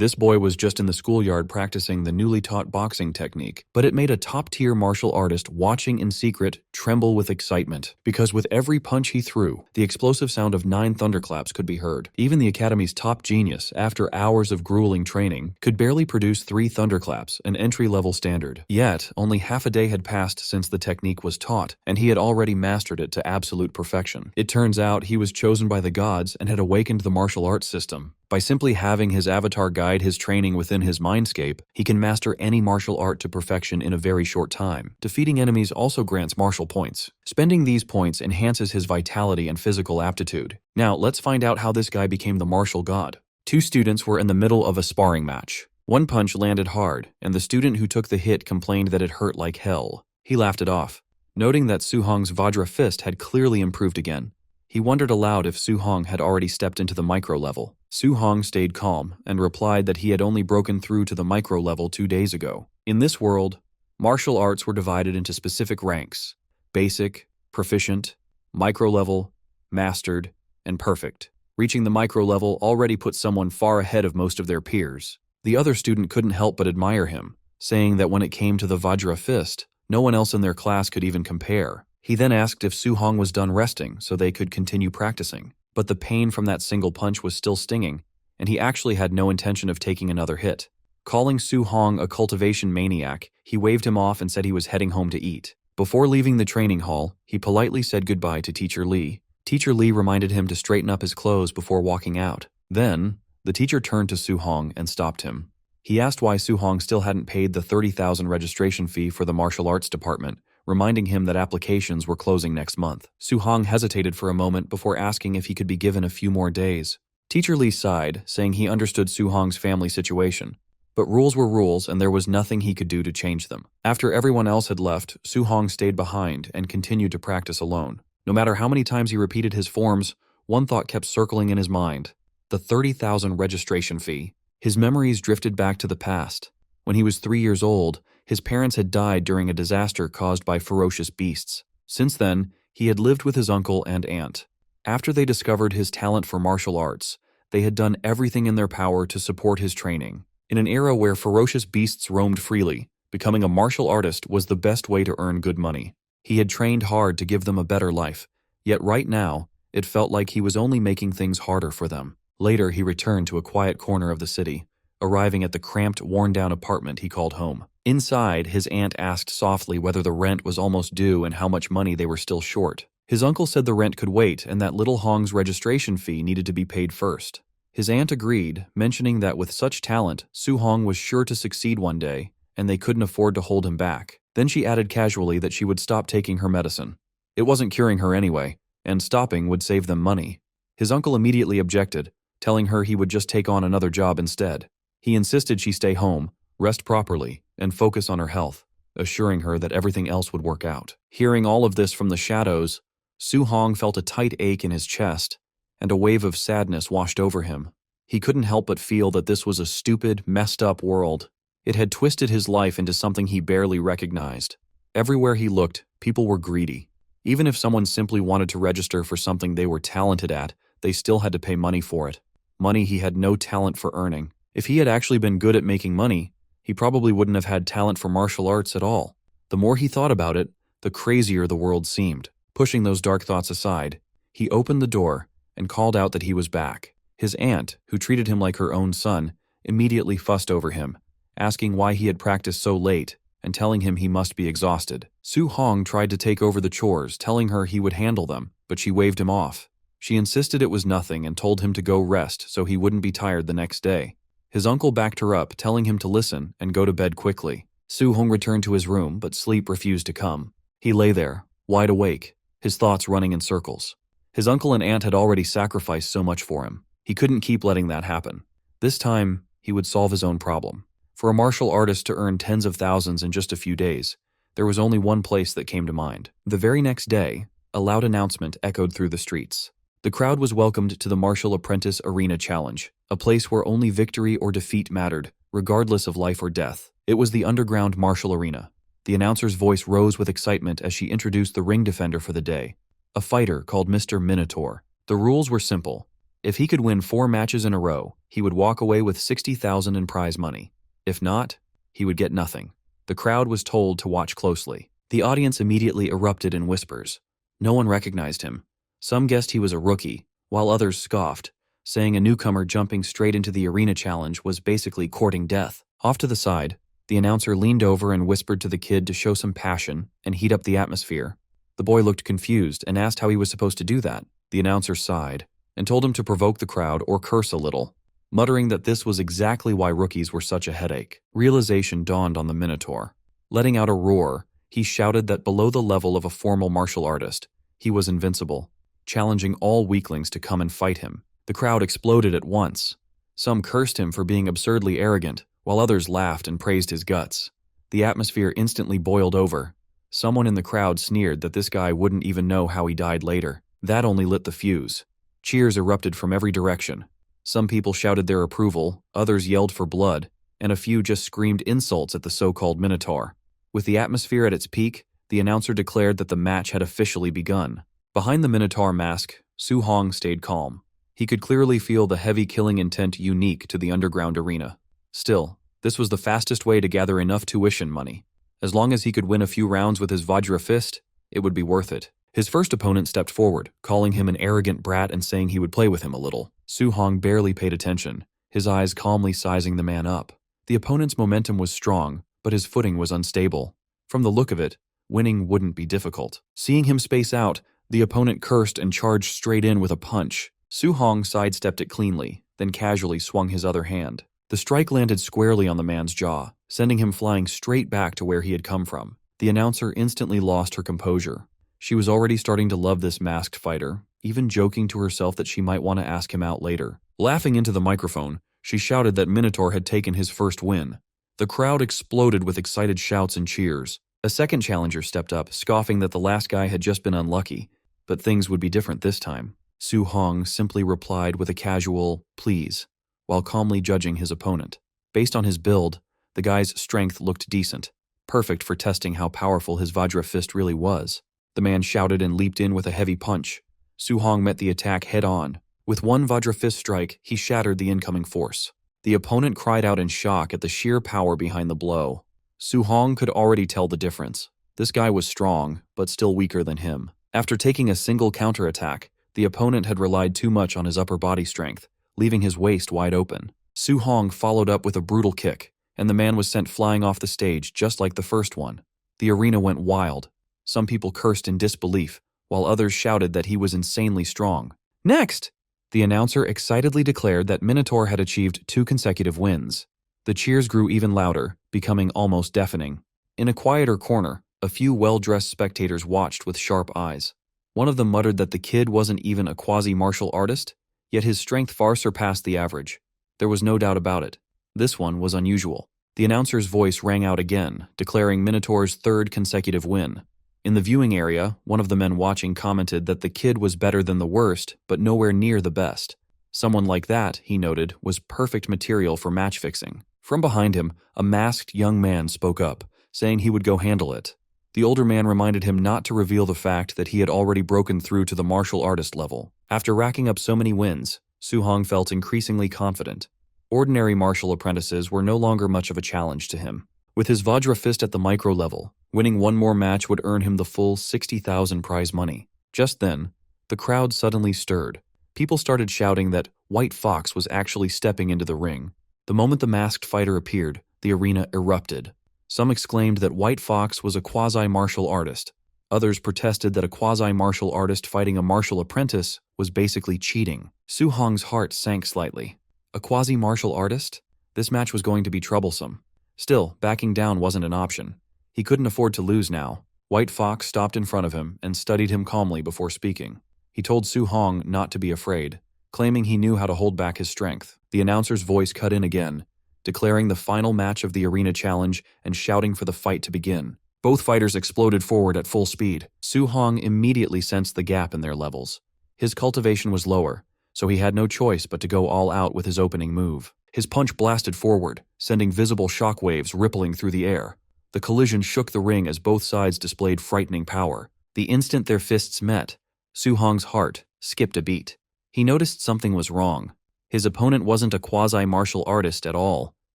This boy was just in the schoolyard practicing the newly taught boxing technique, but it made a top-tier martial artist watching in secret tremble with excitement, because with every punch he threw, the explosive sound of 9 thunderclaps could be heard. Even the academy's top genius, after hours of grueling training, could barely produce 3 thunderclaps, an entry-level standard. Yet, only half a day had passed since the technique was taught, and he had already mastered it to absolute perfection. It turns out he was chosen by the gods and had awakened the martial arts system. By simply having his avatar guide his training within his mindscape, he can master any martial art to perfection in a very short time. Defeating enemies also grants martial points. Spending these points enhances his vitality and physical aptitude. Now, let's find out how this guy became the martial god. 2 students were in the middle of a sparring match. One punch landed hard, and the student who took the hit complained that it hurt like hell. He laughed it off, noting that Su-hong's Vajra fist had clearly improved again. He wondered aloud if Su-hong had already stepped into the micro level. Su-hong stayed calm and replied that he had only broken through to the micro level 2 days ago. In this world, martial arts were divided into specific ranks: basic, proficient, micro level, mastered, and perfect. Reaching the micro level already put someone far ahead of most of their peers. The other student couldn't help but admire him, saying that when it came to the Vajra fist, no one else in their class could even compare. He then asked if Su-hong was done resting so they could continue practicing. But the pain from that single punch was still stinging, and he actually had no intention of taking another hit. Calling Su-hong a cultivation maniac, he waved him off and said he was heading home to eat. Before leaving the training hall, he politely said goodbye to Teacher Lee. Teacher Lee reminded him to straighten up his clothes before walking out. Then, the teacher turned to Su-hong and stopped him. He asked why Su-hong still hadn't paid the 30,000 registration fee for the martial arts department, reminding him that applications were closing next month. Su-hong hesitated for a moment before asking if he could be given a few more days. Teacher Lee sighed, saying he understood Su-hong's family situation. But rules were rules, and there was nothing he could do to change them. After everyone else had left, Su-hong stayed behind and continued to practice alone. No matter how many times he repeated his forms, one thought kept circling in his mind: the 30,000 registration fee. His memories drifted back to the past. When he was 3 years old, his parents had died during a disaster caused by ferocious beasts. Since then, he had lived with his uncle and aunt. After they discovered his talent for martial arts, they had done everything in their power to support his training. In an era where ferocious beasts roamed freely, becoming a martial artist was the best way to earn good money. He had trained hard to give them a better life, yet right now, it felt like he was only making things harder for them. Later, he returned to a quiet corner of the city, arriving at the cramped, worn-down apartment he called home. Inside, his aunt asked softly whether the rent was almost due and how much money they were still short. His uncle said the rent could wait and that little Hong's registration fee needed to be paid first. His aunt agreed, mentioning that with such talent, Su-hong was sure to succeed one day, and they couldn't afford to hold him back. Then she added casually that she would stop taking her medicine. It wasn't curing her anyway, and stopping would save them money. His uncle immediately objected, telling her he would just take on another job instead. He insisted she stay home, rest properly, and focus on her health, assuring her that everything else would work out. Hearing all of this from the shadows, Su-hong felt a tight ache in his chest, and a wave of sadness washed over him. He couldn't help but feel that this was a stupid, messed up world. It had twisted his life into something he barely recognized. Everywhere he looked, people were greedy. Even if someone simply wanted to register for something they were talented at, they still had to pay money for it. Money he had no talent for earning. If he had actually been good at making money, he probably wouldn't have had talent for martial arts at all. The more he thought about it, the crazier the world seemed. Pushing those dark thoughts aside, he opened the door and called out that he was back. His aunt, who treated him like her own son, immediately fussed over him, asking why he had practiced so late and telling him he must be exhausted. Su-hong tried to take over the chores, telling her he would handle them, but she waved him off. She insisted it was nothing and told him to go rest so he wouldn't be tired the next day. His uncle backed her up, telling him to listen and go to bed quickly. Su-hong returned to his room, but sleep refused to come. He lay there, wide awake, his thoughts running in circles. His uncle and aunt had already sacrificed so much for him. He couldn't keep letting that happen. This time, he would solve his own problem. For a martial artist to earn tens of thousands in just a few days, there was only one place that came to mind. The very next day, a loud announcement echoed through the streets. The crowd was welcomed to the Martial Apprentice Arena Challenge, a place where only victory or defeat mattered, regardless of life or death. It was the underground martial arena. The announcer's voice rose with excitement as she introduced the ring defender for the day, a fighter called Mr. Minotaur. The rules were simple. If he could win 4 matches in a row, he would walk away with 60,000 in prize money. If not, he would get nothing. The crowd was told to watch closely. The audience immediately erupted in whispers. No one recognized him. Some guessed he was a rookie, while others scoffed, saying a newcomer jumping straight into the arena challenge was basically courting death. Off to the side, the announcer leaned over and whispered to the kid to show some passion and heat up the atmosphere. The boy looked confused and asked how he was supposed to do that. The announcer sighed and told him to provoke the crowd or curse a little, muttering that this was exactly why rookies were such a headache. Realization dawned on the Minotaur. Letting out a roar, he shouted that below the level of a formal martial artist, he was invincible, challenging all weaklings to come and fight him. The crowd exploded at once. Some cursed him for being absurdly arrogant, while others laughed and praised his guts. The atmosphere instantly boiled over. Someone in the crowd sneered that this guy wouldn't even know how he died later. That only lit the fuse. Cheers erupted from every direction. Some people shouted their approval, others yelled for blood, and a few just screamed insults at the so-called Minotaur. With the atmosphere at its peak, the announcer declared that the match had officially begun. Behind the Minotaur mask, Su Hong stayed calm. He could clearly feel the heavy killing intent unique to the underground arena. Still, this was the fastest way to gather enough tuition money. As long as he could win a few rounds with his Vajra fist, it would be worth it. His first opponent stepped forward, calling him an arrogant brat and saying he would play with him a little. Su Hong barely paid attention, his eyes calmly sizing the man up. The opponent's momentum was strong, but his footing was unstable. From the look of it, winning wouldn't be difficult. Seeing him space out, the opponent cursed and charged straight in with a punch. Su Hong sidestepped it cleanly, then casually swung his other hand. The strike landed squarely on the man's jaw, sending him flying straight back to where he had come from. The announcer instantly lost her composure. She was already starting to love this masked fighter, even joking to herself that she might want to ask him out later. Laughing into the microphone, she shouted that Minotaur had taken his first win. The crowd exploded with excited shouts and cheers. A second challenger stepped up, scoffing that the last guy had just been unlucky, but things would be different this time. Su Hong simply replied with a casual, "please," while calmly judging his opponent. Based on his build, the guy's strength looked decent, perfect for testing how powerful his Vajra fist really was. The man shouted and leaped in with a heavy punch. Su Hong met the attack head-on. With one Vajra fist strike, he shattered the incoming force. The opponent cried out in shock at the sheer power behind the blow. Su Hong could already tell the difference. This guy was strong, but still weaker than him. After taking a single counterattack, the opponent had relied too much on his upper body strength, leaving his waist wide open. Su Hong followed up with a brutal kick, and the man was sent flying off the stage just like the first one. The arena went wild. Some people cursed in disbelief, while others shouted that he was insanely strong. Next! The announcer excitedly declared that Minotaur had achieved 2 consecutive wins. The cheers grew even louder, becoming almost deafening. In a quieter corner, a few well-dressed spectators watched with sharp eyes. One of them muttered that the kid wasn't even a quasi-martial artist, yet his strength far surpassed the average. There was no doubt about it. This one was unusual. The announcer's voice rang out again, declaring Minotaur's 3rd consecutive win. In the viewing area, one of the men watching commented that the kid was better than the worst, but nowhere near the best. Someone like that, he noted, was perfect material for match fixing. From behind him, a masked young man spoke up, saying he would go handle it. The older man reminded him not to reveal the fact that he had already broken through to the martial artist level. After racking up so many wins, Su Hong felt increasingly confident. Ordinary martial apprentices were no longer much of a challenge to him. With his Vajra fist at the micro level, winning one more match would earn him the full 60,000 prize money. Just then, the crowd suddenly stirred. People started shouting that White Fox was actually stepping into the ring. The moment the masked fighter appeared, the arena erupted. Some exclaimed that White Fox was a quasi-martial artist. Others protested that a quasi-martial artist fighting a martial apprentice was basically cheating. Su Hong's heart sank slightly. A quasi-martial artist? This match was going to be troublesome. Still, backing down wasn't an option. He couldn't afford to lose now. White Fox stopped in front of him and studied him calmly before speaking. He told Su Hong not to be afraid, claiming he knew how to hold back his strength. The announcer's voice cut in again, declaring the final match of the arena challenge and shouting for the fight to begin. Both fighters exploded forward at full speed. Su Hong immediately sensed the gap in their levels. His cultivation was lower, so he had no choice but to go all out with his opening move. His punch blasted forward, sending visible shockwaves rippling through the air. The collision shook the ring as both sides displayed frightening power. The instant their fists met, Su Hong's heart skipped a beat. He noticed something was wrong. His opponent wasn't a quasi-martial artist at all.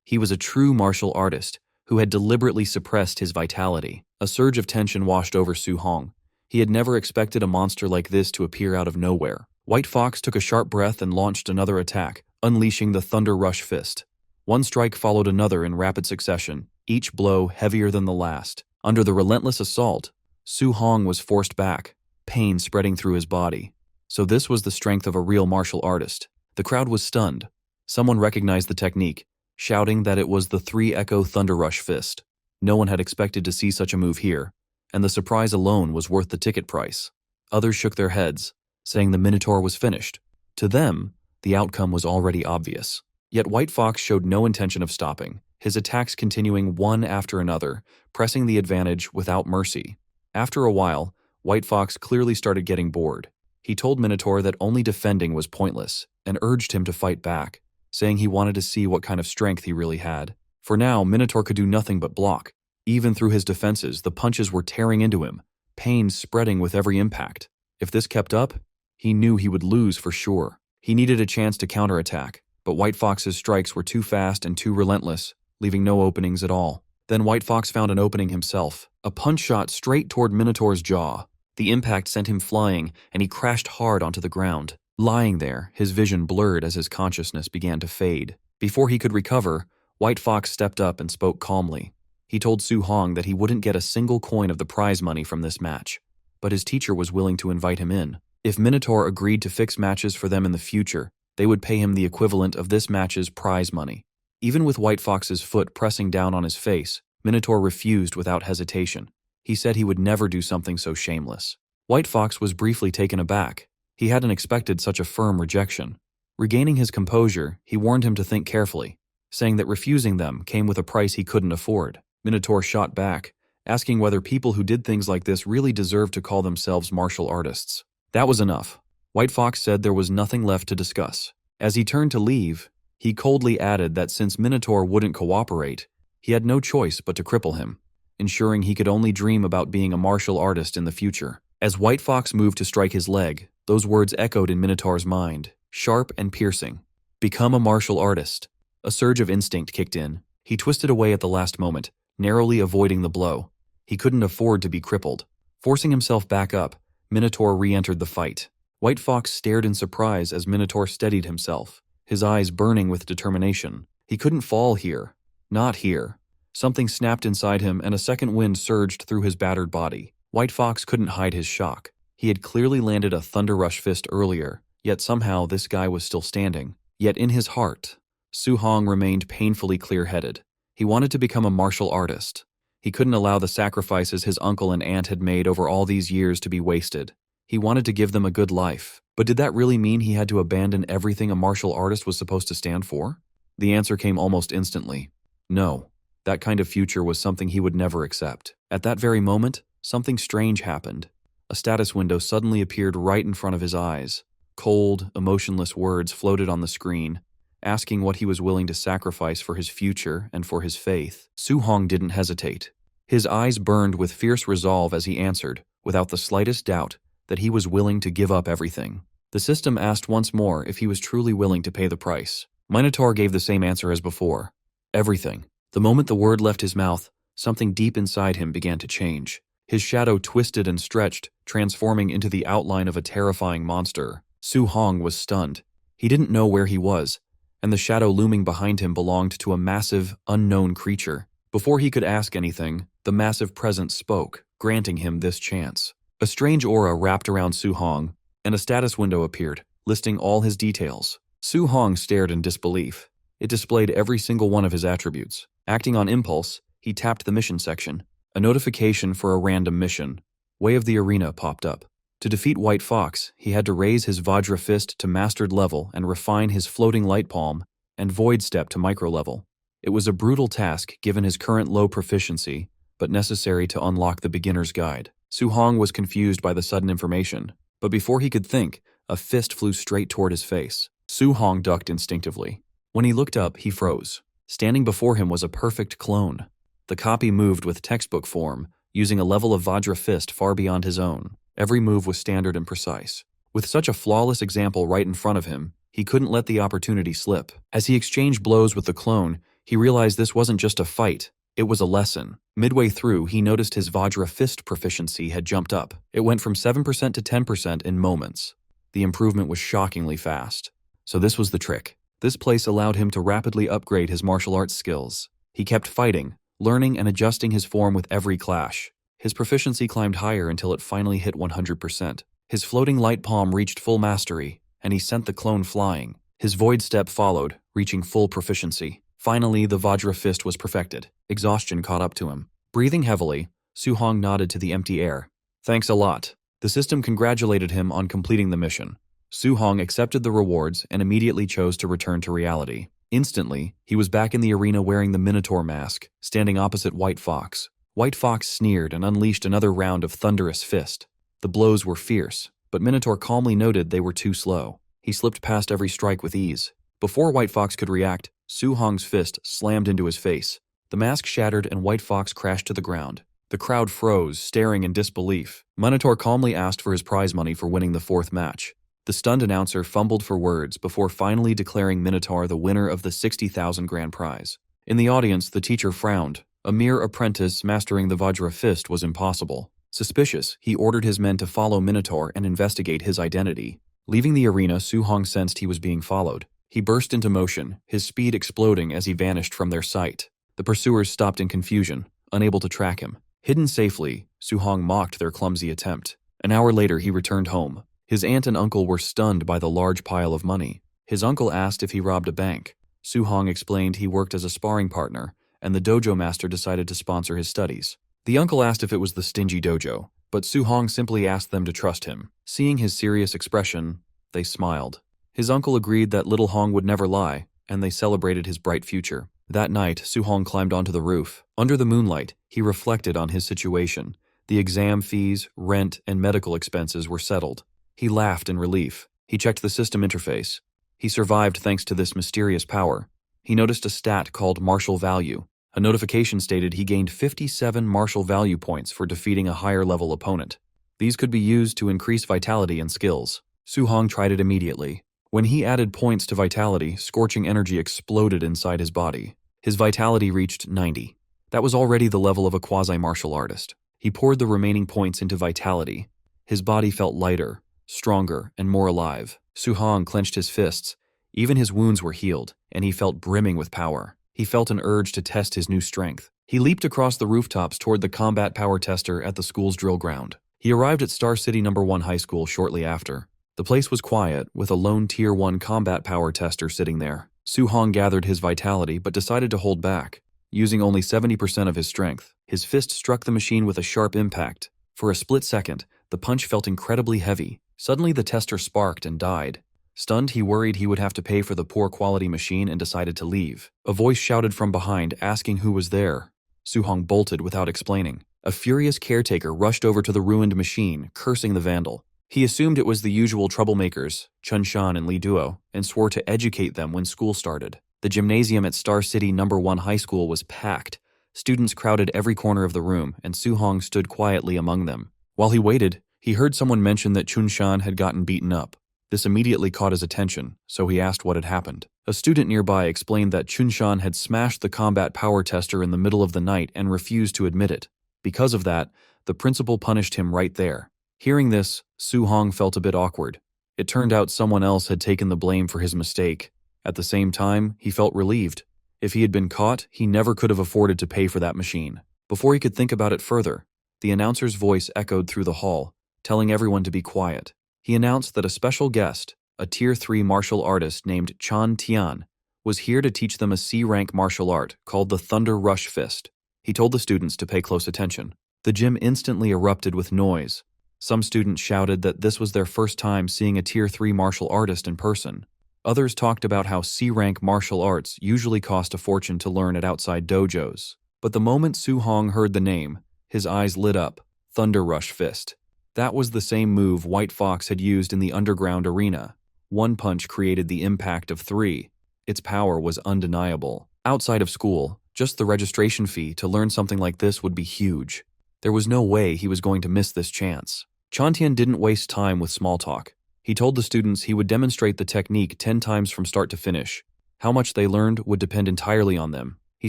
He was a true martial artist who had deliberately suppressed his vitality. A surge of tension washed over Su Hong. He had never expected a monster like this to appear out of nowhere. White Fox took a sharp breath and launched another attack, unleashing the Thunder Rush Fist. One strike followed another in rapid succession, each blow heavier than the last. Under the relentless assault, Su Hong was forced back, pain spreading through his body. So this was the strength of a real martial artist. The crowd was stunned. Someone recognized the technique, shouting that it was the 3-Echo Thunder Rush Fist. No one had expected to see such a move here, and the surprise alone was worth the ticket price. Others shook their heads, saying the Minotaur was finished. To them, the outcome was already obvious. Yet White Fox showed no intention of stopping, his attacks continuing one after another, pressing the advantage without mercy. After a while, White Fox clearly started getting bored. He told Minotaur that only defending was pointless, and urged him to fight back, saying he wanted to see what kind of strength he really had. For now, Minotaur could do nothing but block. Even through his defenses, the punches were tearing into him, pain spreading with every impact. If this kept up, he knew he would lose for sure. He needed a chance to counterattack, but White Fox's strikes were too fast and too relentless, leaving no openings at all. Then White Fox found an opening himself, a punch shot straight toward Minotaur's jaw. The impact sent him flying, and he crashed hard onto the ground. Lying there, his vision blurred as his consciousness began to fade. Before he could recover, White Fox stepped up and spoke calmly. He told Su Hong that he wouldn't get a single coin of the prize money from this match, but his teacher was willing to invite him in. If Minotaur agreed to fix matches for them in the future, they would pay him the equivalent of this match's prize money. Even with White Fox's foot pressing down on his face, Minotaur refused without hesitation. He said he would never do something so shameless. White Fox was briefly taken aback. He hadn't expected such a firm rejection. Regaining his composure, he warned him to think carefully, saying that refusing them came with a price he couldn't afford. Minotaur shot back, asking whether people who did things like this really deserved to call themselves martial artists. That was enough. White Fox said there was nothing left to discuss. As he turned to leave, he coldly added that since Minotaur wouldn't cooperate, he had no choice but to cripple him, ensuring he could only dream about being a martial artist in the future. As White Fox moved to strike his leg, those words echoed in Minotaur's mind, sharp and piercing. Become a martial artist. A surge of instinct kicked in. He twisted away at the last moment, narrowly avoiding the blow. He couldn't afford to be crippled. Forcing himself back up, Minotaur re-entered the fight. White Fox stared in surprise as Minotaur steadied himself, his eyes burning with determination. He couldn't fall here. Not here. Something snapped inside him and a second wind surged through his battered body. White Fox couldn't hide his shock. He had clearly landed a Thunder Rush Fist earlier, yet somehow this guy was still standing. Yet in his heart, Su Hong remained painfully clear-headed. He wanted to become a martial artist. He couldn't allow the sacrifices his uncle and aunt had made over all these years to be wasted. He wanted to give them a good life. But did that really mean he had to abandon everything a martial artist was supposed to stand for? The answer came almost instantly. No. That kind of future was something he would never accept. At that very moment, something strange happened. A status window suddenly appeared right in front of his eyes. Cold, emotionless words floated on the screen, asking what he was willing to sacrifice for his future and for his faith. Su Hong didn't hesitate. His eyes burned with fierce resolve as he answered, without the slightest doubt, that he was willing to give up everything. The system asked once more if he was truly willing to pay the price. Minotaur gave the same answer as before. Everything. The moment the word left his mouth, something deep inside him began to change. His shadow twisted and stretched, transforming into the outline of a terrifying monster. Su Hong was stunned. He didn't know where he was, and the shadow looming behind him belonged to a massive, unknown creature. Before he could ask anything, the massive presence spoke, granting him this chance. A strange aura wrapped around Su Hong, and a status window appeared, listing all his details. Su Hong stared in disbelief. It displayed every single one of his attributes. Acting on impulse, he tapped the mission section. A notification for a random mission. Way of the Arena popped up. To defeat White Fox, he had to raise his Vajra Fist to mastered level and refine his floating light palm and void step to micro level. It was a brutal task given his current low proficiency, but necessary to unlock the beginner's guide. Su Hong was confused by the sudden information, but before he could think, a fist flew straight toward his face. Su Hong ducked instinctively. When he looked up, he froze. Standing before him was a perfect clone. The copy moved with textbook form, using a level of Vajra Fist far beyond his own. Every move was standard and precise. With such a flawless example right in front of him, he couldn't let the opportunity slip. As he exchanged blows with the clone, he realized this wasn't just a fight, it was a lesson. Midway through, he noticed his Vajra fist proficiency had jumped up. It went from 7% to 10% in moments. The improvement was shockingly fast. So this was the trick. This place allowed him to rapidly upgrade his martial arts skills. He kept fighting, learning and adjusting his form with every clash. His proficiency climbed higher until it finally hit 100%. His floating light palm reached full mastery, and he sent the clone flying. His void step followed, reaching full proficiency. Finally, the Vajra fist was perfected. Exhaustion caught up to him. Breathing heavily, Su-hong nodded to the empty air. Thanks a lot. The system congratulated him on completing the mission. Su-hong accepted the rewards and immediately chose to return to reality. Instantly, he was back in the arena wearing the Minotaur mask, standing opposite White Fox. White Fox sneered and unleashed another round of thunderous fist. The blows were fierce, but Minotaur calmly noted they were too slow. He slipped past every strike with ease. Before White Fox could react, Su-hong's fist slammed into his face. The mask shattered and White Fox crashed to the ground. The crowd froze, staring in disbelief. Minotaur calmly asked for his prize money for winning the fourth match. The stunned announcer fumbled for words before finally declaring Minotaur the winner of the 60,000 grand prize. In the audience, the teacher frowned. A mere apprentice mastering the Vajra fist was impossible. Suspicious, he ordered his men to follow Minotaur and investigate his identity. Leaving the arena, Su-hong sensed he was being followed. He burst into motion, his speed exploding as he vanished from their sight. The pursuers stopped in confusion, unable to track him. Hidden safely, Su-hong mocked their clumsy attempt. An hour later, he returned home. His aunt and uncle were stunned by the large pile of money. His uncle asked if he robbed a bank. Su-hong explained he worked as a sparring partner, and the dojo master decided to sponsor his studies. The uncle asked if it was the stingy dojo, but Su-hong simply asked them to trust him. Seeing his serious expression, they smiled. His uncle agreed that little Hong would never lie, and they celebrated his bright future. That night, Su-hong climbed onto the roof. Under the moonlight, he reflected on his situation. The exam fees, rent, and medical expenses were settled. He laughed in relief. He checked the system interface. He survived thanks to this mysterious power. He noticed a stat called martial value. A notification stated he gained 57 martial value points for defeating a higher-level opponent. These could be used to increase vitality and skills. Su-hong tried it immediately. When he added points to vitality, scorching energy exploded inside his body. His vitality reached 90. That was already the level of a quasi-martial artist. He poured the remaining points into vitality. His body felt lighter, stronger, and more alive. Su-hong clenched his fists. Even his wounds were healed, and he felt brimming with power. He felt an urge to test his new strength. He leaped across the rooftops toward the combat power tester at the school's drill ground. He arrived at Star City No. 1 High School shortly after. The place was quiet, with a lone Tier 1 combat power tester sitting there. Su-hong gathered his vitality but decided to hold back. Using only 70% of his strength, his fist struck the machine with a sharp impact. For a split second, the punch felt incredibly heavy. Suddenly the tester sparked and died. Stunned, he worried he would have to pay for the poor quality machine and decided to leave. A voice shouted from behind, asking who was there. Su-hong bolted without explaining. A furious caretaker rushed over to the ruined machine, cursing the vandal. He assumed it was the usual troublemakers, Chun Shan and Li Duo, and swore to educate them when school started. The gymnasium at Star City No. 1 High School was packed. Students crowded every corner of the room, and Su-hong stood quietly among them. While he waited, he heard someone mention that Chun Shan had gotten beaten up. This immediately caught his attention, so he asked what had happened. A student nearby explained that Chun Shan had smashed the combat power tester in the middle of the night and refused to admit it. Because of that, the principal punished him right there. Hearing this, Su-hong felt a bit awkward. It turned out someone else had taken the blame for his mistake. At the same time, he felt relieved. If he had been caught, he never could have afforded to pay for that machine. Before he could think about it further, the announcer's voice echoed through the hall, telling everyone to be quiet. He announced that a special guest, a Tier 3 martial artist named Chan Tian, was here to teach them a C-rank martial art called the Thunder Rush Fist. He told the students to pay close attention. The gym instantly erupted with noise. Some students shouted that this was their first time seeing a Tier 3 martial artist in person. Others talked about how C-rank martial arts usually cost a fortune to learn at outside dojos. But the moment Su-hong heard the name, his eyes lit up. Thunder Rush Fist. That was the same move White Fox had used in the underground arena. One punch created the impact of 3. Its power was undeniable. Outside of school, just the registration fee to learn something like this would be huge. There was no way he was going to miss this chance. Chantian didn't waste time with small talk. He told the students he would demonstrate the technique 10 times from start to finish. How much they learned would depend entirely on them. He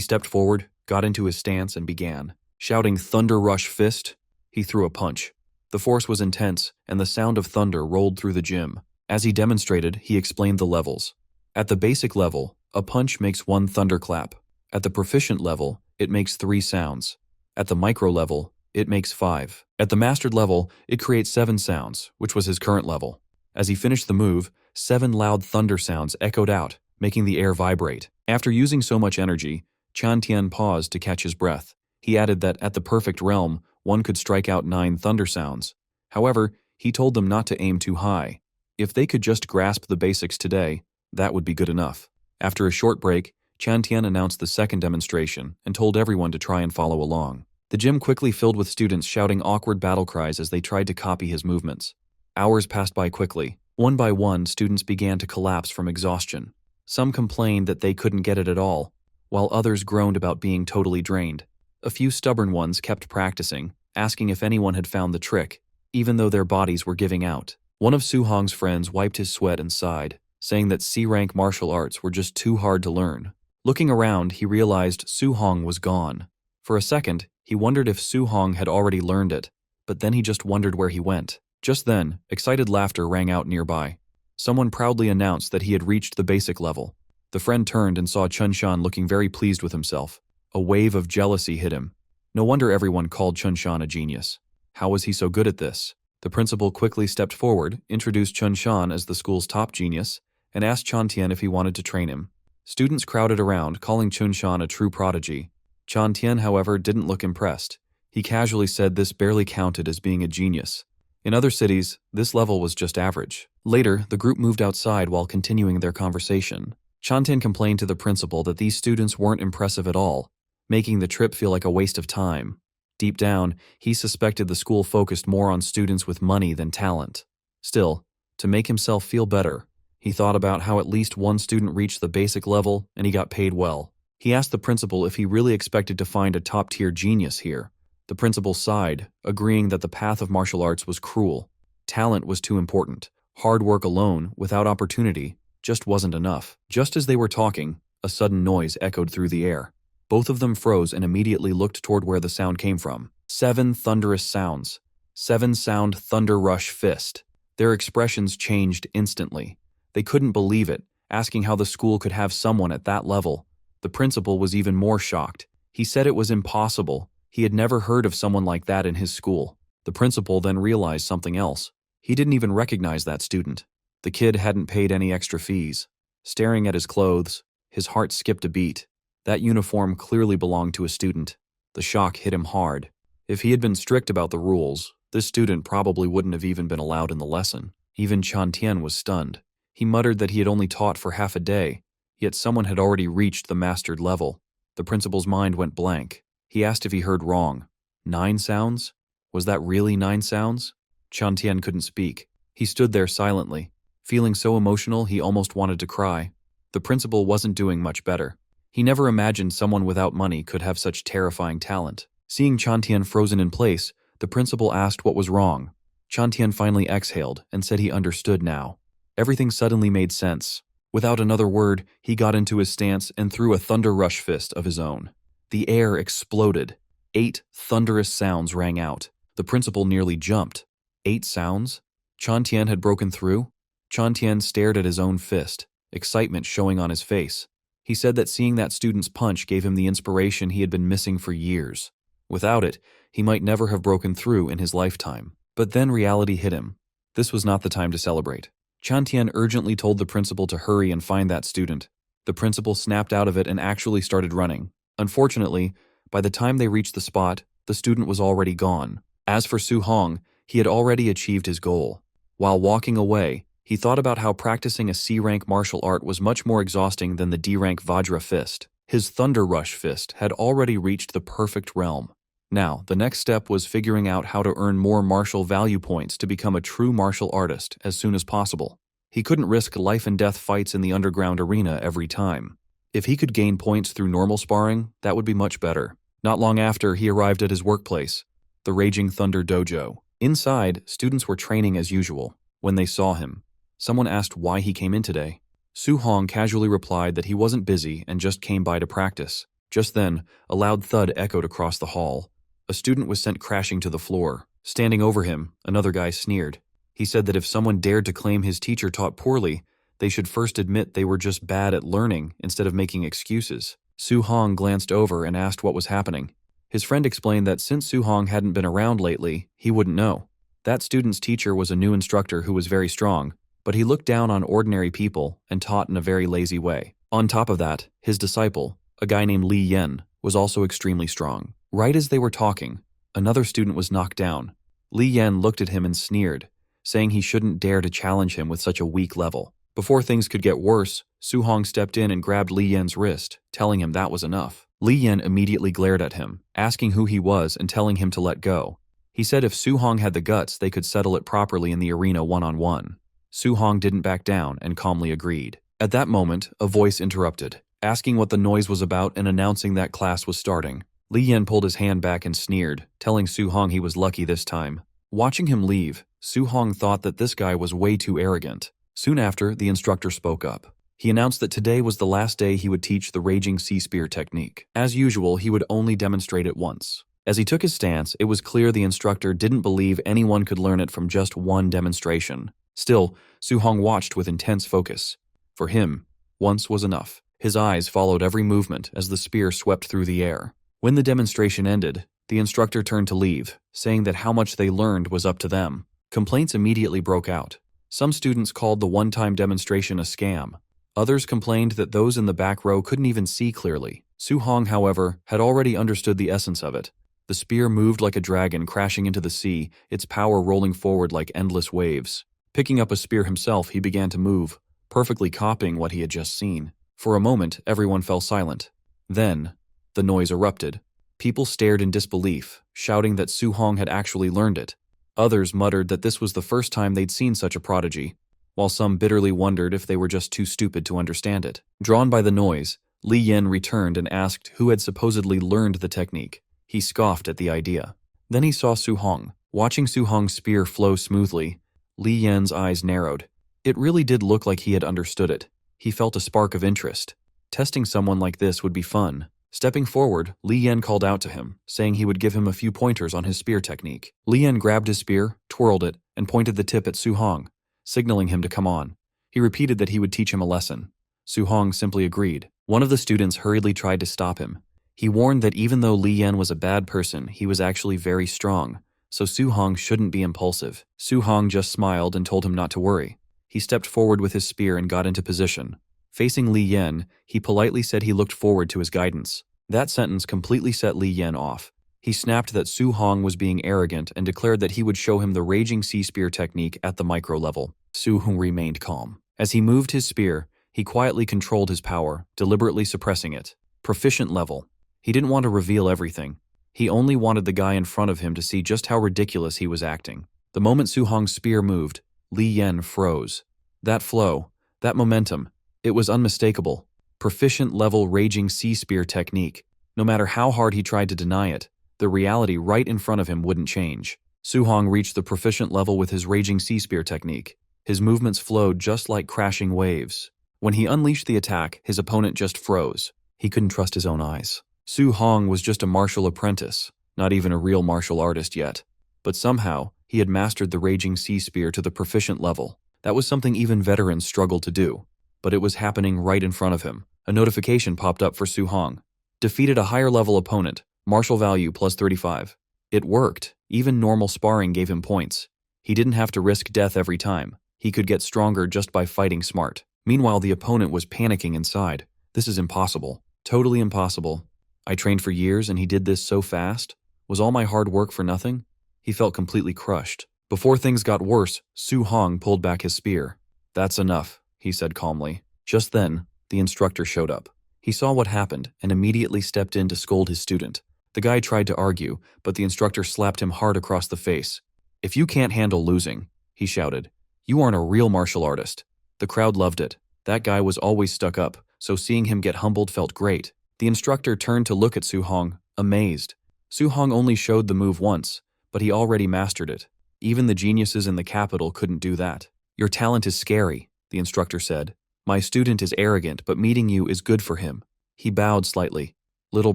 stepped forward, got into his stance, and began. Shouting "Thunder Rush Fist," he threw a punch. The force was intense, and the sound of thunder rolled through the gym. As he demonstrated, he explained the levels. At the basic level, a punch makes 1 thunderclap. At the proficient level, it makes 3 sounds. At the micro level, it makes 5. At the mastered level, it creates 7 sounds, which was his current level. As he finished the move, 7 loud thunder sounds echoed out, making the air vibrate. After using so much energy, Chan Tian paused to catch his breath. He added that at the perfect realm, one could strike out 9 thunder sounds. However, he told them not to aim too high. If they could just grasp the basics today, that would be good enough. After a short break, Chan Tian announced the second demonstration and told everyone to try and follow along. The gym quickly filled with students shouting awkward battle cries as they tried to copy his movements. Hours passed by quickly. One by one, students began to collapse from exhaustion. Some complained that they couldn't get it at all, while others groaned about being totally drained. A few stubborn ones kept practicing, asking if anyone had found the trick, even though their bodies were giving out. One of Su Hong's friends wiped his sweat and sighed, saying that C-rank martial arts were just too hard to learn. Looking around, he realized Su Hong was gone. For a second, he wondered if Su Hong had already learned it, but then he just wondered where he went. Just then, excited laughter rang out nearby. Someone proudly announced that he had reached the basic level. The friend turned and saw Chun Shan looking very pleased with himself. A wave of jealousy hit him. No wonder everyone called Chun Shan a genius. How was he so good at this? The principal quickly stepped forward, introduced Chun Shan as the school's top genius, and asked Chan Tian if he wanted to train him. Students crowded around, calling Chun Shan a true prodigy. Chan Tian, however, didn't look impressed. He casually said this barely counted as being a genius. In other cities, this level was just average. Later, the group moved outside while continuing their conversation. Chan Tian complained to the principal that these students weren't impressive at all, making the trip feel like a waste of time. Deep down, he suspected the school focused more on students with money than talent. Still, to make himself feel better, he thought about how at least one student reached the basic level and he got paid well. He asked the principal if he really expected to find a top-tier genius here. The principal sighed, agreeing that the path of martial arts was cruel. Talent was too important. Hard work alone, without opportunity, just wasn't enough. Just as they were talking, a sudden noise echoed through the air. Both of them froze and immediately looked toward where the sound came from. 7 thunderous sounds. 7 sound thunder rush fist. Their expressions changed instantly. They couldn't believe it, asking how the school could have someone at that level. The principal was even more shocked. He said it was impossible. He had never heard of someone like that in his school. The principal then realized something else. He didn't even recognize that student. The kid hadn't paid any extra fees. Staring at his clothes, his heart skipped a beat. That uniform clearly belonged to a student. The shock hit him hard. If he had been strict about the rules, this student probably wouldn't have even been allowed in the lesson. Even Chan Tian was stunned. He muttered that he had only taught for half a day, yet someone had already reached the mastered level. The principal's mind went blank. He asked if he heard wrong. 9 sounds? Was that really 9 sounds? Chan Tian couldn't speak. He stood there silently, feeling so emotional he almost wanted to cry. The principal wasn't doing much better. He never imagined someone without money could have such terrifying talent. Seeing Chan Tian frozen in place, the principal asked what was wrong. Chan Tian finally exhaled and said he understood now. Everything suddenly made sense. Without another word, he got into his stance and threw a thunder rush fist of his own. The air exploded. 8 thunderous sounds rang out. The principal nearly jumped. 8 sounds? Chan Tian had broken through? Chan Tian stared at his own fist, excitement showing on his face. He said that seeing that student's punch gave him the inspiration he had been missing for years. Without it, he might never have broken through in his lifetime. But then reality hit him. This was not the time to celebrate. Chan Tian urgently told the principal to hurry and find that student. The principal snapped out of it and actually started running. Unfortunately, by the time they reached the spot, the student was already gone. As for Su Hong, he had already achieved his goal. While walking away, he thought about how practicing a C-rank martial art was much more exhausting than the D-rank Vajra fist. His Thunder Rush fist had already reached the perfect realm. Now, the next step was figuring out how to earn more martial value points to become a true martial artist as soon as possible. He couldn't risk life-and-death fights in the underground arena every time. If he could gain points through normal sparring, that would be much better. Not long after, he arrived at his workplace, the Raging Thunder Dojo. Inside, students were training as usual. When they saw him, Someone asked why he came in today. Su Hong casually replied that he wasn't busy and just came by to practice. Just then, a loud thud echoed across the hall. A student was sent crashing to the floor. Standing over him, another guy sneered. He said that if someone dared to claim his teacher taught poorly, they should first admit they were just bad at learning instead of making excuses. Su Hong glanced over and asked what was happening. His friend explained that since Su Hong hadn't been around lately, he wouldn't know. That student's teacher was a new instructor who was very strong, but he looked down on ordinary people and taught in a very lazy way. On top of that, his disciple, a guy named Li Yen, was also extremely strong. Right as they were talking, another student was knocked down. Li Yen looked at him and sneered, saying he shouldn't dare to challenge him with such a weak level. Before things could get worse, Su Hong stepped in and grabbed Li Yen's wrist, telling him that was enough. Li Yen immediately glared at him, asking who he was and telling him to let go. He said if Su Hong had the guts, they could settle it properly in the arena one-on-one. Su Hong didn't back down and calmly agreed. At that moment, a voice interrupted, asking what the noise was about and announcing that class was starting. Li Yen pulled his hand back and sneered, telling Su Hong he was lucky this time. Watching him leave, Su Hong thought that this guy was way too arrogant. Soon after, the instructor spoke up. He announced that today was the last day he would teach the Raging Sea Spear technique. As usual, he would only demonstrate it once. As he took his stance, it was clear the instructor didn't believe anyone could learn it from just one demonstration. Still, Su Hong watched with intense focus. For him, once was enough. His eyes followed every movement as the spear swept through the air. When the demonstration ended, the instructor turned to leave, saying that how much they learned was up to them. Complaints immediately broke out. Some students called the one-time demonstration a scam. Others complained that those in the back row couldn't even see clearly. Su Hong, however, had already understood the essence of it. The spear moved like a dragon crashing into the sea, its power rolling forward like endless waves. Picking up a spear himself, he began to move, perfectly copying what he had just seen. For a moment, everyone fell silent. Then, the noise erupted. People stared in disbelief, shouting that Su Hong had actually learned it. Others muttered that this was the first time they'd seen such a prodigy, while some bitterly wondered if they were just too stupid to understand it. Drawn by the noise, Li Yen returned and asked who had supposedly learned the technique. He scoffed at the idea. Then he saw Su Hong. Watching Su Hong's spear flow smoothly, Li Yen's eyes narrowed. It really did look like he had understood it. He felt a spark of interest. Testing someone like this would be fun. Stepping forward, Li Yen called out to him, saying he would give him a few pointers on his spear technique. Li Yen grabbed his spear, twirled it, and pointed the tip at Su Hong, signaling him to come on. He repeated that he would teach him a lesson. Su Hong simply agreed. One of the students hurriedly tried to stop him. He warned that even though Li Yen was a bad person, he was actually very strong, so Su Hong shouldn't be impulsive. Su Hong just smiled and told him not to worry. He stepped forward with his spear and got into position. Facing Li Yen, he politely said he looked forward to his guidance. That sentence completely set Li Yen off. He snapped that Su Hong was being arrogant and declared that he would show him the Raging Sea Spear technique at the micro level. Su Hong remained calm. As he moved his spear, he quietly controlled his power, deliberately suppressing it. Proficient level. He didn't want to reveal everything. He only wanted the guy in front of him to see just how ridiculous he was acting. The moment Su Hong's spear moved, Li Yen froze. That flow, that momentum, it was unmistakable. Proficient level Raging Sea Spear technique. No matter how hard he tried to deny it, the reality right in front of him wouldn't change. Su Hong reached the proficient level with his Raging Sea Spear technique. His movements flowed just like crashing waves. When he unleashed the attack, his opponent just froze. He couldn't trust his own eyes. Su Hong was just a martial apprentice, not even a real martial artist yet. But somehow, he had mastered the Raging Sea Spear to the proficient level. That was something even veterans struggled to do. But it was happening right in front of him. A notification popped up for Su Hong. Defeated a higher level opponent, martial value plus 35. It worked. Even normal sparring gave him points. He didn't have to risk death every time. He could get stronger just by fighting smart. Meanwhile, the opponent was panicking inside. This is impossible. Totally impossible. I trained for years and he did this so fast? Was all my hard work for nothing? He felt completely crushed. Before things got worse, Su Hong pulled back his spear. That's enough, he said calmly. Just then, the instructor showed up. He saw what happened and immediately stepped in to scold his student. The guy tried to argue, but the instructor slapped him hard across the face. If you can't handle losing, he shouted, you aren't a real martial artist. The crowd loved it. That guy was always stuck up, so seeing him get humbled felt great. The instructor turned to look at Su Hong, amazed. Su Hong only showed the move once, but he already mastered it. Even the geniuses in the capital couldn't do that. Your talent is scary, the instructor said. My student is arrogant, but meeting you is good for him. He bowed slightly. Little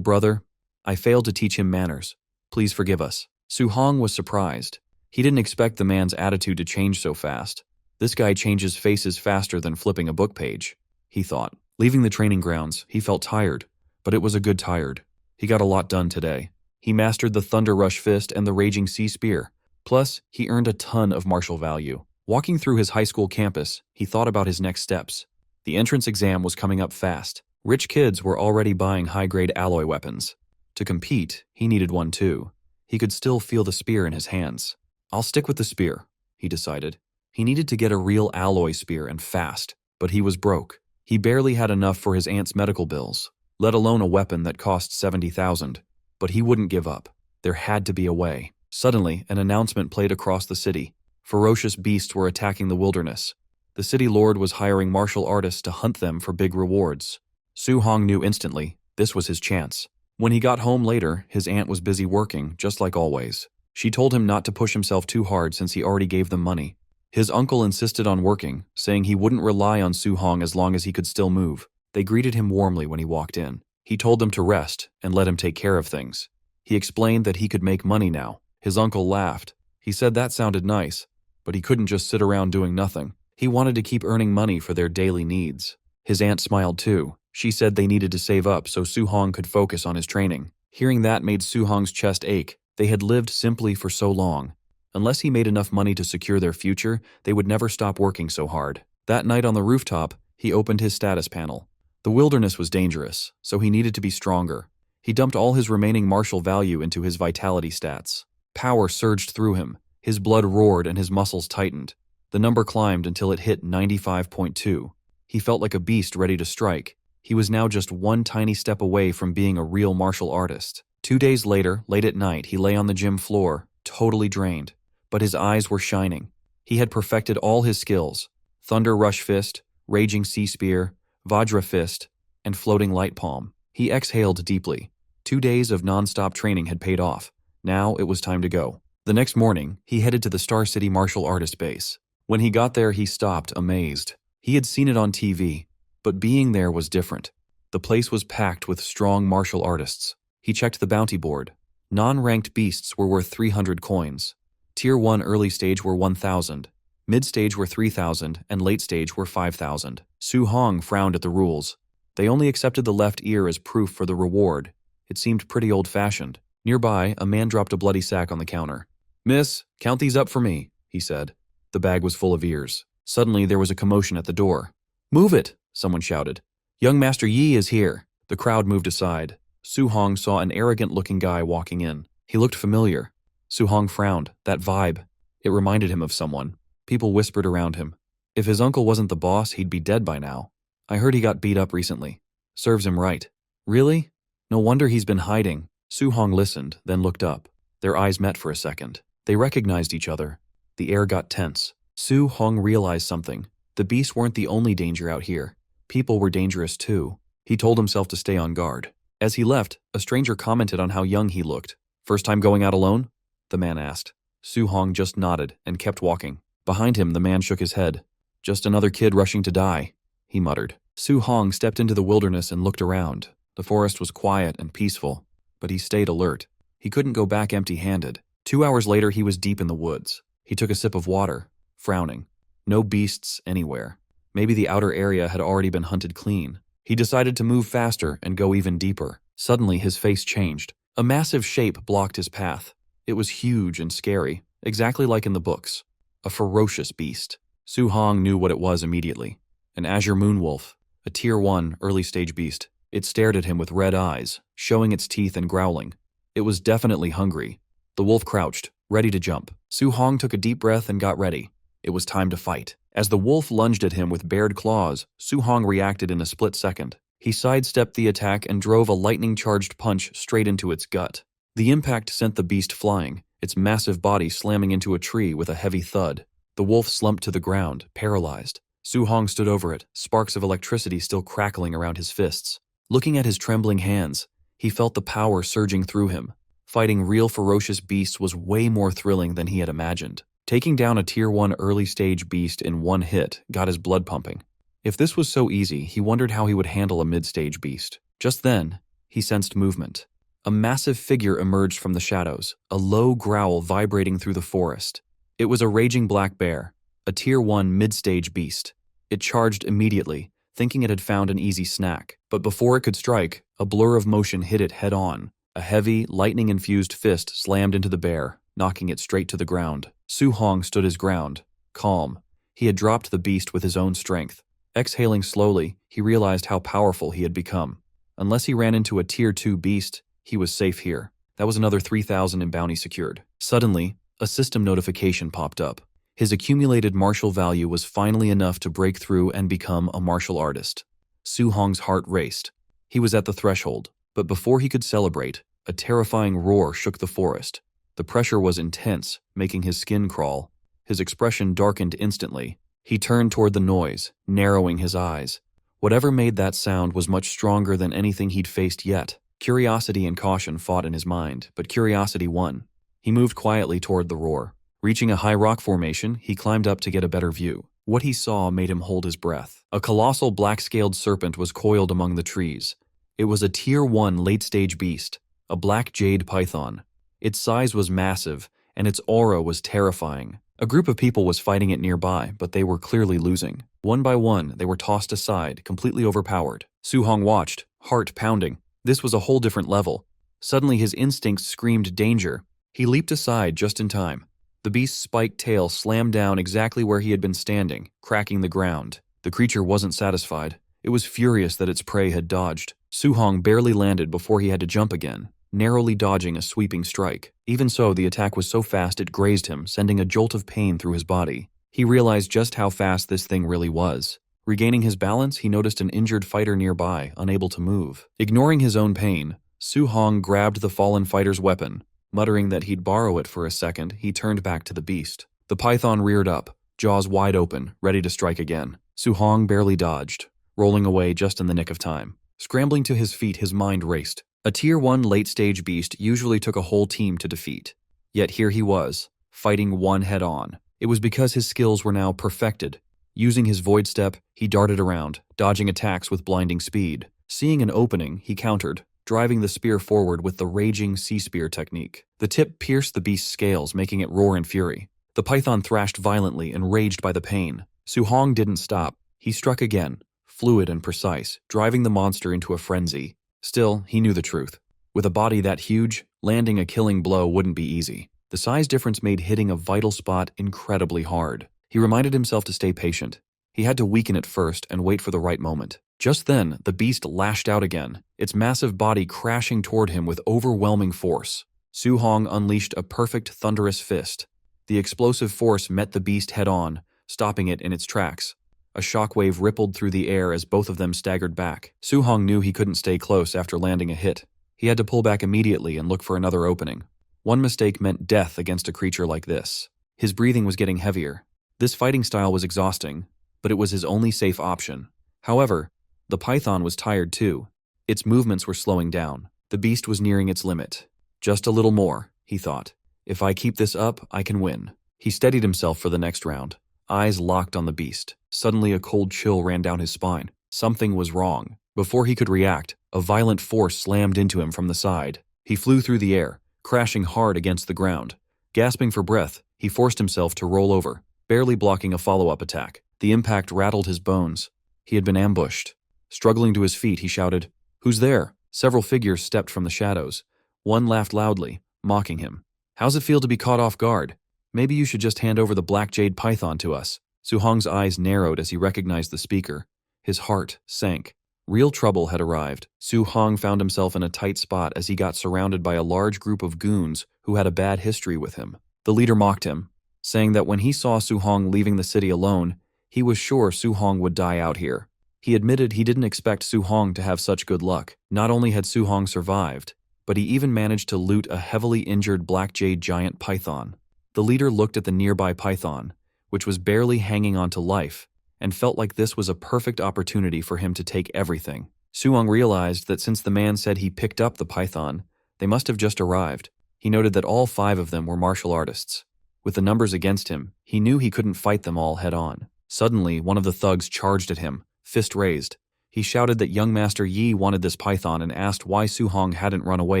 brother, I failed to teach him manners. Please forgive us. Su Hong was surprised. He didn't expect the man's attitude to change so fast. This guy changes faces faster than flipping a book page, he thought. Leaving the training grounds, he felt tired, but it was a good tired. He got a lot done today. He mastered the Thunder Rush Fist and the Raging Sea Spear. Plus, he earned a ton of martial value. Walking through his high school campus, he thought about his next steps. The entrance exam was coming up fast. Rich kids were already buying high-grade alloy weapons. To compete, he needed one too. He could still feel the spear in his hands. I'll stick with the spear, he decided. He needed to get a real alloy spear and fast, but he was broke. He barely had enough for his aunt's medical bills, let alone a weapon that cost $70,000. But he wouldn't give up. There had to be a way. Suddenly, an announcement played across the city. Ferocious beasts were attacking the wilderness. The city lord was hiring martial artists to hunt them for big rewards. Su Hong knew instantly this was his chance. When he got home later, his aunt was busy working, just like always. She told him not to push himself too hard since he already gave them money. His uncle insisted on working, saying he wouldn't rely on Su Hong as long as he could still move. They greeted him warmly when he walked in. He told them to rest and let him take care of things. He explained that he could make money now. His uncle laughed. He said that sounded nice, but he couldn't just sit around doing nothing. He wanted to keep earning money for their daily needs. His aunt smiled too. She said they needed to save up so Su Hong could focus on his training. Hearing that made Su Hong's chest ache. They had lived simply for so long. Unless he made enough money to secure their future, they would never stop working so hard. That night on the rooftop, he opened his status panel. The wilderness was dangerous, so he needed to be stronger. He dumped all his remaining martial value into his vitality stats. Power surged through him. His blood roared and his muscles tightened. The number climbed until it hit 95.2. He felt like a beast ready to strike. He was now just one tiny step away from being a real martial artist. 2 days later, late at night, he lay on the gym floor, totally drained. But his eyes were shining. He had perfected all his skills: Thunder Rush Fist, Raging Sea Spear, Vajra Fist, and Floating Light Palm. He exhaled deeply. 2 days of non-stop training had paid off. Now it was time to go. The next morning, he headed to the Star City martial artist base. When he got there, he stopped, amazed. He had seen it on TV, but being there was different. The place was packed with strong martial artists. He checked the bounty board. Non-ranked beasts were worth 300 coins. Tier 1 early stage were 1,000. Mid-stage were 3,000, and late stage were 5,000. Su Hong frowned at the rules. They only accepted the left ear as proof for the reward. It seemed pretty old-fashioned. Nearby, a man dropped a bloody sack on the counter. "Miss, count these up for me," he said. The bag was full of ears. Suddenly, there was a commotion at the door. "Move it!" someone shouted. "Young Master Yi is here." The crowd moved aside. Su Hong saw an arrogant-looking guy walking in. He looked familiar. Su Hong frowned. That vibe. It reminded him of someone. People whispered around him. If his uncle wasn't the boss, he'd be dead by now. I heard he got beat up recently. Serves him right. Really? No wonder he's been hiding. Su Hong listened, then looked up. Their eyes met for a second. They recognized each other. The air got tense. Su Hong realized something. The beasts weren't the only danger out here. People were dangerous too. He told himself to stay on guard. As he left, a stranger commented on how young he looked. "First time going out alone?" the man asked. Su Hong just nodded and kept walking. Behind him, the man shook his head. "Just another kid rushing to die," he muttered. Su Hong stepped into the wilderness and looked around. The forest was quiet and peaceful, but he stayed alert. He couldn't go back empty-handed. 2 hours later, he was deep in the woods. He took a sip of water, frowning. No beasts anywhere. Maybe the outer area had already been hunted clean. He decided to move faster and go even deeper. Suddenly, his face changed. A massive shape blocked his path. It was huge and scary, exactly like in the books. A ferocious beast. Su Hong knew what it was immediately. An azure moonwolf, a Tier 1 early-stage beast. It stared at him with red eyes, showing its teeth and growling. It was definitely hungry. The wolf crouched, ready to jump. Su Hong took a deep breath and got ready. It was time to fight. As the wolf lunged at him with bared claws, Su Hong reacted in a split second. He sidestepped the attack and drove a lightning-charged punch straight into its gut. The impact sent the beast flying, its massive body slamming into a tree with a heavy thud. The wolf slumped to the ground, paralyzed. Su Hong stood over it, sparks of electricity still crackling around his fists. Looking at his trembling hands, he felt the power surging through him. Fighting real ferocious beasts was way more thrilling than he had imagined. Taking down a Tier 1 early-stage beast in one hit got his blood pumping. If this was so easy, he wondered how he would handle a mid-stage beast. Just then, he sensed movement. A massive figure emerged from the shadows, a low growl vibrating through the forest. It was a raging black bear, a Tier 1 mid-stage beast. It charged immediately, thinking it had found an easy snack. But before it could strike, a blur of motion hit it head-on. A heavy, lightning-infused fist slammed into the bear, knocking it straight to the ground. Su Hong stood his ground, calm. He had dropped the beast with his own strength. Exhaling slowly, he realized how powerful he had become. Unless he ran into a Tier 2 beast, he was safe here. That was another 3,000 in bounty secured. Suddenly, a system notification popped up. His accumulated martial value was finally enough to break through and become a martial artist. Su Hong's heart raced. He was at the threshold, but before he could celebrate, a terrifying roar shook the forest. The pressure was intense, making his skin crawl. His expression darkened instantly. He turned toward the noise, narrowing his eyes. Whatever made that sound was much stronger than anything he'd faced yet. Curiosity and caution fought in his mind, but curiosity won. He moved quietly toward the roar. Reaching a high rock formation, he climbed up to get a better view. What he saw made him hold his breath. A colossal black-scaled serpent was coiled among the trees. It was a Tier 1 late-stage beast, a black jade python. Its size was massive, and its aura was terrifying. A group of people was fighting it nearby, but they were clearly losing. One by one, they were tossed aside, completely overpowered. Su Hong watched, heart pounding. This was a whole different level. Suddenly his instincts screamed danger. He leaped aside just in time. The beast's spiked tail slammed down exactly where he had been standing, cracking the ground. The creature wasn't satisfied. It was furious that its prey had dodged. Su Hong barely landed before he had to jump again, narrowly dodging a sweeping strike. Even so, the attack was so fast it grazed him, sending a jolt of pain through his body. He realized just how fast this thing really was. Regaining his balance, he noticed an injured fighter nearby, unable to move. Ignoring his own pain, Su Hong grabbed the fallen fighter's weapon. Muttering that he'd borrow it for a second, he turned back to the beast. The python reared up, jaws wide open, ready to strike again. Su Hong barely dodged, rolling away just in the nick of time. Scrambling to his feet, his mind raced. A Tier 1 late-stage beast usually took a whole team to defeat. Yet here he was, fighting one head-on. It was because his skills were now perfected. Using his void step, he darted around, dodging attacks with blinding speed. Seeing an opening, he countered, driving the spear forward with the raging sea spear technique. The tip pierced the beast's scales, making it roar in fury. The python thrashed violently, enraged by the pain. Su Hong didn't stop. He struck again, fluid and precise, driving the monster into a frenzy. Still, he knew the truth. With a body that huge, landing a killing blow wouldn't be easy. The size difference made hitting a vital spot incredibly hard. He reminded himself to stay patient. He had to weaken it first and wait for the right moment. Just then, the beast lashed out again, its massive body crashing toward him with overwhelming force. Su Hong unleashed a perfect thunderous fist. The explosive force met the beast head-on, stopping it in its tracks. A shockwave rippled through the air as both of them staggered back. Su Hong knew he couldn't stay close after landing a hit. He had to pull back immediately and look for another opening. One mistake meant death against a creature like this. His breathing was getting heavier. This fighting style was exhausting, but it was his only safe option. However, the python was tired too. Its movements were slowing down. The beast was nearing its limit. Just a little more, he thought. If I keep this up, I can win. He steadied himself for the next round, eyes locked on the beast. Suddenly a cold chill ran down his spine. Something was wrong. Before he could react, a violent force slammed into him from the side. He flew through the air, crashing hard against the ground. Gasping for breath, he forced himself to roll over, barely blocking a follow-up attack. The impact rattled his bones. He had been ambushed. Struggling to his feet, he shouted, "Who's there?" Several figures stepped from the shadows. One laughed loudly, mocking him. "How's it feel to be caught off guard? Maybe you should just hand over the black jade python to us." Su Hong's eyes narrowed as he recognized the speaker. His heart sank. Real trouble had arrived. Su Hong found himself in a tight spot as he got surrounded by a large group of goons who had a bad history with him. The leader mocked him, saying that when he saw Su Hong leaving the city alone, he was sure Su Hong would die out here. He admitted he didn't expect Su Hong to have such good luck. Not only had Su Hong survived, but he even managed to loot a heavily injured black jade giant python. The leader looked at the nearby python, which was barely hanging on to life, and felt like this was a perfect opportunity for him to take everything. Su Hong realized that since the man said he picked up the python, they must have just arrived. He noted that all 5 of them were martial artists. With the numbers against him, he knew he couldn't fight them all head-on. Suddenly, one of the thugs charged at him, fist raised. He shouted that young Master Yi wanted this python and asked why Su Hong hadn't run away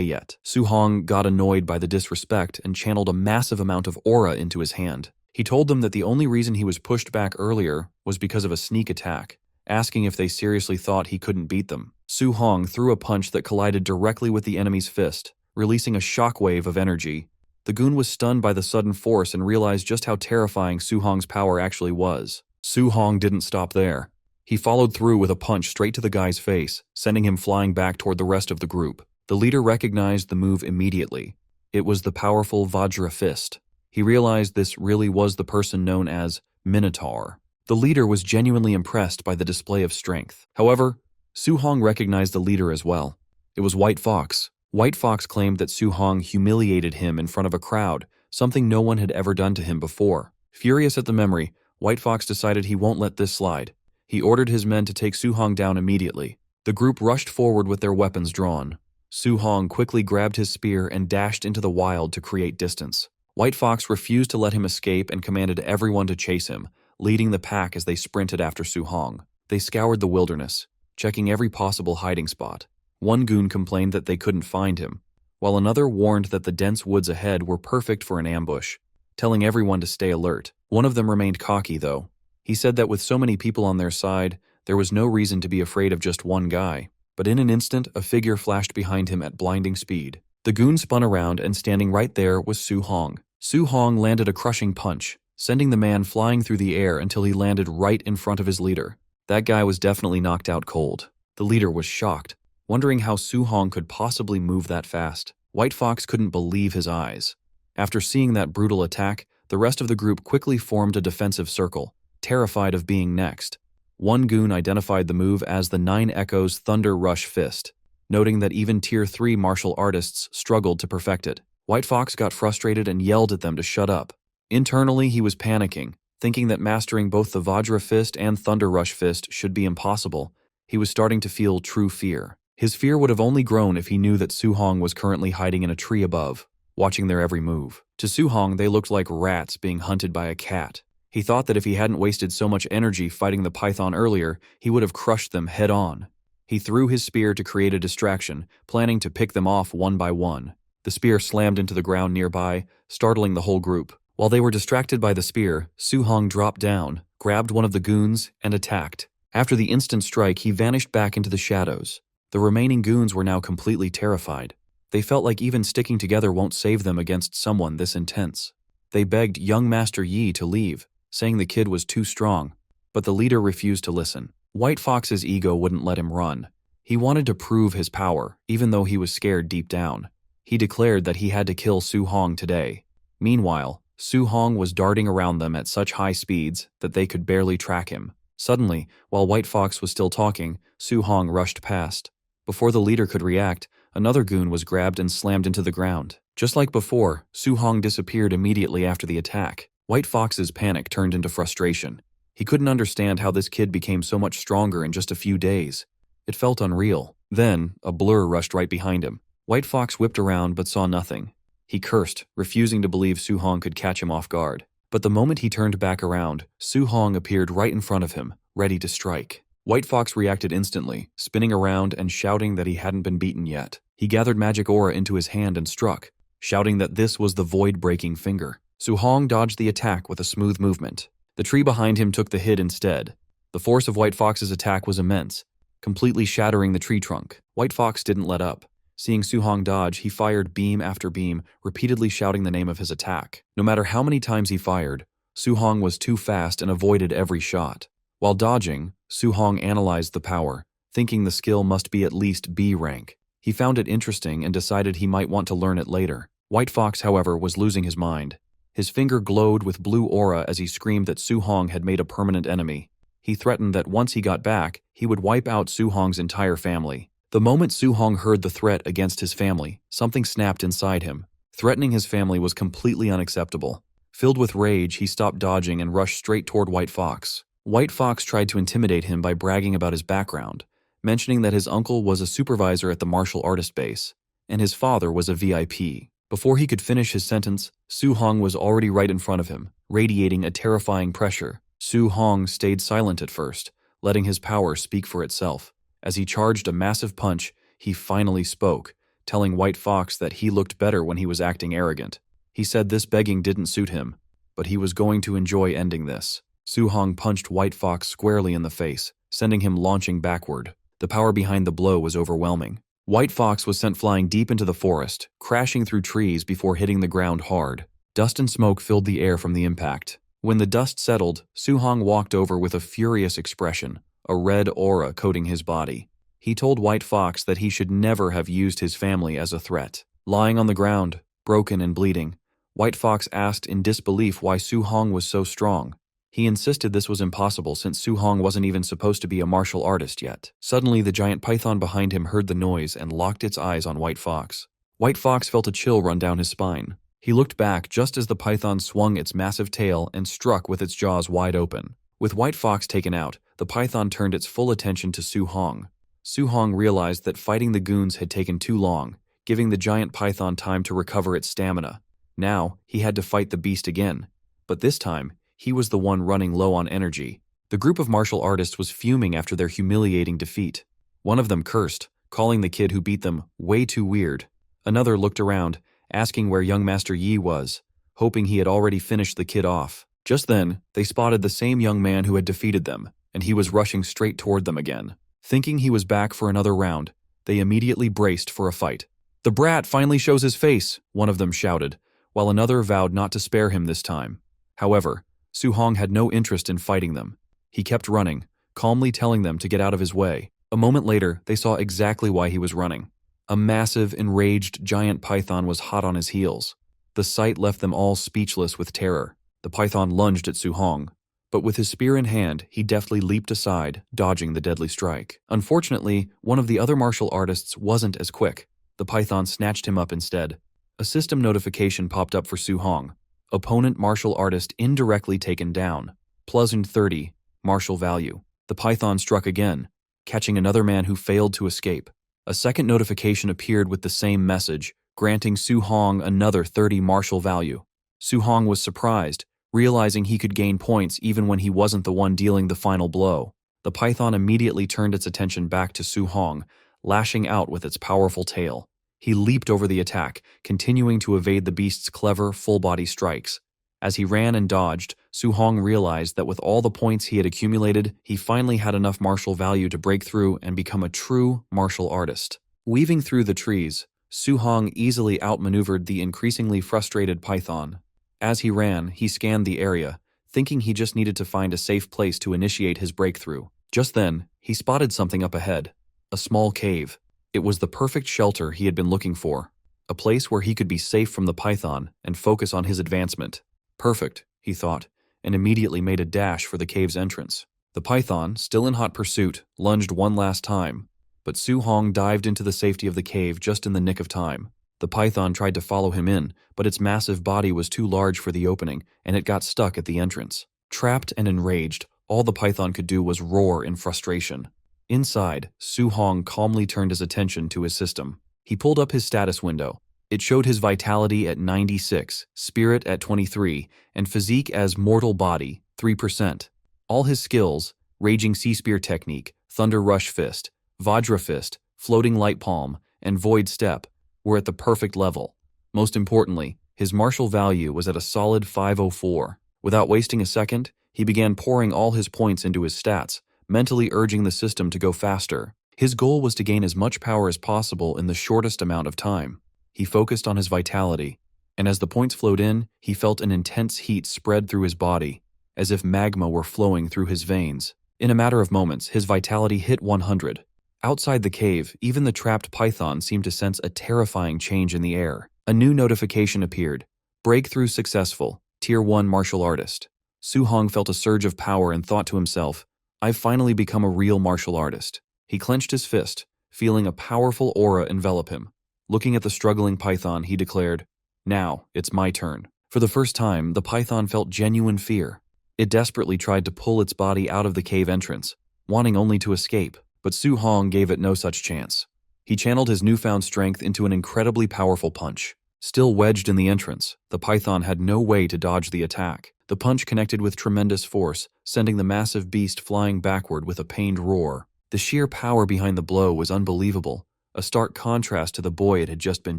yet. Su Hong got annoyed by the disrespect and channeled a massive amount of aura into his hand. He told them that the only reason he was pushed back earlier was because of a sneak attack, asking if they seriously thought he couldn't beat them. Su Hong threw a punch that collided directly with the enemy's fist, releasing a shockwave of energy. The goon was stunned by the sudden force and realized just how terrifying Su Hong's power actually was. Su Hong didn't stop there. He followed through with a punch straight to the guy's face, sending him flying back toward the rest of the group. The leader recognized the move immediately. It was the powerful Vajra fist. He realized this really was the person known as Minotaur. The leader was genuinely impressed by the display of strength. However, Su Hong recognized the leader as well. It was White Fox. White Fox claimed that Su Hong humiliated him in front of a crowd, something no one had ever done to him before. Furious at the memory, White Fox decided he won't let this slide. He ordered his men to take Su Hong down immediately. The group rushed forward with their weapons drawn. Su Hong quickly grabbed his spear and dashed into the wild to create distance. White Fox refused to let him escape and commanded everyone to chase him, leading the pack as they sprinted after Su Hong. They scoured the wilderness, checking every possible hiding spot. One goon complained that they couldn't find him, while another warned that the dense woods ahead were perfect for an ambush, telling everyone to stay alert. One of them remained cocky, though. He said that with so many people on their side, there was no reason to be afraid of just one guy. But in an instant, a figure flashed behind him at blinding speed. The goon spun around, and standing right there was Su Hong. Su Hong landed a crushing punch, sending the man flying through the air until he landed right in front of his leader. That guy was definitely knocked out cold. The leader was shocked, wondering how Su Hong could possibly move that fast. White Fox couldn't believe his eyes. After seeing that brutal attack, the rest of the group quickly formed a defensive circle, terrified of being next. One goon identified the move as the Nine Echoes Thunder Rush Fist, noting that even Tier 3 martial artists struggled to perfect it. White Fox got frustrated and yelled at them to shut up. Internally, he was panicking, thinking that mastering both the Vajra Fist and Thunder Rush Fist should be impossible. He was starting to feel true fear. His fear would have only grown if he knew that Su Hong was currently hiding in a tree above, watching their every move. To Su Hong, they looked like rats being hunted by a cat. He thought that if he hadn't wasted so much energy fighting the python earlier, he would have crushed them head-on. He threw his spear to create a distraction, planning to pick them off one by one. The spear slammed into the ground nearby, startling the whole group. While they were distracted by the spear, Su Hong dropped down, grabbed one of the goons, and attacked. After the instant strike, he vanished back into the shadows. The remaining goons were now completely terrified. They felt like even sticking together won't save them against someone this intense. They begged young Master Yi to leave, saying the kid was too strong, but the leader refused to listen. White Fox's ego wouldn't let him run. He wanted to prove his power, even though he was scared deep down. He declared that he had to kill Su Hong today. Meanwhile, Su Hong was darting around them at such high speeds that they could barely track him. Suddenly, while White Fox was still talking, Su Hong rushed past. Before the leader could react, another goon was grabbed and slammed into the ground. Just like before, Su Hong disappeared immediately after the attack. White Fox's panic turned into frustration. He couldn't understand how this kid became so much stronger in just a few days. It felt unreal. Then, a blur rushed right behind him. White Fox whipped around but saw nothing. He cursed, refusing to believe Su Hong could catch him off guard. But the moment he turned back around, Su Hong appeared right in front of him, ready to strike. White Fox reacted instantly, spinning around and shouting that he hadn't been beaten yet. He gathered magic aura into his hand and struck, shouting that this was the void-breaking finger. Su Hong dodged the attack with a smooth movement. The tree behind him took the hit instead. The force of White Fox's attack was immense, completely shattering the tree trunk. White Fox didn't let up. Seeing Su Hong dodge, he fired beam after beam, repeatedly shouting the name of his attack. No matter how many times he fired, Su Hong was too fast and avoided every shot. While dodging, Su Hong analyzed the power, thinking the skill must be at least B rank. He found it interesting and decided he might want to learn it later. White Fox, however, was losing his mind. His finger glowed with blue aura as he screamed that Su Hong had made a permanent enemy. He threatened that once he got back, he would wipe out Su Hong's entire family. The moment Su Hong heard the threat against his family, something snapped inside him. Threatening his family was completely unacceptable. Filled with rage, he stopped dodging and rushed straight toward White Fox. White Fox tried to intimidate him by bragging about his background, mentioning that his uncle was a supervisor at the martial artist base, and his father was a VIP. Before he could finish his sentence, Su Hong was already right in front of him, radiating a terrifying pressure. Su Hong stayed silent at first, letting his power speak for itself. As he charged a massive punch, he finally spoke, telling White Fox that he looked better when he was acting arrogant. He said this begging didn't suit him, but he was going to enjoy ending this. Su Hong punched White Fox squarely in the face, sending him launching backward. The power behind the blow was overwhelming. White Fox was sent flying deep into the forest, crashing through trees before hitting the ground hard. Dust and smoke filled the air from the impact. When the dust settled, Su Hong walked over with a furious expression, a red aura coating his body. He told White Fox that he should never have used his family as a threat. Lying on the ground, broken and bleeding, White Fox asked in disbelief why Su Hong was so strong. He insisted this was impossible since Su Hong wasn't even supposed to be a martial artist yet. Suddenly, the giant python behind him heard the noise and locked its eyes on White Fox. White Fox felt a chill run down his spine. He looked back just as the python swung its massive tail and struck with its jaws wide open. With White Fox taken out, the python turned its full attention to Su Hong. Su Hong realized that fighting the goons had taken too long, giving the giant python time to recover its stamina. Now, he had to fight the beast again. But this time, he was the one running low on energy. The group of martial artists was fuming after their humiliating defeat. One of them cursed, calling the kid who beat them way too weird. Another looked around, asking where young Master Yi was, hoping he had already finished the kid off. Just then, they spotted the same young man who had defeated them, and he was rushing straight toward them again. Thinking he was back for another round, they immediately braced for a fight. "The brat finally shows his face," one of them shouted, while another vowed not to spare him this time. However, Su Hong had no interest in fighting them. He kept running, calmly telling them to get out of his way. A moment later, they saw exactly why he was running. A massive, enraged giant python was hot on his heels. The sight left them all speechless with terror. The python lunged at Su Hong, but with his spear in hand, he deftly leaped aside, dodging the deadly strike. Unfortunately, one of the other martial artists wasn't as quick. The python snatched him up instead. A system notification popped up for Su Hong. Opponent martial artist indirectly taken down. +30, martial value. The python struck again, catching another man who failed to escape. A second notification appeared with the same message, granting Su Hong another 30 martial value. Su Hong was surprised, realizing he could gain points even when he wasn't the one dealing the final blow. The python immediately turned its attention back to Su Hong, lashing out with its powerful tail. He leaped over the attack, continuing to evade the beast's clever, full-body strikes. As he ran and dodged, Su Hong realized that with all the points he had accumulated, he finally had enough martial value to break through and become a true martial artist. Weaving through the trees, Su Hong easily outmaneuvered the increasingly frustrated python. As he ran, he scanned the area, thinking he just needed to find a safe place to initiate his breakthrough. Just then, he spotted something up ahead. A small cave. It was the perfect shelter he had been looking for, a place where he could be safe from the python and focus on his advancement. Perfect, he thought, and immediately made a dash for the cave's entrance. The python, still in hot pursuit, lunged one last time, but Su Hong dived into the safety of the cave just in the nick of time. The python tried to follow him in, but its massive body was too large for the opening, and it got stuck at the entrance. Trapped and enraged, all the python could do was roar in frustration. Inside, Su Hong calmly turned his attention to his system. He pulled up his status window. It showed his vitality at 96, spirit at 23, and physique as mortal body, 3%. All his skills, Raging Sea Spear Technique, Thunder Rush Fist, Vajra Fist, Floating Light Palm, and Void Step, were at the perfect level. Most importantly, his martial value was at a solid 504. Without wasting a second, he began pouring all his points into his stats, mentally urging the system to go faster. His goal was to gain as much power as possible in the shortest amount of time. He focused on his vitality, and as the points flowed in, he felt an intense heat spread through his body, as if magma were flowing through his veins. In a matter of moments, his vitality hit 100. Outside the cave, even the trapped python seemed to sense a terrifying change in the air. A new notification appeared. Breakthrough successful. Tier 1 martial artist. Su Hong felt a surge of power and thought to himself, "I've finally become a real martial artist." He clenched his fist, feeling a powerful aura envelop him. Looking at the struggling python, he declared, "Now, it's my turn." For the first time, the python felt genuine fear. It desperately tried to pull its body out of the cave entrance, wanting only to escape, but Su Hong gave it no such chance. He channeled his newfound strength into an incredibly powerful punch. Still wedged in the entrance, the python had no way to dodge the attack. The punch connected with tremendous force, sending the massive beast flying backward with a pained roar. The sheer power behind the blow was unbelievable, a stark contrast to the boy it had just been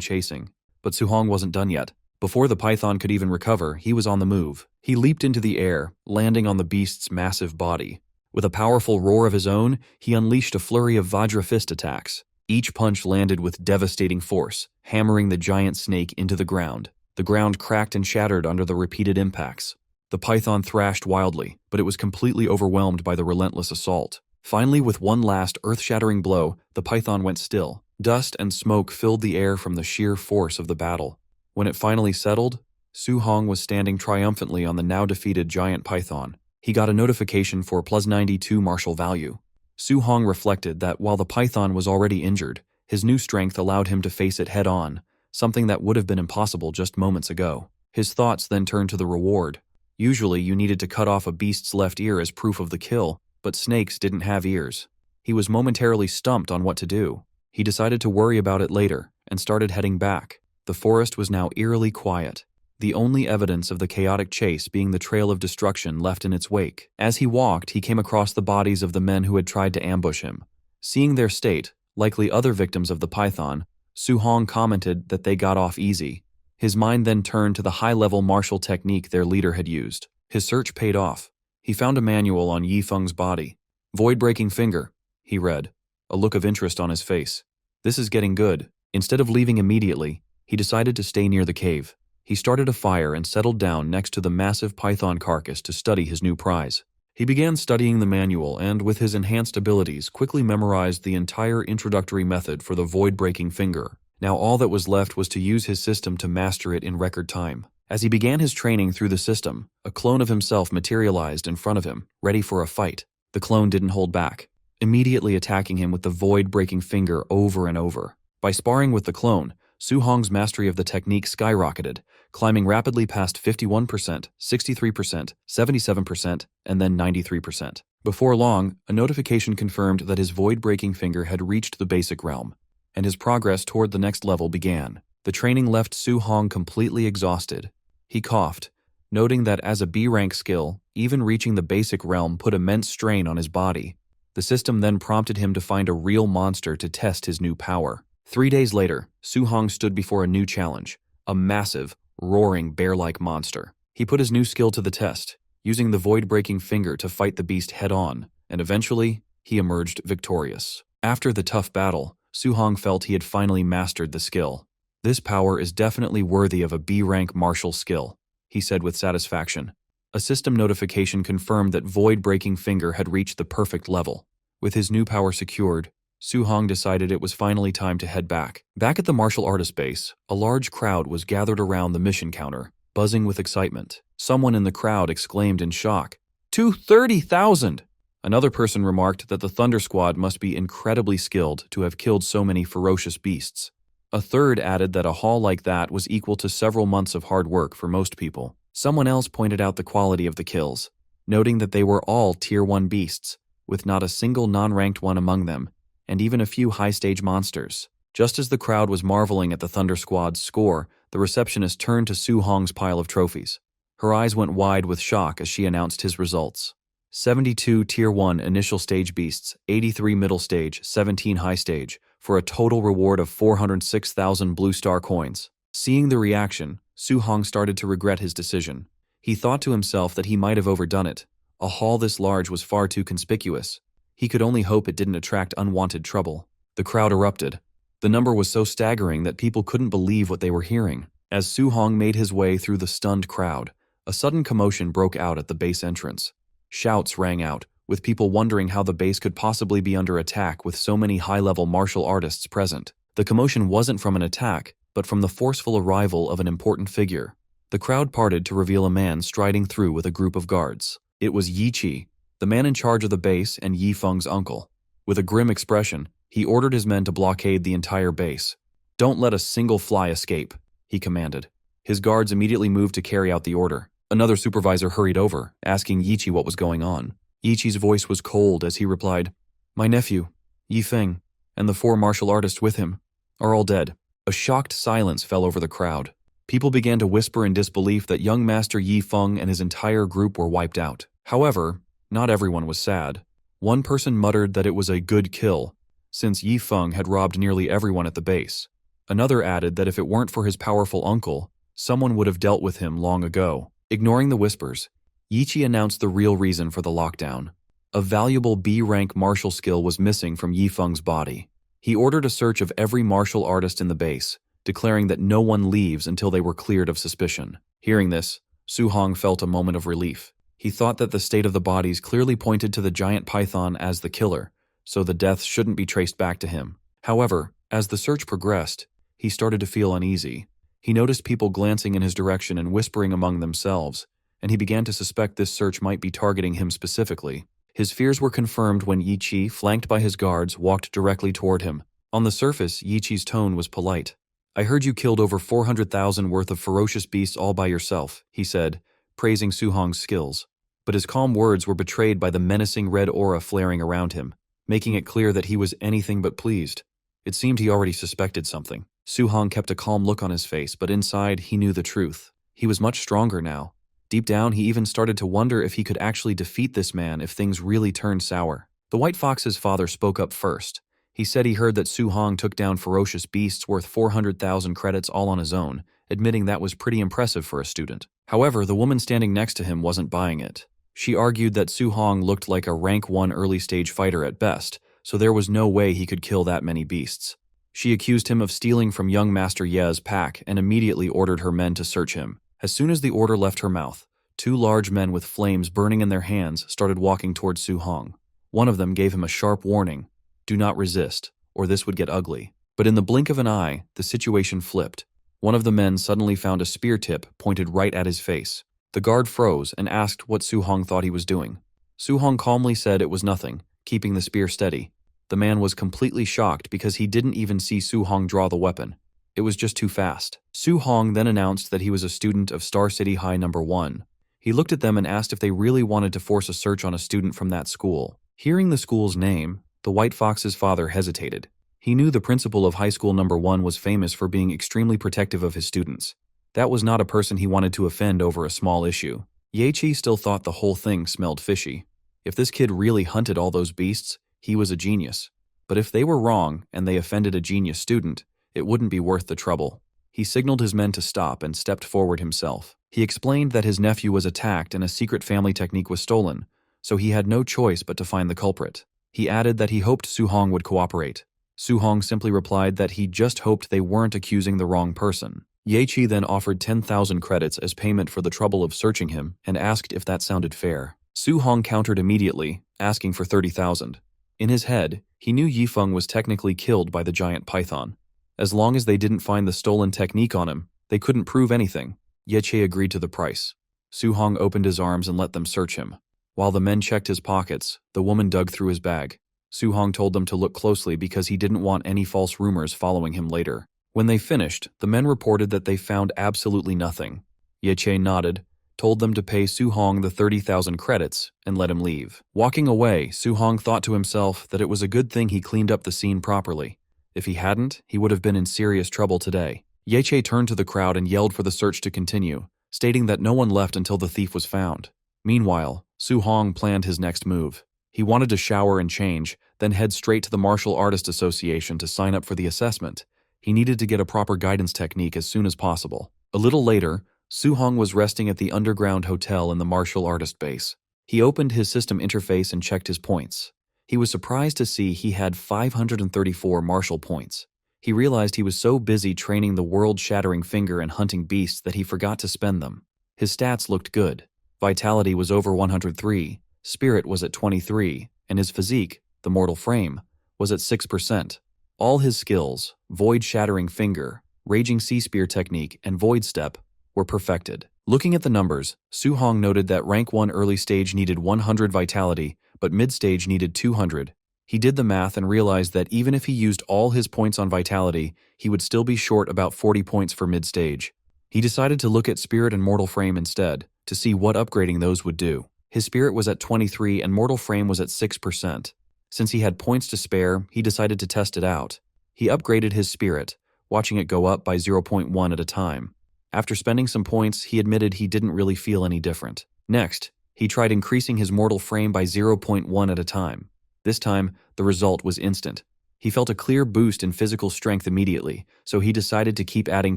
chasing. But Su-hong wasn't done yet. Before the python could even recover, he was on the move. He leaped into the air, landing on the beast's massive body. With a powerful roar of his own, he unleashed a flurry of Vajra fist attacks. Each punch landed with devastating force, hammering the giant snake into the ground. The ground cracked and shattered under the repeated impacts. The python thrashed wildly, but it was completely overwhelmed by the relentless assault. Finally, with one last earth-shattering blow, the python went still. Dust and smoke filled the air from the sheer force of the battle. When it finally settled, Su-hong was standing triumphantly on the now-defeated giant python. He got a notification for +92 martial value. Su-hong reflected that while the python was already injured, his new strength allowed him to face it head-on, something that would have been impossible just moments ago. His thoughts then turned to the reward. Usually, you needed to cut off a beast's left ear as proof of the kill, but snakes didn't have ears. He was momentarily stumped on what to do. He decided to worry about it later, and started heading back. The forest was now eerily quiet, the only evidence of the chaotic chase being the trail of destruction left in its wake. As he walked, he came across the bodies of the men who had tried to ambush him. Seeing their state, likely other victims of the python, Su-hong commented that they got off easy. His mind then turned to the high-level martial technique their leader had used. His search paid off. He found a manual on Yi Feng's body. "Void-breaking finger," he read, a look of interest on his face. "This is getting good." Instead of leaving immediately, he decided to stay near the cave. He started a fire and settled down next to the massive python carcass to study his new prize. He began studying the manual and, with his enhanced abilities, quickly memorized the entire introductory method for the void-breaking finger. Now all that was left was to use his system to master it in record time. As he began his training through the system, a clone of himself materialized in front of him, ready for a fight. The clone didn't hold back, immediately attacking him with the void-breaking finger over and over. By sparring with the clone, Su-hong's mastery of the technique skyrocketed, climbing rapidly past 51%, 63%, 77%, and then 93%. Before long, a notification confirmed that his void-breaking finger had reached the basic realm, and his progress toward the next level began. The training left Su-hong completely exhausted. He coughed, noting that as a B-rank skill, even reaching the basic realm put immense strain on his body. The system then prompted him to find a real monster to test his new power. 3 days later, Su-hong stood before a new challenge, a massive, roaring bear-like monster. He put his new skill to the test, using the void-breaking finger to fight the beast head-on, and eventually, he emerged victorious. After the tough battle, Su-hong felt he had finally mastered the skill. "This power is definitely worthy of a B-rank martial skill," he said with satisfaction. A system notification confirmed that void-breaking finger had reached the perfect level. With his new power secured, Su-hong decided it was finally time to head back. Back at the martial artist base, a large crowd was gathered around the mission counter, buzzing with excitement. Someone in the crowd exclaimed in shock, "230,000!" Another person remarked that the Thunder Squad must be incredibly skilled to have killed so many ferocious beasts. A third added that a haul like that was equal to several months of hard work for most people. Someone else pointed out the quality of the kills, noting that they were all Tier 1 beasts, with not a single non-ranked one among them, and even a few high-stage monsters. Just as the crowd was marveling at the Thunder Squad's score, the receptionist turned to Su-hong's pile of trophies. Her eyes went wide with shock as she announced his results. 72 Tier 1 initial stage beasts, 83 middle stage, 17 high stage, for a total reward of 406,000 blue star coins. Seeing the reaction, Su-hong started to regret his decision. He thought to himself that he might have overdone it. A haul this large was far too conspicuous. He could only hope it didn't attract unwanted trouble. The crowd erupted. The number was so staggering that people couldn't believe what they were hearing. As Su-hong made his way through the stunned crowd, a sudden commotion broke out at the base entrance. Shouts rang out, with people wondering how the base could possibly be under attack with so many high-level martial artists present. The commotion wasn't from an attack, but from the forceful arrival of an important figure. The crowd parted to reveal a man striding through with a group of guards. It was Yi Chi, the man in charge of the base and Yi Feng's uncle. With a grim expression, he ordered his men to blockade the entire base. "Don't let a single fly escape," he commanded. His guards immediately moved to carry out the order. Another supervisor hurried over, asking Yi Chi what was going on. Yi Chi's voice was cold as he replied, "My nephew, Yi Feng, and the 4 martial artists with him are all dead." A shocked silence fell over the crowd. People began to whisper in disbelief that young Master Yi Feng and his entire group were wiped out. However, not everyone was sad. One person muttered that it was a good kill, since Yi Feng had robbed nearly everyone at the base. Another added that if it weren't for his powerful uncle, someone would have dealt with him long ago. Ignoring the whispers, Yichi announced the real reason for the lockdown. A valuable B-rank martial skill was missing from Yi Feng's body. He ordered a search of every martial artist in the base, declaring that no one leaves until they were cleared of suspicion. Hearing this, Su Hong felt a moment of relief. He thought that the state of the bodies clearly pointed to the giant python as the killer, so the deaths shouldn't be traced back to him. However, as the search progressed, he started to feel uneasy. He noticed people glancing in his direction and whispering among themselves, and he began to suspect this search might be targeting him specifically. His fears were confirmed when Yi Chi, flanked by his guards, walked directly toward him. On the surface, Yi Chi's tone was polite. "I heard you killed over 400,000 worth of ferocious beasts all by yourself," he said, praising Su Hong's skills. But his calm words were betrayed by the menacing red aura flaring around him, making it clear that he was anything but pleased. It seemed he already suspected something. Su Hong kept a calm look on his face, but inside he knew the truth. He was much stronger now. Deep down, he even started to wonder if he could actually defeat this man if things really turned sour. The White Fox's father spoke up first. He said he heard that Su Hong took down ferocious beasts worth 400,000 credits all on his own, admitting that was pretty impressive for a student. However, the woman standing next to him wasn't buying it. She argued that Su Hong looked like a rank 1 early-stage fighter at best, so there was no way he could kill that many beasts. She accused him of stealing from young Master Ye's pack and immediately ordered her men to search him. As soon as the order left her mouth, 2 large men with flames burning in their hands started walking towards Su Hong. One of them gave him a sharp warning: "Do not resist, or this would get ugly." But in the blink of an eye, the situation flipped. One of the men suddenly found a spear tip pointed right at his face. The guard froze and asked what Su Hong thought he was doing. Su Hong calmly said it was nothing, keeping the spear steady. The man was completely shocked because he didn't even see Su Hong draw the weapon. It was just too fast. Su Hong then announced that he was a student of Star City High No. 1. He looked at them and asked if they really wanted to force a search on a student from that school. Hearing the school's name, the White Fox's father hesitated. He knew the principal of High School No. 1 was famous for being extremely protective of his students. That was not a person he wanted to offend over a small issue. Ye Chi still thought the whole thing smelled fishy. If this kid really hunted all those beasts, he was a genius. But if they were wrong and they offended a genius student, it wouldn't be worth the trouble. He signaled his men to stop and stepped forward himself. He explained that his nephew was attacked and a secret family technique was stolen, so he had no choice but to find the culprit. He added that he hoped Su Hong would cooperate. Su Hong simply replied that he just hoped they weren't accusing the wrong person. Ye Chi then offered 10,000 credits as payment for the trouble of searching him and asked if that sounded fair. Su Hong countered immediately, asking for 30,000. In his head, he knew Yi Feng was technically killed by the giant python. As long as they didn't find the stolen technique on him, they couldn't prove anything. Ye Chi agreed to the price. Su Hong opened his arms and let them search him. While the men checked his pockets, the woman dug through his bag. Su Hong told them to look closely because he didn't want any false rumors following him later. When they finished, the men reported that they found absolutely nothing. Ye Chi nodded, told them to pay Su Hong the 30,000 credits, and let him leave. Walking away, Su Hong thought to himself that it was a good thing he cleaned up the scene properly. If he hadn't, he would have been in serious trouble today. Ye Chi turned to the crowd and yelled for the search to continue, stating that no one left until the thief was found. Meanwhile, Su Hong planned his next move. He wanted to shower and change, then head straight to the Martial Artist Association to sign up for the assessment. He needed to get a proper guidance technique as soon as possible. A little later, Su Hong was resting at the underground hotel in the martial artist base. He opened his system interface and checked his points. He was surprised to see he had 534 martial points. He realized he was so busy training the world-shattering finger and hunting beasts that he forgot to spend them. His stats looked good. Vitality was over 103, Spirit was at 23, and his physique, the mortal frame, was at 6%. All his skills, Void-Shattering Finger, Raging Sea Spear Technique, and Void Step, were perfected. Looking at the numbers, Su Hong noted that Rank 1 early stage needed 100 Vitality, but mid-stage needed 200. He did the math and realized that even if he used all his points on Vitality, he would still be short about 40 points for mid-stage. He decided to look at Spirit and Mortal Frame instead, to see what upgrading those would do. His Spirit was at 23 and Mortal Frame was at 6%. Since he had points to spare, he decided to test it out. He upgraded his Spirit, watching it go up by 0.1 at a time. After spending some points, he admitted he didn't really feel any different. Next, he tried increasing his mortal frame by 0.1 at a time. This time, the result was instant. He felt a clear boost in physical strength immediately, so he decided to keep adding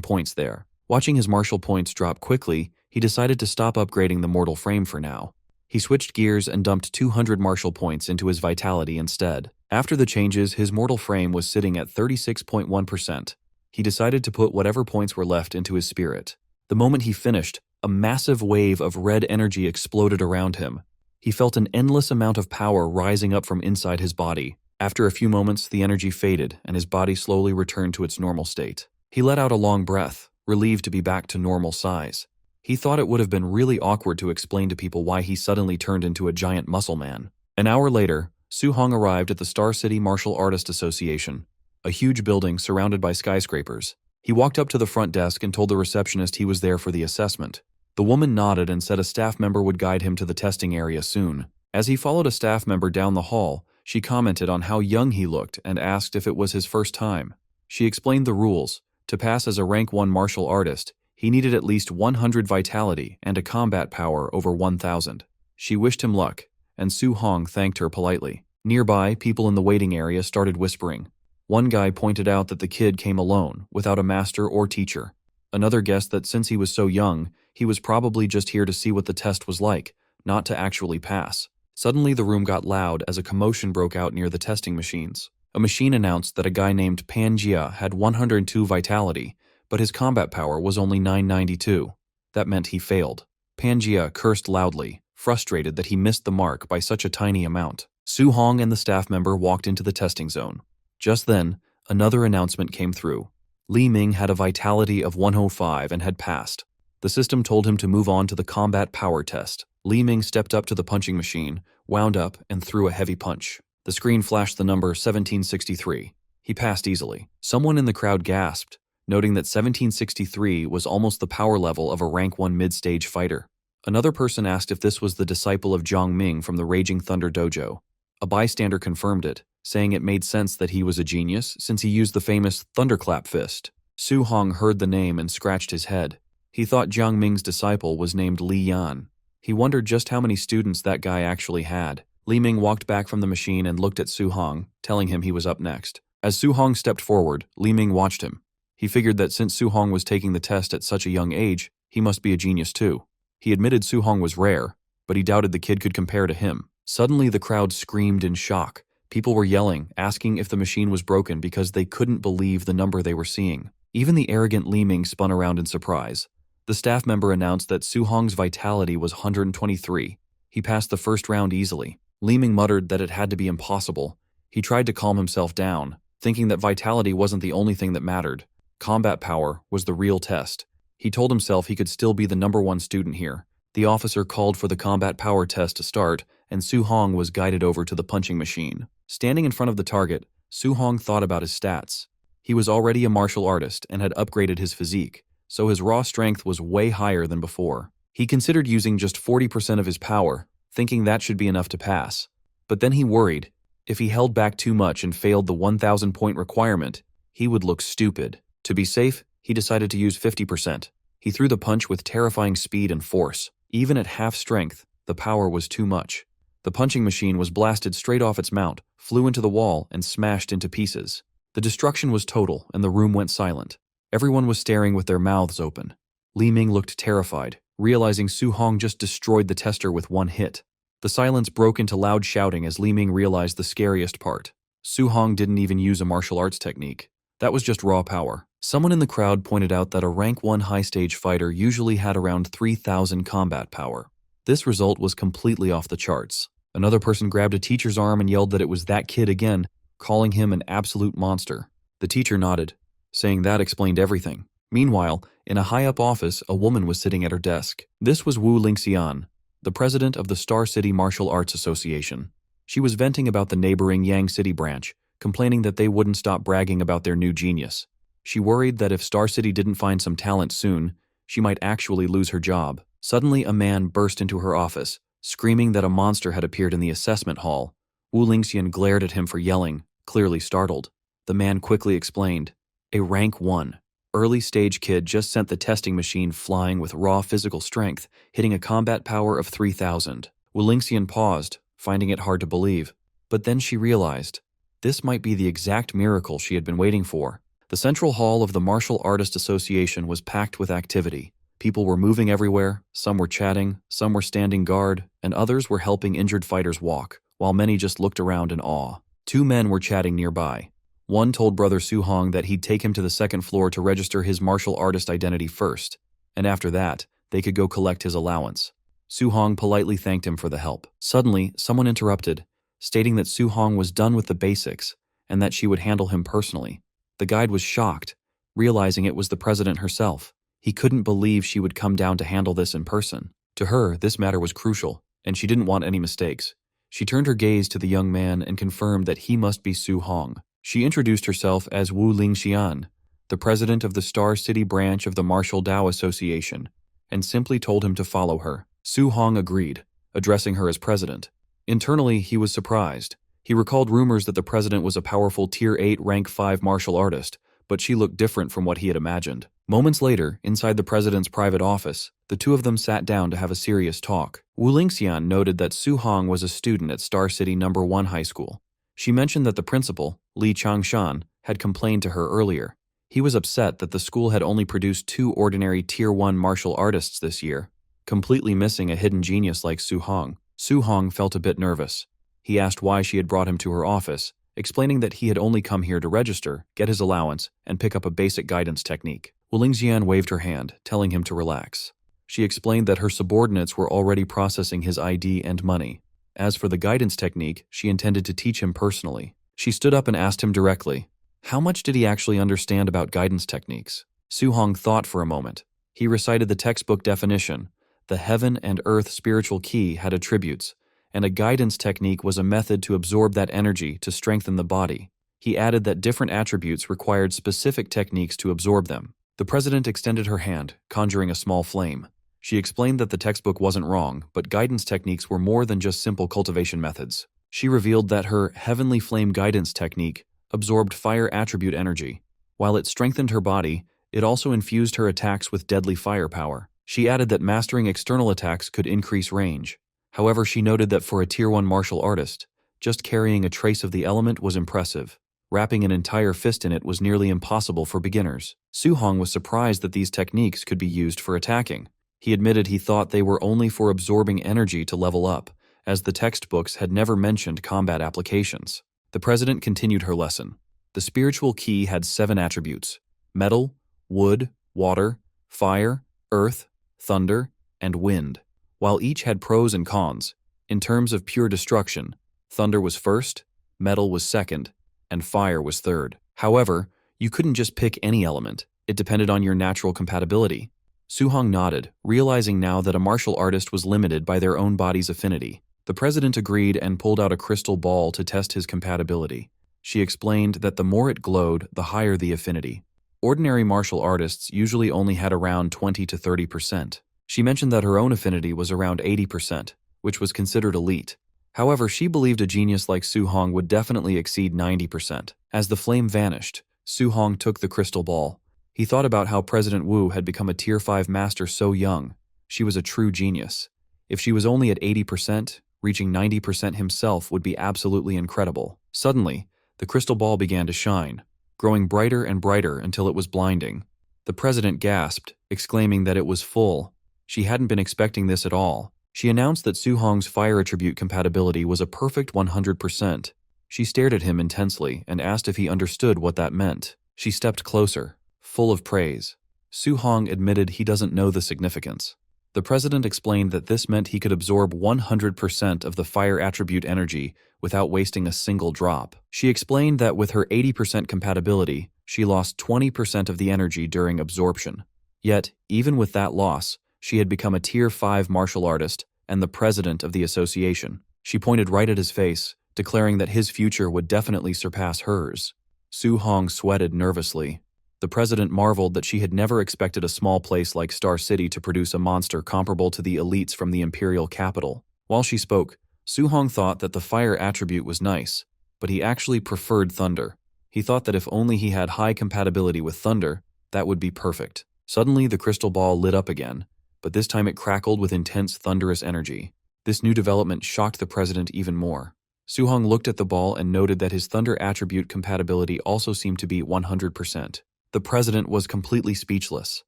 points there. Watching his martial points drop quickly, he decided to stop upgrading the mortal frame for now. He switched gears and dumped 200 martial points into his vitality instead. After the changes, his mortal frame was sitting at 36.1%. He decided to put whatever points were left into his spirit. The moment he finished, a massive wave of red energy exploded around him. He felt an endless amount of power rising up from inside his body. After a few moments, the energy faded and his body slowly returned to its normal state. He let out a long breath, relieved to be back to normal size. He thought it would have been really awkward to explain to people why he suddenly turned into a giant muscle man. An hour later, Su Hong arrived at the Star City Martial Artist Association, a huge building surrounded by skyscrapers. He walked up to the front desk and told the receptionist he was there for the assessment. The woman nodded and said a staff member would guide him to the testing area soon. As he followed a staff member down the hall, she commented on how young he looked and asked if it was his first time. She explained the rules. To pass as a rank 1 martial artist, he needed at least 100 vitality and a combat power over 1,000. She wished him luck, and Su Hong thanked her politely. Nearby, people in the waiting area started whispering. One guy pointed out that the kid came alone, without a master or teacher. Another guessed that since he was so young, he was probably just here to see what the test was like, not to actually pass. Suddenly the room got loud as a commotion broke out near the testing machines. A machine announced that a guy named Panjia had 102 vitality, but his combat power was only 992. That meant he failed. Panjia cursed loudly, frustrated that he missed the mark by such a tiny amount. Su Hong and the staff member walked into the testing zone. Just then, another announcement came through. Li Ming had a vitality of 105 and had passed. The system told him to move on to the combat power test. Li Ming stepped up to the punching machine, wound up, and threw a heavy punch. The screen flashed the number 1763. He passed easily. Someone in the crowd gasped, noting that 1763 was almost the power level of a rank 1 mid-stage fighter. Another person asked if this was the disciple of Zhang Ming from the Raging Thunder Dojo. A bystander confirmed it, saying it made sense that he was a genius since he used the famous thunderclap fist. Su Hong heard the name and scratched his head. He thought Zhang Ming's disciple was named Li Yan. He wondered just how many students that guy actually had. Li Ming walked back from the machine and looked at Su Hong, telling him he was up next. As Su Hong stepped forward, Li Ming watched him. He figured that since Su Hong was taking the test at such a young age, he must be a genius too. He admitted Su Hong was rare, but he doubted the kid could compare to him. Suddenly the crowd screamed in shock. People were yelling, asking if the machine was broken because they couldn't believe the number they were seeing. Even the arrogant Li Ming spun around in surprise. The staff member announced that Su Hong's vitality was 123. He passed the first round easily. Li Ming muttered that it had to be impossible. He tried to calm himself down, thinking that vitality wasn't the only thing that mattered. Combat power was the real test. He told himself he could still be the number 1 student here. The officer called for the combat power test to start, and Su Hong was guided over to the punching machine. Standing in front of the target, Su Hong thought about his stats. He was already a martial artist and had upgraded his physique, so his raw strength was way higher than before. He considered using just 40% of his power, thinking that should be enough to pass. But then he worried. If he held back too much and failed the 1,000-point requirement, he would look stupid. To be safe, he decided to use 50%. He threw the punch with terrifying speed and force. Even at half strength, the power was too much. The punching machine was blasted straight off its mount, flew into the wall, and smashed into pieces. The destruction was total, and the room went silent. Everyone was staring with their mouths open. Li Ming looked terrified, realizing Su Hong just destroyed the tester with one hit. The silence broke into loud shouting as Li Ming realized the scariest part. Su Hong didn't even use a martial arts technique. That was just raw power. Someone in the crowd pointed out that a rank 1 high-stage fighter usually had around 3,000 combat power. This result was completely off the charts. Another person grabbed a teacher's arm and yelled that it was that kid again, calling him an absolute monster. The teacher nodded, saying that explained everything. Meanwhile, in a high-up office, a woman was sitting at her desk. This was Wu Lingxian, the president of the Star City Martial Arts Association. She was venting about the neighboring Yang City branch, complaining that they wouldn't stop bragging about their new genius. She worried that if Star City didn't find some talent soon, she might actually lose her job. Suddenly, a man burst into her office, screaming that a monster had appeared in the assessment hall. Wu Lingxian glared at him for yelling, clearly startled. The man quickly explained, A rank 1. Early stage kid just sent the testing machine flying with raw physical strength, hitting a combat power of 3,000. Wulingshan paused, finding it hard to believe. But then she realized, this might be the exact miracle she had been waiting for. The central hall of the Martial Artist Association was packed with activity. People were moving everywhere, some were chatting, some were standing guard, and others were helping injured fighters walk, while many just looked around in awe. 2 men were chatting nearby. One told Brother Su-hong that he'd take him to the second floor to register his martial artist identity first, and after that, they could go collect his allowance. Su-hong politely thanked him for the help. Suddenly, someone interrupted, stating that Su-hong was done with the basics and that she would handle him personally. The guide was shocked, realizing it was the president herself. He couldn't believe she would come down to handle this in person. To her, this matter was crucial, and she didn't want any mistakes. She turned her gaze to the young man and confirmed that he must be Su-hong. She introduced herself as Wu Lingxian, the president of the Star City branch of the Martial Dao Association, and simply told him to follow her. Su-hong agreed, addressing her as president. Internally, he was surprised. He recalled rumors that the president was a powerful Tier 8 Rank 5 martial artist, but she looked different from what he had imagined. Moments later, inside the president's private office, the two of them sat down to have a serious talk. Wu Lingxian noted that Su-hong was a student at Star City No. 1 High School. She mentioned that the principal, Li Changshan, had complained to her earlier. He was upset that the school had only produced 2 ordinary Tier 1 martial artists this year, completely missing a hidden genius like Su-hong. Su-hong felt a bit nervous. He asked why she had brought him to her office, explaining that he had only come here to register, get his allowance, and pick up a basic guidance technique. Wu Lingxian waved her hand, telling him to relax. She explained that her subordinates were already processing his ID and money. As for the guidance technique, she intended to teach him personally. She stood up and asked him directly, how much did he actually understand about guidance techniques? Su-hong thought for a moment. He recited the textbook definition. The heaven and earth spiritual key had attributes, and a guidance technique was a method to absorb that energy to strengthen the body. He added that different attributes required specific techniques to absorb them. The president extended her hand, conjuring a small flame. She explained that the textbook wasn't wrong, but guidance techniques were more than just simple cultivation methods. She revealed that her heavenly flame guidance technique absorbed fire attribute energy. While it strengthened her body, it also infused her attacks with deadly firepower. She added that mastering external attacks could increase range. However, she noted that for a Tier 1 martial artist, just carrying a trace of the element was impressive. Wrapping an entire fist in it was nearly impossible for beginners. Su-hong was surprised that these techniques could be used for attacking. He admitted he thought they were only for absorbing energy to level up, as the textbooks had never mentioned combat applications. The president continued her lesson. The spiritual key had 7 attributes: metal, wood, water, fire, earth, thunder, and wind. While each had pros and cons, in terms of pure destruction, thunder was first, metal was second, and fire was third. However, you couldn't just pick any element. It depended on your natural compatibility. Su-hong nodded, realizing now that a martial artist was limited by their own body's affinity. The president agreed and pulled out a crystal ball to test his compatibility. She explained that the more it glowed, the higher the affinity. Ordinary martial artists usually only had around 20 to 30%. She mentioned that her own affinity was around 80%, which was considered elite. However, she believed a genius like Su-hong would definitely exceed 90%. As the flame vanished, Su-hong took the crystal ball. He thought about how President Wu had become a Tier 5 master so young. She was a true genius. If she was only at 80%, reaching 90% himself would be absolutely incredible. Suddenly, the crystal ball began to shine, growing brighter and brighter until it was blinding. The president gasped, exclaiming that it was full. She hadn't been expecting this at all. She announced that Su-hong's fire attribute compatibility was a perfect 100%. She stared at him intensely and asked if he understood what that meant. She stepped closer, full of praise. Su-hong admitted he doesn't know the significance. The president explained that this meant he could absorb 100% of the fire attribute energy without wasting a single drop. She explained that with her 80% compatibility, she lost 20% of the energy during absorption. Yet, even with that loss, she had become a Tier 5 martial artist and the president of the association. She pointed right at his face, declaring that his future would definitely surpass hers. Su-hong sweated nervously. The president marveled that she had never expected a small place like Star City to produce a monster comparable to the elites from the imperial capital. While she spoke, Su-hong thought that the fire attribute was nice, but he actually preferred thunder. He thought that if only he had high compatibility with thunder, that would be perfect. Suddenly, the crystal ball lit up again, but this time it crackled with intense thunderous energy. This new development shocked the president even more. Su-hong looked at the ball and noted that his thunder attribute compatibility also seemed to be 100%. The president was completely speechless.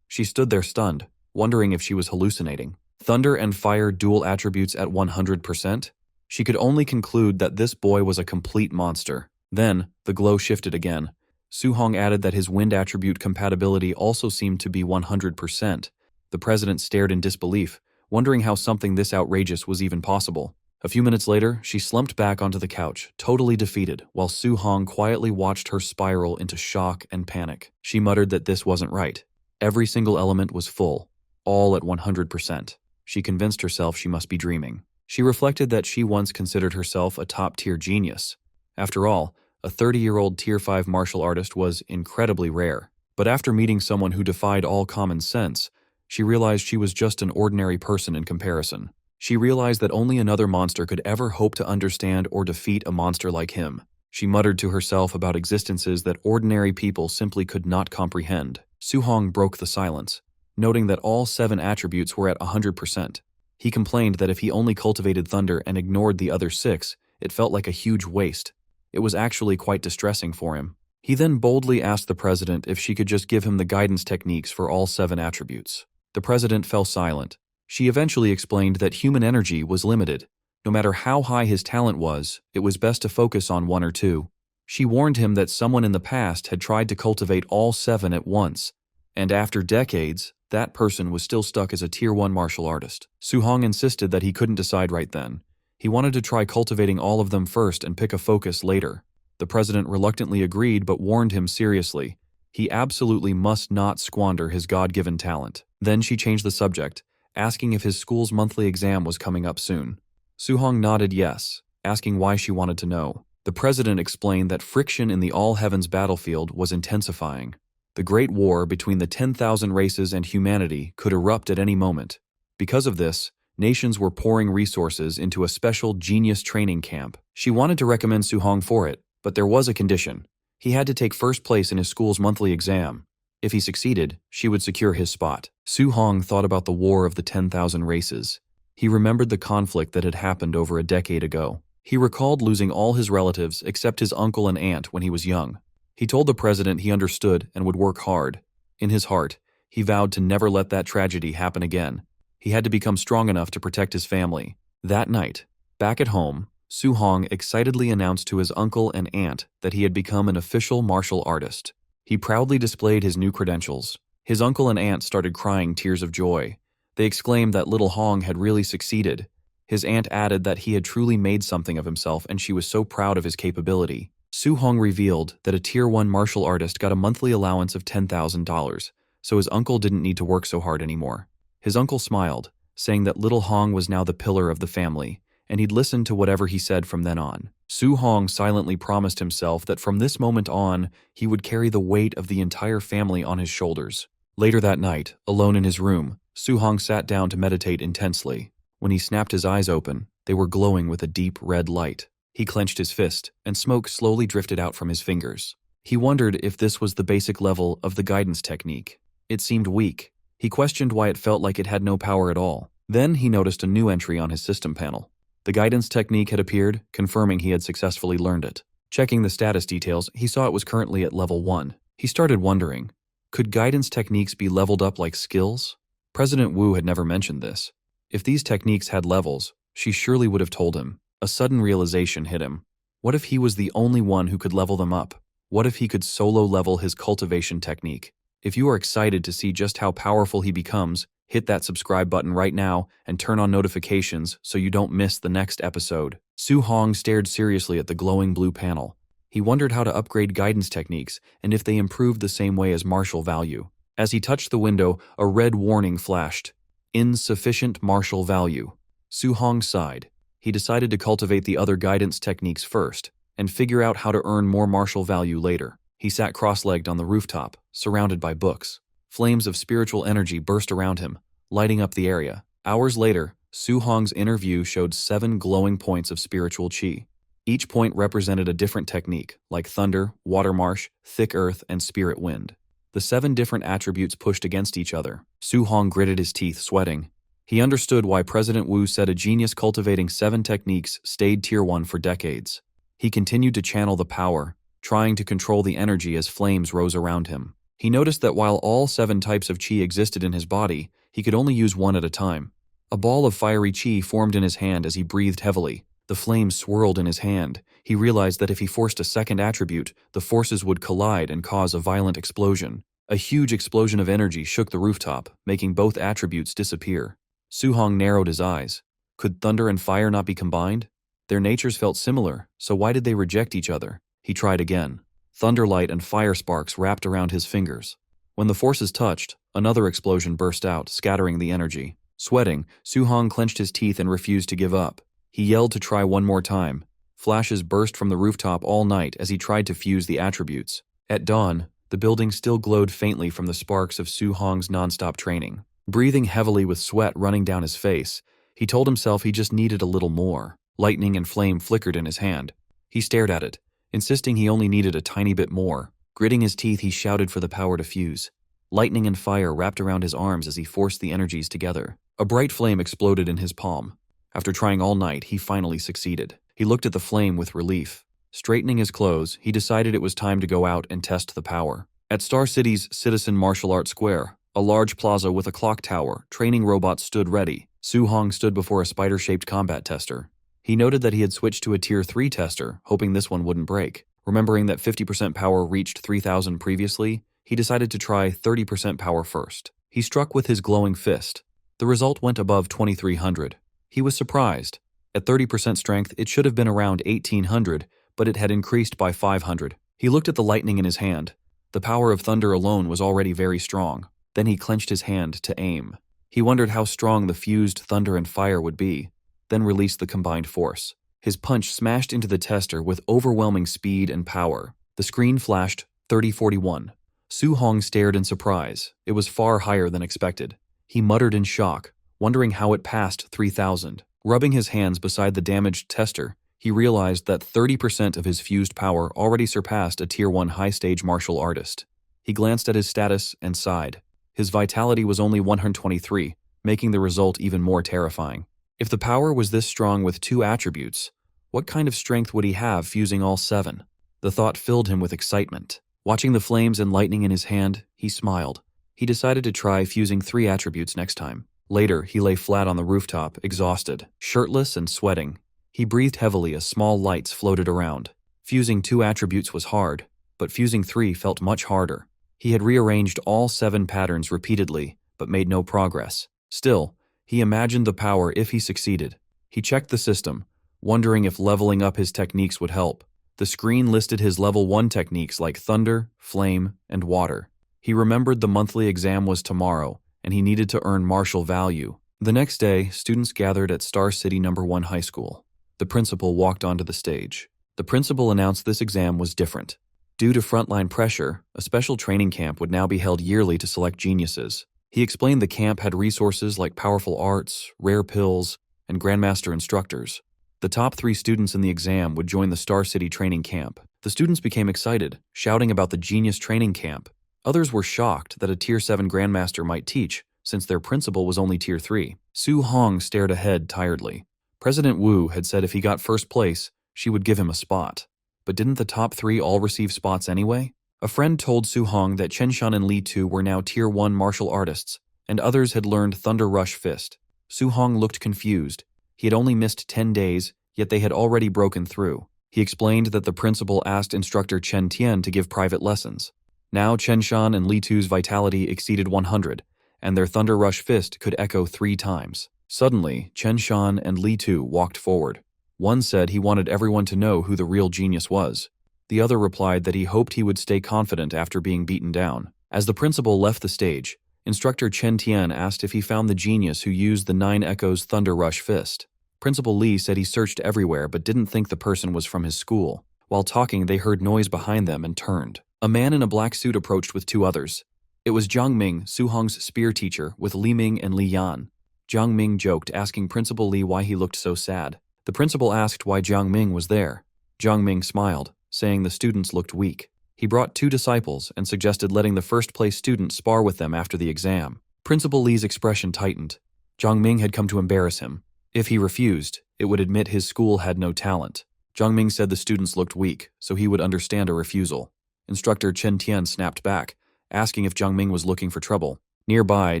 She stood there stunned, wondering if she was hallucinating. Thunder and fire dual attributes at 100%? She could only conclude that this boy was a complete monster. Then, the glow shifted again. Su-hong added that his wind attribute compatibility also seemed to be 100%. The president stared in disbelief, wondering how something this outrageous was even possible. A few minutes later, she slumped back onto the couch, totally defeated, while Su-hong quietly watched her spiral into shock and panic. She muttered that this wasn't right. Every single element was full, all at 100%. She convinced herself she must be dreaming. She reflected that she once considered herself a top-tier genius. After all, a 30-year-old Tier 5 martial artist was incredibly rare. But after meeting someone who defied all common sense, she realized she was just an ordinary person in comparison. She realized that only another monster could ever hope to understand or defeat a monster like him. She muttered to herself about existences that ordinary people simply could not comprehend. Su-hong broke the silence, noting that all 7 attributes were at 100%. He complained that if he only cultivated thunder and ignored the other 6, it felt like a huge waste. It was actually quite distressing for him. He then boldly asked the president if she could just give him the guidance techniques for all 7 attributes. The president fell silent. She eventually explained that human energy was limited. No matter how high his talent was, it was best to focus on 1 or 2. She warned him that someone in the past had tried to cultivate all 7 at once, and after decades, that person was still stuck as a Tier 1 martial artist. Su-hong insisted that he couldn't decide right then. He wanted to try cultivating all of them first and pick a focus later. The president reluctantly agreed but warned him seriously. He absolutely must not squander his God-given talent. Then she changed the subject, asking if his school's monthly exam was coming up soon. Su-hong nodded yes, asking why she wanted to know. The president explained that friction in the all-heavens battlefield was intensifying. The Great War between the 10,000 races and humanity could erupt at any moment. Because of this, nations were pouring resources into a special genius training camp. She wanted to recommend Su-hong for it, but there was a condition. He had to take first place in his school's monthly exam. If he succeeded, she would secure his spot. Su-hong thought about the War of the 10,000 Races. He remembered the conflict that had happened over a decade ago. He recalled losing all his relatives except his uncle and aunt when he was young. He told the president he understood and would work hard. In his heart, he vowed to never let that tragedy happen again. He had to become strong enough to protect his family. That night, back at home, Su-hong excitedly announced to his uncle and aunt that he had become an official martial artist. He proudly displayed his new credentials. His uncle and aunt started crying tears of joy. They exclaimed that little Hong had really succeeded. His aunt added that he had truly made something of himself and she was so proud of his capability. Su-hong revealed that a Tier 1 martial artist got a monthly allowance of $10,000, so his uncle didn't need to work so hard anymore. His uncle smiled, saying that little Hong was now the pillar of the family, and he'd listen to whatever he said from then on. Su-hong silently promised himself that from this moment on, he would carry the weight of the entire family on his shoulders. Later that night, alone in his room, Su-hong sat down to meditate intensely. When he snapped his eyes open, they were glowing with a deep red light. He clenched his fist, and smoke slowly drifted out from his fingers. He wondered if this was the basic level of the guidance technique. It seemed weak. He questioned why it felt like it had no power at all. Then he noticed a new entry on his system panel. The guidance technique had appeared, confirming he had successfully learned it. Checking the status details, he saw it was currently at level 1. He started wondering, could guidance techniques be leveled up like skills? President Wu had never mentioned this. If these techniques had levels, she surely would have told him. A sudden realization hit him. What if he was the only one who could level them up? What if he could solo level his cultivation technique? If you are excited to see just how powerful he becomes, hit that subscribe button right now and turn on notifications so you don't miss the next episode. Su-hong stared seriously at the glowing blue panel. He wondered how to upgrade guidance techniques and if they improved the same way as martial value. As he touched the window, a red warning flashed. Insufficient martial value. Su-hong sighed. He decided to cultivate the other guidance techniques first and figure out how to earn more martial value later. He sat cross-legged on the rooftop, surrounded by books. Flames of spiritual energy burst around him, lighting up the area. Hours later, Su-hong's inner view showed 7 glowing points of spiritual qi. Each point represented a different technique, like thunder, water marsh, thick earth, and spirit wind. The 7 different attributes pushed against each other. Su Hong gritted his teeth, sweating. He understood why President Wu said a genius cultivating 7 techniques stayed Tier 1 for decades. He continued to channel the power, trying to control the energy as flames rose around him. He noticed that while all 7 types of qi existed in his body, he could only use one at a time. A ball of fiery qi formed in his hand as he breathed heavily. The flames swirled in his hand. He realized that if he forced a second attribute, the forces would collide and cause a violent explosion. A huge explosion of energy shook the rooftop, making both attributes disappear. Su Hong narrowed his eyes. Could thunder and fire not be combined? Their natures felt similar, so why did they reject each other? He tried again. Thunderlight and fire sparks wrapped around his fingers. When the forces touched, another explosion burst out, scattering the energy. Sweating, Su Hong clenched his teeth and refused to give up. He yelled to try one more time. Flashes burst from the rooftop all night as he tried to fuse the attributes. At dawn, the building still glowed faintly from the sparks of Su Hong's nonstop training. Breathing heavily with sweat running down his face, he told himself he just needed a little more. Lightning and flame flickered in his hand. He stared at it, insisting he only needed a tiny bit more. Gritting his teeth, he shouted for the power to fuse. Lightning and fire wrapped around his arms as he forced the energies together. A bright flame exploded in his palm. After trying all night, he finally succeeded. He looked at the flame with relief. Straightening his clothes, he decided it was time to go out and test the power. At Star City's Citizen Martial Arts Square, a large plaza with a clock tower, training robots stood ready. Su Hong stood before a spider-shaped combat tester. He noted that he had switched to a Tier 3 tester, hoping this one wouldn't break. Remembering that 50% power reached 3,000 previously, he decided to try 30% power first. He struck with his glowing fist. The result went above 2,300. He was surprised. At 30% strength, it should have been around 1,800, but it had increased by 500. He looked at the lightning in his hand. The power of thunder alone was already very strong. Then he clenched his hand to aim. He wondered how strong the fused thunder and fire would be, then released the combined force. His punch smashed into the tester with overwhelming speed and power. The screen flashed 3041. Su Hong stared in surprise. It was far higher than expected. He muttered in shock, wondering how it passed 3,000. Rubbing his hands beside the damaged tester, he realized that 30% of his fused power already surpassed a Tier 1 high-stage martial artist. He glanced at his status and sighed. His vitality was only 123, making the result even more terrifying. If the power was this strong with 2 attributes, what kind of strength would he have fusing all 7? The thought filled him with excitement. Watching the flames and lightning in his hand, he smiled. He decided to try fusing 3 attributes next time. Later, he lay flat on the rooftop, exhausted, shirtless and sweating. He breathed heavily as small lights floated around. Fusing 2 attributes was hard, but fusing 3 felt much harder. He had rearranged all 7 patterns repeatedly, but made no progress. Still, he imagined the power if he succeeded. He checked the system, wondering if leveling up his techniques would help. The screen listed his level 1 techniques like thunder, flame, and water. He remembered the monthly exam was tomorrow, and he needed to earn martial value. The next day, students gathered at Star City No. 1 High School. The principal walked onto the stage. The principal announced this exam was different. Due to frontline pressure, a special training camp would now be held yearly to select geniuses. He explained the camp had resources like powerful arts, rare pills, and grandmaster instructors. The top 3 students in the exam would join the Star City training camp. The students became excited, shouting about the genius training camp. Others were shocked that a Tier 7 grandmaster might teach, since their principal was only Tier 3. Su Hong stared ahead tiredly. President Wu had said if he got first place, she would give him a spot. But didn't the top 3 all receive spots anyway? A friend told Su Hong that Chen Shan and Li Tu were now Tier 1 martial artists, and others had learned Thunder Rush Fist. Su Hong looked confused. He had only missed 10 days, yet they had already broken through. He explained that the principal asked instructor Chen Tian to give private lessons. Now Chen Shan and Li Tu's vitality exceeded 100, and their Thunder Rush Fist could echo 3 times. Suddenly, Chen Shan and Li Tu walked forward. One said he wanted everyone to know who the real genius was. The other replied that he hoped he would stay confident after being beaten down. As the principal left the stage, instructor Chen Tian asked if he found the genius who used the 9 Echoes Thunder Rush Fist. Principal Li said he searched everywhere but didn't think the person was from his school. While talking, they heard noise behind them and turned. A man in a black suit approached with 2 others. It was Jiang Ming, Su Hong's spear teacher, with Li Ming and Li Yan. Jiang Ming joked, asking Principal Li why he looked so sad. The principal asked why Jiang Ming was there. Jiang Ming smiled, saying the students looked weak. He brought 2 disciples and suggested letting the first-place student spar with them after the exam. Principal Li's expression tightened. Jiang Ming had come to embarrass him. If he refused, it would admit his school had no talent. Jiang Ming said the students looked weak, so he would understand a refusal. Instructor Chen Tian snapped back, asking if Jiang Ming was looking for trouble. Nearby,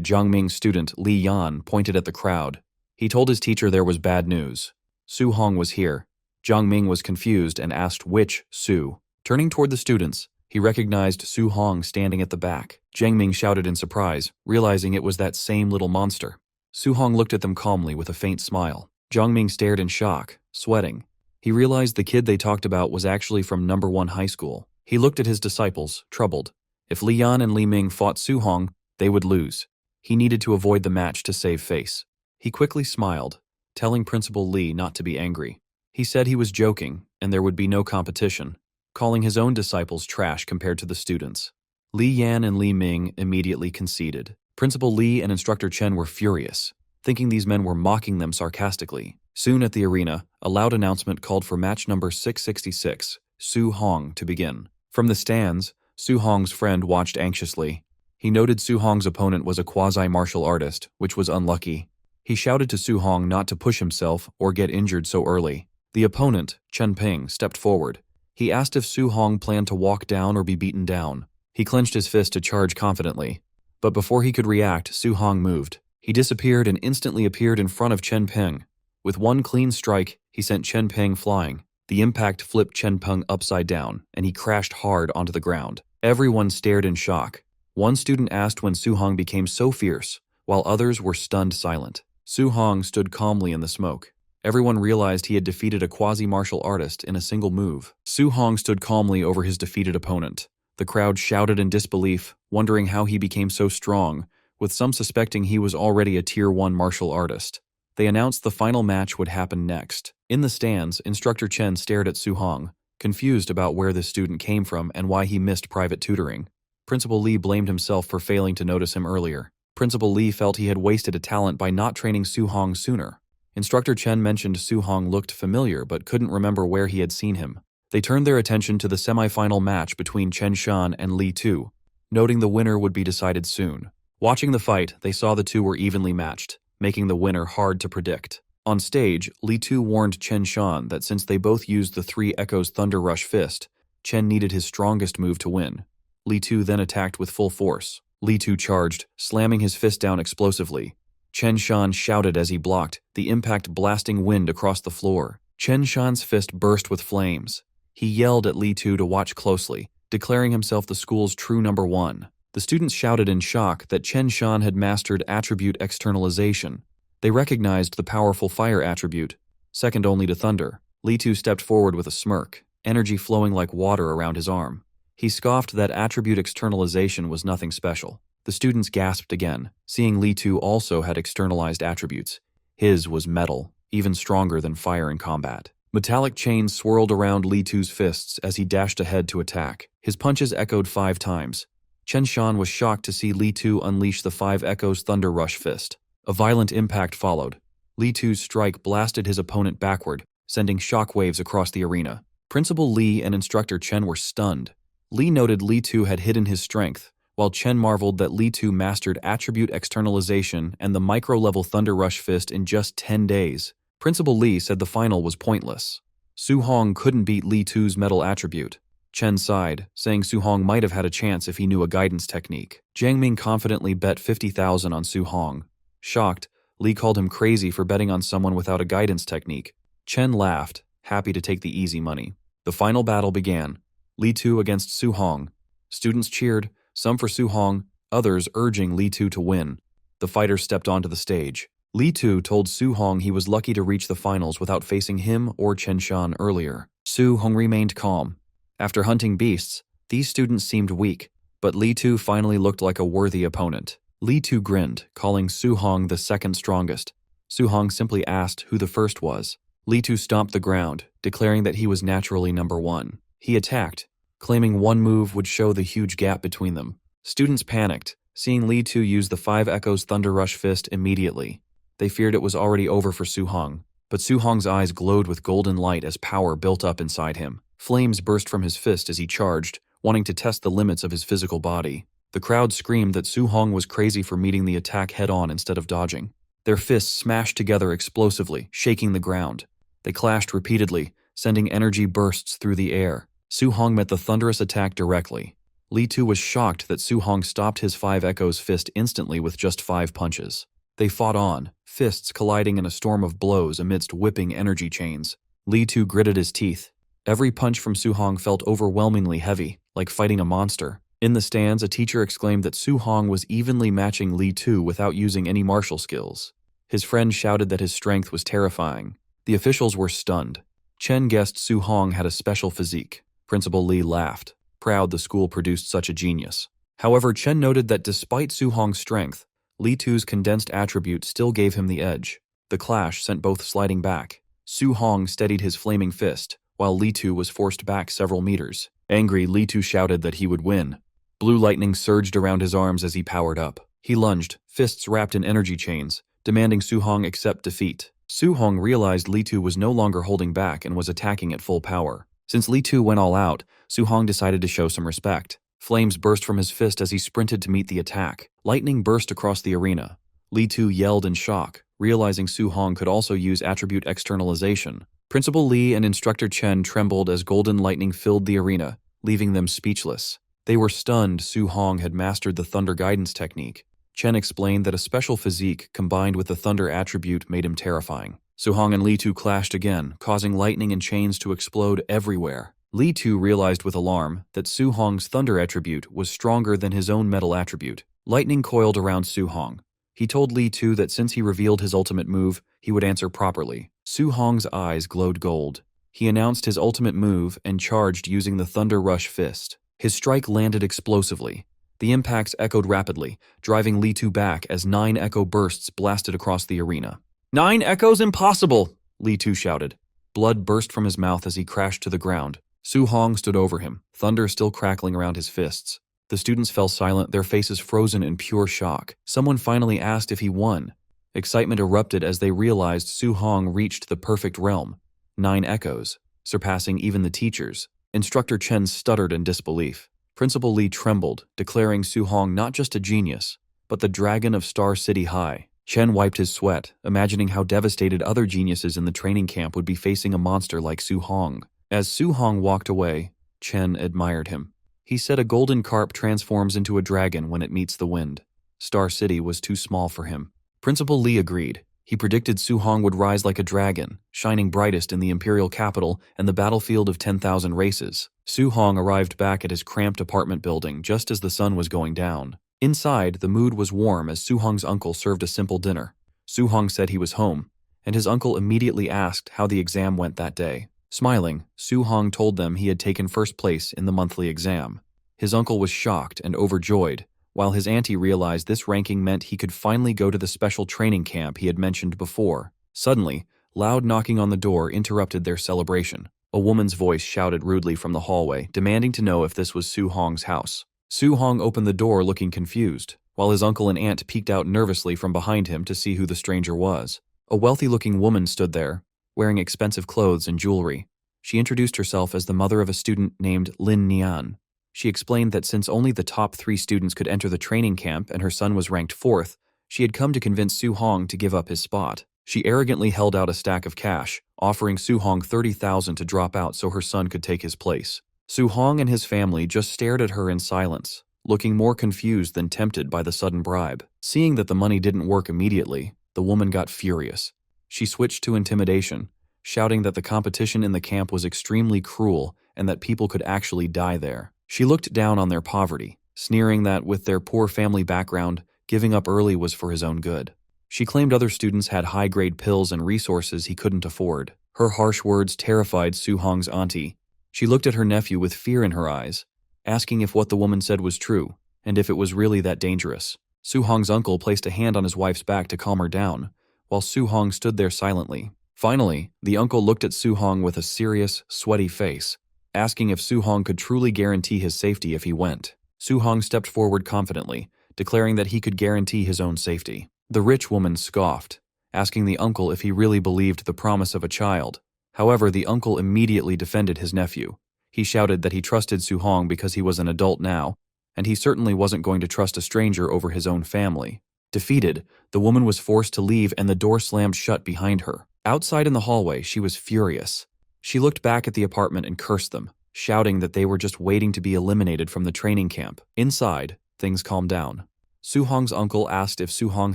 Jiang Ming's student Li Yan pointed at the crowd. He told his teacher there was bad news. Su Hong was here. Jiang Ming was confused and asked which Su. Turning toward the students, he recognized Su Hong standing at the back. Jiang Ming shouted in surprise, realizing it was that same little monster. Su Hong looked at them calmly with a faint smile. Jiang Ming stared in shock, sweating. He realized the kid they talked about was actually from No. 1 high school. He looked at his disciples, troubled. If Li Yan and Li Ming fought Su Hong, they would lose. He needed to avoid the match to save face. He quickly smiled, telling Principal Li not to be angry. He said he was joking, and there would be no competition, calling his own disciples trash compared to the students. Li Yan and Li Ming immediately conceded. Principal Li and Instructor Chen were furious, thinking these men were mocking them sarcastically. Soon at the arena, a loud announcement called for match number 666, Su Hong, to begin. From the stands, Su Hong's friend watched anxiously. He noted Su Hong's opponent was a quasi-martial artist, which was unlucky. He shouted to Su Hong not to push himself or get injured so early. The opponent, Chen Ping, stepped forward. He asked if Su Hong planned to walk down or be beaten down. He clenched his fist to charge confidently. But before he could react, Su Hong moved. He disappeared and instantly appeared in front of Chen Ping. With one clean strike, he sent Chen Ping flying. The impact flipped Chen Ping upside down, and he crashed hard onto the ground. Everyone stared in shock. One student asked when Su Hong became so fierce, while others were stunned silent. Su Hong stood calmly in the smoke. Everyone realized he had defeated a quasi-martial artist in a single move. Su Hong stood calmly over his defeated opponent. The crowd shouted in disbelief, wondering how he became so strong, with some suspecting he was already a Tier 1 martial artist. They announced the final match would happen next. In the stands, Instructor Chen stared at Su Hong, confused about where this student came from and why he missed private tutoring. Principal Li blamed himself for failing to notice him earlier. Principal Li felt he had wasted a talent by not training Su Hong sooner. Instructor Chen mentioned Su Hong looked familiar but couldn't remember where he had seen him. They turned their attention to the semi-final match between Chen Shan and Li Tu, noting the winner would be decided soon. Watching the fight, they saw the two were evenly matched, making the winner hard to predict. On stage, Li Tu warned Chen Shan that since they both used the 3 Echoes Thunder Rush Fist, Chen needed his strongest move to win. Li Tu then attacked with full force. Li Tu charged, slamming his fist down explosively. Chen Shan shouted as he blocked, the impact blasting wind across the floor. Chen Shan's fist burst with flames. He yelled at Li Tu to watch closely, declaring himself the school's true number 1. The students shouted in shock that Chen Shan had mastered attribute externalization. They recognized the powerful fire attribute, second only to thunder. Li Tu stepped forward with a smirk, energy flowing like water around his arm. He scoffed that attribute externalization was nothing special. The students gasped again, seeing Li Tu also had externalized attributes. His was metal, even stronger than fire in combat. Metallic chains swirled around Li Tu's fists as he dashed ahead to attack. His punches echoed 5 times. Chen Shan was shocked to see Li Tu unleash the 5 Echoes Thunder Rush Fist. A violent impact followed. Li Tu's strike blasted his opponent backward, sending shockwaves across the arena. Principal Li and Instructor Chen were stunned. Li noted Li Tu had hidden his strength, while Chen marveled that Li Tu mastered attribute externalization and the micro-level Thunder Rush Fist in just 10 days. Principal Li said the final was pointless. Su Hong couldn't beat Li Tu's metal attribute. Chen sighed, saying Su Hong might have had a chance if he knew a guidance technique. Jiang Ming confidently bet 50,000 on Su Hong. Shocked, Li called him crazy for betting on someone without a guidance technique. Chen laughed, happy to take the easy money. The final battle began. Li Tu against Su Hong. Students cheered, some for Su Hong, others urging Li Tu to win. The fighters stepped onto the stage. Li Tu told Su Hong he was lucky to reach the finals without facing him or Chen Shan earlier. Su Hong remained calm. After hunting beasts, these students seemed weak, but Li Tu finally looked like a worthy opponent. Li Tu grinned, calling Su Hong the second strongest. Su Hong simply asked who the first was. Li Tu stomped the ground, declaring that he was naturally number 1. He attacked, claiming one move would show the huge gap between them. Students panicked, seeing Li Tu use the 5 Echoes Thunder Rush Fist immediately. They feared it was already over for Su Hong. But Su Hong's eyes glowed with golden light as power built up inside him. Flames burst from his fist as he charged, wanting to test the limits of his physical body. The crowd screamed that Su Hong was crazy for meeting the attack head-on instead of dodging. Their fists smashed together explosively, shaking the ground. They clashed repeatedly, sending energy bursts through the air. Su Hong met the thunderous attack directly. Li Tu was shocked that Su Hong stopped his 5 Echoes fist instantly with just 5 punches. They fought on, fists colliding in a storm of blows amidst whipping energy chains. Li Tu gritted his teeth. Every punch from Su Hong felt overwhelmingly heavy, like fighting a monster. In the stands, a teacher exclaimed that Su Hong was evenly matching Li Tu without using any martial skills. His friend shouted that his strength was terrifying. The officials were stunned. Chen guessed Su Hong had a special physique. Principal Li laughed, proud the school produced such a genius. However, Chen noted that despite Su Hong's strength, Li Tu's condensed attribute still gave him the edge. The clash sent both sliding back. Su Hong steadied his flaming fist, while Li Tu was forced back several meters. Angry, Li Tu shouted that he would win. Blue lightning surged around his arms as he powered up. He lunged, fists wrapped in energy chains, demanding Su Hong accept defeat. Su Hong realized Li Tu was no longer holding back and was attacking at full power. Since Li Tu went all out, Su Hong decided to show some respect. Flames burst from his fist as he sprinted to meet the attack. Lightning burst across the arena. Li Tu yelled in shock, realizing Su Hong could also use attribute externalization. Principal Li and Instructor Chen trembled as golden lightning filled the arena, leaving them speechless. They were stunned Su Hong had mastered the Thunder Guidance technique. Chen explained that a special physique combined with the Thunder attribute made him terrifying. Su Hong and Li Tu clashed again, causing lightning and chains to explode everywhere. Li Tu realized with alarm that Su Hong's Thunder attribute was stronger than his own metal attribute. Lightning coiled around Su Hong. He told Li Tu that since he revealed his ultimate move, he would answer properly. Su Hong's eyes glowed gold. He announced his ultimate move and charged using the Thunder Rush Fist. His strike landed explosively. The impacts echoed rapidly, driving Li Tu back as 9 echo bursts blasted across the arena. 9 echoes impossible! Li Tu shouted. Blood burst from his mouth as he crashed to the ground. Su Hong stood over him, thunder still crackling around his fists. The students fell silent, their faces frozen in pure shock. Someone finally asked if he won. Excitement erupted as they realized Su Hong reached the perfect realm. 9 echoes, surpassing even the teachers. Instructor Chen stuttered in disbelief. Principal Li trembled, declaring Su Hong not just a genius, but the dragon of Star City High. Chen wiped his sweat, imagining how devastated other geniuses in the training camp would be facing a monster like Su Hong. As Su Hong walked away, Chen admired him. He said a golden carp transforms into a dragon when it meets the wind. Star City was too small for him. Principal Li agreed. He predicted Su Hong would rise like a dragon, shining brightest in the imperial capital and the battlefield of 10,000 races. Su Hong arrived back at his cramped apartment building just as the sun was going down. Inside, the mood was warm as Su Hong's uncle served a simple dinner. Su Hong said he was home, and his uncle immediately asked how the exam went that day. Smiling, Su Hong told them he had taken first place in the monthly exam. His uncle was shocked and overjoyed, while his auntie realized this ranking meant he could finally go to the special training camp he had mentioned before. Suddenly, loud knocking on the door interrupted their celebration. A woman's voice shouted rudely from the hallway, demanding to know if this was Su Hong's house. Su Hong opened the door looking confused, while his uncle and aunt peeked out nervously from behind him to see who the stranger was. A wealthy-looking woman stood there, wearing expensive clothes and jewelry. She introduced herself as the mother of a student named Lin Nian. She explained that since only the top 3 students could enter the training camp and her son was ranked 4th, she had come to convince Su Hong to give up his spot. She arrogantly held out a stack of cash, offering Su Hong 30,000 to drop out so her son could take his place. Su Hong and his family just stared at her in silence, looking more confused than tempted by the sudden bribe. Seeing that the money didn't work immediately, the woman got furious. She switched to intimidation, shouting that the competition in the camp was extremely cruel and that people could actually die there. She looked down on their poverty, sneering that with their poor family background, giving up early was for his own good. She claimed other students had high-grade pills and resources he couldn't afford. Her harsh words terrified Su Hong's auntie. She looked at her nephew with fear in her eyes, asking if what the woman said was true, and if it was really that dangerous. Su Hong's uncle placed a hand on his wife's back to calm her down, while Su Hong stood there silently. Finally, the uncle looked at Su Hong with a serious, sweaty face, asking if Su Hong could truly guarantee his safety if he went. Su Hong stepped forward confidently, declaring that he could guarantee his own safety. The rich woman scoffed, asking the uncle if he really believed the promise of a child. However, the uncle immediately defended his nephew. He shouted that he trusted Su-hong because he was an adult now, and he certainly wasn't going to trust a stranger over his own family. Defeated, the woman was forced to leave and the door slammed shut behind her. Outside in the hallway, she was furious. She looked back at the apartment and cursed them, shouting that they were just waiting to be eliminated from the training camp. Inside, things calmed down. Su-hong's uncle asked if Su-hong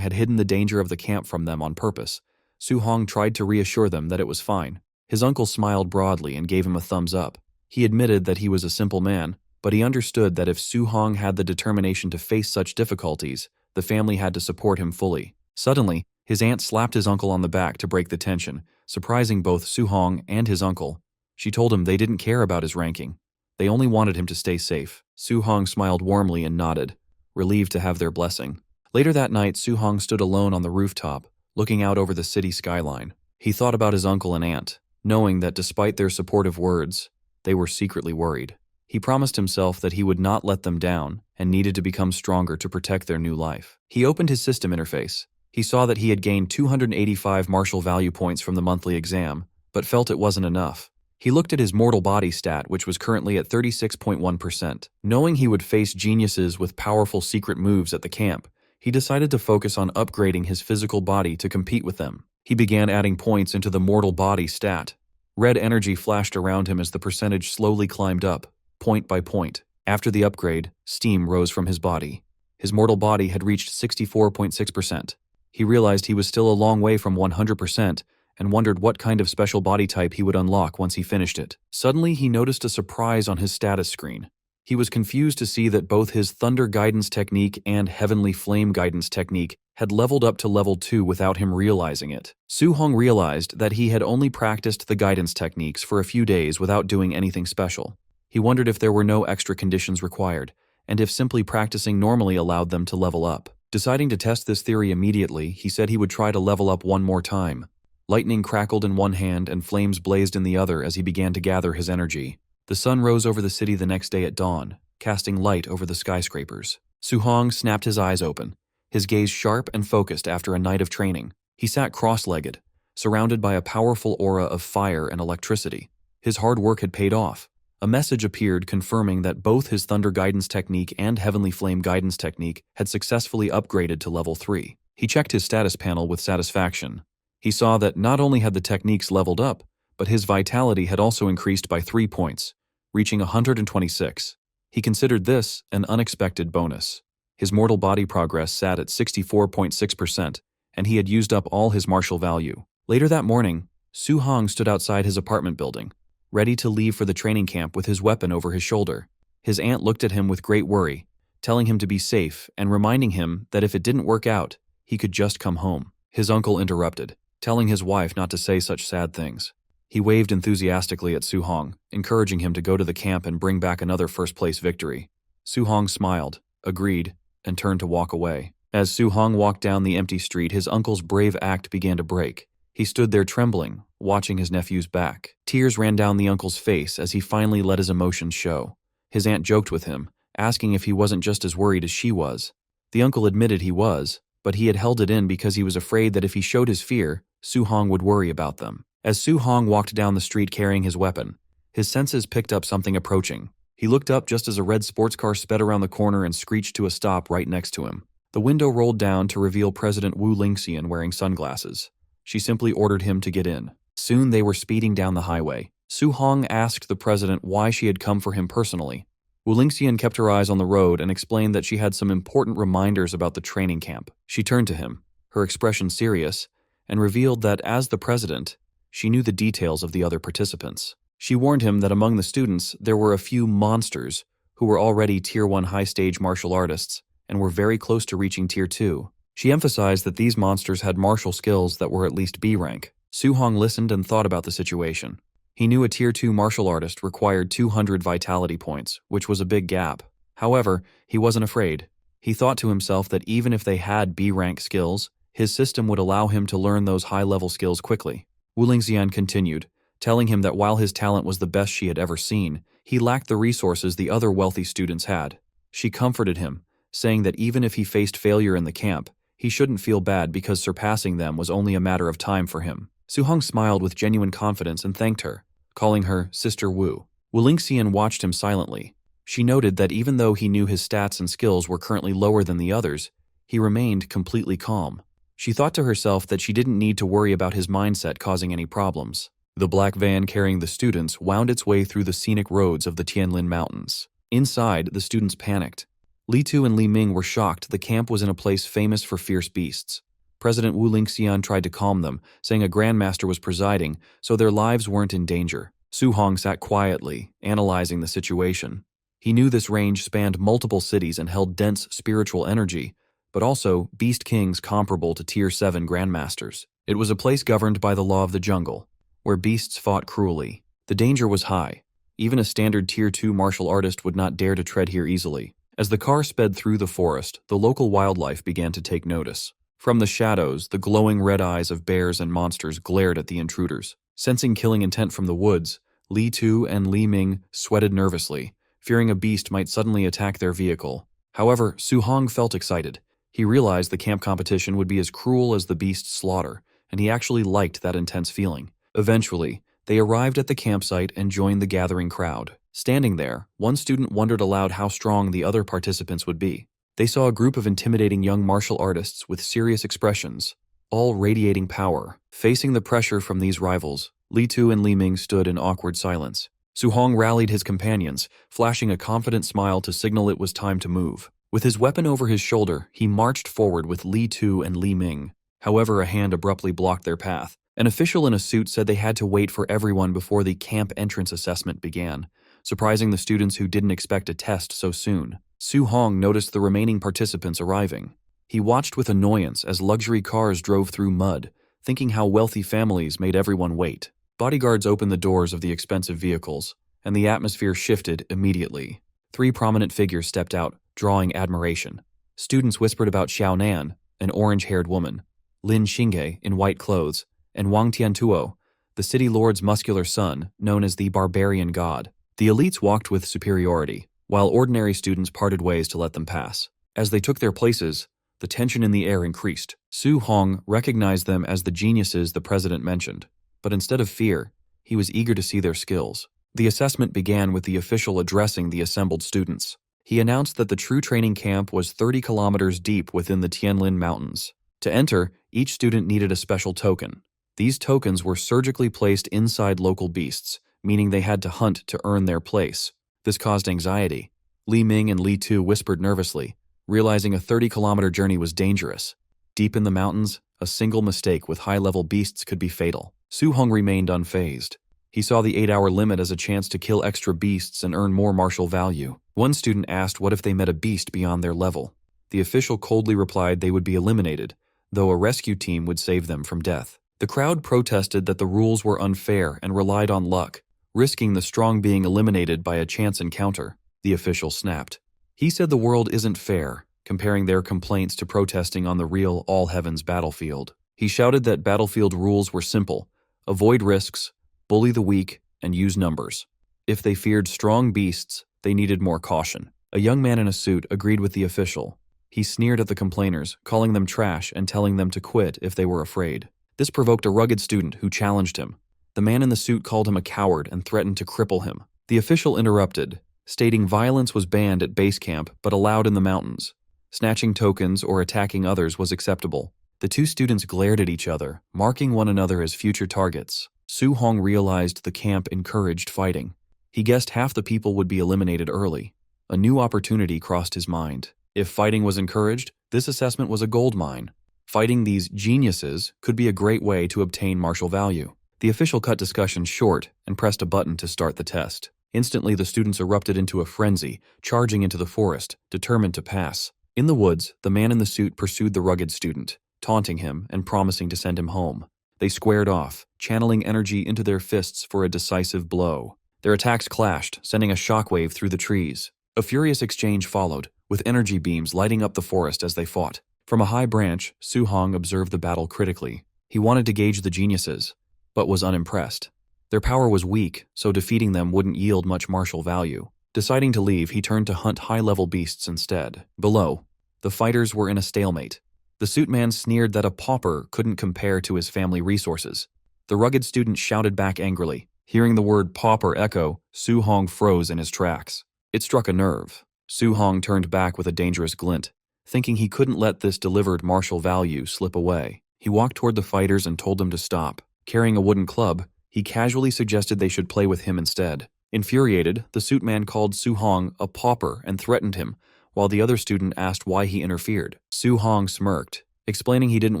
had hidden the danger of the camp from them on purpose. Su-hong tried to reassure them that it was fine. His uncle smiled broadly and gave him a thumbs up. He admitted that he was a simple man, but he understood that if Su-hong had the determination to face such difficulties, the family had to support him fully. Suddenly, his aunt slapped his uncle on the back to break the tension, surprising both Su-hong and his uncle. She told him they didn't care about his ranking. They only wanted him to stay safe. Su-hong smiled warmly and nodded, relieved to have their blessing. Later that night, Su-hong stood alone on the rooftop, looking out over the city skyline. He thought about his uncle and aunt, knowing that despite their supportive words, they were secretly worried. He promised himself that he would not let them down and needed to become stronger to protect their new life. He opened his system interface. He saw that he had gained 285 martial value points from the monthly exam, but felt it wasn't enough. He looked at his mortal body stat, which was currently at 36.1%. Knowing he would face geniuses with powerful secret moves at the camp, he decided to focus on upgrading his physical body to compete with them. He began adding points into the mortal body stat. Red energy flashed around him as the percentage slowly climbed up, point by point. After the upgrade, steam rose from his body. His mortal body had reached 64.6%. He realized he was still a long way from 100% and wondered what kind of special body type he would unlock once he finished it. Suddenly, he noticed a surprise on his status screen. He was confused to see that both his Thunder Guidance Technique and Heavenly Flame Guidance Technique had leveled up to level 2 without him realizing it. Su-hong realized that he had only practiced the guidance techniques for a few days without doing anything special. He wondered if there were no extra conditions required, and if simply practicing normally allowed them to level up. Deciding to test this theory immediately, he said he would try to level up one more time. Lightning crackled in one hand and flames blazed in the other as he began to gather his energy. The sun rose over the city the next day at dawn, casting light over the skyscrapers. Su-hong snapped his eyes open, his gaze sharp and focused after a night of training. He sat cross-legged, surrounded by a powerful aura of fire and electricity. His hard work had paid off. A message appeared confirming that both his Thunder Guidance Technique and Heavenly Flame Guidance Technique had successfully upgraded to level 3. He checked his status panel with satisfaction. He saw that not only had the techniques leveled up, but his vitality had also increased by 3 points, reaching 126. He considered this an unexpected bonus. His mortal body progress sat at 64.6%, and he had used up all his martial value. Later that morning, Su-hong stood outside his apartment building, ready to leave for the training camp with his weapon over his shoulder. His aunt looked at him with great worry, telling him to be safe and reminding him that if it didn't work out, he could just come home. His uncle interrupted, telling his wife not to say such sad things. He waved enthusiastically at Su-hong, encouraging him to go to the camp and bring back another first-place victory. Su-hong smiled, agreed, and turned to walk away. As Su-hong walked down the empty street, his uncle's brave act began to break. He stood there trembling, watching his nephew's back. Tears ran down the uncle's face as he finally let his emotions show. His aunt joked with him, asking if he wasn't just as worried as she was. The uncle admitted he was, but he had held it in because he was afraid that if he showed his fear, Su-hong would worry about them. As Su-hong walked down the street carrying his weapon, his senses picked up something approaching. He looked up just as a red sports car sped around the corner and screeched to a stop right next to him. The window rolled down to reveal President Wu Lingxian wearing sunglasses. She simply ordered him to get in. Soon they were speeding down the highway. Su-hong asked the president why she had come for him personally. Wu Lingxian kept her eyes on the road and explained that she had some important reminders about the training camp. She turned to him, her expression serious, and revealed that as the president, she knew the details of the other participants. She warned him that among the students there were a few monsters who were already Tier 1 high-stage martial artists and were very close to reaching Tier 2. She emphasized that these monsters had martial skills that were at least B rank. Su-hong listened and thought about the situation. He knew a Tier 2 martial artist required 200 vitality points, which was a big gap. However, he wasn't afraid. He thought to himself that even if they had B rank skills, his system would allow him to learn those high-level skills quickly. Wu Lingxian continued, telling him that while his talent was the best she had ever seen, he lacked the resources the other wealthy students had. She comforted him, saying that even if he faced failure in the camp, He shouldn't feel bad because surpassing them was only a matter of time for him. Su-hong smiled with genuine confidence and thanked her, calling her Sister Wu. Wu Lingxian watched him silently. She noted that even though he knew his stats and skills were currently lower than the others, he remained completely calm. She thought to herself that she didn't need to worry about his mindset causing any problems. The black van carrying the students wound its way through the scenic roads of the Tianlin Mountains. Inside, the students panicked. Li Tu and Li Ming were shocked the camp was in a place famous for fierce beasts. President Wu Lingxian tried to calm them, saying a grandmaster was presiding, so their lives weren't in danger. Su-hong sat quietly, analyzing the situation. He knew this range spanned multiple cities and held dense spiritual energy, but also beast kings comparable to Tier 7 grandmasters. It was a place governed by the law of the jungle, where beasts fought cruelly. The danger was high. Even a standard Tier 2 martial artist would not dare to tread here easily. As the car sped through the forest, the local wildlife began to take notice. From the shadows, the glowing red eyes of bears and monsters glared at the intruders. Sensing killing intent from the woods, Li Tu and Li Ming sweated nervously, fearing a beast might suddenly attack their vehicle. However, Su-hong felt excited. He realized the camp competition would be as cruel as the beast's slaughter, and he actually liked that intense feeling. Eventually, they arrived at the campsite and joined the gathering crowd. Standing there, one student wondered aloud how strong the other participants would be. They saw a group of intimidating young martial artists with serious expressions, all radiating power. Facing the pressure from these rivals, Li Tu and Li Ming stood in awkward silence. Su-hong rallied his companions, flashing a confident smile to signal it was time to move. With his weapon over his shoulder, he marched forward with Li Tu and Li Ming. However, a hand abruptly blocked their path. An official in a suit said they had to wait for everyone before the camp entrance assessment began, surprising the students who didn't expect a test so soon. Su-hong noticed the remaining participants arriving. He watched with annoyance as luxury cars drove through mud, thinking how wealthy families made everyone wait. Bodyguards opened the doors of the expensive vehicles, and the atmosphere shifted immediately. 3 prominent figures stepped out, drawing admiration. Students whispered about Xiao Nan, an orange-haired woman, Lin Xingge in white clothes, and Wang Tiantuo, the city lord's muscular son, known as the barbarian god. The elites walked with superiority, while ordinary students parted ways to let them pass. As they took their places, the tension in the air increased. Su-hong recognized them as the geniuses the president mentioned, but instead of fear, he was eager to see their skills. The assessment began with the official addressing the assembled students. He announced that the true training camp was 30 kilometers deep within the Tianlin Mountains. To enter, each student needed a special token. These tokens were surgically placed inside local beasts, meaning they had to hunt to earn their place. This caused anxiety. Li Ming and Li Tu whispered nervously, realizing a 30-kilometer journey was dangerous. Deep in the mountains, a single mistake with high-level beasts could be fatal. Su-hong remained unfazed. He saw the 8-hour limit as a chance to kill extra beasts and earn more martial value. One student asked what if they met a beast beyond their level. The official coldly replied they would be eliminated, though a rescue team would save them from death. The crowd protested that the rules were unfair and relied on luck, risking the strong being eliminated by a chance encounter. The official snapped. He said the world isn't fair, comparing their complaints to protesting on the real all-heavens battlefield. He shouted that battlefield rules were simple: avoid risks, bully the weak, and use numbers. If they feared strong beasts, they needed more caution. A young man in a suit agreed with the official. He sneered at the complainers, calling them trash and telling them to quit if they were afraid. This provoked a rugged student who challenged him. The man in the suit called him a coward and threatened to cripple him. The official interrupted, stating violence was banned at base camp but allowed in the mountains. Snatching tokens or attacking others was acceptable. The 2 students glared at each other, marking one another as future targets. Su-hong realized the camp encouraged fighting. He guessed half the people would be eliminated early. A new opportunity crossed his mind. If fighting was encouraged, this assessment was a gold mine. Fighting these geniuses could be a great way to obtain martial value. The official cut discussion short and pressed a button to start the test. Instantly, the students erupted into a frenzy, charging into the forest, determined to pass. In the woods, the man in the suit pursued the rugged student, taunting him and promising to send him home. They squared off, channeling energy into their fists for a decisive blow. Their attacks clashed, sending a shockwave through the trees. A furious exchange followed, with energy beams lighting up the forest as they fought. From a high branch, Su-hong observed the battle critically. He wanted to gauge the geniuses, but was unimpressed. Their power was weak, so defeating them wouldn't yield much martial value. Deciding to leave, he turned to hunt high-level beasts instead. Below, the fighters were in a stalemate. The suit man sneered that a pauper couldn't compare to his family resources. The rugged student shouted back angrily. Hearing the word pauper echo, Su Hong froze in his tracks. It struck a nerve. Su Hong turned back with a dangerous glint, thinking he couldn't let this delivered martial value slip away. He walked toward the fighters and told them to stop. Carrying a wooden club, he casually suggested they should play with him instead. Infuriated, the suit man called Su Hong a pauper and threatened him, while the other student asked why he interfered. Su Hong smirked, explaining he didn't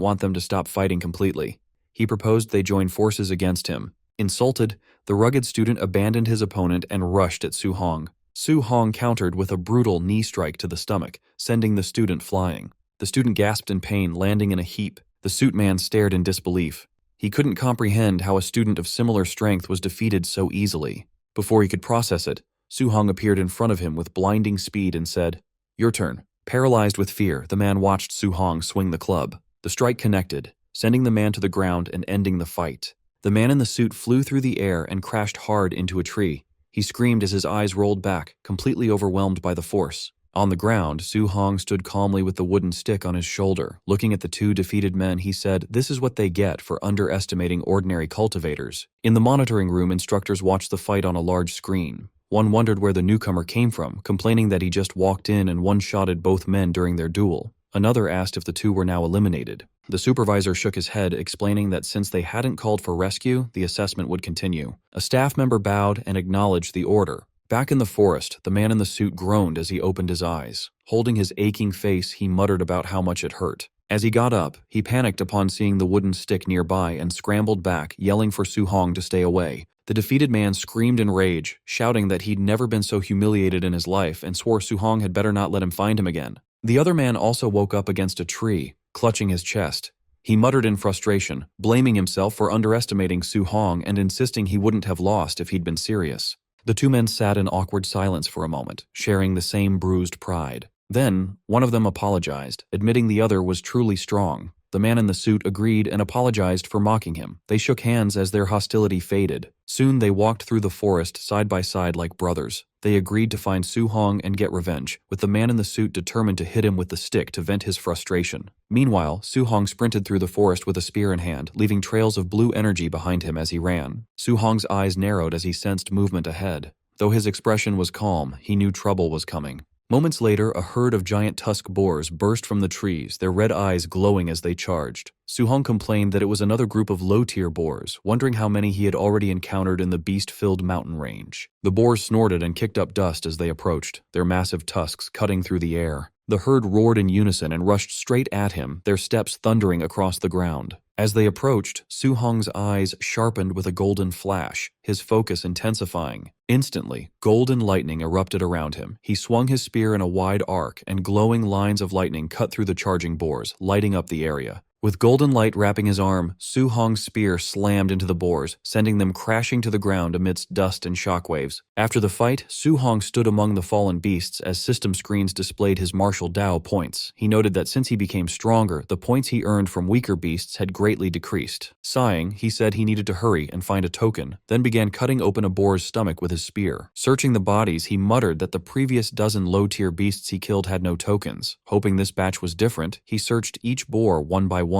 want them to stop fighting completely. He proposed they join forces against him. Insulted, the rugged student abandoned his opponent and rushed at Su Hong. Su Hong countered with a brutal knee strike to the stomach, sending the student flying. The student gasped in pain, landing in a heap. The suit man stared in disbelief. He couldn't comprehend how a student of similar strength was defeated so easily. Before he could process it, Su Hong appeared in front of him with blinding speed and said, "Your turn." Paralyzed with fear, the man watched Su Hong swing the club. The strike connected, sending the man to the ground and ending the fight. The man in the suit flew through the air and crashed hard into a tree. He screamed as his eyes rolled back, completely overwhelmed by the force. On the ground, Su Hong stood calmly with the wooden stick on his shoulder. Looking at the two defeated men, he said, "This is what they get for underestimating ordinary cultivators." In the monitoring room, instructors watched the fight on a large screen. One wondered where the newcomer came from, complaining that he just walked in and one-shotted both men during their duel. Another asked if the two were now eliminated. The supervisor shook his head, explaining that since they hadn't called for rescue, the assessment would continue. A staff member bowed and acknowledged the order. Back in the forest, the man in the suit groaned as he opened his eyes. Holding his aching face, he muttered about how much it hurt. As he got up, he panicked upon seeing the wooden stick nearby and scrambled back, yelling for Su Hong to stay away. The defeated man screamed in rage, shouting that he'd never been so humiliated in his life and swore Su Hong had better not let him find him again. The other man also woke up against a tree, clutching his chest. He muttered in frustration, blaming himself for underestimating Su Hong and insisting he wouldn't have lost if he'd been serious. The two men sat in awkward silence for a moment, sharing the same bruised pride. Then, one of them apologized, admitting the other was truly strong. The man in the suit agreed and apologized for mocking him. They shook hands as their hostility faded. Soon they walked through the forest side by side like brothers. They agreed to find Su Hong and get revenge, with the man in the suit determined to hit him with the stick to vent his frustration. Meanwhile, Su Hong sprinted through the forest with a spear in hand, leaving trails of blue energy behind him as he ran. Su Hong's eyes narrowed as he sensed movement ahead. Though his expression was calm, he knew trouble was coming. Moments later, a herd of giant tusk boars burst from the trees, their red eyes glowing as they charged. Su Hong complained that it was another group of low-tier boars, wondering how many he had already encountered in the beast-filled mountain range. The boars snorted and kicked up dust as they approached, their massive tusks cutting through the air. The herd roared in unison and rushed straight at him, their steps thundering across the ground. As they approached, Su Hong's eyes sharpened with a golden flash, his focus intensifying. Instantly, golden lightning erupted around him. He swung his spear in a wide arc, and glowing lines of lightning cut through the charging boars, lighting up the area. With golden light wrapping his arm, Su Hong's spear slammed into the boars, sending them crashing to the ground amidst dust and shockwaves. After the fight, Su Hong stood among the fallen beasts as system screens displayed his martial Dao points. He noted that since he became stronger, the points he earned from weaker beasts had greatly decreased. Sighing, he said he needed to hurry and find a token, then began cutting open a boar's stomach with his spear. Searching the bodies, he muttered that the previous dozen low-tier beasts he killed had no tokens. Hoping this batch was different, he searched each boar one by one.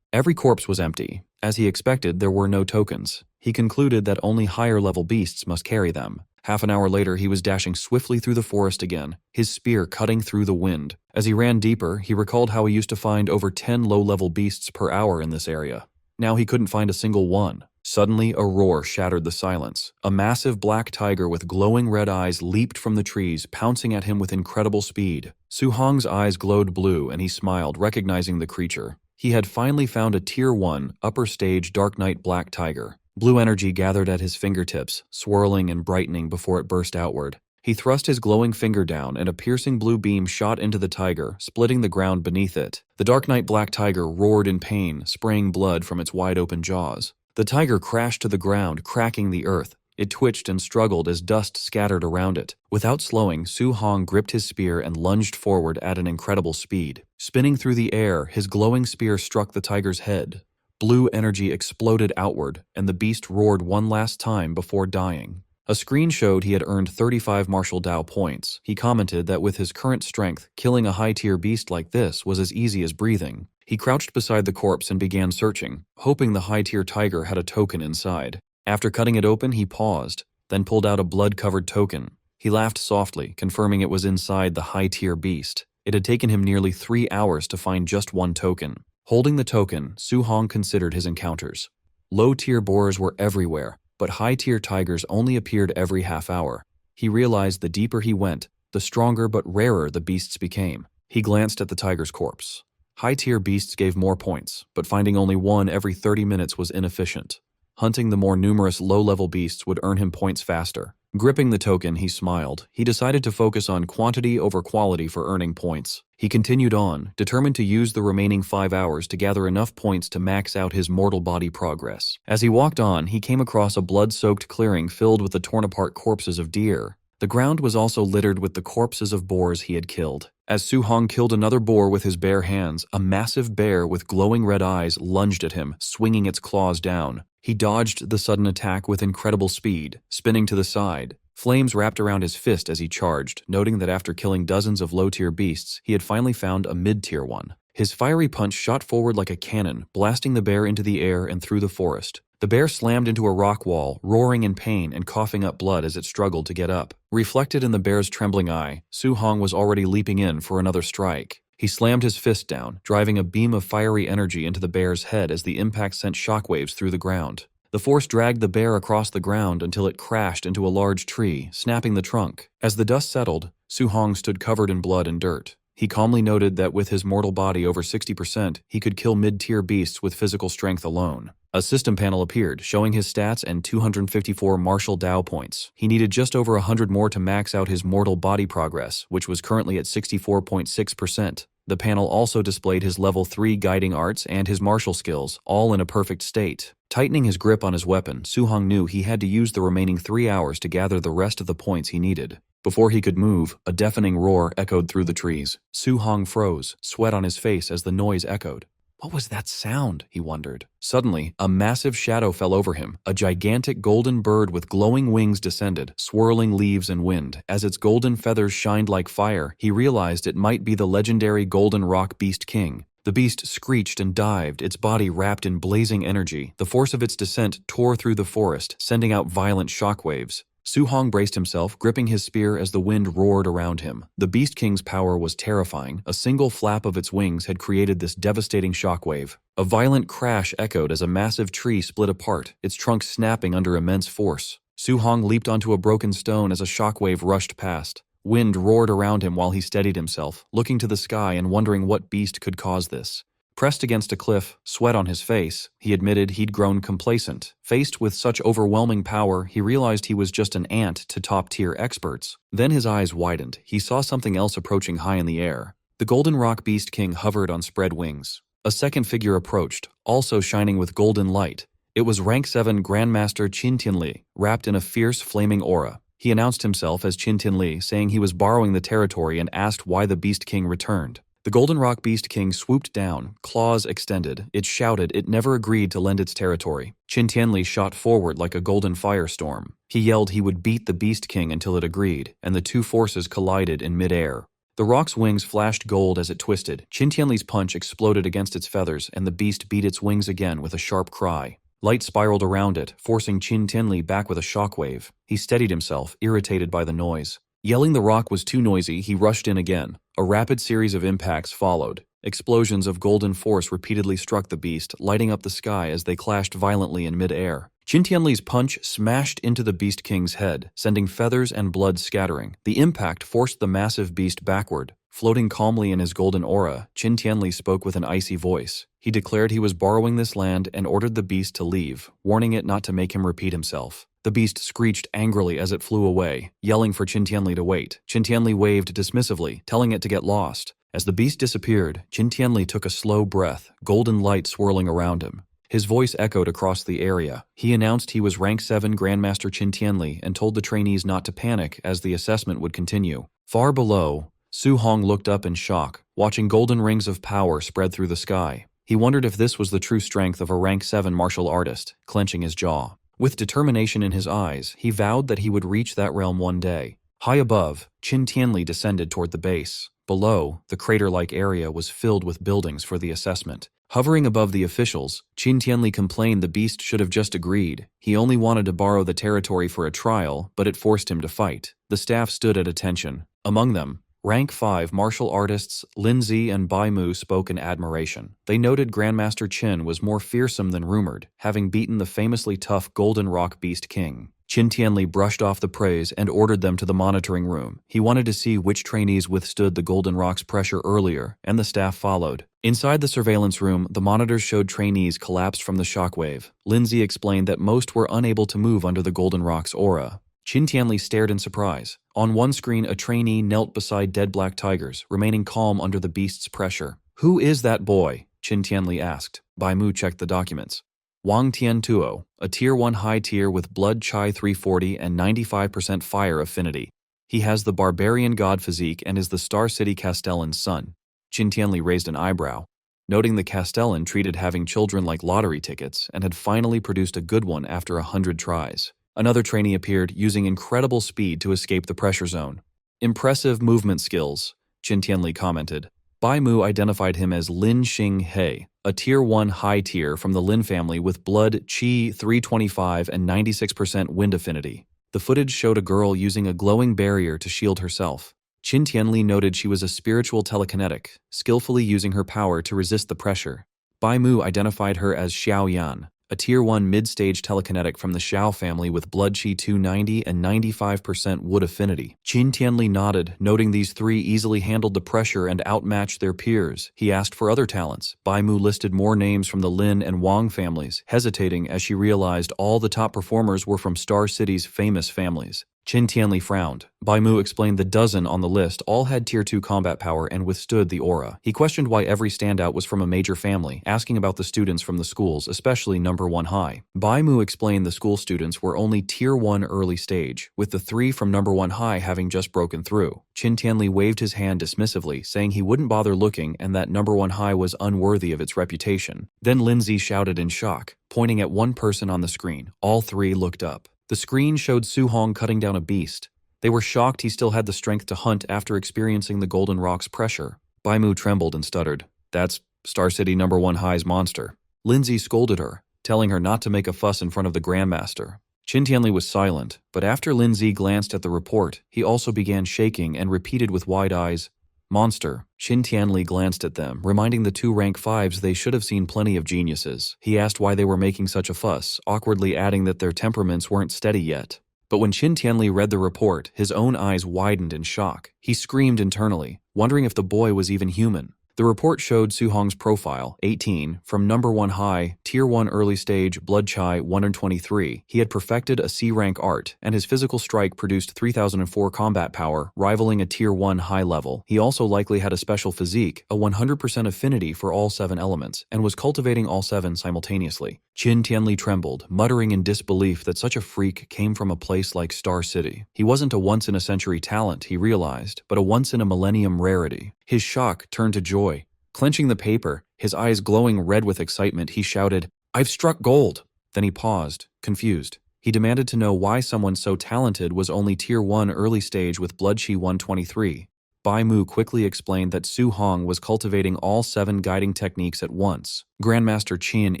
Every corpse was empty. As he expected, there were no tokens. He concluded that only higher-level beasts must carry them. Half an hour later, he was dashing swiftly through the forest again, his spear cutting through the wind. As he ran deeper, he recalled how he used to find over 10 low-level beasts per hour in this area. Now he couldn't find a single one. Suddenly, a roar shattered the silence. A massive black tiger with glowing red eyes leaped from the trees, pouncing at him with incredible speed. Su Hong's eyes glowed blue, and he smiled, recognizing the creature. He had finally found a Tier 1, upper stage Dark Knight black tiger. Blue energy gathered at his fingertips, swirling and brightening before it burst outward. He thrust his glowing finger down, and a piercing blue beam shot into the tiger, splitting the ground beneath it. The Dark Knight black tiger roared in pain, spraying blood from its wide-open jaws. The tiger crashed to the ground, cracking the earth. It twitched and struggled as dust scattered around it. Without slowing, Su Hong gripped his spear and lunged forward at an incredible speed. Spinning through the air, his glowing spear struck the tiger's head. Blue energy exploded outward, and the beast roared one last time before dying. A screen showed he had earned 35 martial Dao points. He commented that with his current strength, killing a high-tier beast like this was as easy as breathing. He crouched beside the corpse and began searching, hoping the high-tier tiger had a token inside. After cutting it open, he paused, then pulled out a blood-covered token. He laughed softly, confirming it was inside the high-tier beast. It had taken him nearly 3 hours to find just one token. Holding the token, Su Hong considered his encounters. Low-tier boars were everywhere, but high-tier tigers only appeared every half hour. He realized the deeper he went, the stronger but rarer the beasts became. He glanced at the tiger's corpse. High-tier beasts gave more points, but finding only one every 30 minutes was inefficient. Hunting the more numerous low-level beasts would earn him points faster. Gripping the token, he smiled. He decided to focus on quantity over quality for earning points. He continued on, determined to use the remaining 5 hours to gather enough points to max out his mortal body progress. As he walked on, he came across a blood-soaked clearing filled with the torn-apart corpses of deer. The ground was also littered with the corpses of boars he had killed. As Su Hong killed another boar with his bare hands, a massive bear with glowing red eyes lunged at him, swinging its claws down. He dodged the sudden attack with incredible speed, spinning to the side. Flames wrapped around his fist as he charged, noting that after killing dozens of low-tier beasts, he had finally found a mid-tier one. His fiery punch shot forward like a cannon, blasting the bear into the air and through the forest. The bear slammed into a rock wall, roaring in pain and coughing up blood as it struggled to get up. Reflected in the bear's trembling eye, Su Hong was already leaping in for another strike. He slammed his fist down, driving a beam of fiery energy into the bear's head as the impact sent shockwaves through the ground. The force dragged the bear across the ground until it crashed into a large tree, snapping the trunk. As the dust settled, Su Hong stood covered in blood and dirt. He calmly noted that with his mortal body over 60%, he could kill mid-tier beasts with physical strength alone. A system panel appeared, showing his stats and 254 martial Dao points. He needed just over 100 more to max out his mortal body progress, which was currently at 64.6%. The panel also displayed his level 3 guiding arts and his martial skills, all in a perfect state. Tightening his grip on his weapon, Su Hong knew he had to use the remaining 3 hours to gather the rest of the points he needed. Before he could move, a deafening roar echoed through the trees. Su Hong froze, sweat on his face as the noise echoed. What was that sound? He wondered. Suddenly, a massive shadow fell over him. A gigantic golden bird with glowing wings descended, swirling leaves and wind. As its golden feathers shined like fire, he realized it might be the legendary Golden Rock Beast King. The beast screeched and dived, its body wrapped in blazing energy. The force of its descent tore through the forest, sending out violent shockwaves. Su Hong braced himself, gripping his spear as the wind roared around him. The Beast King's power was terrifying. A single flap of its wings had created this devastating shockwave. A violent crash echoed as a massive tree split apart, its trunk snapping under immense force. Su Hong leaped onto a broken stone as a shockwave rushed past. Wind roared around him while he steadied himself, looking to the sky and wondering what beast could cause this. Pressed against a cliff, sweat on his face, he admitted he'd grown complacent. Faced with such overwhelming power, he realized he was just an ant to top-tier experts. Then his eyes widened. He saw something else approaching high in the air. The Golden Rock Beast King hovered on spread wings. A second figure approached, also shining with golden light. It was Rank 7 Grandmaster Qin Tianli, wrapped in a fierce, flaming aura. He announced himself as Qin Tianli, saying he was borrowing the territory and asked why the Beast King returned. The Golden Rock Beast King swooped down, claws extended. It shouted it never agreed to lend its territory. Qin Tianli shot forward like a golden firestorm. He yelled he would beat the Beast King until it agreed, and the two forces collided in midair. The rock's wings flashed gold as it twisted. Qin Tianli's punch exploded against its feathers, and the beast beat its wings again with a sharp cry. Light spiraled around it, forcing Qin Tianli back with a shockwave. He steadied himself, irritated by the noise. Yelling the rock was too noisy, he rushed in again. A rapid series of impacts followed. Explosions of golden force repeatedly struck the beast, lighting up the sky as they clashed violently in mid-air. Qin Tianli's punch smashed into the Beast King's head, sending feathers and blood scattering. The impact forced the massive beast backward. Floating calmly in his golden aura, Qin Tianli spoke with an icy voice. He declared he was borrowing this land and ordered the beast to leave, warning it not to make him repeat himself. The beast screeched angrily as it flew away, yelling for Qin Tianli to wait. Qin Tianli waved dismissively, telling it to get lost. As the beast disappeared, Qin Tianli took a slow breath, golden light swirling around him. His voice echoed across the area. He announced he was Rank 7 Grandmaster Qin Tianli and told the trainees not to panic as the assessment would continue. Far below, Su Hong looked up in shock, watching golden rings of power spread through the sky. He wondered if this was the true strength of a Rank 7 martial artist, clenching his jaw. With determination in his eyes, he vowed that he would reach that realm one day. High above, Qin Tianli descended toward the base. Below, the crater-like area was filled with buildings for the assessment. Hovering above the officials, Qin Tianli complained the beast should have just agreed. He only wanted to borrow the territory for a trial, but it forced him to fight. The staff stood at attention. Among them, Rank 5 martial artists Lin Zi and Bai Mu spoke in admiration. They noted Grandmaster Qin was more fearsome than rumored, having beaten the famously tough Golden Rock Beast King. Qin Tianli brushed off the praise and ordered them to the monitoring room. He wanted to see which trainees withstood the Golden Rock's pressure earlier, and the staff followed. Inside the surveillance room, the monitors showed trainees collapsed from the shockwave. Lin Zi explained that most were unable to move under the Golden Rock's aura. Qin Tianli stared in surprise. On one screen, a trainee knelt beside dead black tigers, remaining calm under the beast's pressure. "Who is that boy?" Qin Tianli asked. Bai Mu checked the documents. Wang Tiantuo, a Tier 1 high tier with Blood Chai 340 and 95% fire affinity. He has the barbarian god physique and is the Star City Castellan's son. Qin Tianli raised an eyebrow, noting the Castellan treated having children like lottery tickets and had finally produced a good one after 100 tries. Another trainee appeared, using incredible speed to escape the pressure zone. "Impressive movement skills," Qin Tianli commented. Bai Mu identified him as Lin Xing He, a Tier 1 high tier from the Lin family with Blood Qi 325 and 96% wind affinity. The footage showed a girl using a glowing barrier to shield herself. Qin Tianli noted she was a spiritual telekinetic, skillfully using her power to resist the pressure. Bai Mu identified her as Xiao Yan, a Tier 1 mid-stage telekinetic from the Xiao family with Blood Qi 290 and 95% wood affinity. Qin Tianli nodded, noting these three easily handled the pressure and outmatched their peers. He asked for other talents. Bai Mu listed more names from the Lin and Wang families, hesitating as she realized all the top performers were from Star City's famous families. Qin Tianli frowned. Bai Mu explained the dozen on the list all had Tier 2 combat power and withstood the aura. He questioned why every standout was from a major family, asking about the students from the schools, especially number 1 high. Bai Mu explained the school students were only Tier 1 early stage, with the 3 from number 1 high having just broken through. Qin Tianli waved his hand dismissively, saying he wouldn't bother looking and that number 1 high was unworthy of its reputation. Then Lin Zi shouted in shock, pointing at one person on the screen. All three looked up. The screen showed Su Hong cutting down a beast. They were shocked he still had the strength to hunt after experiencing the Golden Rock's pressure. Bai Mu trembled and stuttered. "That's Star City number 1 high's monster." Lin Zi scolded her, telling her not to make a fuss in front of the Grandmaster. Qin Tianli was silent, but after Lin Zi glanced at the report, he also began shaking and repeated with wide eyes, "Monster." Qin Tianli glanced at them, reminding the two rank 5s they should have seen plenty of geniuses. He asked why they were making such a fuss, awkwardly adding that their temperaments weren't steady yet. But when Qin Tianli read the report, his own eyes widened in shock. He screamed internally, wondering if the boy was even human. The report showed Su Hong's profile, 18, from number 1 high, Tier 1 early stage, Blood Chai 123. He had perfected a C-rank art, and his physical strike produced 3004 combat power, rivaling a Tier 1 high level. He also likely had a special physique, a 100% affinity for all 7 elements, and was cultivating all 7 simultaneously. Qin Tianli trembled, muttering in disbelief that such a freak came from a place like Star City. He wasn't a once-in-a-century talent, he realized, but a once-in-a-millennium rarity. His shock turned to joy. Clenching the paper, his eyes glowing red with excitement, he shouted, "I've struck gold!" Then he paused, confused. He demanded to know why someone so talented was only Tier 1 early stage with Blood Qi 123. Bai Mu quickly explained that Su Hong was cultivating all 7 guiding techniques at once. Grandmaster Qin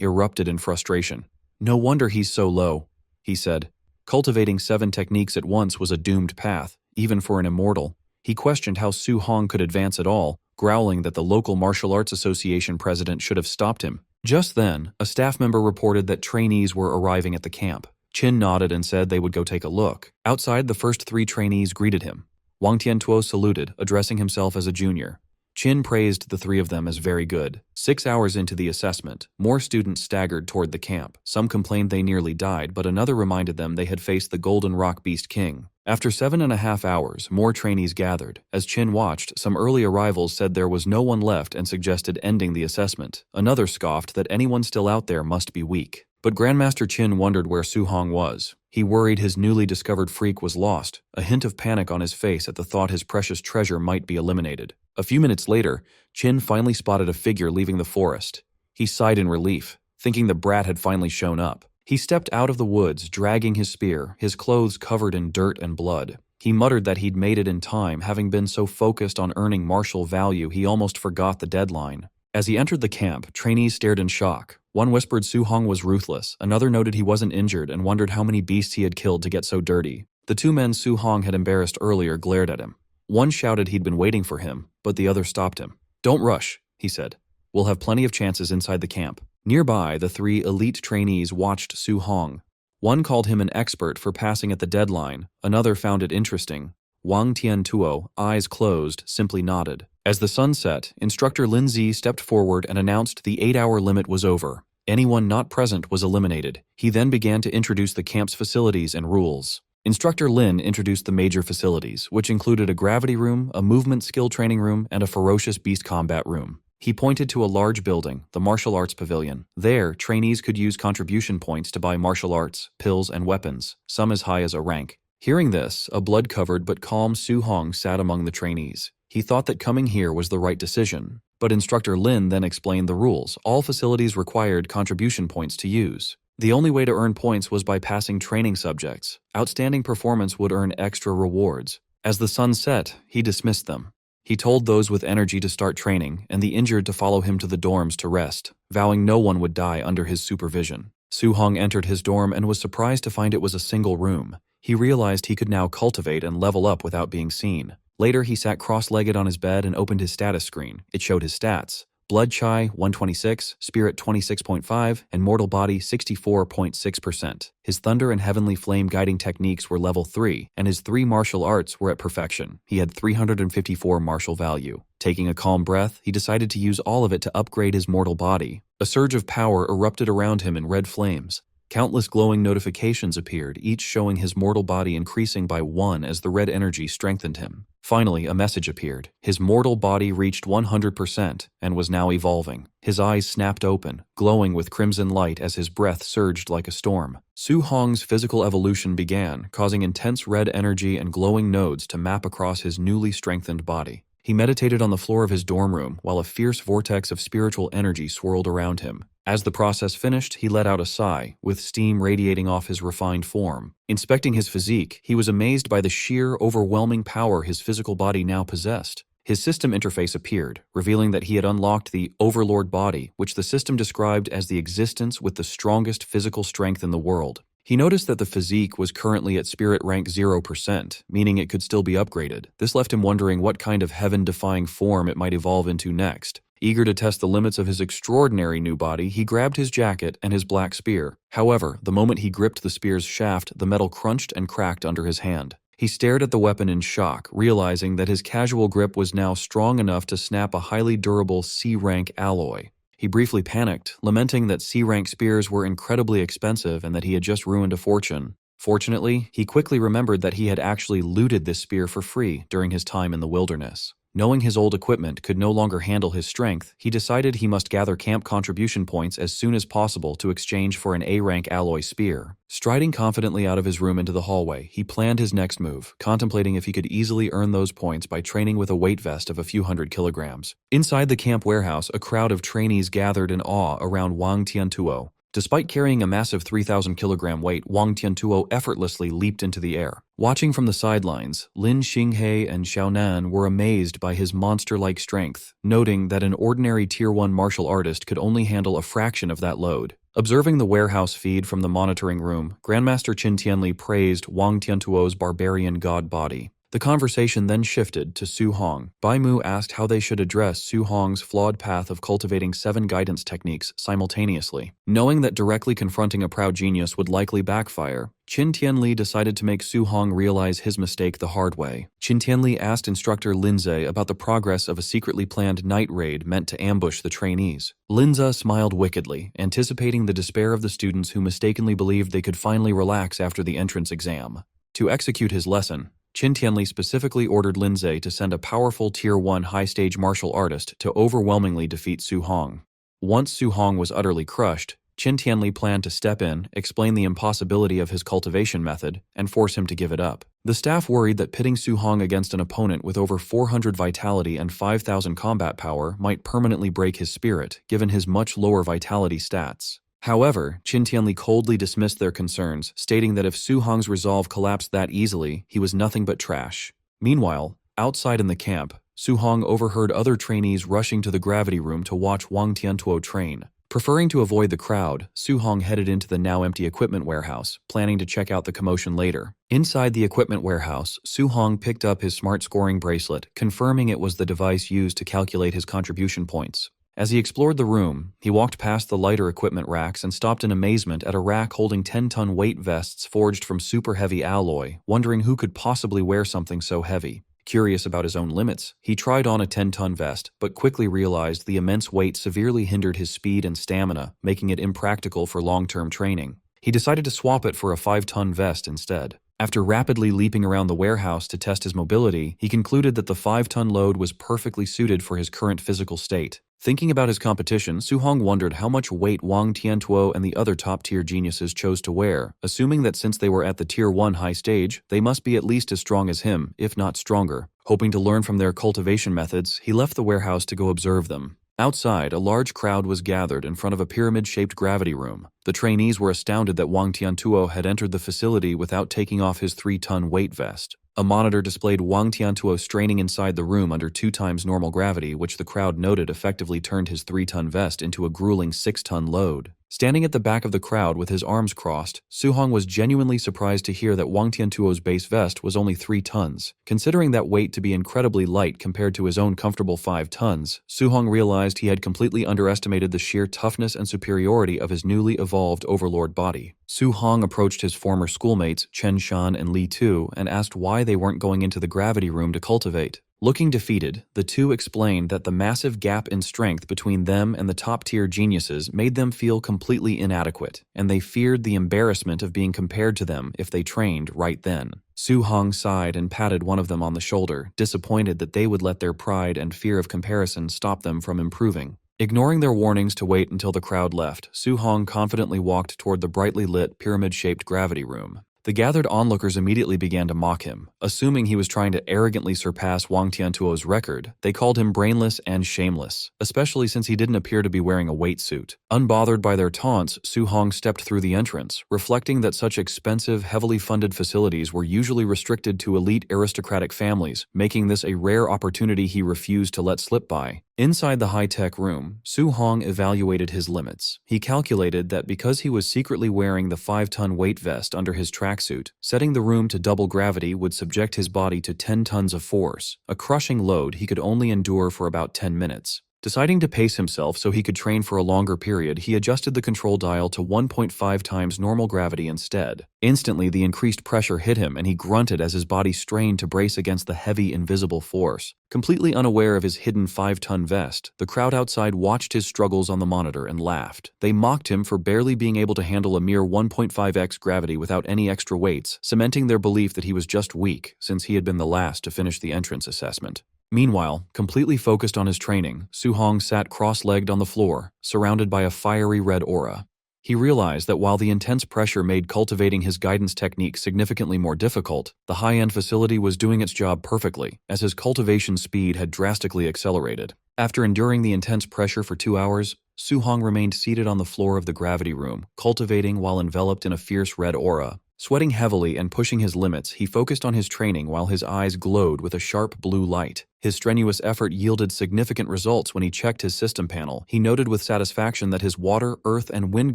erupted in frustration. "No wonder he's so low," he said. Cultivating 7 techniques at once was a doomed path, even for an immortal. He questioned how Su Hong could advance at all, growling that the local martial arts association president should have stopped him. Just then, a staff member reported that trainees were arriving at the camp. Qin nodded and said they would go take a look. Outside, the first 3 trainees greeted him. Wang Tiantuo saluted, addressing himself as a junior. Qin praised the 3 of them as very good. 6 hours into the assessment, more students staggered toward the camp. Some complained they nearly died, but another reminded them they had faced the Golden Rock Beast King. After 7.5 hours, more trainees gathered. As Qin watched, some early arrivals said there was no one left and suggested ending the assessment. Another scoffed that anyone still out there must be weak. But Grandmaster Qin wondered where Su Hong was. He worried his newly discovered freak was lost, a hint of panic on his face at the thought his precious treasure might be eliminated. A few minutes later, Qin finally spotted a figure leaving the forest. He sighed in relief, thinking the brat had finally shown up. He stepped out of the woods, dragging his spear, his clothes covered in dirt and blood. He muttered that he'd made it in time, having been so focused on earning martial value he almost forgot the deadline. As he entered the camp, trainees stared in shock. One whispered Su Hong was ruthless, another noted he wasn't injured and wondered how many beasts he had killed to get so dirty. The two men Su Hong had embarrassed earlier glared at him. One shouted he'd been waiting for him, but the other stopped him. "Don't rush," he said. "We'll have plenty of chances inside the camp." Nearby, the three elite trainees watched Su Hong. One called him an expert for passing at the deadline, another found it interesting. Wang Tiantuo, eyes closed, simply nodded. As the sun set, Instructor Lin Zi stepped forward and announced the 8-hour limit was over. Anyone not present was eliminated. He then began to introduce the camp's facilities and rules. Instructor Lin introduced the major facilities, which included a gravity room, a movement skill training room, and a ferocious beast combat room. He pointed to a large building, the Martial Arts Pavilion. There, trainees could use contribution points to buy martial arts, pills, and weapons, some as high as a rank. Hearing this, a blood-covered but calm Su Hong sat among the trainees. He thought that coming here was the right decision. But Instructor Lin then explained the rules. All facilities required contribution points to use. The only way to earn points was by passing training subjects. Outstanding performance would earn extra rewards. As the sun set, he dismissed them. He told those with energy to start training, and the injured to follow him to the dorms to rest, vowing no one would die under his supervision. Su Hong entered his dorm and was surprised to find it was a single room. He realized he could now cultivate and level up without being seen. Later, he sat cross-legged on his bed and opened his status screen. It showed his stats. Blood Chi 126, Spirit 26.5, and Mortal Body 64.6%. His Thunder and Heavenly Flame guiding techniques were level 3, and his 3 martial arts were at perfection. He had 354 martial value. Taking a calm breath, he decided to use all of it to upgrade his mortal body. A surge of power erupted around him in red flames. Countless glowing notifications appeared, each showing his mortal body increasing by 1 as the red energy strengthened him. Finally, a message appeared. His mortal body reached 100% and was now evolving. His eyes snapped open, glowing with crimson light as his breath surged like a storm. Su Hong's physical evolution began, causing intense red energy and glowing nodes to map across his newly strengthened body. He meditated on the floor of his dorm room while a fierce vortex of spiritual energy swirled around him. As the process finished, he let out a sigh, with steam radiating off his refined form. Inspecting his physique, he was amazed by the sheer, overwhelming power his physical body now possessed. His system interface appeared, revealing that he had unlocked the Overlord body, which the system described as the existence with the strongest physical strength in the world. He noticed that the physique was currently at spirit rank 0%, meaning it could still be upgraded. This left him wondering what kind of heaven-defying form it might evolve into next. Eager to test the limits of his extraordinary new body, he grabbed his jacket and his black spear. However, the moment he gripped the spear's shaft, the metal crunched and cracked under his hand. He stared at the weapon in shock, realizing that his casual grip was now strong enough to snap a highly durable C-rank alloy. He briefly panicked, lamenting that C-rank spears were incredibly expensive and that he had just ruined a fortune. Fortunately, he quickly remembered that he had actually looted this spear for free during his time in the wilderness. Knowing his old equipment could no longer handle his strength, he decided he must gather camp contribution points as soon as possible to exchange for an A-rank alloy spear. Striding confidently out of his room into the hallway, he planned his next move, contemplating if he could easily earn those points by training with a weight vest of a few hundred kilograms. Inside the camp warehouse, a crowd of trainees gathered in awe around Wang Tiantuo. Despite carrying a massive 3,000-kilogram weight, Wang Tiantuo effortlessly leaped into the air. Watching from the sidelines, Lin Xinghe and Xiaonan were amazed by his monster-like strength, noting that an ordinary Tier 1 martial artist could only handle a fraction of that load. Observing the warehouse feed from the monitoring room, Grandmaster Qin Tianli praised Wang Tiantuo's barbarian god body. The conversation then shifted to Su Hong. Bai Mu asked how they should address Su Hong's flawed path of cultivating 7 guidance techniques simultaneously. Knowing that directly confronting a proud genius would likely backfire, Qin Tianli decided to make Su Hong realize his mistake the hard way. Qin Tianli asked instructor Linze about the progress of a secretly planned night raid meant to ambush the trainees. Linze smiled wickedly, anticipating the despair of the students who mistakenly believed they could finally relax after the entrance exam. To execute his lesson, Qin Tianli specifically ordered Linze to send a powerful Tier 1 high-stage martial artist to overwhelmingly defeat Su Hong. Once Su Hong was utterly crushed, Qin Tianli planned to step in, explain the impossibility of his cultivation method, and force him to give it up. The staff worried that pitting Su Hong against an opponent with over 400 vitality and 5,000 combat power might permanently break his spirit, given his much lower vitality stats. However, Qin Tianli coldly dismissed their concerns, stating that if Su Hong's resolve collapsed that easily, he was nothing but trash. Meanwhile, outside in the camp, Su Hong overheard other trainees rushing to the gravity room to watch Wang Tiantuo train. Preferring to avoid the crowd, Su Hong headed into the now-empty equipment warehouse, planning to check out the commotion later. Inside the equipment warehouse, Su Hong picked up his smart scoring bracelet, confirming it was the device used to calculate his contribution points. As he explored the room, he walked past the lighter equipment racks and stopped in amazement at a rack holding 10-ton weight vests forged from super-heavy alloy, wondering who could possibly wear something so heavy. Curious about his own limits, he tried on a 10-ton vest, but quickly realized the immense weight severely hindered his speed and stamina, making it impractical for long-term training. He decided to swap it for a 5-ton vest instead. After rapidly leaping around the warehouse to test his mobility, he concluded that the 5-ton load was perfectly suited for his current physical state. Thinking about his competition, Su Hong wondered how much weight Wang Tiantuo and the other top-tier geniuses chose to wear, assuming that since they were at the Tier 1 high stage, they must be at least as strong as him, if not stronger. Hoping to learn from their cultivation methods, he left the warehouse to go observe them. Outside, a large crowd was gathered in front of a pyramid-shaped gravity room. The trainees were astounded that Wang Tiantuo had entered the facility without taking off his 3-ton weight vest. A monitor displayed Wang Tiantuo straining inside the room under 2 times normal gravity, which the crowd noted effectively turned his 3-ton vest into a grueling 6-ton load. Standing at the back of the crowd with his arms crossed, Su Hong was genuinely surprised to hear that Wang Tiantuo's base vest was only 3 tons. Considering that weight to be incredibly light compared to his own comfortable 5 tons, Su Hong realized he had completely underestimated the sheer toughness and superiority of his newly evolved overlord body. Su Hong approached his former schoolmates, Chen Shan and Li Tu, and asked why they weren't going into the gravity room to cultivate. Looking defeated, the two explained that the massive gap in strength between them and the top-tier geniuses made them feel completely inadequate, and they feared the embarrassment of being compared to them if they trained right then. Su Hong sighed and patted one of them on the shoulder, disappointed that they would let their pride and fear of comparison stop them from improving. Ignoring their warnings to wait until the crowd left, Su Hong confidently walked toward the brightly lit, pyramid-shaped gravity room. The gathered onlookers immediately began to mock him. Assuming he was trying to arrogantly surpass Wang Tiantuo's record, they called him brainless and shameless, especially since he didn't appear to be wearing a weight suit. Unbothered by their taunts, Su Hong stepped through the entrance, reflecting that such expensive, heavily funded facilities were usually restricted to elite aristocratic families, making this a rare opportunity he refused to let slip by. Inside the high-tech room, Su Hong evaluated his limits. He calculated that because he was secretly wearing the 5-ton weight vest under his tracksuit, setting the room to double gravity would subject his body to 10 tons of force, a crushing load he could only endure for about 10 minutes. Deciding to pace himself so he could train for a longer period, he adjusted the control dial to 1.5 times normal gravity instead. Instantly, the increased pressure hit him and he grunted as his body strained to brace against the heavy, invisible force. Completely unaware of his hidden 5-ton vest, the crowd outside watched his struggles on the monitor and laughed. They mocked him for barely being able to handle a mere 1.5x gravity without any extra weights, cementing their belief that he was just weak, since he had been the last to finish the entrance assessment. Meanwhile, completely focused on his training, Su Hong sat cross-legged on the floor, surrounded by a fiery red aura. He realized that while the intense pressure made cultivating his guidance technique significantly more difficult, the high-end facility was doing its job perfectly, as his cultivation speed had drastically accelerated. After enduring the intense pressure for 2 hours, Su Hong remained seated on the floor of the gravity room, cultivating while enveloped in a fierce red aura. Sweating heavily and pushing his limits, he focused on his training while his eyes glowed with a sharp blue light. His strenuous effort yielded significant results when he checked his system panel. He noted with satisfaction that his water, earth, and wind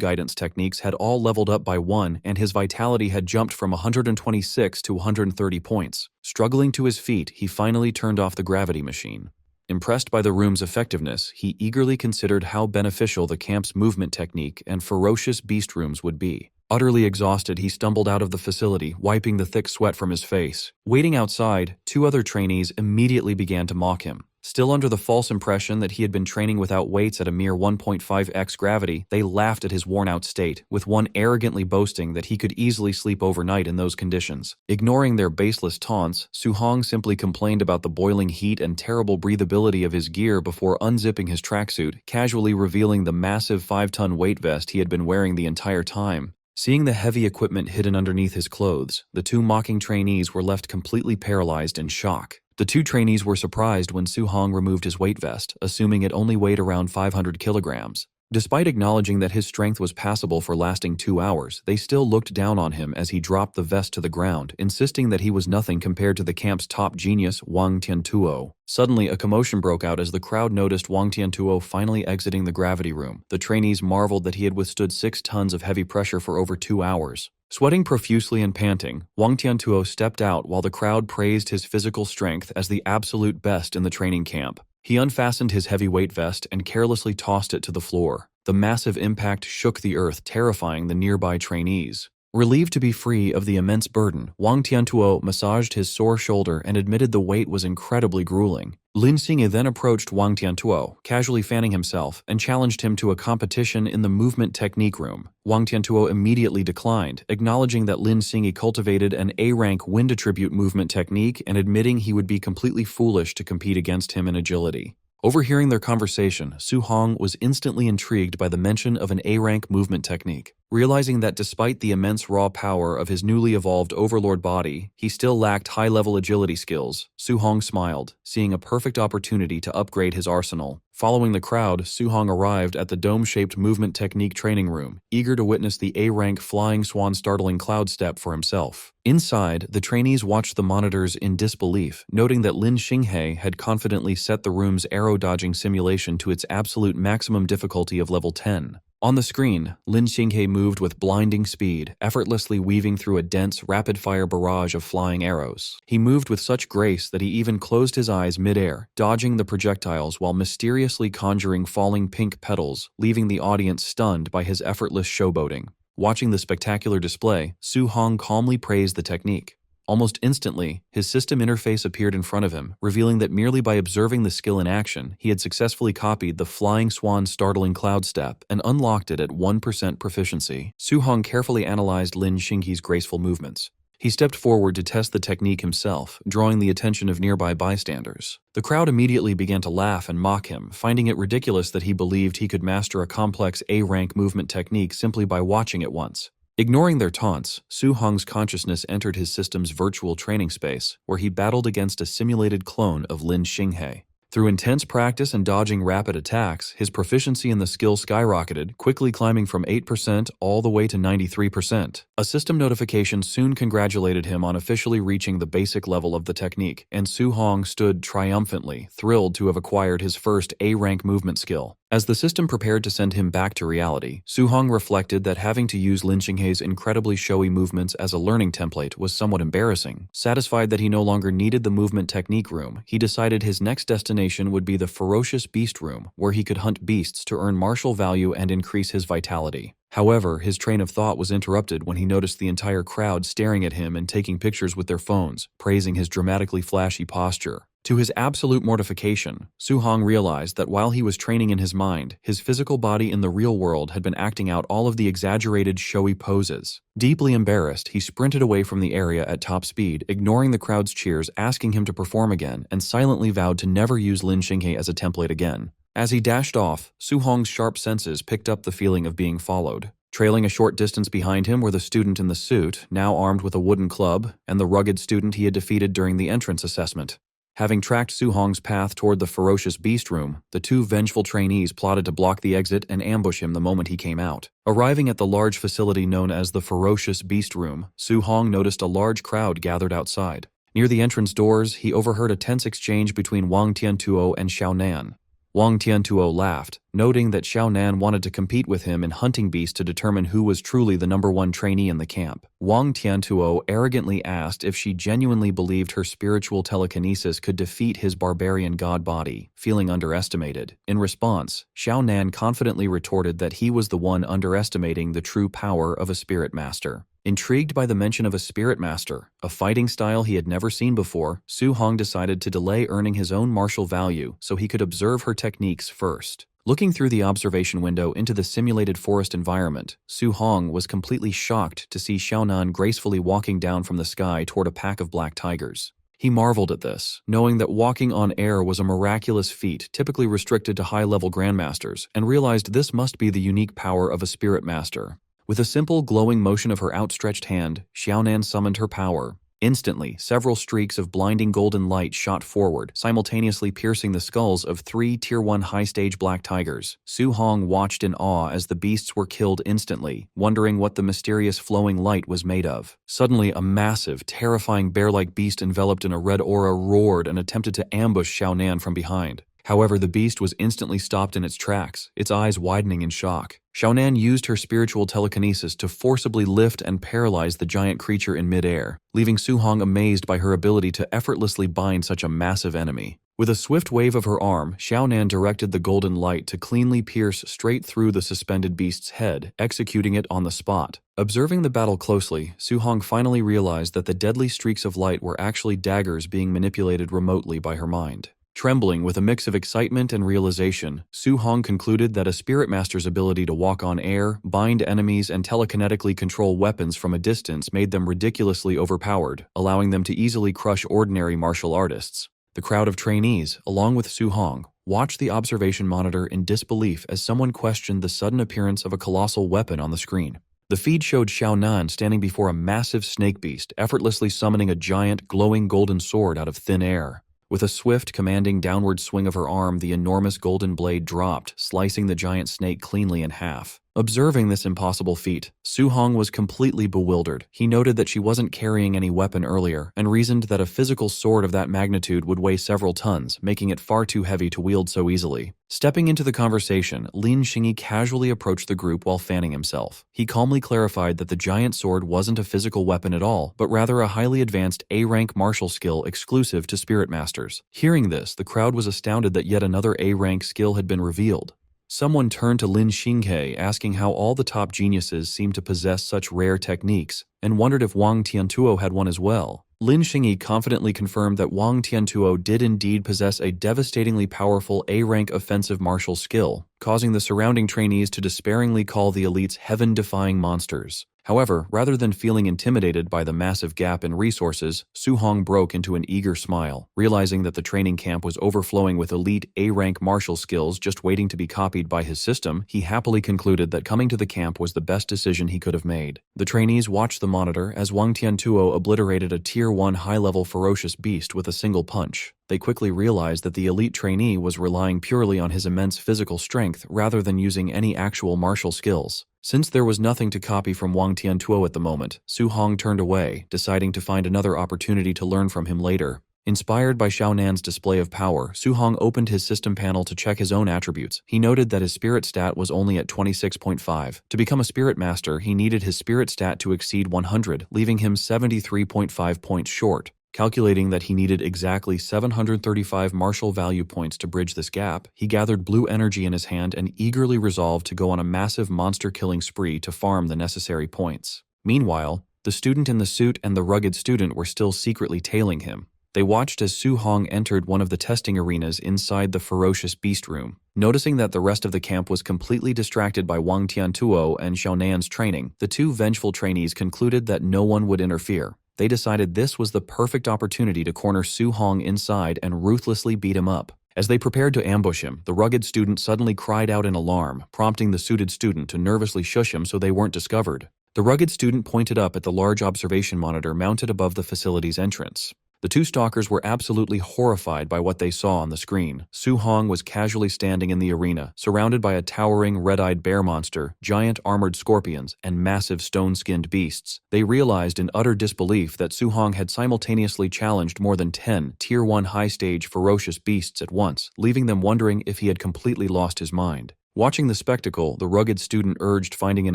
guidance techniques had all leveled up by 1, and his vitality had jumped from 126 to 130 points. Struggling to his feet, he finally turned off the gravity machine. Impressed by the room's effectiveness, he eagerly considered how beneficial the camp's movement technique and ferocious beast rooms would be. Utterly exhausted, he stumbled out of the facility, wiping the thick sweat from his face. Waiting outside, 2 other trainees immediately began to mock him. Still under the false impression that he had been training without weights at a mere 1.5x gravity, they laughed at his worn-out state, with one arrogantly boasting that he could easily sleep overnight in those conditions. Ignoring their baseless taunts, Su Hong simply complained about the boiling heat and terrible breathability of his gear before unzipping his tracksuit, casually revealing the massive 5-ton weight vest he had been wearing the entire time. Seeing the heavy equipment hidden underneath his clothes, the 2 mocking trainees were left completely paralyzed in shock. The 2 trainees were surprised when Su Hong removed his weight vest, assuming it only weighed around 500 kilograms. Despite acknowledging that his strength was passable for lasting 2 hours, they still looked down on him as he dropped the vest to the ground, insisting that he was nothing compared to the camp's top genius, Wang Tiantuo. Suddenly, a commotion broke out as the crowd noticed Wang Tiantuo finally exiting the gravity room. The trainees marveled that he had withstood 6 tons of heavy pressure for over 2 hours. Sweating profusely and panting, Wang Tiantuo stepped out while the crowd praised his physical strength as the absolute best in the training camp. He unfastened his heavy weight vest and carelessly tossed it to the floor. The massive impact shook the earth, terrifying the nearby trainees. Relieved to be free of the immense burden, Wang Tiantuo massaged his sore shoulder and admitted the weight was incredibly grueling. Lin Xinghe then approached Wang Tiantuo, casually fanning himself, and challenged him to a competition in the movement technique room. Wang Tiantuo immediately declined, acknowledging that Lin Xinghe cultivated an A-rank wind attribute movement technique and admitting he would be completely foolish to compete against him in agility. Overhearing their conversation, Su Hong was instantly intrigued by the mention of an A-rank movement technique. Realizing that despite the immense raw power of his newly evolved overlord body, he still lacked high-level agility skills, Su Hong smiled, seeing a perfect opportunity to upgrade his arsenal. Following the crowd, Su Hong arrived at the dome-shaped movement technique training room, eager to witness the A-rank flying swan startling cloud step for himself. Inside, the trainees watched the monitors in disbelief, noting that Lin Xinghe had confidently set the room's arrow-dodging simulation to its absolute maximum difficulty of level 10. On the screen, Lin Xinghe moved with blinding speed, effortlessly weaving through a dense, rapid-fire barrage of flying arrows. He moved with such grace that he even closed his eyes mid-air, dodging the projectiles while mysteriously conjuring falling pink petals, leaving the audience stunned by his effortless showboating. Watching the spectacular display, Su Hong calmly praised the technique. Almost instantly, his system interface appeared in front of him, revealing that merely by observing the skill in action, he had successfully copied the flying swan startling cloud step and unlocked it at 1% proficiency. Su Hong carefully analyzed Lin Xinghe's graceful movements. He stepped forward to test the technique himself, drawing the attention of nearby bystanders. The crowd immediately began to laugh and mock him, finding it ridiculous that he believed he could master a complex A-rank movement technique simply by watching it once. Ignoring their taunts, Su Hong's consciousness entered his system's virtual training space, where he battled against a simulated clone of Lin Xinghe. Through intense practice and dodging rapid attacks, his proficiency in the skill skyrocketed, quickly climbing from 8% all the way to 93%. A system notification soon congratulated him on officially reaching the basic level of the technique, and Su Hong stood triumphantly, thrilled to have acquired his first A-rank movement skill. As the system prepared to send him back to reality, Su Hong reflected that having to use Lin Xinghe's incredibly showy movements as a learning template was somewhat embarrassing. Satisfied that he no longer needed the movement technique room, he decided his next destination would be the ferocious beast room, where he could hunt beasts to earn martial value and increase his vitality. However, his train of thought was interrupted when he noticed the entire crowd staring at him and taking pictures with their phones, praising his dramatically flashy posture. To his absolute mortification, Su Hong realized that while he was training in his mind, his physical body in the real world had been acting out all of the exaggerated, showy poses. Deeply embarrassed, he sprinted away from the area at top speed, ignoring the crowd's cheers asking him to perform again, and silently vowed to never use Lin Xinghe as a template again. As he dashed off, Su Hong's sharp senses picked up the feeling of being followed. Trailing a short distance behind him were the student in the suit, now armed with a wooden club, and the rugged student he had defeated during the entrance assessment. Having tracked Su Hong's path toward the ferocious beast room, the two vengeful trainees plotted to block the exit and ambush him the moment he came out. Arriving at the large facility known as the ferocious beast room, Su Hong noticed a large crowd gathered outside. Near the entrance doors, he overheard a tense exchange between Wang Tiantuo and Xiao Nan. Wang Tiantuo laughed, noting that Xiao Nan wanted to compete with him in hunting beasts to determine who was truly the #1 trainee in the camp. Wang Tiantuo arrogantly asked if she genuinely believed her spiritual telekinesis could defeat his barbarian god body, feeling underestimated. In response, Xiao Nan confidently retorted that he was the one underestimating the true power of a spirit master. Intrigued by the mention of a spirit master, a fighting style he had never seen before, Su Hong decided to delay earning his own martial value so he could observe her techniques first. Looking through the observation window into the simulated forest environment, Su Hong was completely shocked to see Xiaonan gracefully walking down from the sky toward a pack of black tigers. He marveled at this, knowing that walking on air was a miraculous feat typically restricted to high-level grandmasters, and realized this must be the unique power of a spirit master. With a simple, glowing motion of her outstretched hand, Xiaonan summoned her power. Instantly, several streaks of blinding golden light shot forward, simultaneously piercing the skulls of 3 Tier 1 high-stage black tigers. Su Hong watched in awe as the beasts were killed instantly, wondering what the mysterious flowing light was made of. Suddenly, a massive, terrifying bear-like beast enveloped in a red aura roared and attempted to ambush Xiaonan from behind. However, the beast was instantly stopped in its tracks, its eyes widening in shock. Xiaonan used her spiritual telekinesis to forcibly lift and paralyze the giant creature in midair, leaving Su Hong amazed by her ability to effortlessly bind such a massive enemy. With a swift wave of her arm, Xiaonan directed the golden light to cleanly pierce straight through the suspended beast's head, executing it on the spot. Observing the battle closely, Su Hong finally realized that the deadly streaks of light were actually daggers being manipulated remotely by her mind. Trembling with a mix of excitement and realization, Su Hong concluded that a spirit master's ability to walk on air, bind enemies, and telekinetically control weapons from a distance made them ridiculously overpowered, allowing them to easily crush ordinary martial artists. The crowd of trainees, along with Su Hong, watched the observation monitor in disbelief as someone questioned the sudden appearance of a colossal weapon on the screen. The feed showed Xiaonan standing before a massive snake beast, effortlessly summoning a giant, glowing golden sword out of thin air. With a swift, commanding downward swing of her arm, the enormous golden blade dropped, slicing the giant snake cleanly in half. Observing this impossible feat, Su Hong was completely bewildered. He noted that she wasn't carrying any weapon earlier, and reasoned that a physical sword of that magnitude would weigh several tons, making it far too heavy to wield so easily. Stepping into the conversation, Lin Xingyi casually approached the group while fanning himself. He calmly clarified that the giant sword wasn't a physical weapon at all, but rather a highly advanced A-rank martial skill exclusive to spirit masters. Hearing this, the crowd was astounded that yet another A-rank skill had been revealed. Someone turned to Lin Xinghe asking how all the top geniuses seemed to possess such rare techniques, and wondered if Wang Tiantuo had one as well. Lin Xingyi confidently confirmed that Wang Tiantuo did indeed possess a devastatingly powerful A-rank offensive martial skill, causing the surrounding trainees to despairingly call the elites heaven-defying monsters. However, rather than feeling intimidated by the massive gap in resources, Su Hong broke into an eager smile, realizing that the training camp was overflowing with elite A-rank martial skills just waiting to be copied by his system. He happily concluded that coming to the camp was the best decision he could have made. The trainees watched the monitor as Wang Tiantuo obliterated a Tier 1 high-level ferocious beast with a single punch. They quickly realized that the elite trainee was relying purely on his immense physical strength rather than using any actual martial skills. Since there was nothing to copy from Wang Tiantuo at the moment, Su Hong turned away, deciding to find another opportunity to learn from him later. Inspired by Xiaonan's display of power, Su Hong opened his system panel to check his own attributes. He noted that his spirit stat was only at 26.5. To become a spirit master, he needed his spirit stat to exceed 100, leaving him 73.5 points short. Calculating that he needed exactly 735 martial value points to bridge this gap, he gathered blue energy in his hand and eagerly resolved to go on a massive monster-killing spree to farm the necessary points. Meanwhile, the student in the suit and the rugged student were still secretly tailing him. They watched as Su Hong entered one of the testing arenas inside the ferocious beast room. Noticing that the rest of the camp was completely distracted by Wang Tiantuo and Xiaonan's training, the two vengeful trainees concluded that no one would interfere. They decided this was the perfect opportunity to corner Su Hong inside and ruthlessly beat him up. As they prepared to ambush him, the rugged student suddenly cried out in alarm, prompting the suited student to nervously shush him so they weren't discovered. The rugged student pointed up at the large observation monitor mounted above the facility's entrance. The two stalkers were absolutely horrified by what they saw on the screen. Su Hong was casually standing in the arena, surrounded by a towering red-eyed bear monster, giant armored scorpions, and massive stone-skinned beasts. They realized in utter disbelief that Su Hong had simultaneously challenged more than 10 Tier 1 high-stage ferocious beasts at once, leaving them wondering if he had completely lost his mind. Watching the spectacle, the rugged student urged finding an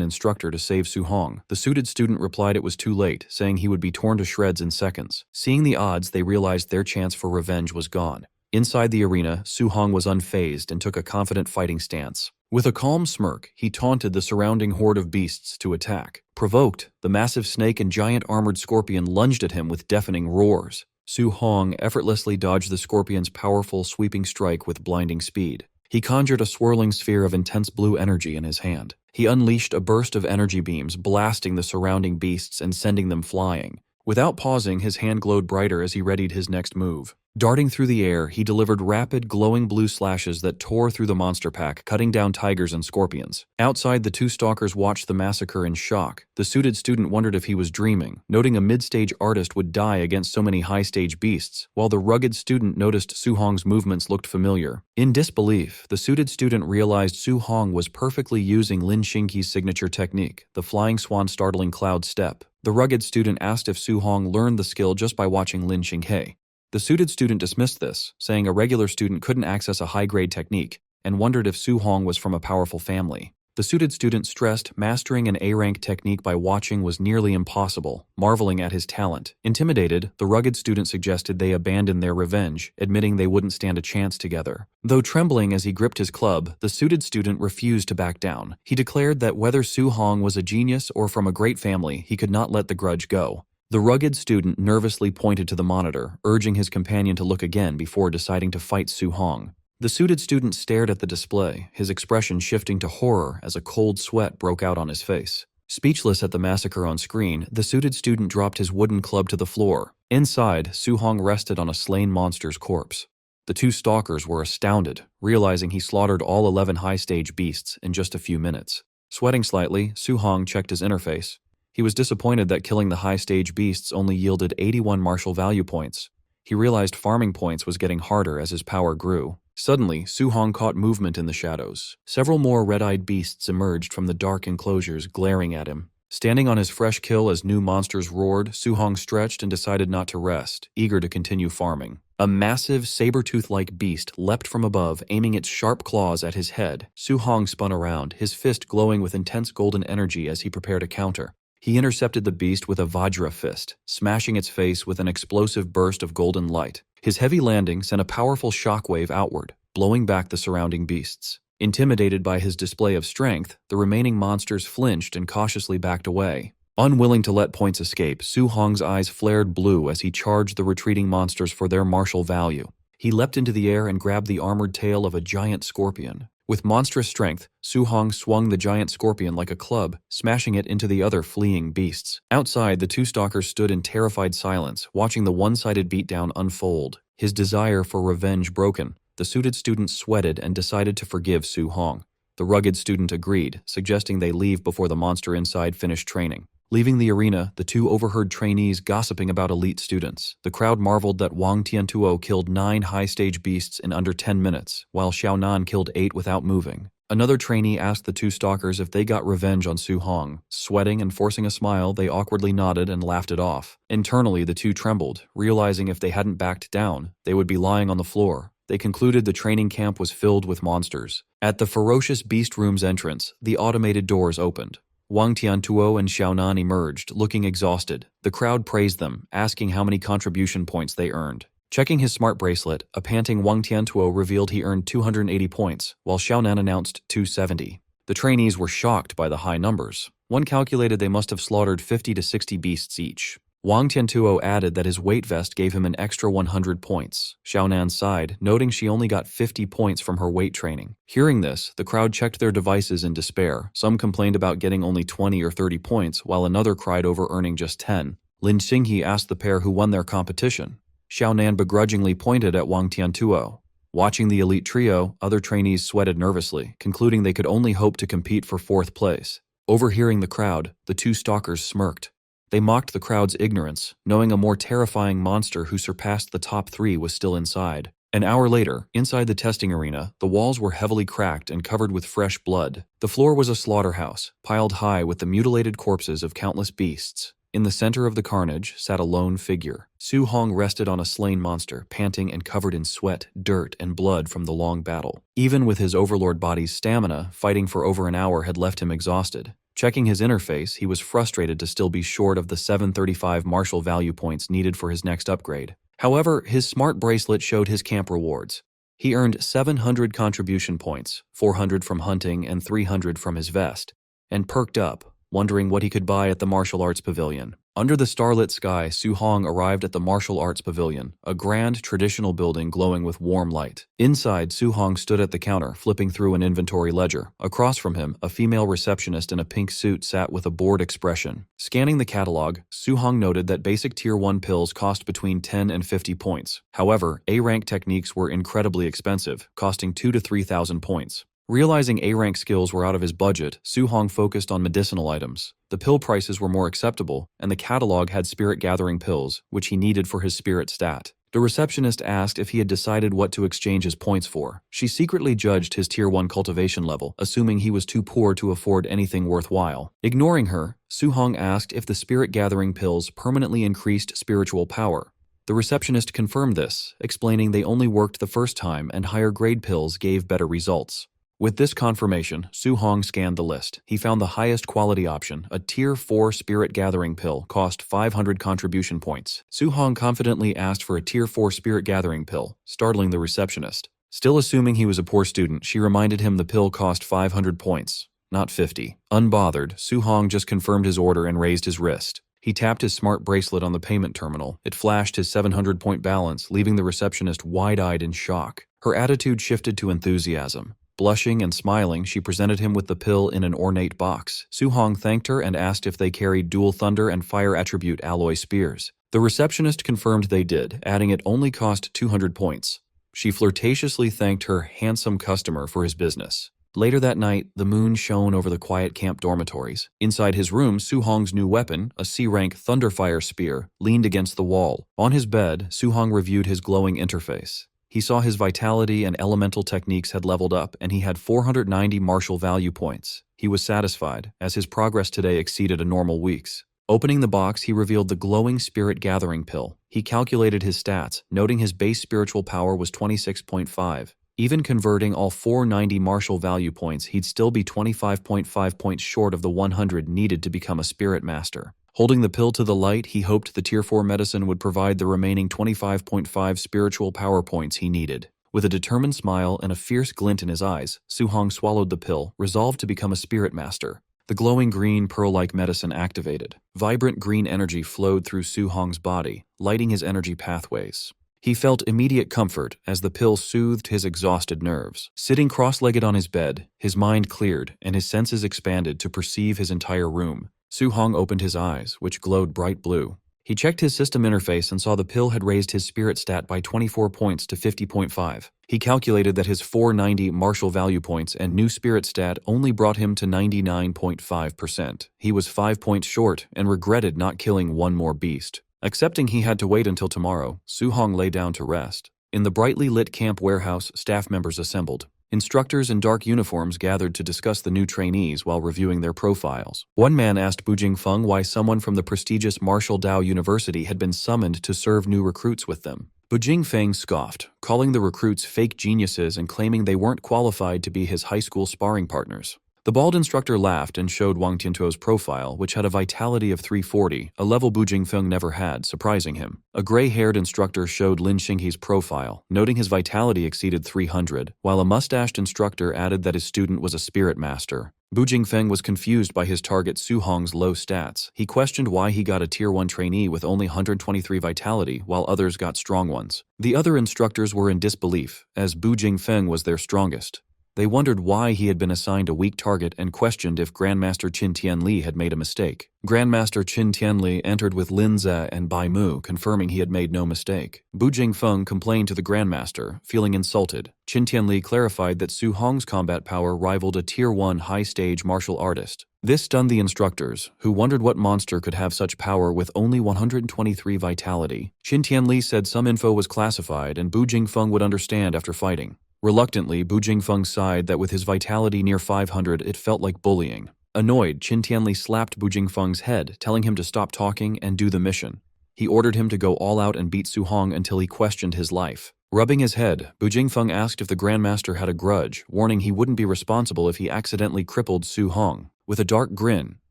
instructor to save Su Hong. The suited student replied it was too late, saying he would be torn to shreds in seconds. Seeing the odds, they realized their chance for revenge was gone. Inside the arena, Su Hong was unfazed and took a confident fighting stance. With a calm smirk, he taunted the surrounding horde of beasts to attack. Provoked, the massive snake and giant armored scorpion lunged at him with deafening roars. Su Hong effortlessly dodged the scorpion's powerful, sweeping strike with blinding speed. He conjured a swirling sphere of intense blue energy in his hand. He unleashed a burst of energy beams, blasting the surrounding beasts and sending them flying. Without pausing, his hand glowed brighter as he readied his next move. Darting through the air, he delivered rapid, glowing blue slashes that tore through the monster pack, cutting down tigers and scorpions. Outside, the two stalkers watched the massacre in shock. The suited student wondered if he was dreaming, noting a mid-stage artist would die against so many high-stage beasts, while the rugged student noticed Su Hong's movements looked familiar. In disbelief, the suited student realized Su Hong was perfectly using Lin Xingqi's signature technique, the flying swan startling cloud step. The rugged student asked if Su Hong learned the skill just by watching Lin Xinghe. The suited student dismissed this, saying a regular student couldn't access a high-grade technique, and wondered if Su Hong was from a powerful family. The suited student stressed mastering an A-rank technique by watching was nearly impossible, marveling at his talent. Intimidated, the rugged student suggested they abandon their revenge, admitting they wouldn't stand a chance together. Though trembling as he gripped his club, the suited student refused to back down. He declared that whether Su Hong was a genius or from a great family, he could not let the grudge go. The rugged student nervously pointed to the monitor, urging his companion to look again before deciding to fight Su Hong. The suited student stared at the display, his expression shifting to horror as a cold sweat broke out on his face. Speechless at the massacre on screen, the suited student dropped his wooden club to the floor. Inside, Su Hong rested on a slain monster's corpse. The two stalkers were astounded, realizing he slaughtered all 11 high-stage beasts in just a few minutes. Sweating slightly, Su Hong checked his interface. He was disappointed that killing the high-stage beasts only yielded 81 martial value points. He realized farming points was getting harder as his power grew. Suddenly, Su Hong caught movement in the shadows. Several more red-eyed beasts emerged from the dark enclosures, glaring at him. Standing on his fresh kill as new monsters roared, Su Hong stretched and decided not to rest, eager to continue farming. A massive, saber-tooth-like beast leapt from above, aiming its sharp claws at his head. Su Hong spun around, his fist glowing with intense golden energy as he prepared to counter. He intercepted the beast with a Vajra fist, smashing its face with an explosive burst of golden light. His heavy landing sent a powerful shockwave outward, blowing back the surrounding beasts. Intimidated by his display of strength, the remaining monsters flinched and cautiously backed away. Unwilling to let points escape, Su Hong's eyes flared blue as he charged the retreating monsters for their martial value. He leapt into the air and grabbed the armored tail of a giant scorpion. With monstrous strength, Su Hong swung the giant scorpion like a club, smashing it into the other fleeing beasts. Outside, the two stalkers stood in terrified silence, watching the one-sided beatdown unfold. His desire for revenge broken, the suited student sweated and decided to forgive Su Hong. The rugged student agreed, suggesting they leave before the monster inside finished training. Leaving the arena, the two overheard trainees gossiping about elite students. The crowd marveled that Wang Tiantuo killed 9 high-stage beasts in under 10 minutes, while Xiaonan killed 8 without moving. Another trainee asked the two stalkers if they got revenge on Su Hong. Sweating and forcing a smile, they awkwardly nodded and laughed it off. Internally, the two trembled, realizing if they hadn't backed down, they would be lying on the floor. They concluded the training camp was filled with monsters. At the ferocious beast room's entrance, the automated doors opened. Wang Tiantuo and Xiaonan emerged, looking exhausted. The crowd praised them, asking how many contribution points they earned. Checking his smart bracelet, a panting Wang Tiantuo revealed he earned 280 points, while Xiaonan announced 270. The trainees were shocked by the high numbers. One calculated they must have slaughtered 50 to 60 beasts each. Wang Tiantuo added that his weight vest gave him an extra 100 points. Xiaonan sighed, noting she only got 50 points from her weight training. Hearing this, the crowd checked their devices in despair. Some complained about getting only 20 or 30 points, while another cried over earning just 10. Lin Xinghe asked the pair who won their competition. Xiaonan begrudgingly pointed at Wang Tiantuo. Watching the elite trio, other trainees sweated nervously, concluding they could only hope to compete for 4th place. Overhearing the crowd, the two stalkers smirked. They mocked the crowd's ignorance, knowing a more terrifying monster who surpassed the top 3 was still inside. An hour later, inside the testing arena, the walls were heavily cracked and covered with fresh blood. The floor was a slaughterhouse, piled high with the mutilated corpses of countless beasts. In the center of the carnage sat a lone figure. Su Hong rested on a slain monster, panting and covered in sweat, dirt, and blood from the long battle. Even with his overlord body's stamina, fighting for over an hour had left him exhausted. Checking his interface, he was frustrated to still be short of the 735 martial value points needed for his next upgrade. However, his smart bracelet showed his camp rewards. He earned 700 contribution points, 400 from hunting and 300 from his vest, and perked up, wondering what he could buy at the martial arts pavilion. Under the starlit sky, Su Hong arrived at the martial arts pavilion, a grand traditional building glowing with warm light. Inside, Su Hong stood at the counter, flipping through an inventory ledger. Across from him, a female receptionist in a pink suit sat with a bored expression. Scanning the catalog, Su Hong noted that basic Tier 1 pills cost between 10 and 50 points. However, A-rank techniques were incredibly expensive, costing 2,000 to 3,000 points. Realizing A-rank skills were out of his budget, Su Hong focused on medicinal items. The pill prices were more acceptable, and the catalog had spirit-gathering pills, which he needed for his spirit stat. The receptionist asked if he had decided what to exchange his points for. She secretly judged his Tier 1 cultivation level, assuming he was too poor to afford anything worthwhile. Ignoring her, Su Hong asked if the spirit-gathering pills permanently increased spiritual power. The receptionist confirmed this, explaining they only worked the first time and higher-grade pills gave better results. With this confirmation, Su Hong scanned the list. He found the highest quality option, a Tier 4 Spirit Gathering pill, cost 500 contribution points. Su Hong confidently asked for a Tier 4 Spirit Gathering pill, startling the receptionist. Still assuming he was a poor student, she reminded him the pill cost 500 points, not 50. Unbothered, Su Hong just confirmed his order and raised his wrist. He tapped his smart bracelet on the payment terminal. It flashed his 700-point balance, leaving the receptionist wide-eyed in shock. Her attitude shifted to enthusiasm. Blushing and smiling, she presented him with the pill in an ornate box. Su Hong thanked her and asked if they carried dual thunder and fire attribute alloy spears. The receptionist confirmed they did, adding it only cost 200 points. She flirtatiously thanked her handsome customer for his business. Later that night, the moon shone over the quiet camp dormitories. Inside his room, Su Hong's new weapon, a C-rank Thunderfire spear, leaned against the wall. On his bed, Su Hong reviewed his glowing interface. He saw his vitality and elemental techniques had leveled up, and he had 490 martial value points. He was satisfied, as his progress today exceeded a normal week's. Opening the box, he revealed the glowing spirit gathering pill. He calculated his stats, noting his base spiritual power was 26.5. Even converting all 490 martial value points, he'd still be 25.5 points short of the 100 needed to become a spirit master. Holding the pill to the light, he hoped the Tier 4 medicine would provide the remaining 25.5 spiritual power points he needed. With a determined smile and a fierce glint in his eyes, Su Hong swallowed the pill, resolved to become a spirit master. The glowing green, pearl-like medicine activated. Vibrant green energy flowed through Su Hong's body, lighting his energy pathways. He felt immediate comfort as the pill soothed his exhausted nerves. Sitting cross-legged on his bed, his mind cleared and his senses expanded to perceive his entire room. Su Hong opened his eyes, which glowed bright blue. He checked his system interface and saw the pill had raised his spirit stat by 24 points to 50.5. He calculated that his 490 martial value points and new spirit stat only brought him to 99.5%. He was 5 points short and regretted not killing one more beast. Accepting he had to wait until tomorrow, Su Hong lay down to rest. In the brightly lit camp warehouse, staff members assembled. Instructors in dark uniforms gathered to discuss the new trainees while reviewing their profiles. One man asked Bu Jingfeng why someone from the prestigious Martial Dao University had been summoned to serve new recruits with them. Bu Jingfeng scoffed, calling the recruits fake geniuses and claiming they weren't qualified to be his high school sparring partners. The bald instructor laughed and showed Wang Tiantuo's profile, which had a vitality of 340, a level Bu Jingfeng never had, surprising him. A gray-haired instructor showed Lin Xinghe's profile, noting his vitality exceeded 300, while a mustached instructor added that his student was a spirit master. Bu Jingfeng was confused by his target Su Hong's low stats. He questioned why he got a Tier 1 trainee with only 123 vitality, while others got strong ones. The other instructors were in disbelief, as Bu Jingfeng was their strongest. They wondered why he had been assigned a weak target and questioned if Grandmaster Qin Tianli had made a mistake. Grandmaster Qin Tianli entered with Lin Ze and Bai Mu, confirming he had made no mistake. Bu Jingfeng complained to the Grandmaster, feeling insulted. Qin Tianli clarified that Su Hong's combat power rivaled a Tier 1 high-stage martial artist. This stunned the instructors, who wondered what monster could have such power with only 123 vitality. Qin Tianli said some info was classified and Bu Jingfeng would understand after fighting. Reluctantly, Bu Jingfeng sighed that with his vitality near 500, it felt like bullying. Annoyed, Qin Tianli slapped Bu Jingfeng's head, telling him to stop talking and do the mission. He ordered him to go all out and beat Su Hong until he questioned his life. Rubbing his head, Bu Jingfeng asked if the Grandmaster had a grudge, warning he wouldn't be responsible if he accidentally crippled Su Hong. With a dark grin,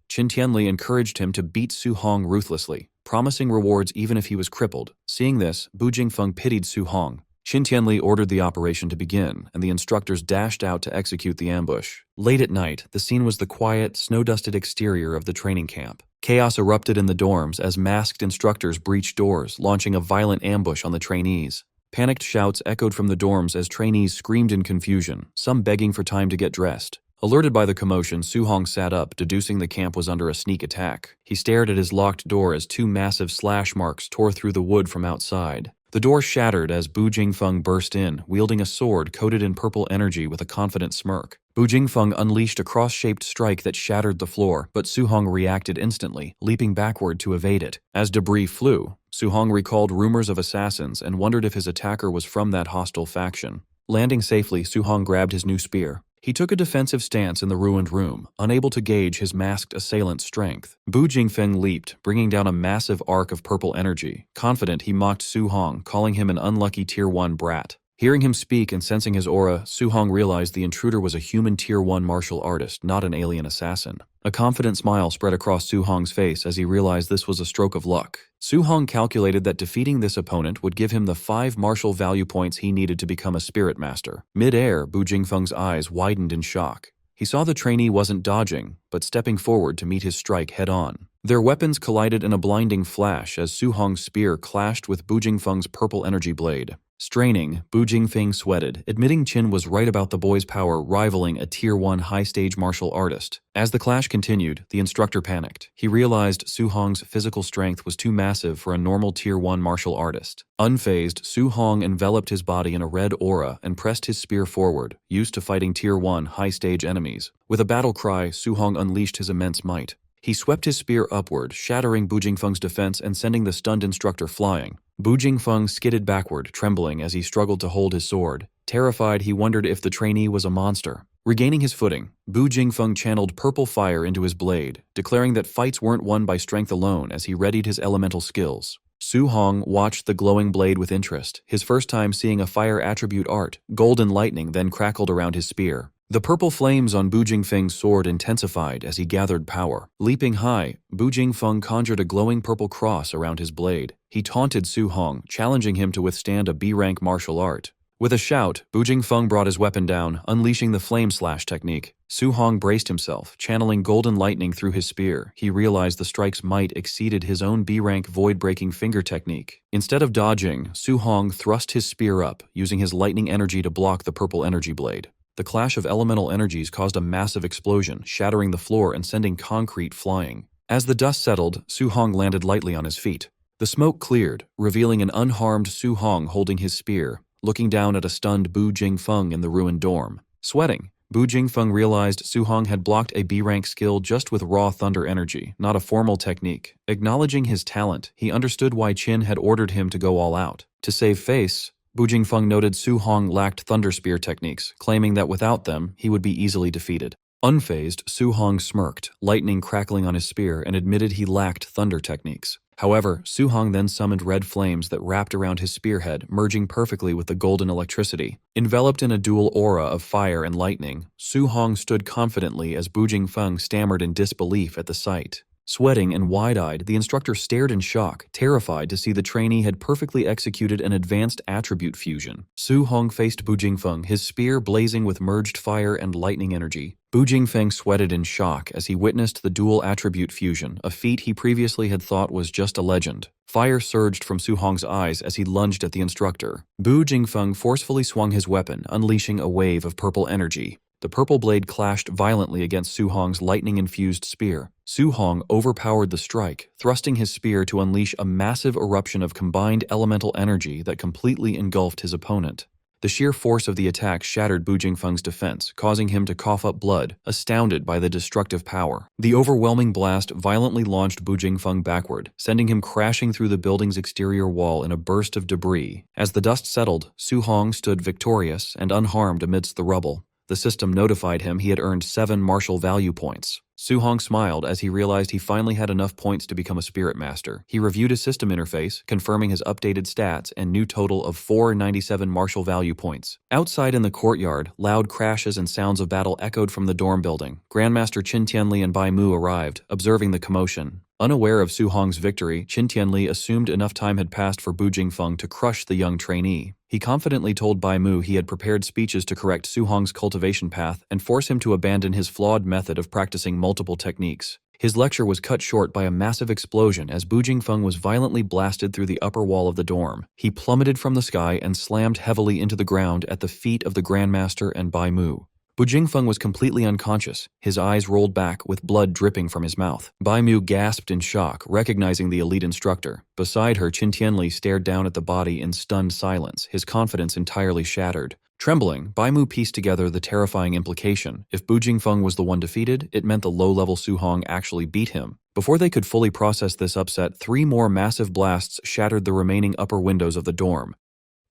Qin Tianli encouraged him to beat Su Hong ruthlessly, promising rewards even if he was crippled. Seeing this, Bu Jingfeng pitied Su Hong. Qin Tianli ordered the operation to begin, and the instructors dashed out to execute the ambush. Late at night, the scene was the quiet, snow-dusted exterior of the training camp. Chaos erupted in the dorms as masked instructors breached doors, launching a violent ambush on the trainees. Panicked shouts echoed from the dorms as trainees screamed in confusion, some begging for time to get dressed. Alerted by the commotion, Su Hong sat up, deducing the camp was under a sneak attack. He stared at his locked door as two massive slash marks tore through the wood from outside. The door shattered as Bu Jingfeng burst in, wielding a sword coated in purple energy with a confident smirk. Bu Jingfeng unleashed a cross-shaped strike that shattered the floor, but Su Hong reacted instantly, leaping backward to evade it. As debris flew, Su Hong recalled rumors of assassins and wondered if his attacker was from that hostile faction. Landing safely, Su Hong grabbed his new spear. He took a defensive stance in the ruined room, unable to gauge his masked assailant's strength. Bu Jingfeng leaped, bringing down a massive arc of purple energy. Confident, he mocked Su Hong, calling him an unlucky Tier 1 brat. Hearing him speak and sensing his aura, Su Hong realized the intruder was a human Tier 1 martial artist, not an alien assassin. A confident smile spread across Su Hong's face as he realized this was a stroke of luck. Su Hong calculated that defeating this opponent would give him the 5 martial value points he needed to become a spirit master. Mid-air, Bu Jingfeng's eyes widened in shock. He saw the trainee wasn't dodging, but stepping forward to meet his strike head-on. Their weapons collided in a blinding flash as Su Hong's spear clashed with Bu Jingfeng's purple energy blade. Straining, Bu Jingfeng sweated, admitting Qin was right about the boy's power rivaling a Tier 1 high-stage martial artist. As the clash continued, the instructor panicked. He realized Su Hong's physical strength was too massive for a normal Tier 1 martial artist. Unfazed, Su Hong enveloped his body in a red aura and pressed his spear forward, used to fighting Tier 1 high-stage enemies. With a battle cry, Su Hong unleashed his immense might. He swept his spear upward, shattering Bu Jingfeng's defense and sending the stunned instructor flying. Bu Jingfeng skidded backward, trembling as he struggled to hold his sword. Terrified, he wondered if the trainee was a monster. Regaining his footing, Bu Jingfeng channeled purple fire into his blade, declaring that fights weren't won by strength alone as he readied his elemental skills. Su Hong watched the glowing blade with interest, his first time seeing a fire attribute art. Golden lightning then crackled around his spear. The purple flames on Bu Jingfeng's sword intensified as he gathered power. Leaping high, Bu Jingfeng conjured a glowing purple cross around his blade. He taunted Su Hong, challenging him to withstand a B-rank martial art. With a shout, Bu Jingfeng brought his weapon down, unleashing the flame slash technique. Su Hong braced himself, channeling golden lightning through his spear. He realized the strike's might exceeded his own B-rank void-breaking finger technique. Instead of dodging, Su Hong thrust his spear up, using his lightning energy to block the purple energy blade. The clash of elemental energies caused a massive explosion, shattering the floor and sending concrete flying. As the dust settled, Su Hong landed lightly on his feet. The smoke cleared, revealing an unharmed Su Hong holding his spear, looking down at a stunned Bu Jingfeng in the ruined dorm. Sweating, Bu Jingfeng realized Su Hong had blocked a B-rank skill just with raw thunder energy, not a formal technique. Acknowledging his talent, he understood why Qin had ordered him to go all out. To save face, Bu Jingfeng noted Su Hong lacked thunder spear techniques, claiming that without them, he would be easily defeated. Unfazed, Su Hong smirked, lightning crackling on his spear, and admitted he lacked thunder techniques. However, Su Hong then summoned red flames that wrapped around his spearhead, merging perfectly with the golden electricity. Enveloped in a dual aura of fire and lightning, Su Hong stood confidently as Bu Jingfeng stammered in disbelief at the sight. Sweating and wide-eyed, the instructor stared in shock, terrified to see the trainee had perfectly executed an advanced attribute fusion. Su Hong faced Bu Jingfeng, his spear blazing with merged fire and lightning energy. Bu Jingfeng sweated in shock as he witnessed the dual attribute fusion, a feat he previously had thought was just a legend. Fire surged from Su Hong's eyes as he lunged at the instructor. Bu Jingfeng forcefully swung his weapon, unleashing a wave of purple energy. The purple blade clashed violently against Su Hong's lightning-infused spear. Su Hong overpowered the strike, thrusting his spear to unleash a massive eruption of combined elemental energy that completely engulfed his opponent. The sheer force of the attack shattered Bu Jingfeng's defense, causing him to cough up blood, astounded by the destructive power. The overwhelming blast violently launched Bu Jingfeng backward, sending him crashing through the building's exterior wall in a burst of debris. As the dust settled, Su Hong stood victorious and unharmed amidst the rubble. The system notified him he had earned 7 martial value points. Su Hong smiled as he realized he finally had enough points to become a spirit master. He reviewed his system interface, confirming his updated stats and new total of 497 martial value points. Outside in the courtyard, loud crashes and sounds of battle echoed from the dorm building. Grandmaster Qin Tianli and Bai Mu arrived, observing the commotion. Unaware of Su Hong's victory, Qin Tianli assumed enough time had passed for Bu Jingfeng to crush the young trainee. He confidently told Bai Mu he had prepared speeches to correct Su Hong's cultivation path and force him to abandon his flawed method of practicing multiple techniques. His lecture was cut short by a massive explosion as Bu Jingfeng was violently blasted through the upper wall of the dorm. He plummeted from the sky and slammed heavily into the ground at the feet of the Grandmaster and Bai Mu. Bu Jingfeng was completely unconscious, his eyes rolled back with blood dripping from his mouth. Bai Mu gasped in shock, recognizing the elite instructor. Beside her, Qin Tianli stared down at the body in stunned silence, his confidence entirely shattered. Trembling, Bai Mu pieced together the terrifying implication. If Bu Jingfeng was the one defeated, it meant the low-level Su Hong actually beat him. Before they could fully process this upset, 3 more massive blasts shattered the remaining upper windows of the dorm.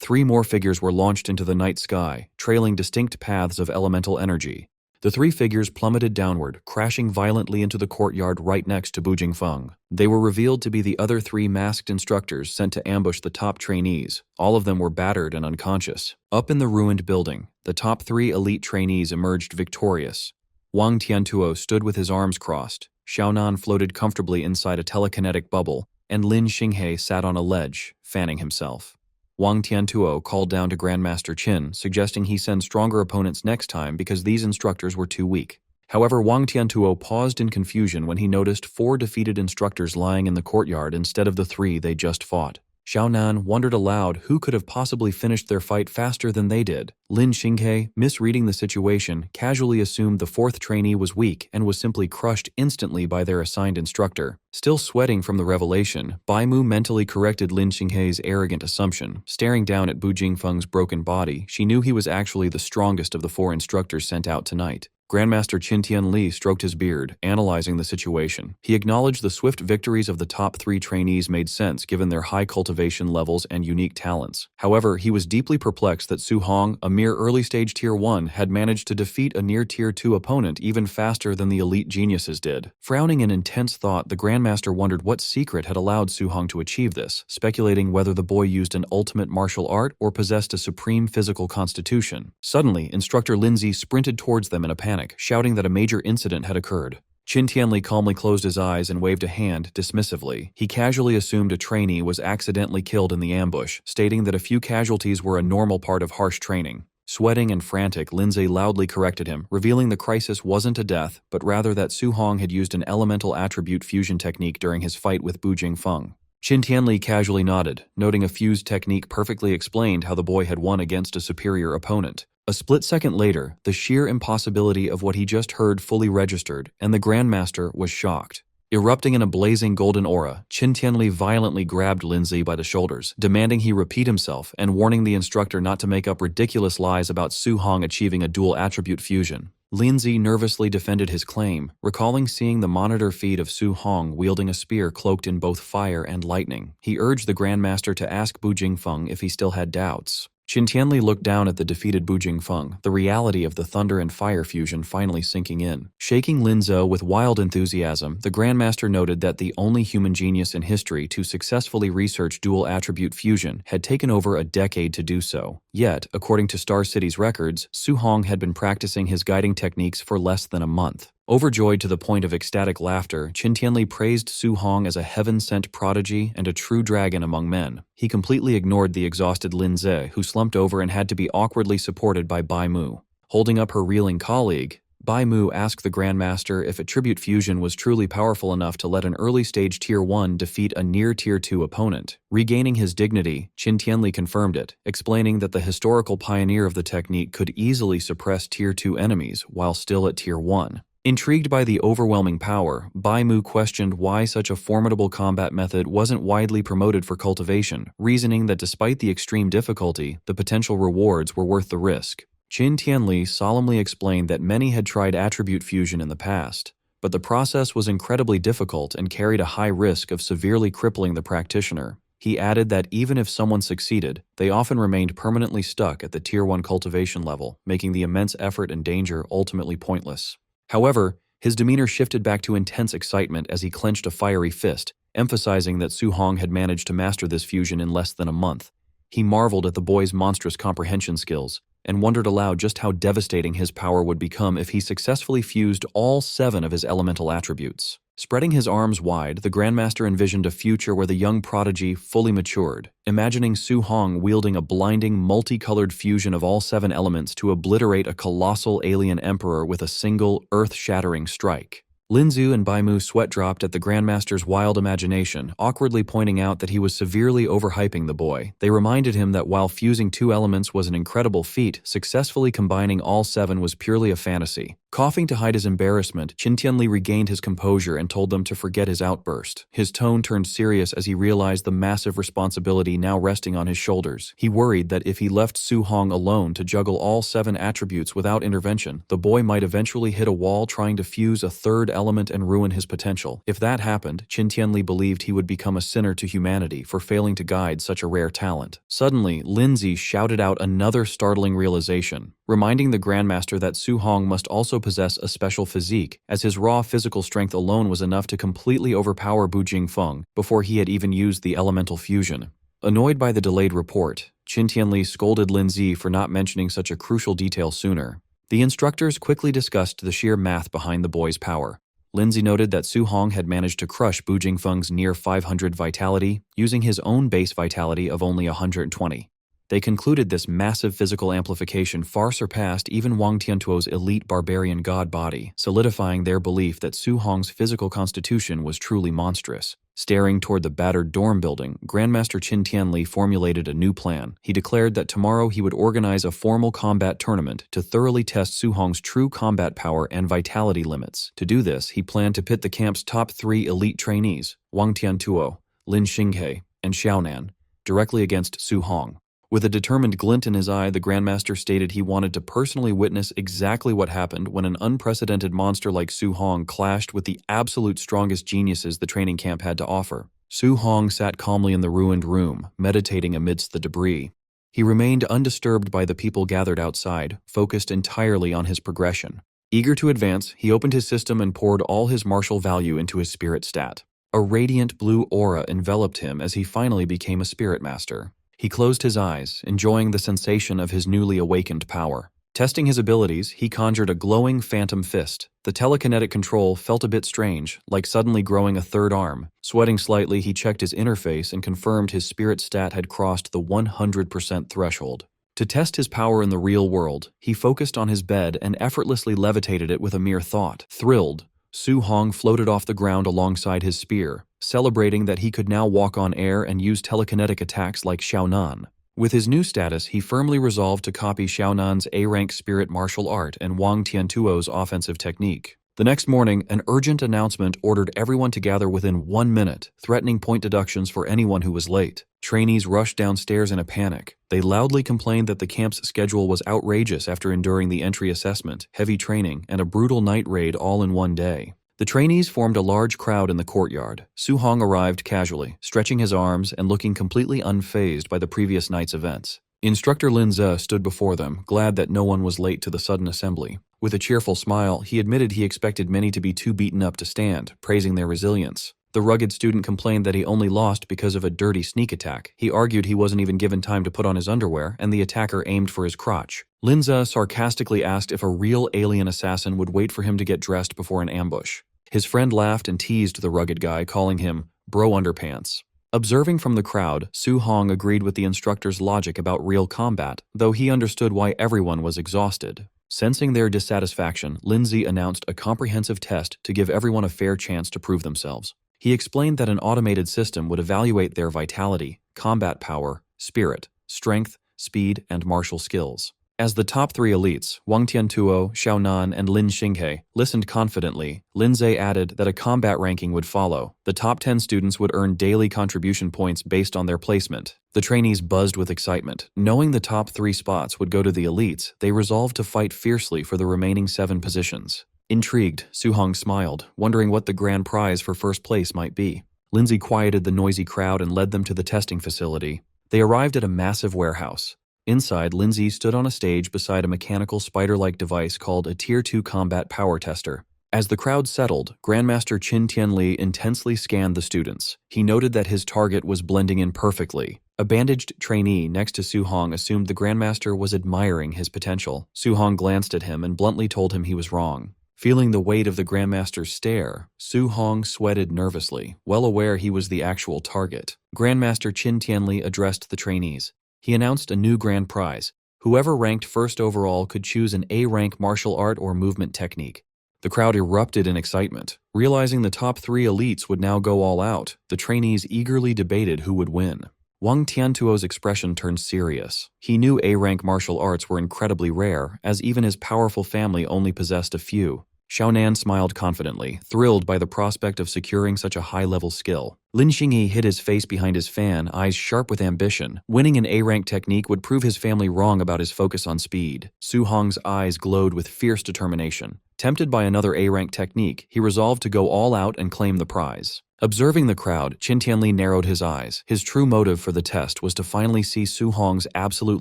3 more figures were launched into the night sky, trailing distinct paths of elemental energy. The 3 figures plummeted downward, crashing violently into the courtyard right next to Bu Jingfeng. They were revealed to be the other 3 masked instructors sent to ambush the top trainees. All of them were battered and unconscious. Up in the ruined building, the top 3 elite trainees emerged victorious. Wang Tiantuo stood with his arms crossed. Xiaonan floated comfortably inside a telekinetic bubble, and Lin Xinghe sat on a ledge, fanning himself. Wang Tiantuo called down to Grandmaster Qin, suggesting he send stronger opponents next time because these instructors were too weak. However, Wang Tiantuo paused in confusion when he noticed 4 defeated instructors lying in the courtyard instead of the 3 they just fought. Xiaonan wondered aloud who could have possibly finished their fight faster than they did. Lin Xinghe, misreading the situation, casually assumed the 4th trainee was weak and was simply crushed instantly by their assigned instructor. Still sweating from the revelation, Bai Mu mentally corrected Lin Xinghe's arrogant assumption. Staring down at Bu Jingfeng's broken body, she knew he was actually the strongest of the 4 instructors sent out tonight. Grandmaster Qin Tianli stroked his beard, analyzing the situation. He acknowledged the swift victories of the top 3 trainees made sense given their high cultivation levels and unique talents. However, he was deeply perplexed that Su Hong, a mere early-stage Tier 1, had managed to defeat a near Tier 2 opponent even faster than the elite geniuses did. Frowning in intense thought, the Grandmaster wondered what secret had allowed Su Hong to achieve this, speculating whether the boy used an ultimate martial art or possessed a supreme physical constitution. Suddenly, Instructor Lindsay sprinted towards them in a panic, shouting that a major incident had occurred. Qin Tianli calmly closed his eyes and waved a hand dismissively. He casually assumed a trainee was accidentally killed in the ambush, stating that a few casualties were a normal part of harsh training. Sweating and frantic, Lindsay loudly corrected him, revealing the crisis wasn't a death, but rather that Su Hong had used an elemental attribute fusion technique during his fight with Bu Jingfeng. Qin Tianli casually nodded, noting a fused technique perfectly explained how the boy had won against a superior opponent. A split second later, the sheer impossibility of what he just heard fully registered, and the Grandmaster was shocked. Erupting in a blazing golden aura, Qin Tianli violently grabbed Lindsay by the shoulders, demanding he repeat himself and warning the instructor not to make up ridiculous lies about Su Hong achieving a dual attribute fusion. Lindsay nervously defended his claim, recalling seeing the monitor feed of Su Hong wielding a spear cloaked in both fire and lightning. He urged the Grandmaster to ask Bu Jingfeng if he still had doubts. Qin Tianli looked down at the defeated Bu Jingfeng, the reality of the thunder and fire fusion finally sinking in. Shaking Linzhou with wild enthusiasm, the Grandmaster noted that the only human genius in history to successfully research dual attribute fusion had taken over a decade to do so. Yet, according to Star City's records, Su Hong had been practicing his guiding techniques for less than a month. Overjoyed to the point of ecstatic laughter, Qin Tianli praised Su Hong as a heaven-sent prodigy and a true dragon among men. He completely ignored the exhausted Lin Ze, who slumped over and had to be awkwardly supported by Bai Mu. Holding up her reeling colleague, Bai Mu asked the Grandmaster if attribute fusion was truly powerful enough to let an early-stage Tier 1 defeat a near Tier 2 opponent. Regaining his dignity, Qin Tianli confirmed it, explaining that the historical pioneer of the technique could easily suppress Tier 2 enemies while still at Tier 1. Intrigued by the overwhelming power, Bai Mu questioned why such a formidable combat method wasn't widely promoted for cultivation, reasoning that despite the extreme difficulty, the potential rewards were worth the risk. Qin Tianli solemnly explained that many had tried attribute fusion in the past, but the process was incredibly difficult and carried a high risk of severely crippling the practitioner. He added that even if someone succeeded, they often remained permanently stuck at the Tier 1 cultivation level, making the immense effort and danger ultimately pointless. However, his demeanor shifted back to intense excitement as he clenched a fiery fist, emphasizing that Su Hong had managed to master this fusion in less than a month. He marveled at the boy's monstrous comprehension skills, and wondered aloud just how devastating his power would become if he successfully fused all 7 of his elemental attributes. Spreading his arms wide, the Grandmaster envisioned a future where the young prodigy fully matured, imagining Su Hong wielding a blinding, multicolored fusion of all 7 elements to obliterate a colossal alien emperor with a single, earth-shattering strike. Linzu and Baimu sweat-dropped at the Grandmaster's wild imagination, awkwardly pointing out that he was severely overhyping the boy. They reminded him that while fusing 2 elements was an incredible feat, successfully combining all 7 was purely a fantasy. Coughing to hide his embarrassment, Qin Tianli regained his composure and told them to forget his outburst. His tone turned serious as he realized the massive responsibility now resting on his shoulders. He worried that if he left Su Hong alone to juggle all 7 attributes without intervention, the boy might eventually hit a wall trying to fuse a 3rd element and ruin his potential. If that happened, Qin Tianli believed he would become a sinner to humanity for failing to guide such a rare talent. Suddenly, Lindsay shouted out another startling realization, reminding the Grandmaster that Su Hong must also possess a special physique, as his raw physical strength alone was enough to completely overpower Bu Jingfeng before he had even used the elemental fusion. Annoyed by the delayed report, Qin Tianli scolded Linzi for not mentioning such a crucial detail sooner. The instructors quickly discussed the sheer math behind the boy's power. Lindsay noted that Su Hong had managed to crush Bu Jingfeng's near 500 vitality, using his own base vitality of only 120. They concluded this massive physical amplification far surpassed even Wang Tiantuo's elite barbarian god body, solidifying their belief that Su Hong's physical constitution was truly monstrous. Staring toward the battered dorm building, Grandmaster Qin Tianli formulated a new plan. He declared that tomorrow he would organize a formal combat tournament to thoroughly test Su Hong's true combat power and vitality limits. To do this, he planned to pit the camp's top 3 elite trainees, Wang Tiantuo, Lin Xinghe, and Xiaonan, directly against Su Hong. With a determined glint in his eye, the Grandmaster stated he wanted to personally witness exactly what happened when an unprecedented monster like Su Hong clashed with the absolute strongest geniuses the training camp had to offer. Su Hong sat calmly in the ruined room, meditating amidst the debris. He remained undisturbed by the people gathered outside, focused entirely on his progression. Eager to advance, he opened his system and poured all his martial value into his spirit stat. A radiant blue aura enveloped him as he finally became a spirit master. He closed his eyes, enjoying the sensation of his newly awakened power. Testing his abilities, he conjured a glowing phantom fist. The telekinetic control felt a bit strange, like suddenly growing a 3rd arm. Sweating slightly, he checked his interface and confirmed his spirit stat had crossed the 100% threshold. To test his power in the real world, he focused on his bed and effortlessly levitated it with a mere thought. Thrilled, Su Hong floated off the ground alongside his spear, celebrating that he could now walk on air and use telekinetic attacks like Xiaonan. With his new status, he firmly resolved to copy Xiaonan's A-rank spirit martial art and Wang Tiantuo's offensive technique. The next morning, an urgent announcement ordered everyone to gather within 1 minute, threatening point deductions for anyone who was late. Trainees rushed downstairs in a panic. They loudly complained that the camp's schedule was outrageous after enduring the entry assessment, heavy training, and a brutal night raid all in one day. The trainees formed a large crowd in the courtyard. Su Hong arrived casually, stretching his arms and looking completely unfazed by the previous night's events. Instructor Lin Ze stood before them, glad that no one was late to the sudden assembly. With a cheerful smile, he admitted he expected many to be too beaten up to stand, praising their resilience. The rugged student complained that he only lost because of a dirty sneak attack. He argued he wasn't even given time to put on his underwear, and the attacker aimed for his crotch. Lin Ze sarcastically asked if a real alien assassin would wait for him to get dressed before an ambush. His friend laughed and teased the rugged guy, calling him Bro Underpants. Observing from the crowd, Su Hong agreed with the instructor's logic about real combat, though he understood why everyone was exhausted. Sensing their dissatisfaction, Lindsay announced a comprehensive test to give everyone a fair chance to prove themselves. He explained that an automated system would evaluate their vitality, combat power, spirit, strength, speed, and martial skills. As the top 3 elites, Wang Tiantuo, Xiaonan, and Lin Xinghe, listened confidently, Linze added that a combat ranking would follow. The top 10 students would earn daily contribution points based on their placement. The trainees buzzed with excitement. Knowing the top 3 spots would go to the elites, they resolved to fight fiercely for the remaining 7 positions. Intrigued, Su Hong smiled, wondering what the grand prize for first place might be. Lindsay quieted the noisy crowd and led them to the testing facility. They arrived at a massive warehouse. Inside, Lindsay stood on a stage beside a mechanical spider-like device called a Tier 2 Combat Power Tester. As the crowd settled, Grandmaster Qin Tianli intensely scanned the students. He noted that his target was blending in perfectly. A bandaged trainee next to Su Hong assumed the Grandmaster was admiring his potential. Su Hong glanced at him and bluntly told him he was wrong. Feeling the weight of the Grandmaster's stare, Su Hong sweated nervously, well aware he was the actual target. Grandmaster Qin Tianli addressed the trainees. He announced a new grand prize. Whoever ranked first overall could choose an A-rank martial art or movement technique. The crowd erupted in excitement. Realizing the top 3 elites would now go all out, the trainees eagerly debated who would win. Wang Tiantuo's expression turned serious. He knew A-rank martial arts were incredibly rare, as even his powerful family only possessed a few. Xiaonan smiled confidently, thrilled by the prospect of securing such a high-level skill. Lin Xinghe hid his face behind his fan, eyes sharp with ambition. Winning an A-rank technique would prove his family wrong about his focus on speed. Su Hong's eyes glowed with fierce determination. Tempted by another A-rank technique, he resolved to go all out and claim the prize. Observing the crowd, Qin Tianli narrowed his eyes. His true motive for the test was to finally see Su Hong's absolute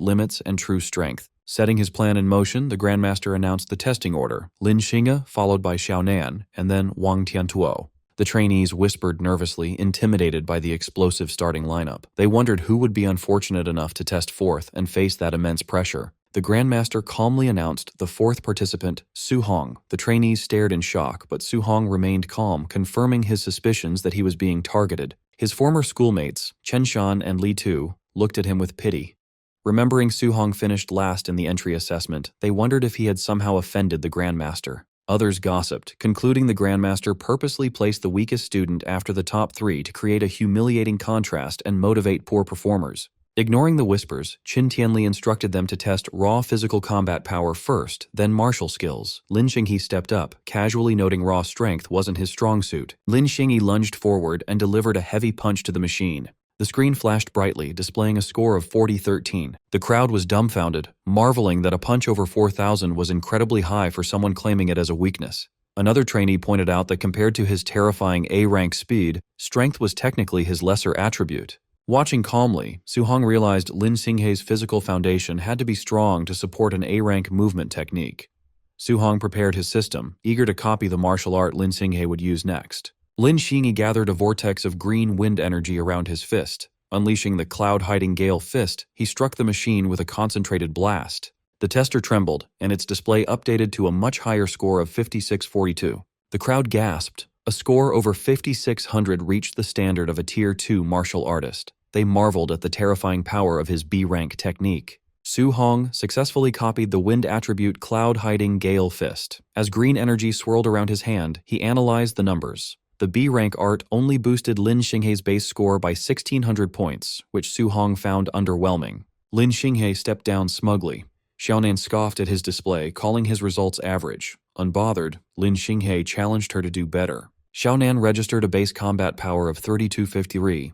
limits and true strength. Setting his plan in motion, the Grandmaster announced the testing order, Lin Xinghe, followed by Xiaonan, and then Wang Tiantuo. The trainees whispered nervously, intimidated by the explosive starting lineup. They wondered who would be unfortunate enough to test fourth and face that immense pressure. The Grandmaster calmly announced the 4th participant, Su Hong. The trainees stared in shock, but Su Hong remained calm, confirming his suspicions that he was being targeted. His former schoolmates, Chen Shan and Li Tu, looked at him with pity. Remembering Su Hong finished last in the entry assessment, they wondered if he had somehow offended the Grandmaster. Others gossiped, concluding the Grandmaster purposely placed the weakest student after the top 3 to create a humiliating contrast and motivate poor performers. Ignoring the whispers, Qin Tianli instructed them to test raw physical combat power first, then martial skills. Lin Xinghe stepped up, casually noting raw strength wasn't his strong suit. Lin Xinghe lunged forward and delivered a heavy punch to the machine. The screen flashed brightly, displaying a score of 40-13. The crowd was dumbfounded, marveling that a punch over 4,000 was incredibly high for someone claiming it as a weakness. Another trainee pointed out that compared to his terrifying A-rank speed, strength was technically his lesser attribute. Watching calmly, Su Hong realized Lin Xinghe's physical foundation had to be strong to support an A-rank movement technique. Su Hong prepared his system, eager to copy the martial art Lin Xinghe would use next. Lin Xinghe gathered a vortex of green wind energy around his fist. Unleashing the cloud-hiding gale fist, he struck the machine with a concentrated blast. The tester trembled, and its display updated to a much higher score of 56-42. The crowd gasped. A score over 5,600 reached the standard of a Tier 2 martial artist. They marveled at the terrifying power of his B-rank technique. Su Hong successfully copied the wind attribute cloud-hiding gale fist. As green energy swirled around his hand, he analyzed the numbers. The B-rank art only boosted Lin Xinghe's base score by 1,600 points, which Su Hong found underwhelming. Lin Xinghe stepped down smugly. Xiaonan scoffed at his display, calling his results average. Unbothered, Lin Xinghe challenged her to do better. Xiaonan registered a base combat power of 32-53.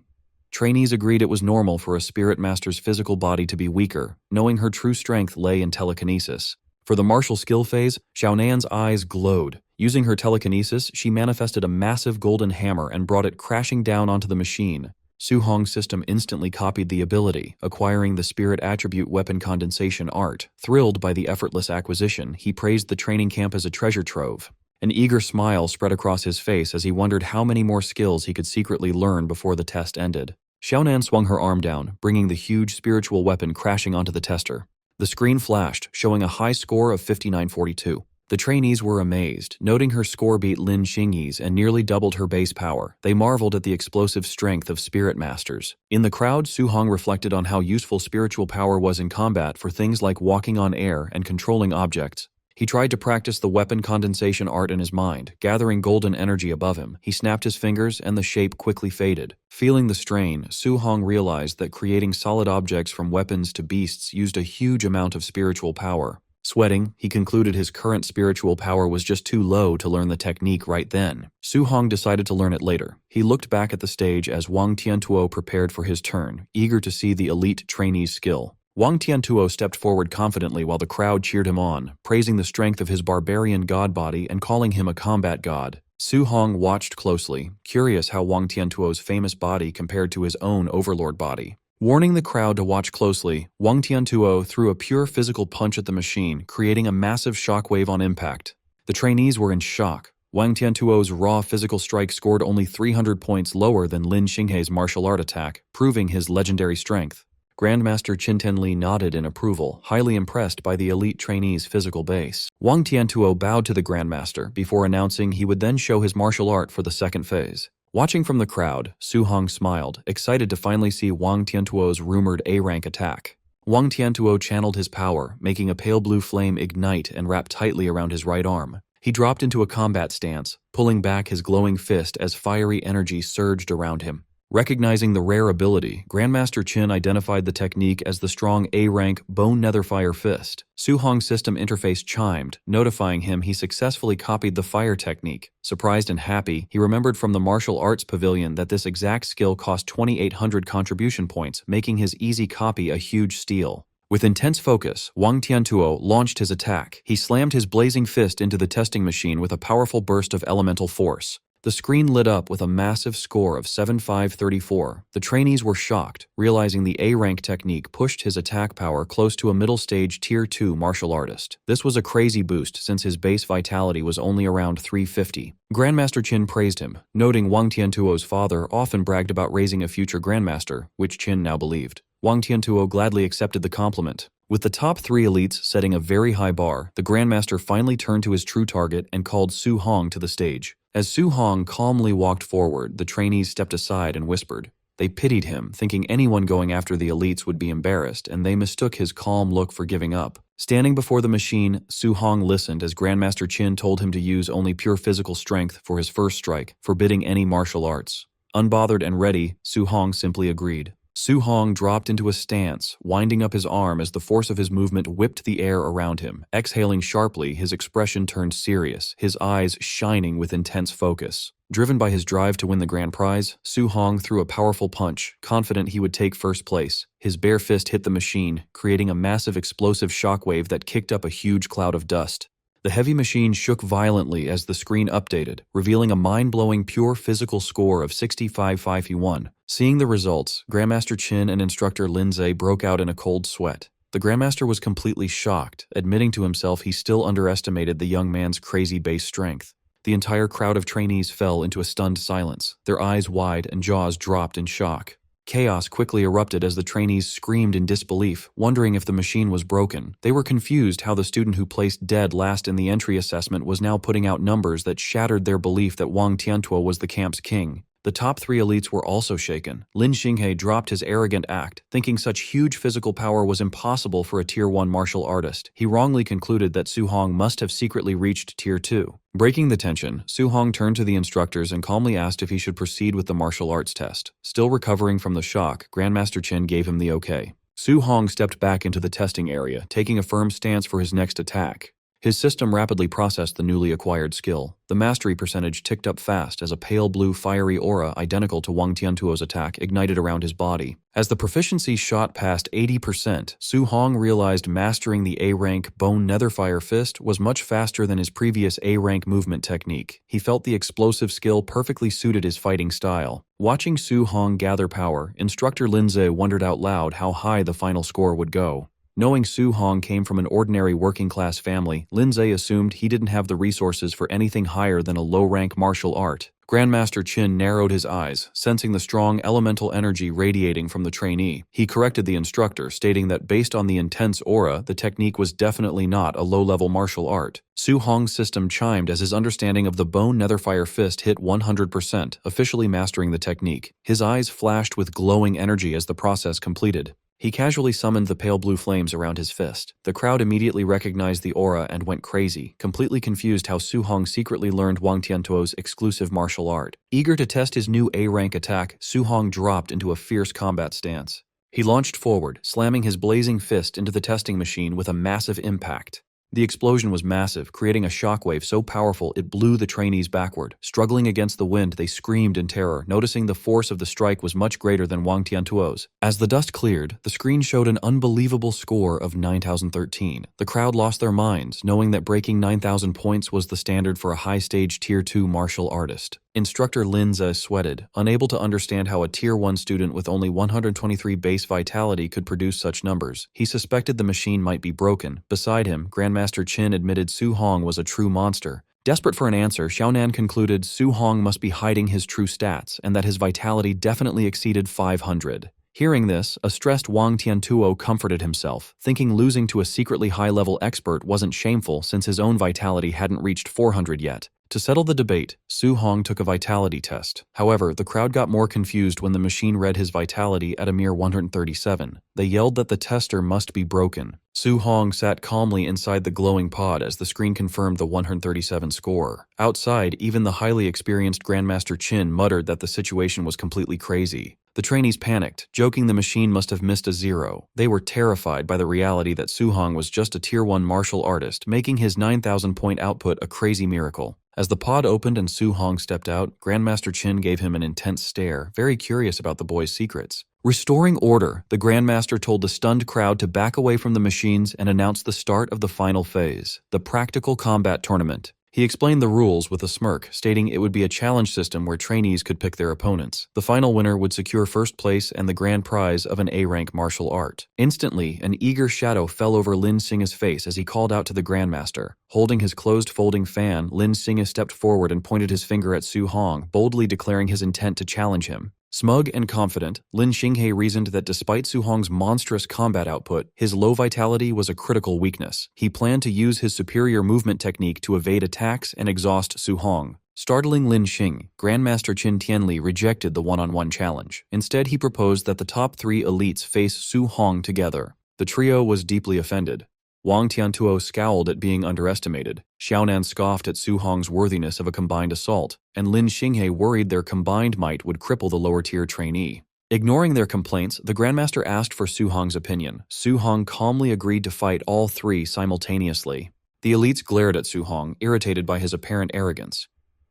Trainees agreed it was normal for a spirit master's physical body to be weaker, knowing her true strength lay in telekinesis. For the martial skill phase, Xiaonan's eyes glowed. Using her telekinesis, she manifested a massive golden hammer and brought it crashing down onto the machine. Su Hong's system instantly copied the ability, acquiring the spirit attribute weapon condensation art. Thrilled by the effortless acquisition, he praised the training camp as a treasure trove. An eager smile spread across his face as he wondered how many more skills he could secretly learn before the test ended. Xiaonan swung her arm down, bringing the huge spiritual weapon crashing onto the tester. The screen flashed, showing a high score of 59-42. The trainees were amazed, noting her score beat Lin Xinghe's and nearly doubled her base power. They marveled at the explosive strength of spirit masters. In the crowd, Su Hong reflected on how useful spiritual power was in combat for things like walking on air and controlling objects. He tried to practice the weapon condensation art in his mind, gathering golden energy above him. He snapped his fingers and the shape quickly faded. Feeling the strain, Su Hong realized that creating solid objects from weapons to beasts used a huge amount of spiritual power. Sweating, he concluded his current spiritual power was just too low to learn the technique right then. Su Hong decided to learn it later. He looked back at the stage as Wang Tiantuo prepared for his turn, eager to see the elite trainee's skill. Wang Tiantuo stepped forward confidently while the crowd cheered him on, praising the strength of his barbarian god body and calling him a combat god. Su Hong watched closely, curious how Wang Tiantuo's famous body compared to his own overlord body. Warning the crowd to watch closely, Wang Tiantuo threw a pure physical punch at the machine, creating a massive shockwave on impact. The trainees were in shock. Wang Tiantuo's raw physical strike scored only 300 points lower than Lin Xinghe's martial art attack, proving his legendary strength. Grandmaster Qin Tenli nodded in approval, highly impressed by the elite trainee's physical base. Wang Tiantuo bowed to the Grandmaster before announcing he would then show his martial art for the second phase. Watching from the crowd, Su Hong smiled, excited to finally see Wang Tiantuo's rumored A-rank attack. Wang Tiantuo channeled his power, making a pale blue flame ignite and wrap tightly around his right arm. He dropped into a combat stance, pulling back his glowing fist as fiery energy surged around him. Recognizing the rare ability, Grandmaster Qin identified the technique as the strong A-rank Bone Netherfire Fist. Su Hong's system interface chimed, notifying him he successfully copied the fire technique. Surprised and happy, he remembered from the martial arts pavilion that this exact skill cost 2,800 contribution points, making his easy copy a huge steal. With intense focus, Wang Tiantuo launched his attack. He slammed his blazing fist into the testing machine with a powerful burst of elemental force. The screen lit up with a massive score of 7534. The trainees were shocked, realizing the A-rank technique pushed his attack power close to a middle-stage Tier 2 martial artist. This was a crazy boost since his base vitality was only around 350. Grandmaster Qin praised him, noting Wang Tiantuo's father often bragged about raising a future grandmaster, which Qin now believed. Wang Tiantuo gladly accepted the compliment. With the top 3 elites setting a very high bar, the Grandmaster finally turned to his true target and called Su Hong to the stage. As Su Hong calmly walked forward, the trainees stepped aside and whispered. They pitied him, thinking anyone going after the elites would be embarrassed, and they mistook his calm look for giving up. Standing before the machine, Su Hong listened as Grandmaster Qin told him to use only pure physical strength for his first strike, forbidding any martial arts. Unbothered and ready, Su Hong simply agreed. Su Hong dropped into a stance, winding up his arm as the force of his movement whipped the air around him. Exhaling sharply, his expression turned serious, his eyes shining with intense focus. Driven by his drive to win the grand prize, Su Hong threw a powerful punch, confident he would take first place. His bare fist hit the machine, creating a massive explosive shockwave that kicked up a huge cloud of dust. The heavy machine shook violently as the screen updated, revealing a mind-blowing pure physical score of 6551. Seeing the results, Grandmaster Qin and instructor Lindsay broke out in a cold sweat. The Grandmaster was completely shocked, admitting to himself he still underestimated the young man's crazy base strength. The entire crowd of trainees fell into a stunned silence, their eyes wide and jaws dropped in shock. Chaos quickly erupted as the trainees screamed in disbelief, wondering if the machine was broken. They were confused how the student who placed dead last in the entry assessment was now putting out numbers that shattered their belief that Wang Tiantuo was the camp's king. The top 3 elites were also shaken. Lin Xinghe dropped his arrogant act, thinking such huge physical power was impossible for a Tier 1 martial artist. He wrongly concluded that Su Hong must have secretly reached Tier 2. Breaking the tension, Su Hong turned to the instructors and calmly asked if he should proceed with the martial arts test. Still recovering from the shock, Grandmaster Qin gave him the okay. Su Hong stepped back into the testing area, taking a firm stance for his next attack. His system rapidly processed the newly acquired skill. The mastery percentage ticked up fast as a pale blue fiery aura identical to Wang Tiantuo's attack ignited around his body. As the proficiency shot past 80%, Su Hong realized mastering the A-rank Bone Netherfire Fist was much faster than his previous A-rank movement technique. He felt the explosive skill perfectly suited his fighting style. Watching Su Hong gather power, instructor Lindsay wondered out loud how high the final score would go. Knowing Su Hong came from an ordinary working-class family, Lindsay assumed he didn't have the resources for anything higher than a low-rank martial art. Grandmaster Qin narrowed his eyes, sensing the strong elemental energy radiating from the trainee. He corrected the instructor, stating that based on the intense aura, the technique was definitely not a low-level martial art. Su Hong's system chimed as his understanding of the Bone Netherfire Fist hit 100%, officially mastering the technique. His eyes flashed with glowing energy as the process completed. He casually summoned the pale blue flames around his fist. The crowd immediately recognized the aura and went crazy, completely confused how Su Hong secretly learned Wang Tiantuo's exclusive martial art. Eager to test his new A-rank attack, Su Hong dropped into a fierce combat stance. He launched forward, slamming his blazing fist into the testing machine with a massive impact. The explosion was massive, creating a shockwave so powerful it blew the trainees backward. Struggling against the wind, they screamed in terror, noticing the force of the strike was much greater than Wang Tiantuo's. As the dust cleared, the screen showed an unbelievable score of 9,013. The crowd lost their minds, knowing that breaking 9,000 points was the standard for a high-stage Tier 2 martial artist. Instructor Linza sweated, unable to understand how a Tier 1 student with only 123 base vitality could produce such numbers. He suspected the machine might be broken. Beside him, Grandmaster Qin admitted Su Hong was a true monster. Desperate for an answer, Xiaonan concluded Su Hong must be hiding his true stats and that his vitality definitely exceeded 500. Hearing this, a stressed Wang Tiantuo comforted himself, thinking losing to a secretly high-level expert wasn't shameful since his own vitality hadn't reached 400 yet. To settle the debate, Su Hong took a vitality test. However, the crowd got more confused when the machine read his vitality at a mere 137. They yelled that the tester must be broken. Su Hong sat calmly inside the glowing pod as the screen confirmed the 137 score. Outside, even the highly experienced Grandmaster Qin muttered that the situation was completely crazy. The trainees panicked, joking the machine must have missed a zero. They were terrified by the reality that Su Hong was just a Tier 1 martial artist, making his 9,000-point output a crazy miracle. As the pod opened and Su Hong stepped out, Grandmaster Qin gave him an intense stare, very curious about the boy's secrets. Restoring order, the Grandmaster told the stunned crowd to back away from the machines and announced the start of the final phase, the Practical Combat Tournament. He explained the rules with a smirk, stating it would be a challenge system where trainees could pick their opponents. The final winner would secure first place and the grand prize of an A-rank martial art. Instantly, an eager shadow fell over Lin Xinghe's face as he called out to the Grandmaster. Holding his closed folding fan, Lin Xinghe stepped forward and pointed his finger at Su Hong, boldly declaring his intent to challenge him. Smug and confident, Lin Xinghe reasoned that despite Su Hong's monstrous combat output, his low vitality was a critical weakness. He planned to use his superior movement technique to evade attacks and exhaust Su Hong. Startling Lin Xinghe, Grandmaster Qin Tianli rejected the one-on-one challenge. Instead, he proposed that the top 3 elites face Su Hong together. The trio was deeply offended. Wang Tiantuo scowled at being underestimated. Xiaonan scoffed at Su Hong's worthiness of a combined assault, and Lin Xinghe worried their combined might would cripple the lower-tier trainee. Ignoring their complaints, the Grandmaster asked for Su Hong's opinion. Su Hong calmly agreed to fight all 3 simultaneously. The elites glared at Su Hong, irritated by his apparent arrogance.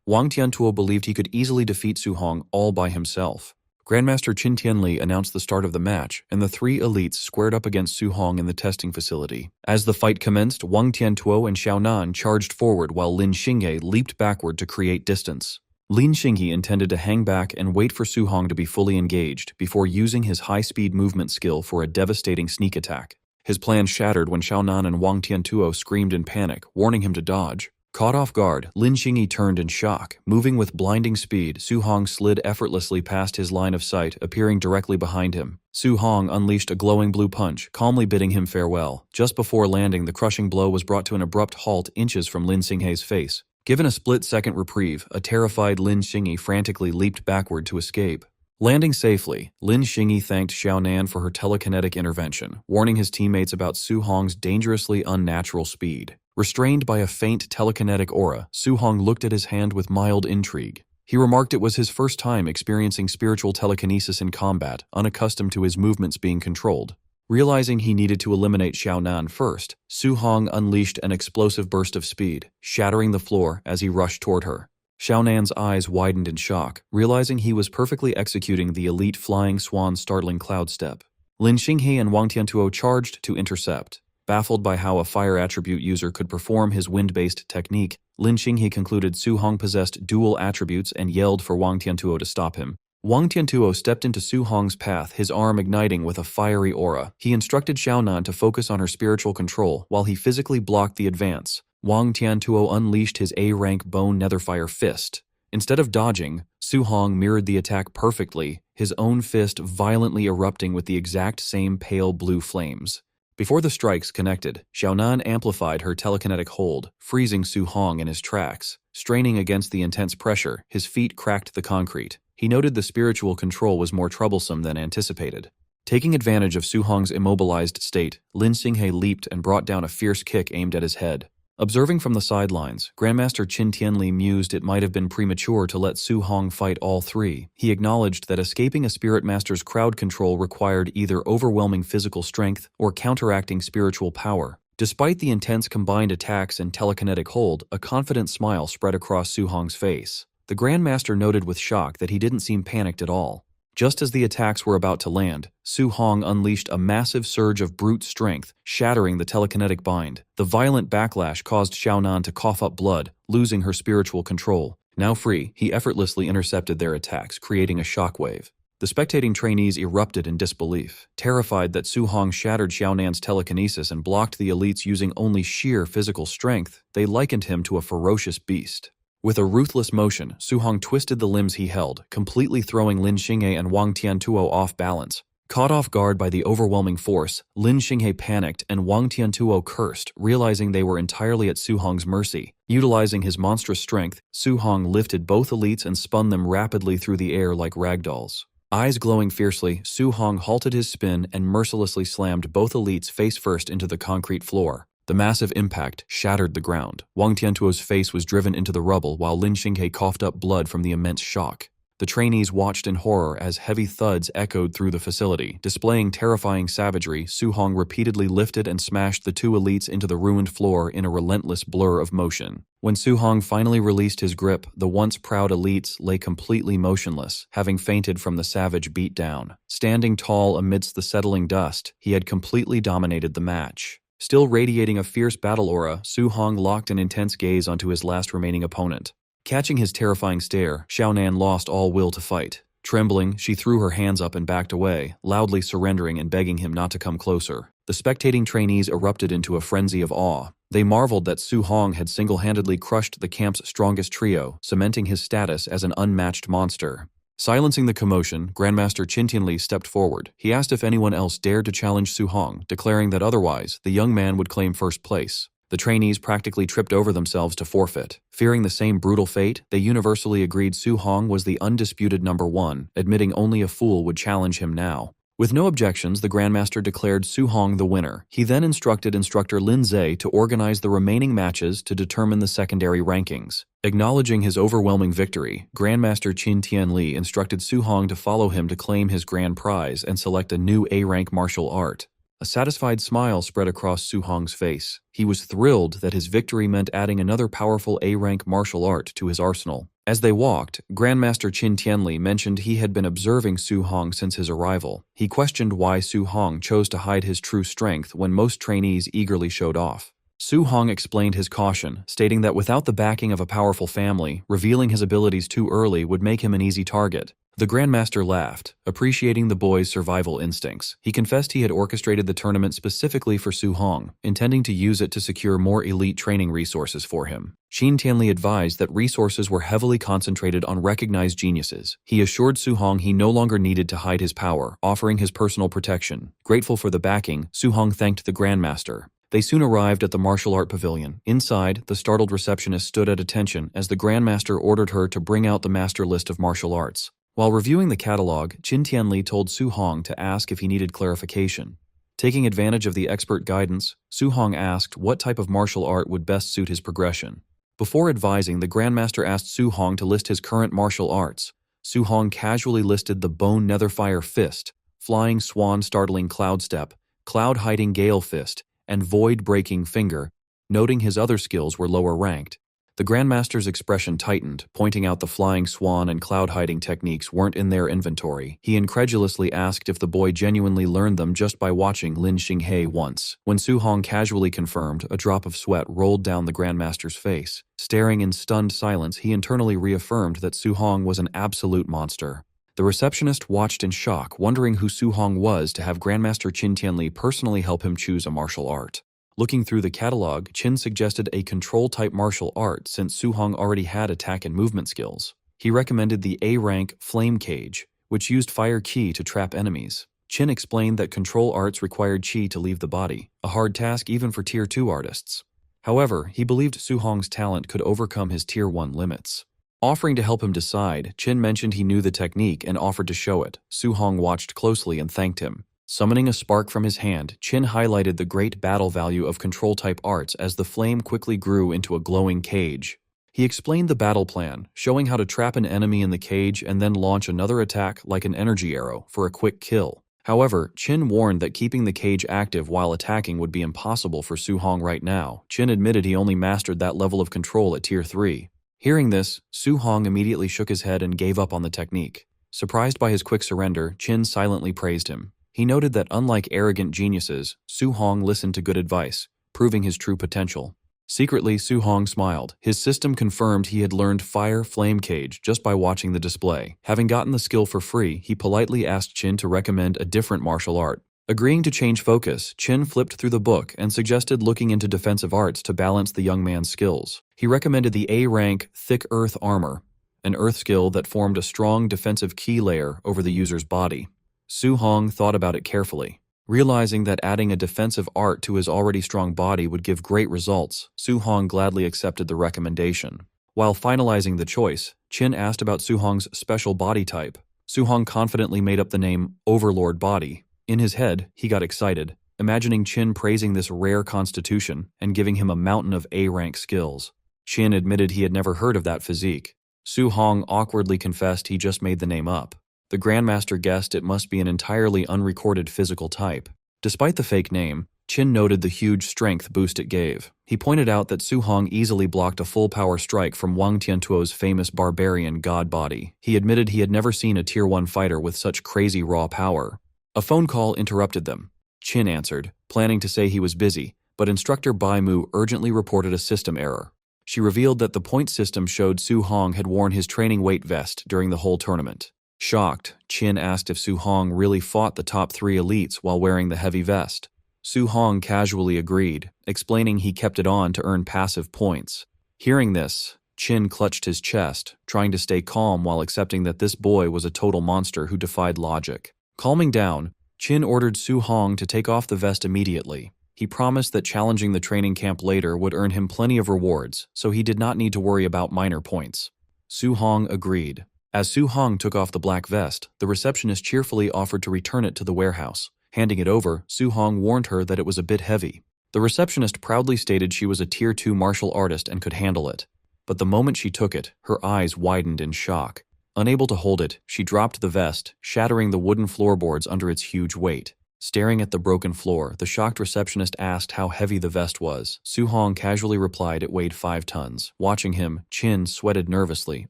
Wang Tiantuo believed he could easily defeat Su Hong all by himself. Grandmaster Qin Tianli announced the start of the match, and the 3 elites squared up against Su Hong in the testing facility. As the fight commenced, Wang Tiantuo and Xiaonan charged forward while Lin Xinghe leaped backward to create distance. Lin Xinghe intended to hang back and wait for Su Hong to be fully engaged before using his high-speed movement skill for a devastating sneak attack. His plan shattered when Xiaonan and Wang Tiantuo screamed in panic, warning him to dodge. Caught off guard, Lin Xinghe turned in shock. Moving with blinding speed, Su Hong slid effortlessly past his line of sight, appearing directly behind him. Su Hong unleashed a glowing blue punch, calmly bidding him farewell. Just before landing, the crushing blow was brought to an abrupt halt inches from Lin Xinghe's face. Given a split-second reprieve, a terrified Lin Xinghe frantically leaped backward to escape. Landing safely, Lin Xinghe thanked Xiaonan for her telekinetic intervention, warning his teammates about Su Hong's dangerously unnatural speed. Restrained by a faint telekinetic aura, Su Hong looked at his hand with mild intrigue. He remarked it was his first time experiencing spiritual telekinesis in combat, unaccustomed to his movements being controlled. Realizing he needed to eliminate Xiaonan first, Su Hong unleashed an explosive burst of speed, shattering the floor as he rushed toward her. Xiaonan's eyes widened in shock, realizing he was perfectly executing the elite flying swan's startling cloud step. Lin Xinghe and Wang Tiantuo charged to intercept. Baffled by how a fire attribute user could perform his wind-based technique, Lin Xinghe concluded Su Hong possessed dual attributes and yelled for Wang Tiantuo to stop him. Wang Tiantuo stepped into Su Hong's path, his arm igniting with a fiery aura. He instructed Xiaonan to focus on her spiritual control while he physically blocked the advance. Wang Tiantuo unleashed his A-rank bone netherfire fist. Instead of dodging, Su Hong mirrored the attack perfectly, his own fist violently erupting with the exact same pale blue flames. Before the strikes connected, Xiaonan amplified her telekinetic hold, freezing Su Hong in his tracks. Straining against the intense pressure, his feet cracked the concrete. He noted the spiritual control was more troublesome than anticipated. Taking advantage of Su Hong's immobilized state, Lin Xinghe leaped and brought down a fierce kick aimed at his head. Observing from the sidelines, Grandmaster Qin Tianli mused it might have been premature to let Su Hong fight all 3. He acknowledged that escaping a spirit master's crowd control required either overwhelming physical strength or counteracting spiritual power. Despite the intense combined attacks and telekinetic hold, a confident smile spread across Su Hong's face. The Grandmaster noted with shock that he didn't seem panicked at all. Just as the attacks were about to land, Su Hong unleashed a massive surge of brute strength, shattering the telekinetic bind. The violent backlash caused Xiaonan to cough up blood, losing her spiritual control. Now free, he effortlessly intercepted their attacks, creating a shockwave. The spectating trainees erupted in disbelief. Terrified that Su Hong shattered Xiaonan's telekinesis and blocked the elites using only sheer physical strength, they likened him to a ferocious beast. With a ruthless motion, Su Hong twisted the limbs he held, completely throwing Lin Xinghe and Wang Tiantuo off balance. Caught off guard by the overwhelming force, Lin Xinghe panicked and Wang Tiantuo cursed, realizing they were entirely at Su Hong's mercy. Utilizing his monstrous strength, Su Hong lifted both elites and spun them rapidly through the air like ragdolls. Eyes glowing fiercely, Su Hong halted his spin and mercilessly slammed both elites face first into the concrete floor. The massive impact shattered the ground. Wang Tiantuo's face was driven into the rubble while Lin Xinghe coughed up blood from the immense shock. The trainees watched in horror as heavy thuds echoed through the facility. Displaying terrifying savagery, Su Hong repeatedly lifted and smashed the two elites into the ruined floor in a relentless blur of motion. When Su Hong finally released his grip, the once proud elites lay completely motionless, having fainted from the savage beatdown. Standing tall amidst the settling dust, he had completely dominated the match. Still radiating a fierce battle aura, Su Hong locked an intense gaze onto his last remaining opponent. Catching his terrifying stare, Xiaonan lost all will to fight. Trembling, she threw her hands up and backed away, loudly surrendering and begging him not to come closer. The spectating trainees erupted into a frenzy of awe. They marveled that Su Hong had single-handedly crushed the camp's strongest trio, cementing his status as an unmatched monster. Silencing the commotion, Grandmaster Qin Tianli stepped forward. He asked if anyone else dared to challenge Su Hong, declaring that otherwise, the young man would claim first place. The trainees practically tripped over themselves to forfeit. Fearing the same brutal fate, they universally agreed Su Hong was the undisputed number one, admitting only a fool would challenge him now. With no objections, the Grandmaster declared Su Hong the winner. He then instructed instructor Lin Zhe to organize the remaining matches to determine the secondary rankings. Acknowledging his overwhelming victory, Grandmaster Qin Tianli instructed Su Hong to follow him to claim his grand prize and select a new A-rank martial art. A satisfied smile spread across Su Hong's face. He was thrilled that his victory meant adding another powerful A-rank martial art to his arsenal. As they walked, Grandmaster Qin Tianli mentioned he had been observing Su Hong since his arrival. He questioned why Su Hong chose to hide his true strength when most trainees eagerly showed off. Su Hong explained his caution, stating that without the backing of a powerful family, revealing his abilities too early would make him an easy target. The Grandmaster laughed, appreciating the boy's survival instincts. He confessed he had orchestrated the tournament specifically for Su Hong, intending to use it to secure more elite training resources for him. Qin Tianli advised that resources were heavily concentrated on recognized geniuses. He assured Su Hong he no longer needed to hide his power, offering his personal protection. Grateful for the backing, Su Hong thanked the Grandmaster. They soon arrived at the martial art pavilion. Inside, the startled receptionist stood at attention as the Grandmaster ordered her to bring out the master list of martial arts. While reviewing the catalog, Qin Tianli told Su Hong to ask if he needed clarification. Taking advantage of the expert guidance, Su Hong asked what type of martial art would best suit his progression. Before advising, the Grandmaster asked Su Hong to list his current martial arts. Su Hong casually listed the Bone Netherfire Fist, Flying Swan Startling Cloud Step, Cloud Hiding Gale Fist, and Void Breaking Finger, noting his other skills were lower ranked. The Grandmaster's expression tightened, pointing out the Flying Swan and Cloud Hiding techniques weren't in their inventory. He incredulously asked if the boy genuinely learned them just by watching Lin Xinghe once. When Su Hong casually confirmed, a drop of sweat rolled down the Grandmaster's face. Staring in stunned silence, he internally reaffirmed that Su Hong was an absolute monster. The receptionist watched in shock, wondering who Su Hong was to have Grandmaster Qin Tianli personally help him choose a martial art. Looking through the catalog, Qin suggested a control-type martial art since Su Hong already had attack and movement skills. He recommended the A-rank Flame Cage, which used fire qi to trap enemies. Qin explained that control arts required qi to leave the body, a hard task even for Tier 2 artists. However, he believed Su Hong's talent could overcome his Tier 1 limits. Offering to help him decide, Qin mentioned he knew the technique and offered to show it. Su Hong watched closely and thanked him. Summoning a spark from his hand, Qin highlighted the great battle value of control-type arts as the flame quickly grew into a glowing cage. He explained the battle plan, showing how to trap an enemy in the cage and then launch another attack like an energy arrow for a quick kill. However, Qin warned that keeping the cage active while attacking would be impossible for Su Hong right now. Qin admitted he only mastered that level of control at Tier 3. Hearing this, Su Hong immediately shook his head and gave up on the technique. Surprised by his quick surrender, Qin silently praised him. He noted that unlike arrogant geniuses, Su Hong listened to good advice, proving his true potential. Secretly, Su Hong smiled. His system confirmed he had learned Fire Flame Cage just by watching the display. Having gotten the skill for free, he politely asked Qin to recommend a different martial art. Agreeing to change focus, Qin flipped through the book and suggested looking into defensive arts to balance the young man's skills. He recommended the A-rank Thick Earth Armor, an earth skill that formed a strong defensive key layer over the user's body. Su Hong thought about it carefully. Realizing that adding a defensive art to his already strong body would give great results, Su Hong gladly accepted the recommendation. While finalizing the choice, Qin asked about Su Hong's special body type. Su Hong confidently made up the name Overlord Body. In his head, he got excited, imagining Qin praising this rare constitution and giving him a mountain of A-rank skills. Qin admitted he had never heard of that physique. Su Hong awkwardly confessed he just made the name up. The Grandmaster guessed it must be an entirely unrecorded physical type. Despite the fake name, Qin noted the huge strength boost it gave. He pointed out that Su Hong easily blocked a full-power strike from Wang Tiantuo's famous barbarian god body. He admitted he had never seen a Tier 1 fighter with such crazy raw power. A phone call interrupted them. Qin answered, planning to say he was busy, but instructor Bai Mu urgently reported a system error. She revealed that the point system showed Su Hong had worn his training weight vest during the whole tournament. Shocked, Qin asked if Su Hong really fought the top 3 elites while wearing the heavy vest. Su Hong casually agreed, explaining he kept it on to earn passive points. Hearing this, Qin clutched his chest, trying to stay calm while accepting that this boy was a total monster who defied logic. Calming down, Qin ordered Su Hong to take off the vest immediately. He promised that challenging the training camp later would earn him plenty of rewards, so he did not need to worry about minor points. Su Hong agreed. As Su Hong took off the black vest, the receptionist cheerfully offered to return it to the warehouse. Handing it over, Su Hong warned her that it was a bit heavy. The receptionist proudly stated she was a Tier 2 martial artist and could handle it. But the moment she took it, her eyes widened in shock. Unable to hold it, she dropped the vest, shattering the wooden floorboards under its huge weight. Staring at the broken floor, the shocked receptionist asked how heavy the vest was. Su Hong casually replied it weighed 5 tons. Watching him, Qin sweated nervously,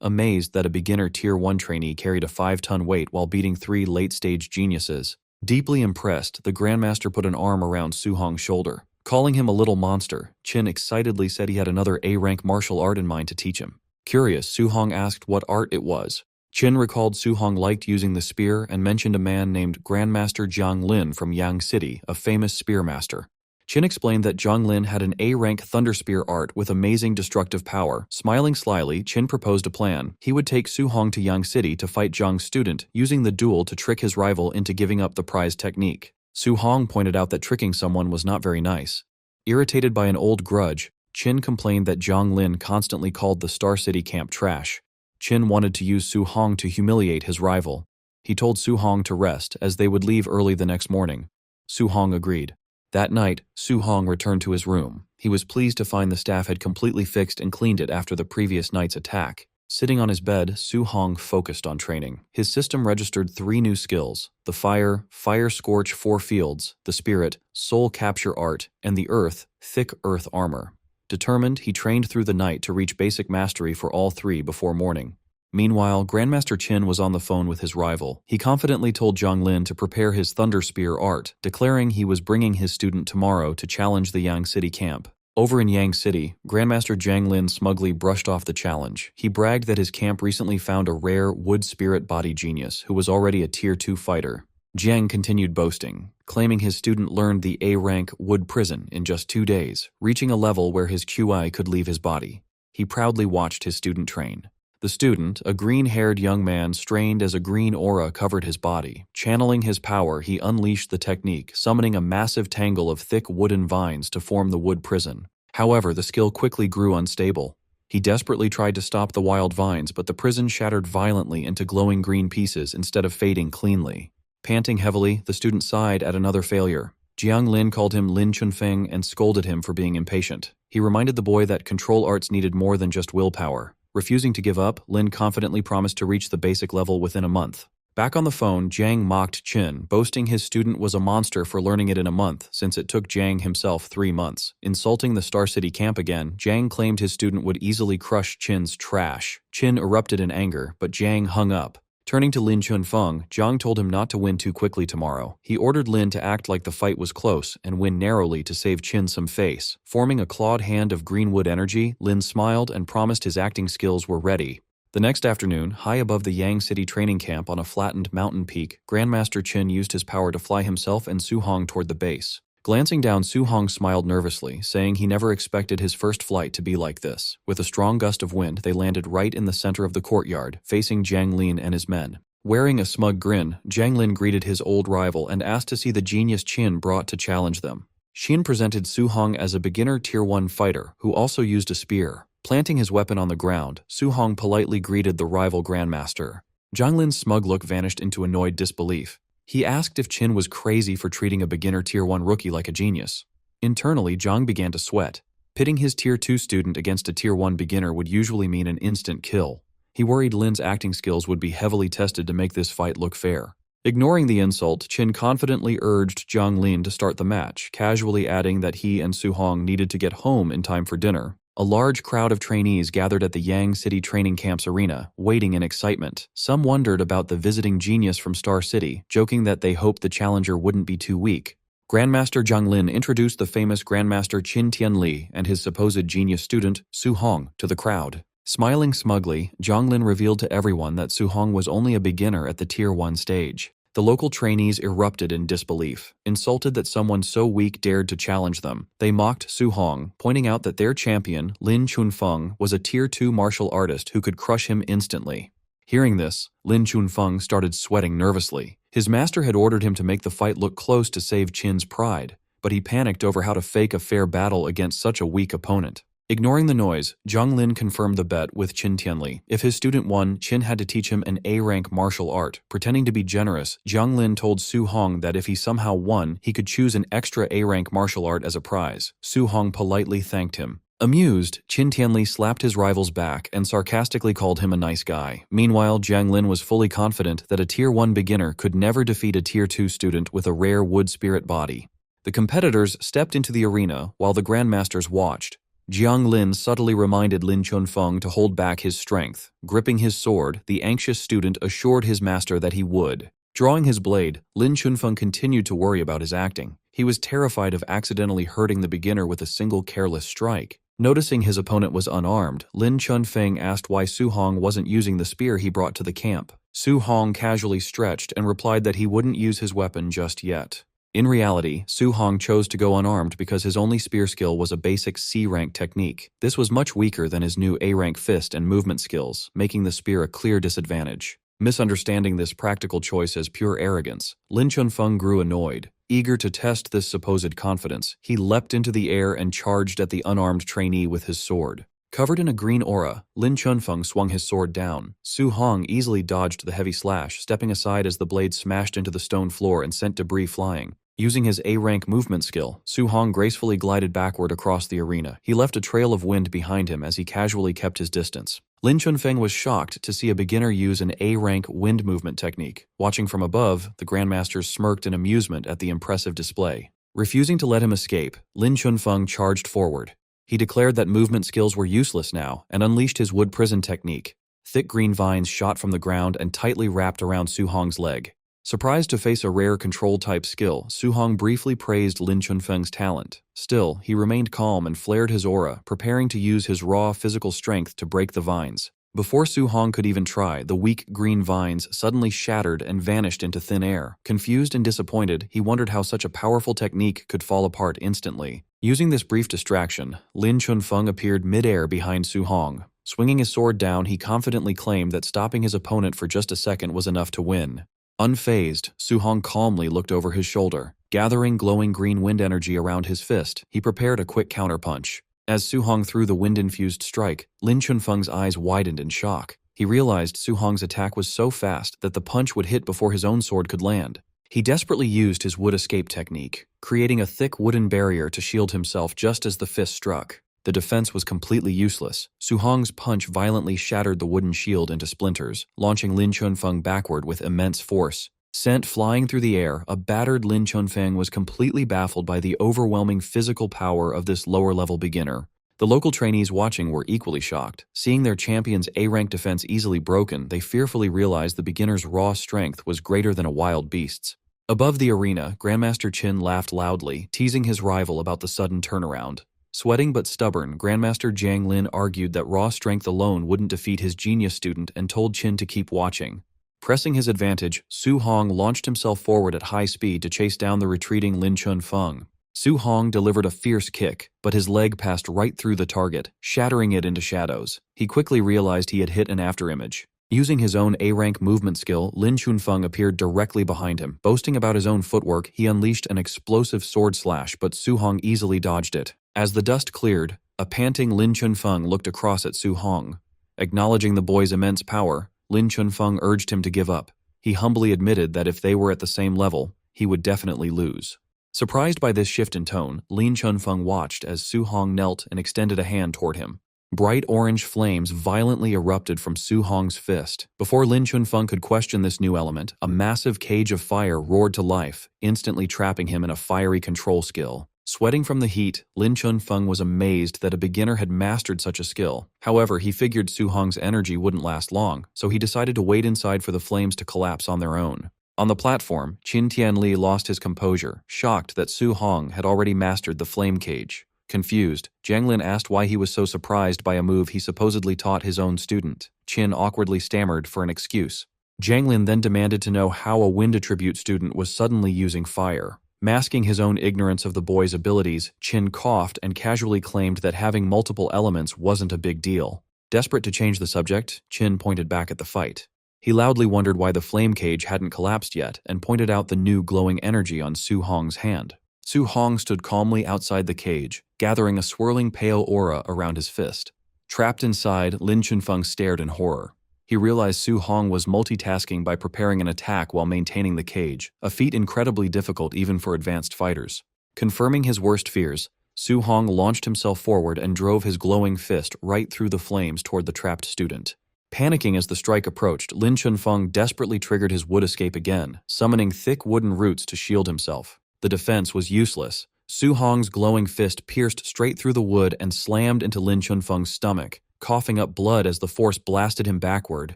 amazed that a beginner Tier 1 trainee carried a 5-ton weight while beating 3 late-stage geniuses. Deeply impressed, the Grandmaster put an arm around Su Hong's shoulder. Calling him a little monster, Qin excitedly said he had another A-rank martial art in mind to teach him. Curious, Su Hong asked what art it was. Qin recalled Su Hong liked using the spear and mentioned a man named Grandmaster Jiang Lin from Yang City, a famous spear master. Qin explained that Jiang Lin had an A-rank thunder spear art with amazing destructive power. Smiling slyly, Qin proposed a plan. He would take Su Hong to Yang City to fight Jiang's student, using the duel to trick his rival into giving up the prize technique. Su Hong pointed out that tricking someone was not very nice. Irritated by an old grudge, Qin complained that Jiang Lin constantly called the Star City camp trash. Qin wanted to use Su Hong to humiliate his rival. He told Su Hong to rest, as they would leave early the next morning. Su Hong agreed. That night, Su Hong returned to his room. He was pleased to find the staff had completely fixed and cleaned it after the previous night's attack. Sitting on his bed, Su Hong focused on training. His system registered 3 new skills: the Fire Scorch 4 Fields, the Spirit, Soul Capture Art, and the Earth, Thick Earth Armor. Determined, he trained through the night to reach basic mastery for all 3 before morning. Meanwhile, Grandmaster Qin was on the phone with his rival. He confidently told Jiang Lin to prepare his Thunder Spear art, declaring he was bringing his student tomorrow to challenge the Yang City camp. Over in Yang City, Grandmaster Jiang Lin smugly brushed off the challenge. He bragged that his camp recently found a rare wood spirit body genius who was already a Tier 2 fighter. Jiang continued boasting, claiming his student learned the A-rank wood prison in just 2 days, reaching a level where his QI could leave his body. He proudly watched his student train. The student, a green-haired young man, strained as a green aura covered his body. Channeling his power, he unleashed the technique, summoning a massive tangle of thick wooden vines to form the wood prison. However, the skill quickly grew unstable. He desperately tried to stop the wild vines, but the prison shattered violently into glowing green pieces instead of fading cleanly. Panting heavily, the student sighed at another failure. Jiang Lin called him Lin Chunfeng and scolded him for being impatient. He reminded the boy that control arts needed more than just willpower. Refusing to give up, Lin confidently promised to reach the basic level within a month. Back on the phone, Jiang mocked Qin, boasting his student was a monster for learning it in a month, since it took Jiang himself 3 months. Insulting the Star City camp again, Jiang claimed his student would easily crush Qin's trash. Qin erupted in anger, but Jiang hung up. Turning to Lin Chunfeng, Jiang told him not to win too quickly tomorrow. He ordered Lin to act like the fight was close and win narrowly to save Qin some face. Forming a clawed hand of greenwood energy, Lin smiled and promised his acting skills were ready. The next afternoon, high above the Yang City training camp on a flattened mountain peak, Grandmaster Qin used his power to fly himself and Su Hong toward the base. Glancing down, Su Hong smiled nervously, saying he never expected his first flight to be like this. With a strong gust of wind, they landed right in the center of the courtyard, facing Jiang Lin and his men. Wearing a smug grin, Jiang Lin greeted his old rival and asked to see the genius Qin brought to challenge them. Qin presented Su Hong as a beginner Tier 1 fighter who also used a spear. Planting his weapon on the ground, Su Hong politely greeted the rival grandmaster. Jiang Lin's smug look vanished into annoyed disbelief. He asked if Qin was crazy for treating a beginner Tier 1 rookie like a genius. Internally, Jiang began to sweat. Pitting his Tier 2 student against a Tier 1 beginner would usually mean an instant kill. He worried Lin's acting skills would be heavily tested to make this fight look fair. Ignoring the insult, Qin confidently urged Jiang Lin to start the match, casually adding that he and Su Hong needed to get home in time for dinner. A large crowd of trainees gathered at the Yang City Training Camp's arena, waiting in excitement. Some wondered about the visiting genius from Star City, joking that they hoped the challenger wouldn't be too weak. Grandmaster Jiang Lin introduced the famous Grandmaster Qin Tianli and his supposed genius student, Su Hong, to the crowd. Smiling smugly, Jiang Lin revealed to everyone that Su Hong was only a beginner at the Tier 1 stage. The local trainees erupted in disbelief, insulted that someone so weak dared to challenge them. They mocked Su Hong, pointing out that their champion, Lin Chunfeng, was a Tier 2 martial artist who could crush him instantly. Hearing this, Lin Chunfeng started sweating nervously. His master had ordered him to make the fight look close to save Qin's pride, but he panicked over how to fake a fair battle against such a weak opponent. Ignoring the noise, Jiang Lin confirmed the bet with Qin Tianli. If his student won, Qin had to teach him an A-rank martial art. Pretending to be generous, Jiang Lin told Su Hong that if he somehow won, he could choose an extra A-rank martial art as a prize. Su Hong politely thanked him. Amused, Qin Tianli slapped his rival's back and sarcastically called him a nice guy. Meanwhile, Jiang Lin was fully confident that a Tier 1 beginner could never defeat a Tier 2 student with a rare wood spirit body. The competitors stepped into the arena while the grandmasters watched. Jiang Lin subtly reminded Lin Chunfeng to hold back his strength. Gripping his sword, the anxious student assured his master that he would. Drawing his blade, Lin Chunfeng continued to worry about his acting. He was terrified of accidentally hurting the beginner with a single careless strike. Noticing his opponent was unarmed, Lin Chunfeng asked why Su Hong wasn't using the spear he brought to the camp. Su Hong casually stretched and replied that he wouldn't use his weapon just yet. In reality, Su Hong chose to go unarmed because his only spear skill was a basic C-rank technique. This was much weaker than his new A-rank fist and movement skills, making the spear a clear disadvantage. Misunderstanding this practical choice as pure arrogance, Lin Chunfeng grew annoyed. Eager to test this supposed confidence, he leapt into the air and charged at the unarmed trainee with his sword. Covered in a green aura, Lin Chunfeng swung his sword down. Su Hong easily dodged the heavy slash, stepping aside as the blade smashed into the stone floor and sent debris flying. Using his A-rank movement skill, Su Hong gracefully glided backward across the arena. He left a trail of wind behind him as he casually kept his distance. Lin Chunfeng was shocked to see a beginner use an A-rank wind movement technique. Watching from above, the grandmasters smirked in amusement at the impressive display. Refusing to let him escape, Lin Chunfeng charged forward. He declared that movement skills were useless now and unleashed his wood prison technique. Thick green vines shot from the ground and tightly wrapped around Su Hong's leg. Surprised to face a rare control-type skill, Su Hong briefly praised Lin Chunfeng's talent. Still, he remained calm and flared his aura, preparing to use his raw physical strength to break the vines. Before Su Hong could even try, the weak green vines suddenly shattered and vanished into thin air. Confused and disappointed, he wondered how such a powerful technique could fall apart instantly. Using this brief distraction, Lin Chunfeng appeared mid-air behind Su Hong. Swinging his sword down, he confidently claimed that stopping his opponent for just a second was enough to win. Unfazed, Su Hong calmly looked over his shoulder. Gathering glowing green wind energy around his fist, he prepared a quick counterpunch. As Su Hong threw the wind-infused strike, Lin Chunfeng's eyes widened in shock. He realized Su Hong's attack was so fast that the punch would hit before his own sword could land. He desperately used his wood escape technique, creating a thick wooden barrier to shield himself just as the fist struck. The defense was completely useless. Su Hong's punch violently shattered the wooden shield into splinters, launching Lin Chunfeng backward with immense force. Sent flying through the air, a battered Lin Chunfeng was completely baffled by the overwhelming physical power of this lower-level beginner. The local trainees watching were equally shocked. Seeing their champion's A-rank defense easily broken, they fearfully realized the beginner's raw strength was greater than a wild beast's. Above the arena, Grandmaster Qin laughed loudly, teasing his rival about the sudden turnaround. Sweating but stubborn, Grandmaster Jiang Lin argued that raw strength alone wouldn't defeat his genius student and told Qin to keep watching. Pressing his advantage, Su Hong launched himself forward at high speed to chase down the retreating Lin Chunfeng. Su Hong delivered a fierce kick, but his leg passed right through the target, shattering it into shadows. He quickly realized he had hit an afterimage. Using his own A-rank movement skill, Lin Chunfeng appeared directly behind him. Boasting about his own footwork, he unleashed an explosive sword slash, but Su Hong easily dodged it. As the dust cleared, a panting Lin Chunfeng looked across at Su Hong. Acknowledging the boy's immense power, Lin Chunfeng urged him to give up. He humbly admitted that if they were at the same level, he would definitely lose. Surprised by this shift in tone, Lin Chunfeng watched as Su Hong knelt and extended a hand toward him. Bright orange flames violently erupted from Su Hong's fist. Before Lin Chunfeng could question this new element, a massive cage of fire roared to life, instantly trapping him in a fiery control skill. Sweating from the heat, Lin Chunfeng was amazed that a beginner had mastered such a skill. However, he figured Su Hong's energy wouldn't last long, so he decided to wait inside for the flames to collapse on their own. On the platform, Qin Tianli lost his composure, shocked that Su Hong had already mastered the flame cage. Confused, Jiang Lin asked why he was so surprised by a move he supposedly taught his own student. Qin awkwardly stammered for an excuse. Jiang Lin then demanded to know how a wind attribute student was suddenly using fire. Masking his own ignorance of the boy's abilities, Qin coughed and casually claimed that having multiple elements wasn't a big deal. Desperate to change the subject, Qin pointed back at the fight. He loudly wondered why the flame cage hadn't collapsed yet and pointed out the new glowing energy on Su Hong's hand. Su Hong stood calmly outside the cage, gathering a swirling pale aura around his fist. Trapped inside, Lin Chunfeng stared in horror. He realized Su Hong was multitasking by preparing an attack while maintaining the cage, a feat incredibly difficult even for advanced fighters. Confirming his worst fears, Su Hong launched himself forward and drove his glowing fist right through the flames toward the trapped student. Panicking as the strike approached, Lin Chunfeng desperately triggered his wood escape again, summoning thick wooden roots to shield himself. The defense was useless. Su Hong's glowing fist pierced straight through the wood and slammed into Lin Chunfeng's stomach. Coughing up blood as the force blasted him backward,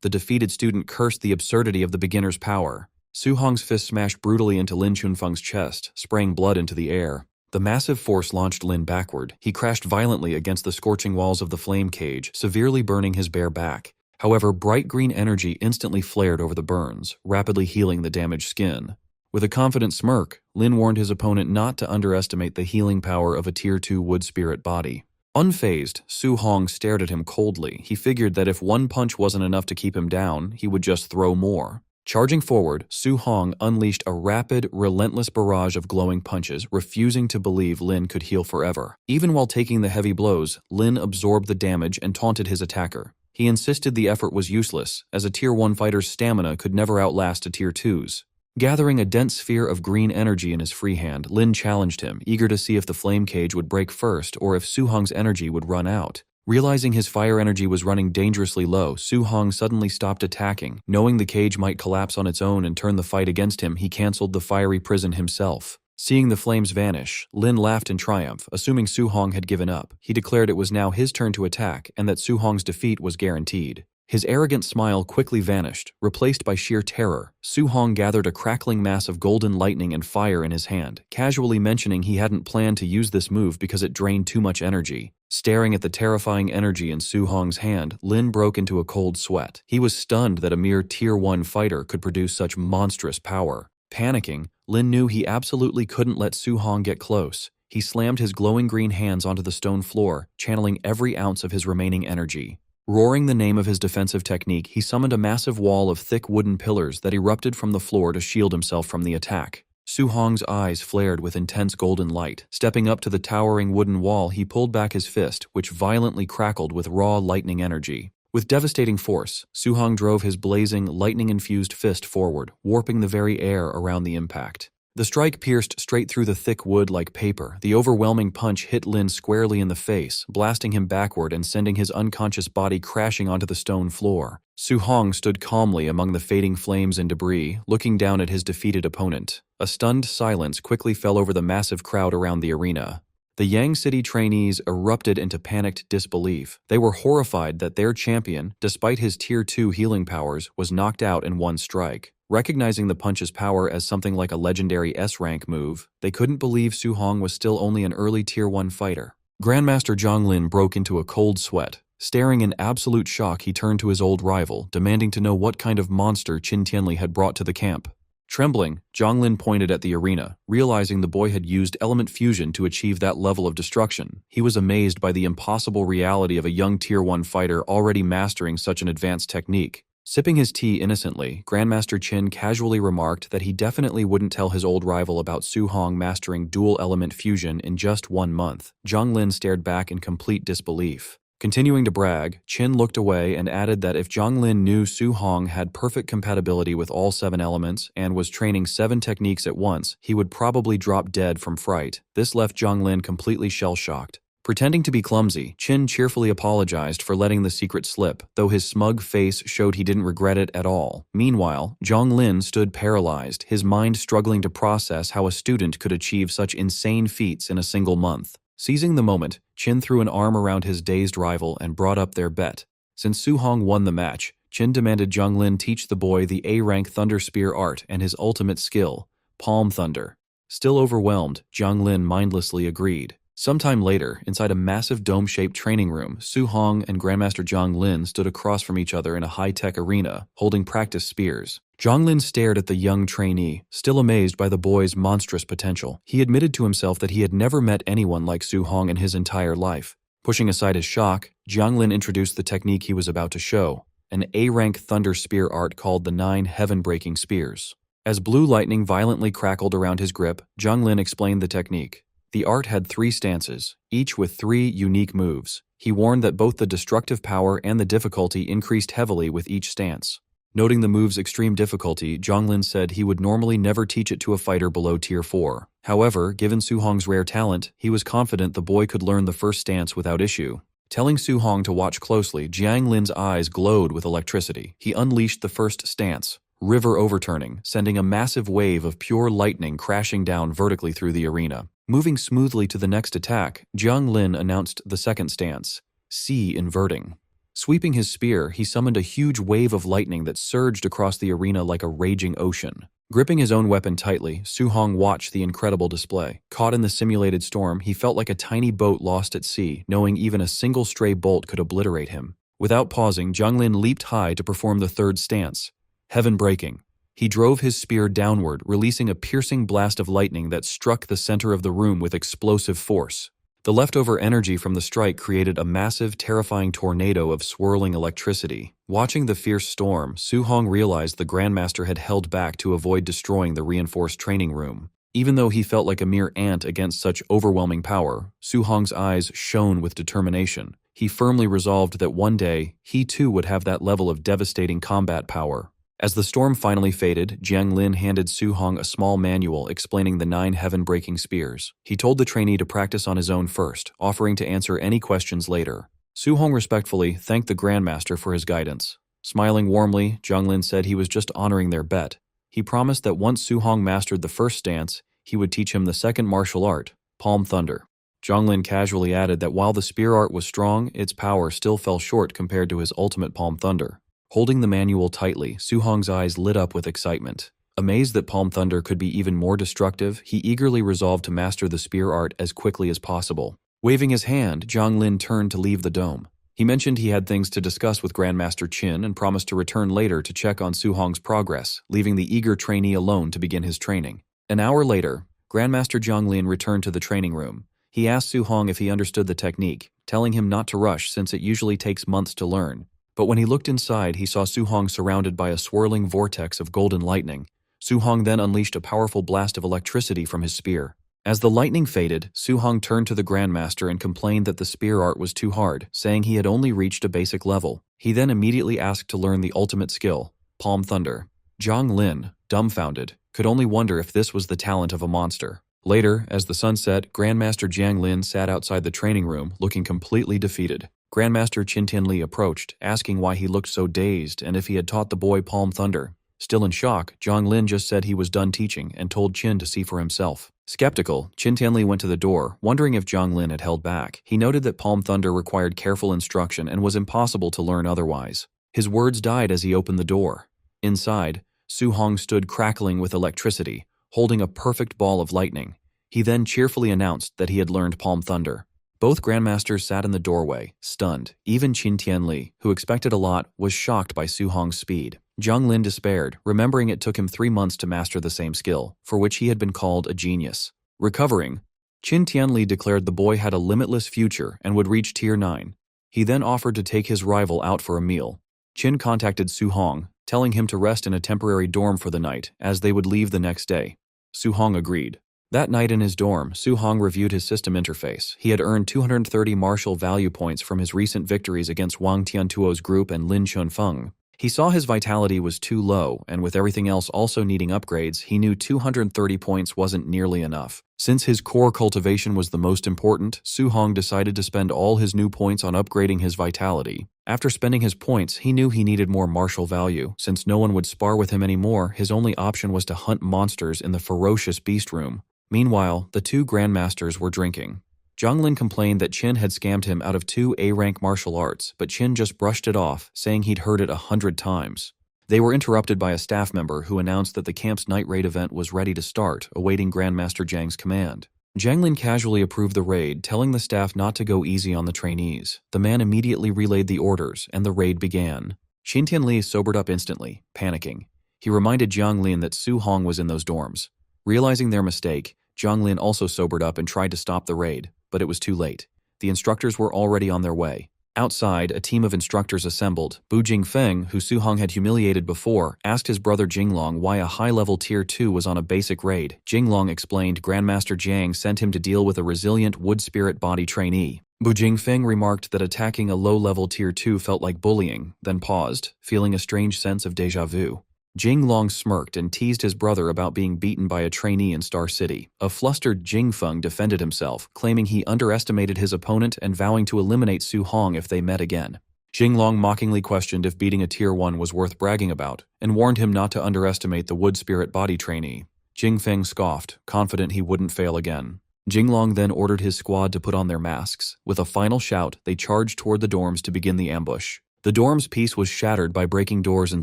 the defeated student cursed the absurdity of the beginner's power. Su Hong's fist smashed brutally into Lin Chunfeng's chest, spraying blood into the air. The massive force launched Lin backward. He crashed violently against the scorching walls of the flame cage, severely burning his bare back. However, bright green energy instantly flared over the burns, rapidly healing the damaged skin. With a confident smirk, Lin warned his opponent not to underestimate the healing power of a Tier 2 wood spirit body. Unfazed, Su Hong stared at him coldly. He figured that if one punch wasn't enough to keep him down, he would just throw more. Charging forward, Su Hong unleashed a rapid, relentless barrage of glowing punches, refusing to believe Lin could heal forever. Even while taking the heavy blows, Lin absorbed the damage and taunted his attacker. He insisted the effort was useless, as a Tier 1 fighter's stamina could never outlast a Tier 2's. Gathering a dense sphere of green energy in his free hand, Lin challenged him, eager to see if the flame cage would break first or if Su Hong's energy would run out. Realizing his fire energy was running dangerously low, Su Hong suddenly stopped attacking. Knowing the cage might collapse on its own and turn the fight against him, he canceled the fiery prison himself. Seeing the flames vanish, Lin laughed in triumph, assuming Su Hong had given up. He declared it was now his turn to attack and that Su Hong's defeat was guaranteed. His arrogant smile quickly vanished, replaced by sheer terror. Su Hong gathered a crackling mass of golden lightning and fire in his hand, casually mentioning he hadn't planned to use this move because it drained too much energy. Staring at the terrifying energy in Su Hong's hand, Lin broke into a cold sweat. He was stunned that a mere Tier 1 fighter could produce such monstrous power. Panicking, Lin knew he absolutely couldn't let Su Hong get close. He slammed his glowing green hands onto the stone floor, channeling every ounce of his remaining energy. Roaring the name of his defensive technique, he summoned a massive wall of thick wooden pillars that erupted from the floor to shield himself from the attack. Su Hong's eyes flared with intense golden light. Stepping up to the towering wooden wall, he pulled back his fist, which violently crackled with raw lightning energy. With devastating force, Su Hong drove his blazing, lightning-infused fist forward, warping the very air around the impact. The strike pierced straight through the thick wood like paper. The overwhelming punch hit Lin squarely in the face, blasting him backward and sending his unconscious body crashing onto the stone floor. Su Hong stood calmly among the fading flames and debris, looking down at his defeated opponent. A stunned silence quickly fell over the massive crowd around the arena. The Yang City trainees erupted into panicked disbelief. They were horrified that their champion, despite his Tier 2 healing powers, was knocked out in one strike. Recognizing the punch's power as something like a legendary S-rank move, they couldn't believe Su Hong was still only an early Tier 1 fighter. Grandmaster Zhang Lin broke into a cold sweat. Staring in absolute shock, he turned to his old rival, demanding to know what kind of monster Qin Tianli had brought to the camp. Trembling, Zhang Lin pointed at the arena, realizing the boy had used element fusion to achieve that level of destruction. He was amazed by the impossible reality of a young Tier 1 fighter already mastering such an advanced technique. Sipping his tea innocently, Grandmaster Qin casually remarked that he definitely wouldn't tell his old rival about Su Hong mastering dual-element fusion in just 1 month. Zhang Lin stared back in complete disbelief. Continuing to brag, Qin looked away and added that if Zhang Lin knew Su Hong had perfect compatibility with all 7 elements and was training 7 techniques at once, he would probably drop dead from fright. This left Zhang Lin completely shell-shocked. Pretending to be clumsy, Qin cheerfully apologized for letting the secret slip, though his smug face showed he didn't regret it at all. Meanwhile, Zhang Lin stood paralyzed, his mind struggling to process how a student could achieve such insane feats in a single month. Seizing the moment, Qin threw an arm around his dazed rival and brought up their bet. Since Su Hong won the match, Qin demanded Zhang Lin teach the boy the A-rank Thunder Spear art and his ultimate skill, Palm Thunder. Still overwhelmed, Zhang Lin mindlessly agreed. Sometime later, inside a massive dome-shaped training room, Su Hong and Grandmaster Zhang Lin stood across from each other in a high-tech arena, holding practice spears. Zhang Lin stared at the young trainee, still amazed by the boy's monstrous potential. He admitted to himself that he had never met anyone like Su Hong in his entire life. Pushing aside his shock, Zhang Lin introduced the technique he was about to show, an A-rank Thunder Spear art called the 9 Heaven-Breaking Spears. As blue lightning violently crackled around his grip, Zhang Lin explained the technique. The art had 3 stances, each with 3 unique moves. He warned that both the destructive power and the difficulty increased heavily with each stance. Noting the move's extreme difficulty, Zhang Lin said he would normally never teach it to a fighter below Tier 4. However, given Su Hong's rare talent, he was confident the boy could learn the first stance without issue. Telling Su Hong to watch closely, Zhang Lin's eyes glowed with electricity. He unleashed the first stance, River Overturning, sending a massive wave of pure lightning crashing down vertically through the arena. Moving smoothly to the next attack, Zhang Lin announced the second stance, Sea Inverting. Sweeping his spear, he summoned a huge wave of lightning that surged across the arena like a raging ocean. Gripping his own weapon tightly, Su Hong watched the incredible display. Caught in the simulated storm, he felt like a tiny boat lost at sea, knowing even a single stray bolt could obliterate him. Without pausing, Zhang Lin leaped high to perform the third stance, Heaven Breaking. He drove his spear downward, releasing a piercing blast of lightning that struck the center of the room with explosive force. The leftover energy from the strike created a massive, terrifying tornado of swirling electricity. Watching the fierce storm, Su Hong realized the Grandmaster had held back to avoid destroying the reinforced training room. Even though he felt like a mere ant against such overwhelming power, Su Hong's eyes shone with determination. He firmly resolved that one day, he too would have that level of devastating combat power. As the storm finally faded, Zhang Lin handed Su Hong a small manual explaining the 9 heaven-breaking spears. He told the trainee to practice on his own first, offering to answer any questions later. Su Hong respectfully thanked the Grandmaster for his guidance. Smiling warmly, Zhang Lin said he was just honoring their bet. He promised that once Su Hong mastered the first stance, he would teach him the second martial art, Palm Thunder. Zhang Lin casually added that while the spear art was strong, its power still fell short compared to his ultimate Palm Thunder. Holding the manual tightly, Su Hong's eyes lit up with excitement. Amazed that Palm Thunder could be even more destructive, he eagerly resolved to master the spear art as quickly as possible. Waving his hand, Zhang Lin turned to leave the dome. He mentioned he had things to discuss with Grandmaster Qin and promised to return later to check on Su Hong's progress, leaving the eager trainee alone to begin his training. An hour later, Grandmaster Zhang Lin returned to the training room. He asked Su Hong if he understood the technique, telling him not to rush since it usually takes months to learn. But when he looked inside, he saw Su Hong surrounded by a swirling vortex of golden lightning. Su Hong then unleashed a powerful blast of electricity from his spear. As the lightning faded, Su Hong turned to the Grandmaster and complained that the spear art was too hard, saying he had only reached a basic level. He then immediately asked to learn the ultimate skill, Palm Thunder. Zhang Lin, dumbfounded, could only wonder if this was the talent of a monster. Later, as the sun set, Grandmaster Zhang Lin sat outside the training room, looking completely defeated. Grandmaster Qin Tianli approached, asking why he looked so dazed and if he had taught the boy Palm Thunder. Still in shock, Zhang Lin just said he was done teaching and told Qin to see for himself. Skeptical, Qin Tianli went to the door, wondering if Zhang Lin had held back. He noted that Palm Thunder required careful instruction and was impossible to learn otherwise. His words died as he opened the door. Inside, Su Hong stood crackling with electricity, holding a perfect ball of lightning. He then cheerfully announced that he had learned Palm Thunder. Both Grandmasters sat in the doorway, stunned. Even Qin Tianli, who expected a lot, was shocked by Su Hong's speed. Zhang Lin despaired, remembering it took him 3 months to master the same skill, for which he had been called a genius. Recovering, Qin Tianli declared the boy had a limitless future and would reach Tier 9. He then offered to take his rival out for a meal. Qin contacted Su Hong, telling him to rest in a temporary dorm for the night, as they would leave the next day. Su Hong agreed. That night in his dorm, Su Hong reviewed his system interface. He had earned 230 martial value points from his recent victories against Wang Tiantuo's group and Lin Chunfeng. He saw his vitality was too low, and with everything else also needing upgrades, he knew 230 points wasn't nearly enough. Since his core cultivation was the most important, Su Hong decided to spend all his new points on upgrading his vitality. After spending his points, he knew he needed more martial value. Since no one would spar with him anymore, his only option was to hunt monsters in the ferocious beast room. Meanwhile, the two grandmasters were drinking. Zhang Lin complained that Qin had scammed him out of 2 A-rank martial arts, but Qin just brushed it off, saying he'd heard it 100 times. They were interrupted by a staff member who announced that the camp's night raid event was ready to start, awaiting Grandmaster Zhang's command. Zhang Lin casually approved the raid, telling the staff not to go easy on the trainees. The man immediately relayed the orders, and the raid began. Xin Tianli sobered up instantly, panicking. He reminded Zhang Lin that Su Hong was in those dorms. Realizing their mistake, Zhang Lin also sobered up and tried to stop the raid, but it was too late. The instructors were already on their way. Outside, a team of instructors assembled. Bu Jingfeng, who Su Hong had humiliated before, asked his brother Jinglong why a high-level Tier 2 was on a basic raid. Jinglong explained Grandmaster Jiang sent him to deal with a resilient wood spirit body trainee. Bu Jingfeng remarked that attacking a low-level Tier 2 felt like bullying, then paused, feeling a strange sense of déjà vu. Jinglong smirked and teased his brother about being beaten by a trainee in Star City. A flustered Jingfeng defended himself, claiming he underestimated his opponent and vowing to eliminate Su Hong if they met again. Jinglong mockingly questioned if beating a Tier 1 was worth bragging about, and warned him not to underestimate the wood spirit body trainee. Jingfeng scoffed, confident he wouldn't fail again. Jinglong then ordered his squad to put on their masks. With a final shout, they charged toward the dorms to begin the ambush. The dorm's peace was shattered by breaking doors and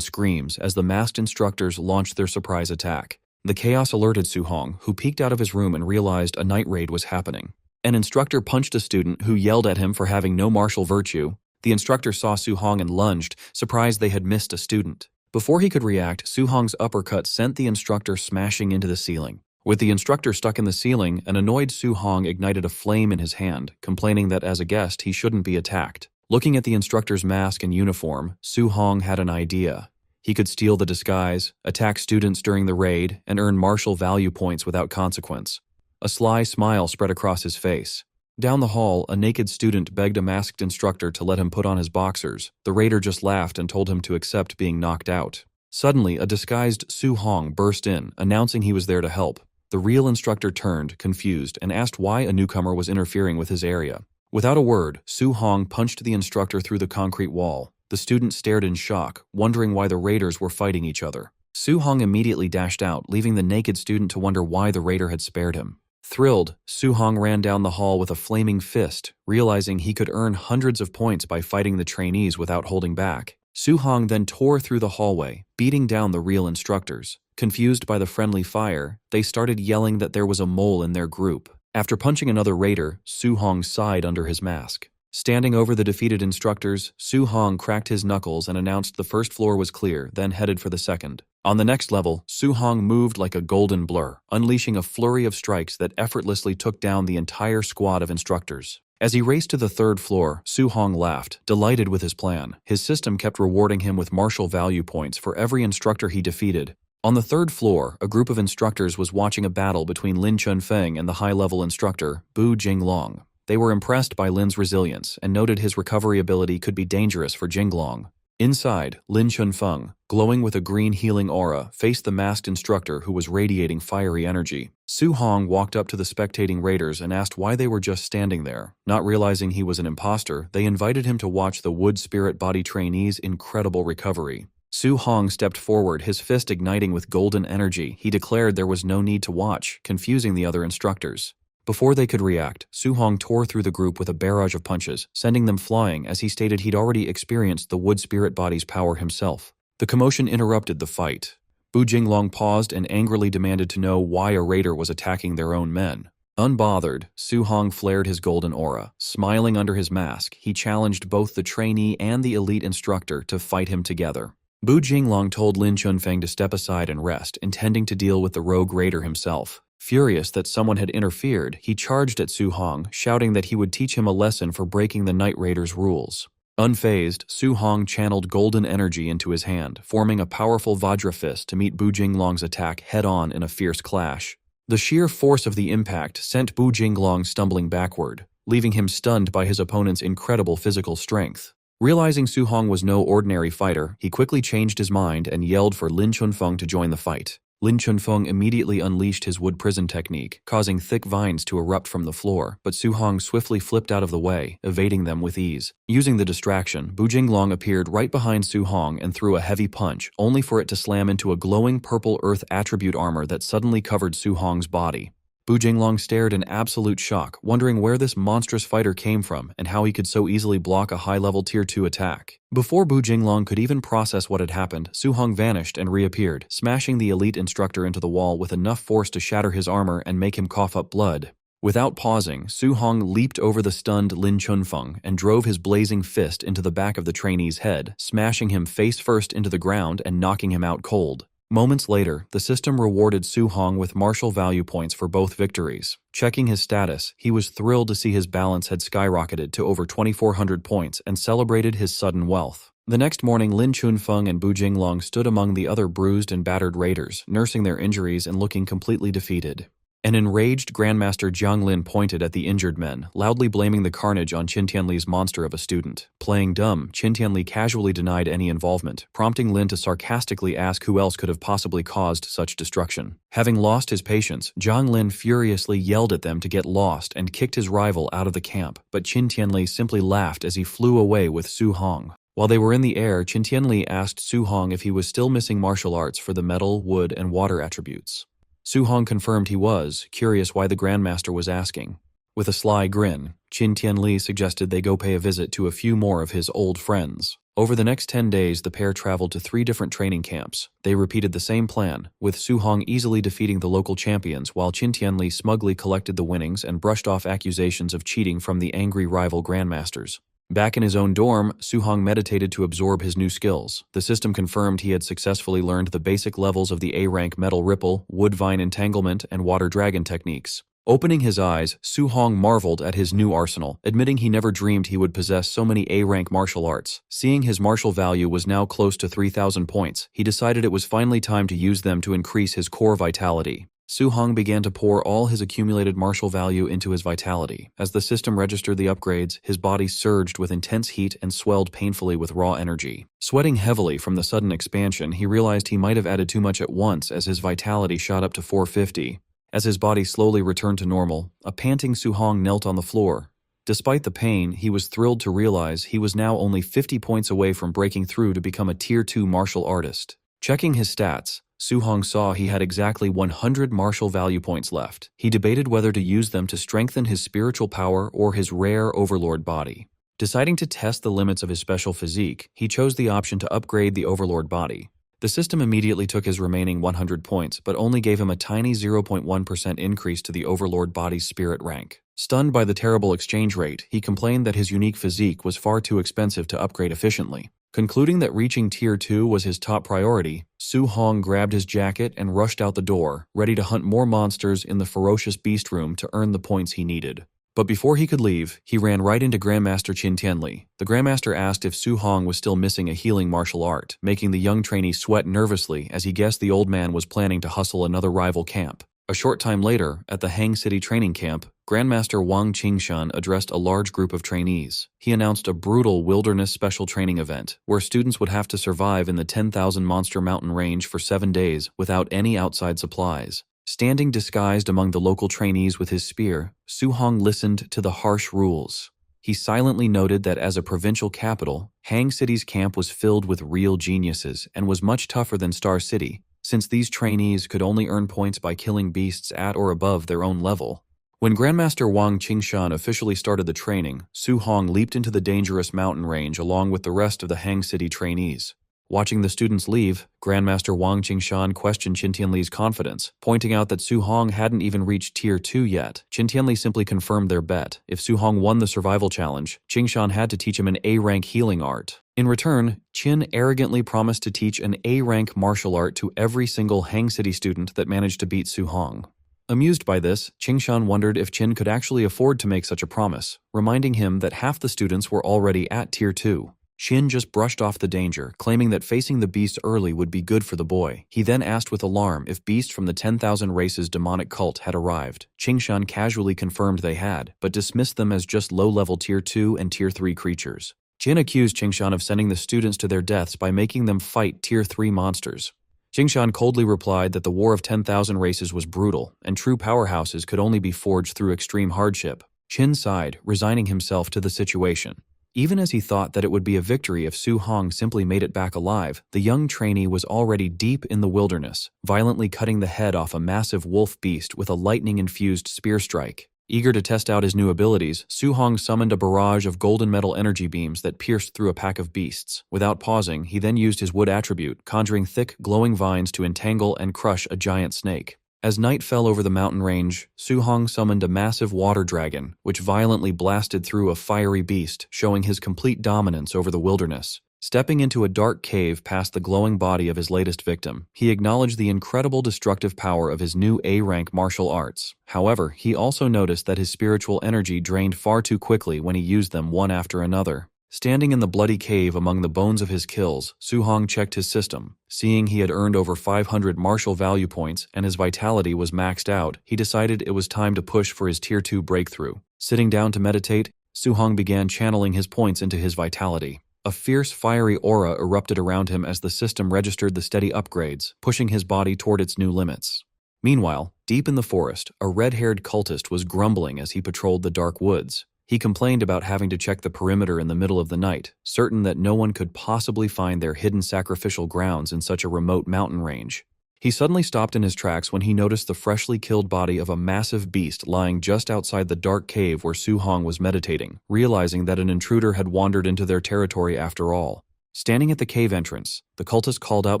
screams as the masked instructors launched their surprise attack. The chaos alerted Su Hong, who peeked out of his room and realized a night raid was happening. An instructor punched a student who yelled at him for having no martial virtue. The instructor saw Su Hong and lunged, surprised they had missed a student. Before he could react, Su Hong's uppercut sent the instructor smashing into the ceiling. With the instructor stuck in the ceiling, an annoyed Su Hong ignited a flame in his hand, complaining that as a guest he shouldn't be attacked. Looking at the instructor's mask and uniform, Su Hong had an idea. He could steal the disguise, attack students during the raid, and earn martial value points without consequence. A sly smile spread across his face. Down the hall, a naked student begged a masked instructor to let him put on his boxers. The raider just laughed and told him to accept being knocked out. Suddenly, a disguised Su Hong burst in, announcing he was there to help. The real instructor turned, confused, and asked why a newcomer was interfering with his area. Without a word, Su Hong punched the instructor through the concrete wall. The student stared in shock, wondering why the raiders were fighting each other. Su Hong immediately dashed out, leaving the naked student to wonder why the raider had spared him. Thrilled, Su Hong ran down the hall with a flaming fist, realizing he could earn hundreds of points by fighting the trainees without holding back. Su Hong then tore through the hallway, beating down the real instructors. Confused by the friendly fire, they started yelling that there was a mole in their group. After punching another raider, Su Hong sighed under his mask. Standing over the defeated instructors, Su Hong cracked his knuckles and announced the first floor was clear, then headed for the second. On the next level, Su Hong moved like a golden blur, unleashing a flurry of strikes that effortlessly took down the entire squad of instructors. As he raced to the third floor, Su Hong laughed, delighted with his plan. His system kept rewarding him with martial value points for every instructor he defeated. On the third floor, a group of instructors was watching a battle between Lin Chunfeng and the high-level instructor, Bu Jinglong. They were impressed by Lin's resilience and noted his recovery ability could be dangerous for Jinglong. Inside, Lin Chunfeng, glowing with a green healing aura, faced the masked instructor who was radiating fiery energy. Su Hong walked up to the spectating raiders and asked why they were just standing there. Not realizing he was an imposter, they invited him to watch the wood spirit body trainee's incredible recovery. Su Hong stepped forward, his fist igniting with golden energy. He declared there was no need to watch, confusing the other instructors. Before they could react, Su Hong tore through the group with a barrage of punches, sending them flying as he stated he'd already experienced the wood spirit body's power himself. The commotion interrupted the fight. Bu Jinglong paused and angrily demanded to know why a raider was attacking their own men. Unbothered, Su Hong flared his golden aura. Smiling under his mask, he challenged both the trainee and the elite instructor to fight him together. Bu Jinglong told Lin Chunfeng to step aside and rest, intending to deal with the rogue raider himself. Furious that someone had interfered, he charged at Su Hong, shouting that he would teach him a lesson for breaking the Night Raider's rules. Unfazed, Su Hong channeled golden energy into his hand, forming a powerful Vajra fist to meet Bu Jinglong's attack head-on in a fierce clash. The sheer force of the impact sent Bu Jinglong stumbling backward, leaving him stunned by his opponent's incredible physical strength. Realizing Su Hong was no ordinary fighter, he quickly changed his mind and yelled for Lin Chunfeng to join the fight. Lin Chunfeng immediately unleashed his wood prison technique, causing thick vines to erupt from the floor, but Su Hong swiftly flipped out of the way, evading them with ease. Using the distraction, Bu Jinglong appeared right behind Su Hong and threw a heavy punch, only for it to slam into a glowing purple earth attribute armor that suddenly covered Su Hong's body. Bu Jinglong stared in absolute shock, wondering where this monstrous fighter came from and how he could so easily block a high-level Tier 2 attack. Before Bu Jinglong could even process what had happened, Su Hong vanished and reappeared, smashing the elite instructor into the wall with enough force to shatter his armor and make him cough up blood. Without pausing, Su Hong leaped over the stunned Lin Chunfeng and drove his blazing fist into the back of the trainee's head, smashing him face first into the ground and knocking him out cold. Moments later, the system rewarded Su Hong with martial value points for both victories. Checking his status, he was thrilled to see his balance had skyrocketed to over 2,400 points and celebrated his sudden wealth. The next morning, Lin Chunfeng and Bu Jinglong stood among the other bruised and battered raiders, nursing their injuries and looking completely defeated. An enraged Grandmaster Jiang Lin pointed at the injured men, loudly blaming the carnage on Qin Tianli's monster of a student. Playing dumb, Qin Tianli casually denied any involvement, prompting Lin to sarcastically ask who else could have possibly caused such destruction. Having lost his patience, Jiang Lin furiously yelled at them to get lost and kicked his rival out of the camp, but Qin Tianli simply laughed as he flew away with Su Hong. While they were in the air, Qin Tianli asked Su Hong if he was still missing martial arts for the metal, wood, and water attributes. Su Hong confirmed he was, curious why the Grandmaster was asking. With a sly grin, Qin Tianli suggested they go pay a visit to a few more of his old friends. Over the next 10 days, the pair traveled to 3 different training camps. They repeated the same plan, with Su Hong easily defeating the local champions while Qin Tianli smugly collected the winnings and brushed off accusations of cheating from the angry rival Grandmasters. Back in his own dorm, Su Hong meditated to absorb his new skills. The system confirmed he had successfully learned the basic levels of the A-rank metal ripple, wood vine entanglement, and water dragon techniques. Opening his eyes, Su Hong marveled at his new arsenal, admitting he never dreamed he would possess so many A-rank martial arts. Seeing his martial value was now close to 3,000 points, he decided it was finally time to use them to increase his core vitality. Su Hong began to pour all his accumulated martial value into his vitality. As the system registered the upgrades, his body surged with intense heat and swelled painfully with raw energy. Sweating heavily from the sudden expansion, he realized he might have added too much at once as his vitality shot up to 450. As his body slowly returned to normal, a panting Su Hong knelt on the floor. Despite the pain, he was thrilled to realize he was now only 50 points away from breaking through to become a Tier 2 martial artist. Checking his stats, Su Hong saw he had exactly 100 martial value points left. He debated whether to use them to strengthen his spiritual power or his rare overlord body. Deciding to test the limits of his special physique, he chose the option to upgrade the overlord body. The system immediately took his remaining 100 points, but only gave him a tiny 0.1% increase to the overlord body's spirit rank. Stunned by the terrible exchange rate, he complained that his unique physique was far too expensive to upgrade efficiently. Concluding that reaching Tier 2 was his top priority, Su Hong grabbed his jacket and rushed out the door, ready to hunt more monsters in the ferocious beast room to earn the points he needed. But before he could leave, he ran right into Grandmaster Qin Tianli. The Grandmaster asked if Su Hong was still missing a healing martial art, making the young trainee sweat nervously as he guessed the old man was planning to hustle another rival camp. A short time later, at the Hang City training camp, Grandmaster Wang Qingshan addressed a large group of trainees. He announced a brutal wilderness special training event, where students would have to survive in the 10,000 monster mountain range for 7 days without any outside supplies. Standing disguised among the local trainees with his spear, Su Hong listened to the harsh rules. He silently noted that as a provincial capital, Hang City's camp was filled with real geniuses and was much tougher than Star City, since these trainees could only earn points by killing beasts at or above their own level. When Grandmaster Wang Qingshan officially started the training, Su Hong leaped into the dangerous mountain range along with the rest of the Hang City trainees. Watching the students leave, Grandmaster Wang Qingshan questioned Qin Tianli's confidence, pointing out that Su Hong hadn't even reached Tier 2 yet. Qin Tianli simply confirmed their bet. If Su Hong won the survival challenge, Qingshan had to teach him an A-rank healing art. In return, Qin arrogantly promised to teach an A-rank martial art to every single Hang City student that managed to beat Su Hong. Amused by this, Qingshan wondered if Qin could actually afford to make such a promise, reminding him that half the students were already at Tier 2. Qin just brushed off the danger, claiming that facing the beast early would be good for the boy. He then asked with alarm if beasts from the 10,000 Races demonic cult had arrived. Qingshan casually confirmed they had, but dismissed them as just low-level Tier 2 and Tier 3 creatures. Qin accused Qingshan of sending the students to their deaths by making them fight Tier 3 monsters. Qingshan coldly replied that the War of 10,000 Races was brutal, and true powerhouses could only be forged through extreme hardship. Qin sighed, resigning himself to the situation. Even as he thought that it would be a victory if Su Hong simply made it back alive, the young trainee was already deep in the wilderness, violently cutting the head off a massive wolf beast with a lightning-infused spear strike. Eager to test out his new abilities, Su Hong summoned a barrage of golden metal energy beams that pierced through a pack of beasts. Without pausing, he then used his wood attribute, conjuring thick, glowing vines to entangle and crush a giant snake. As night fell over the mountain range, Su Hong summoned a massive water dragon, which violently blasted through a fiery beast, showing his complete dominance over the wilderness. Stepping into a dark cave past the glowing body of his latest victim, he acknowledged the incredible destructive power of his new A-rank martial arts. However, he also noticed that his spiritual energy drained far too quickly when he used them one after another. Standing in the bloody cave among the bones of his kills, Su Hong checked his system. Seeing he had earned over 500 martial value points and his vitality was maxed out, he decided it was time to push for his Tier 2 breakthrough. Sitting down to meditate, Su Hong began channeling his points into his vitality. A fierce, fiery aura erupted around him as the system registered the steady upgrades, pushing his body toward its new limits. Meanwhile, deep in the forest, a red-haired cultist was grumbling as he patrolled the dark woods. He complained about having to check the perimeter in the middle of the night, certain that no one could possibly find their hidden sacrificial grounds in such a remote mountain range. He suddenly stopped in his tracks when he noticed the freshly killed body of a massive beast lying just outside the dark cave where Su Hong was meditating, realizing that an intruder had wandered into their territory after all. Standing at the cave entrance, the cultist called out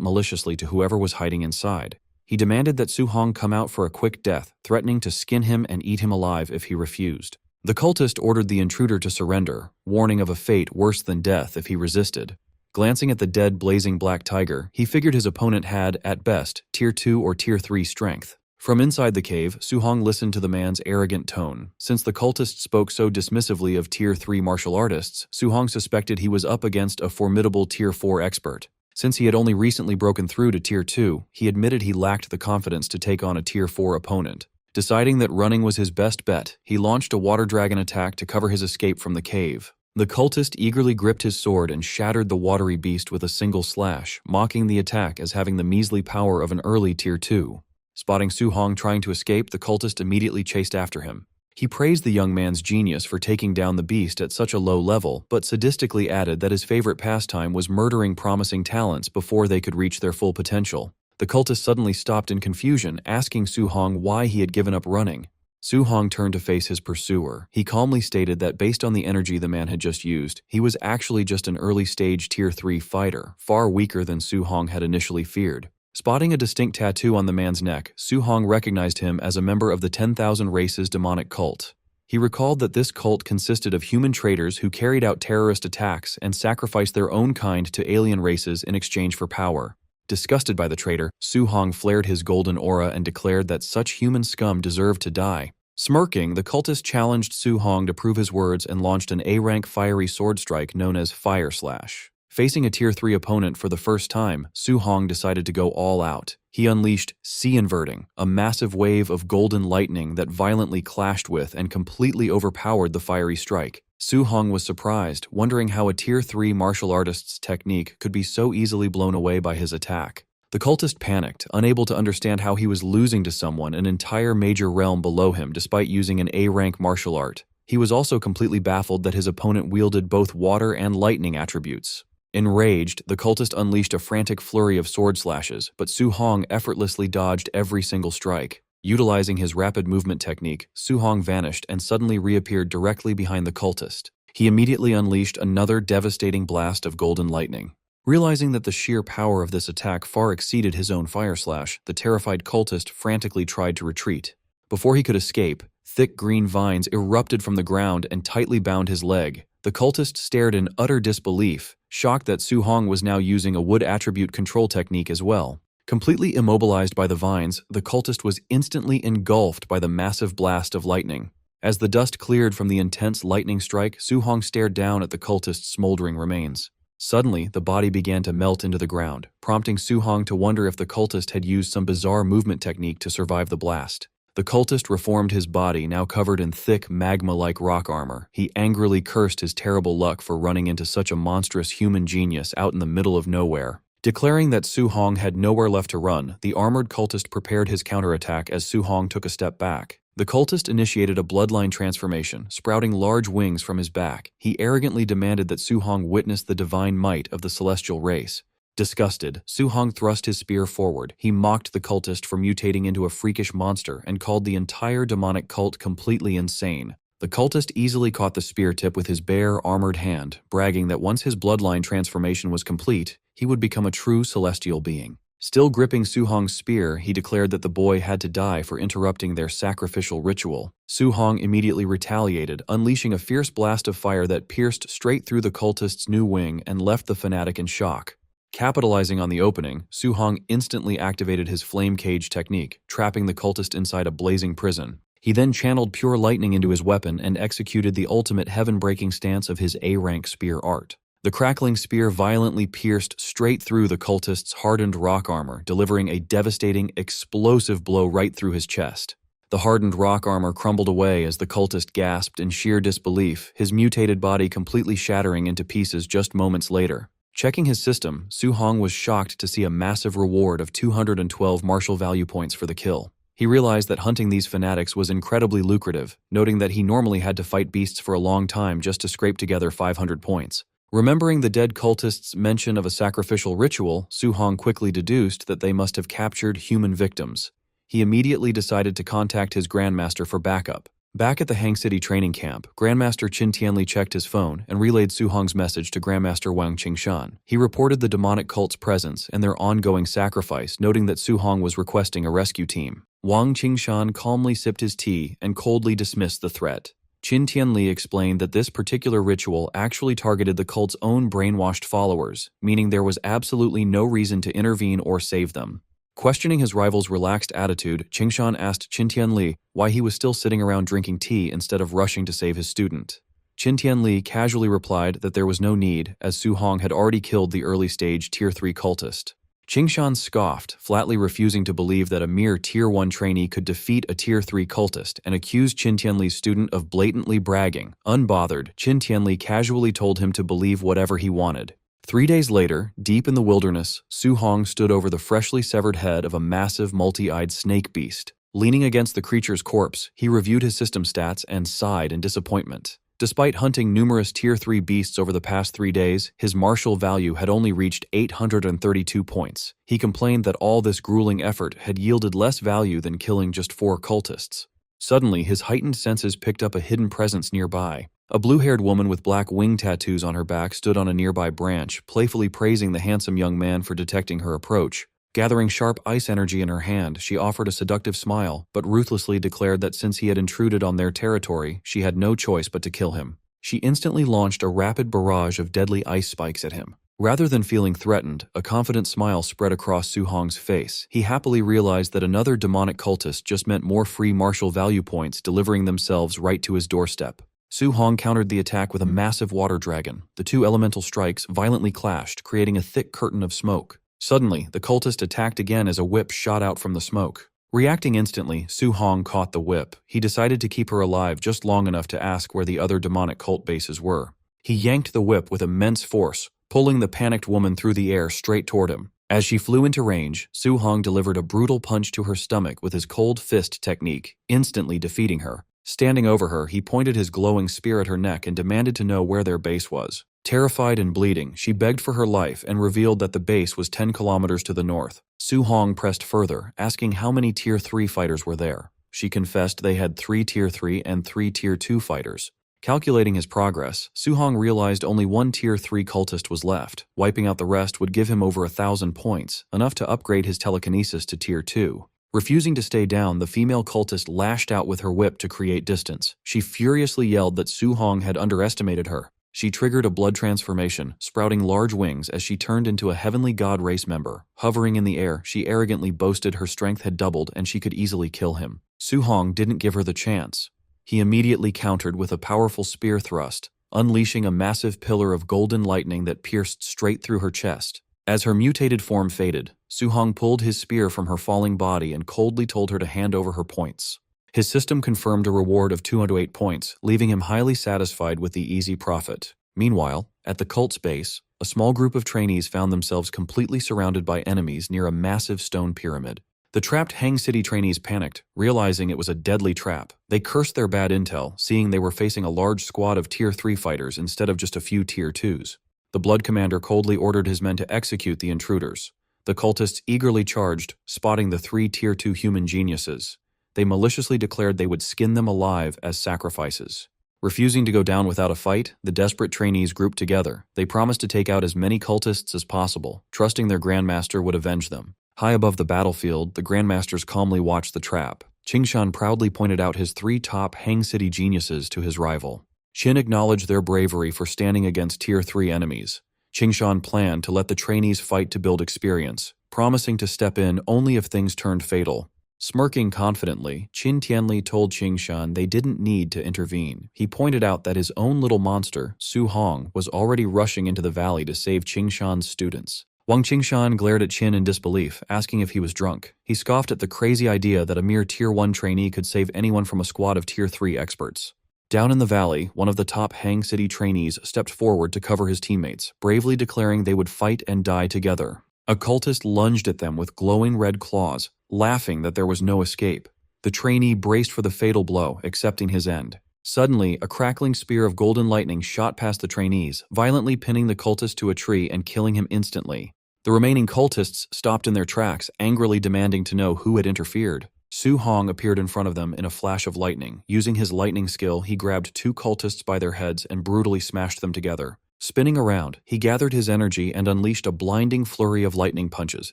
maliciously to whoever was hiding inside. He demanded that Su Hong come out for a quick death, threatening to skin him and eat him alive if he refused. The cultist ordered the intruder to surrender, warning of a fate worse than death if he resisted. Glancing at the dead blazing black tiger, he figured his opponent had, at best, Tier 2 or Tier 3 strength. From inside the cave, Su Hong listened to the man's arrogant tone. Since the cultist spoke so dismissively of Tier 3 martial artists, Su Hong suspected he was up against a formidable Tier 4 expert. Since he had only recently broken through to Tier 2, he admitted he lacked the confidence to take on a Tier 4 opponent. Deciding that running was his best bet, he launched a water dragon attack to cover his escape from the cave. The cultist eagerly gripped his sword and shattered the watery beast with a single slash, mocking the attack as having the measly power of an early Tier 2. Spotting Su Hong trying to escape, the cultist immediately chased after him. He praised the young man's genius for taking down the beast at such a low level, but sadistically added that his favorite pastime was murdering promising talents before they could reach their full potential. The cultist suddenly stopped in confusion, asking Su Hong why he had given up running. Su Hong turned to face his pursuer. He calmly stated that based on the energy the man had just used, he was actually just an early-stage Tier 3 fighter, far weaker than Su Hong had initially feared. Spotting a distinct tattoo on the man's neck, Su Hong recognized him as a member of the 10,000 Races demonic cult. He recalled that this cult consisted of human traitors who carried out terrorist attacks and sacrificed their own kind to alien races in exchange for power. Disgusted by the traitor, Su Hong flared his golden aura and declared that such human scum deserved to die. Smirking, the cultist challenged Su Hong to prove his words and launched an A-rank fiery sword strike known as Fire Slash. Facing a Tier 3 opponent for the first time, Su Hong decided to go all out. He unleashed Sea Inverting, a massive wave of golden lightning that violently clashed with and completely overpowered the fiery strike. Su Hong was surprised, wondering how a Tier 3 martial artist's technique could be so easily blown away by his attack. The cultist panicked, unable to understand how he was losing to someone an entire major realm below him despite using an A-rank martial art. He was also completely baffled that his opponent wielded both water and lightning attributes. Enraged, the cultist unleashed a frantic flurry of sword slashes, but Su Hong effortlessly dodged every single strike. Utilizing his rapid movement technique, Su Hong vanished and suddenly reappeared directly behind the cultist. He immediately unleashed another devastating blast of golden lightning. Realizing that the sheer power of this attack far exceeded his own fire slash, the terrified cultist frantically tried to retreat. Before he could escape, thick green vines erupted from the ground and tightly bound his leg. The cultist stared in utter disbelief, shocked that Su Hong was now using a wood attribute control technique as well. Completely immobilized by the vines, the cultist was instantly engulfed by the massive blast of lightning. As the dust cleared from the intense lightning strike, Su-hong stared down at the cultist's smoldering remains. Suddenly, the body began to melt into the ground, prompting Su-hong to wonder if the cultist had used some bizarre movement technique to survive the blast. The cultist reformed his body, now covered in thick, magma-like rock armor. He angrily cursed his terrible luck for running into such a monstrous human genius out in the middle of nowhere. Declaring that Su-hong had nowhere left to run, the armored cultist prepared his counterattack as Su-hong took a step back. The cultist initiated a bloodline transformation, sprouting large wings from his back. He arrogantly demanded that Su-hong witness the divine might of the celestial race. Disgusted, Su-hong thrust his spear forward. He mocked the cultist for mutating into a freakish monster and called the entire demonic cult completely insane. The cultist easily caught the spear tip with his bare, armored hand, bragging that once his bloodline transformation was complete, he would become a true celestial being. Still gripping Su-hong's spear, he declared that the boy had to die for interrupting their sacrificial ritual. Su-hong immediately retaliated, unleashing a fierce blast of fire that pierced straight through the cultist's new wing and left the fanatic in shock. Capitalizing on the opening, Su-hong instantly activated his flame cage technique, trapping the cultist inside a blazing prison. He then channeled pure lightning into his weapon and executed the ultimate heaven-breaking stance of his A-rank spear art. The crackling spear violently pierced straight through the cultist's hardened rock armor, delivering a devastating, explosive blow right through his chest. The hardened rock armor crumbled away as the cultist gasped in sheer disbelief, his mutated body completely shattering into pieces just moments later. Checking his system, Su-hong was shocked to see a massive reward of 212 martial value points for the kill. He realized that hunting these fanatics was incredibly lucrative, noting that he normally had to fight beasts for a long time just to scrape together 500 points. Remembering the dead cultists' mention of a sacrificial ritual, Su-hong quickly deduced that they must have captured human victims. He immediately decided to contact his grandmaster for backup. Back at the Hang City training camp, Grandmaster Qin Tianli checked his phone and relayed Su-hong's message to Grandmaster Wang Qingshan. He reported the demonic cult's presence and their ongoing sacrifice, noting that Su-hong was requesting a rescue team. Wang Qingshan calmly sipped his tea and coldly dismissed the threat. Qin Tianli explained that this particular ritual actually targeted the cult's own brainwashed followers, meaning there was absolutely no reason to intervene or save them. Questioning his rival's relaxed attitude, Qingshan asked Qin Tianli why he was still sitting around drinking tea instead of rushing to save his student. Qin Tianli casually replied that there was no need, as Su-hong had already killed the early-stage Tier 3 cultist. Qingshan scoffed, flatly refusing to believe that a mere Tier 1 trainee could defeat a Tier 3 cultist, and accused Qin Tianli's student of blatantly bragging. Unbothered, Qin Tianli casually told him to believe whatever he wanted. 3 days later, deep in the wilderness, Su-hong stood over the freshly severed head of a massive multi-eyed snake beast. Leaning against the creature's corpse, he reviewed his system stats and sighed in disappointment. Despite hunting numerous Tier 3 beasts over the past 3 days, his martial value had only reached 832 points. He complained that all this grueling effort had yielded less value than killing just 4 cultists. Suddenly, his heightened senses picked up a hidden presence nearby. A blue-haired woman with black wing tattoos on her back stood on a nearby branch, playfully praising the handsome young man for detecting her approach. Gathering sharp ice energy in her hand, she offered a seductive smile, but ruthlessly declared that since he had intruded on their territory, she had no choice but to kill him. She instantly launched a rapid barrage of deadly ice spikes at him. Rather than feeling threatened, a confident smile spread across Su-hong's face. He happily realized that another demonic cultist just meant more free martial value points delivering themselves right to his doorstep. Su-hong countered the attack with a massive water dragon. The 2 elemental strikes violently clashed, creating a thick curtain of smoke. Suddenly, the cultist attacked again as a whip shot out from the smoke. Reacting instantly, Su-hong caught the whip. He decided to keep her alive just long enough to ask where the other demonic cult bases were. He yanked the whip with immense force, pulling the panicked woman through the air straight toward him. As she flew into range, Su-hong delivered a brutal punch to her stomach with his cold fist technique, instantly defeating her. Standing over her, he pointed his glowing spear at her neck and demanded to know where their base was. Terrified and bleeding, she begged for her life and revealed that the base was 10 kilometers to the north. Su-hong pressed further, asking how many Tier 3 fighters were there. She confessed they had 3 Tier 3 and 3 Tier 2 fighters. Calculating his progress, Su-hong realized only 1 Tier 3 cultist was left. Wiping out the rest would give him over 1,000 points, enough to upgrade his telekinesis to Tier 2. Refusing to stay down, the female cultist lashed out with her whip to create distance. She furiously yelled that Su-hong had underestimated her. She triggered a blood transformation, sprouting large wings as she turned into a heavenly god race member. Hovering in the air, she arrogantly boasted her strength had doubled and she could easily kill him. Su-hong didn't give her the chance. He immediately countered with a powerful spear thrust, unleashing a massive pillar of golden lightning that pierced straight through her chest. As her mutated form faded, Su-hong pulled his spear from her falling body and coldly told her to hand over her points. His system confirmed a reward of 208 points, leaving him highly satisfied with the easy profit. Meanwhile, at the cult's base, a small group of trainees found themselves completely surrounded by enemies near a massive stone pyramid. The trapped Hang City trainees panicked, realizing it was a deadly trap. They cursed their bad intel, seeing they were facing a large squad of Tier 3 fighters instead of just a few Tier 2s. The Blood Commander coldly ordered his men to execute the intruders. The cultists eagerly charged, spotting the 3 Tier 2 human geniuses. They maliciously declared they would skin them alive as sacrifices. Refusing to go down without a fight, the desperate trainees grouped together. They promised to take out as many cultists as possible, trusting their Grandmaster would avenge them. High above the battlefield, the Grandmasters calmly watched the trap. Qingshan proudly pointed out his 3 top Hang City geniuses to his rival. Qin acknowledged their bravery for standing against Tier 3 enemies. Qingshan planned to let the trainees fight to build experience, promising to step in only if things turned fatal. Smirking confidently, Qin Tianli told Qingshan they didn't need to intervene. He pointed out that his own little monster, Su-hong, was already rushing into the valley to save Qingshan's students. Wang Qingshan glared at Qin in disbelief, asking if he was drunk. He scoffed at the crazy idea that a mere Tier 1 trainee could save anyone from a squad of Tier 3 experts. Down in the valley, one of the top Hang City trainees stepped forward to cover his teammates, bravely declaring they would fight and die together. A cultist lunged at them with glowing red claws, laughing that there was no escape. The trainee braced for the fatal blow, accepting his end. Suddenly, a crackling spear of golden lightning shot past the trainees, violently pinning the cultist to a tree and killing him instantly. The remaining cultists stopped in their tracks, angrily demanding to know who had interfered. Su-hong appeared in front of them in a flash of lightning. Using his lightning skill, he grabbed 2 cultists by their heads and brutally smashed them together. Spinning around, he gathered his energy and unleashed a blinding flurry of lightning punches,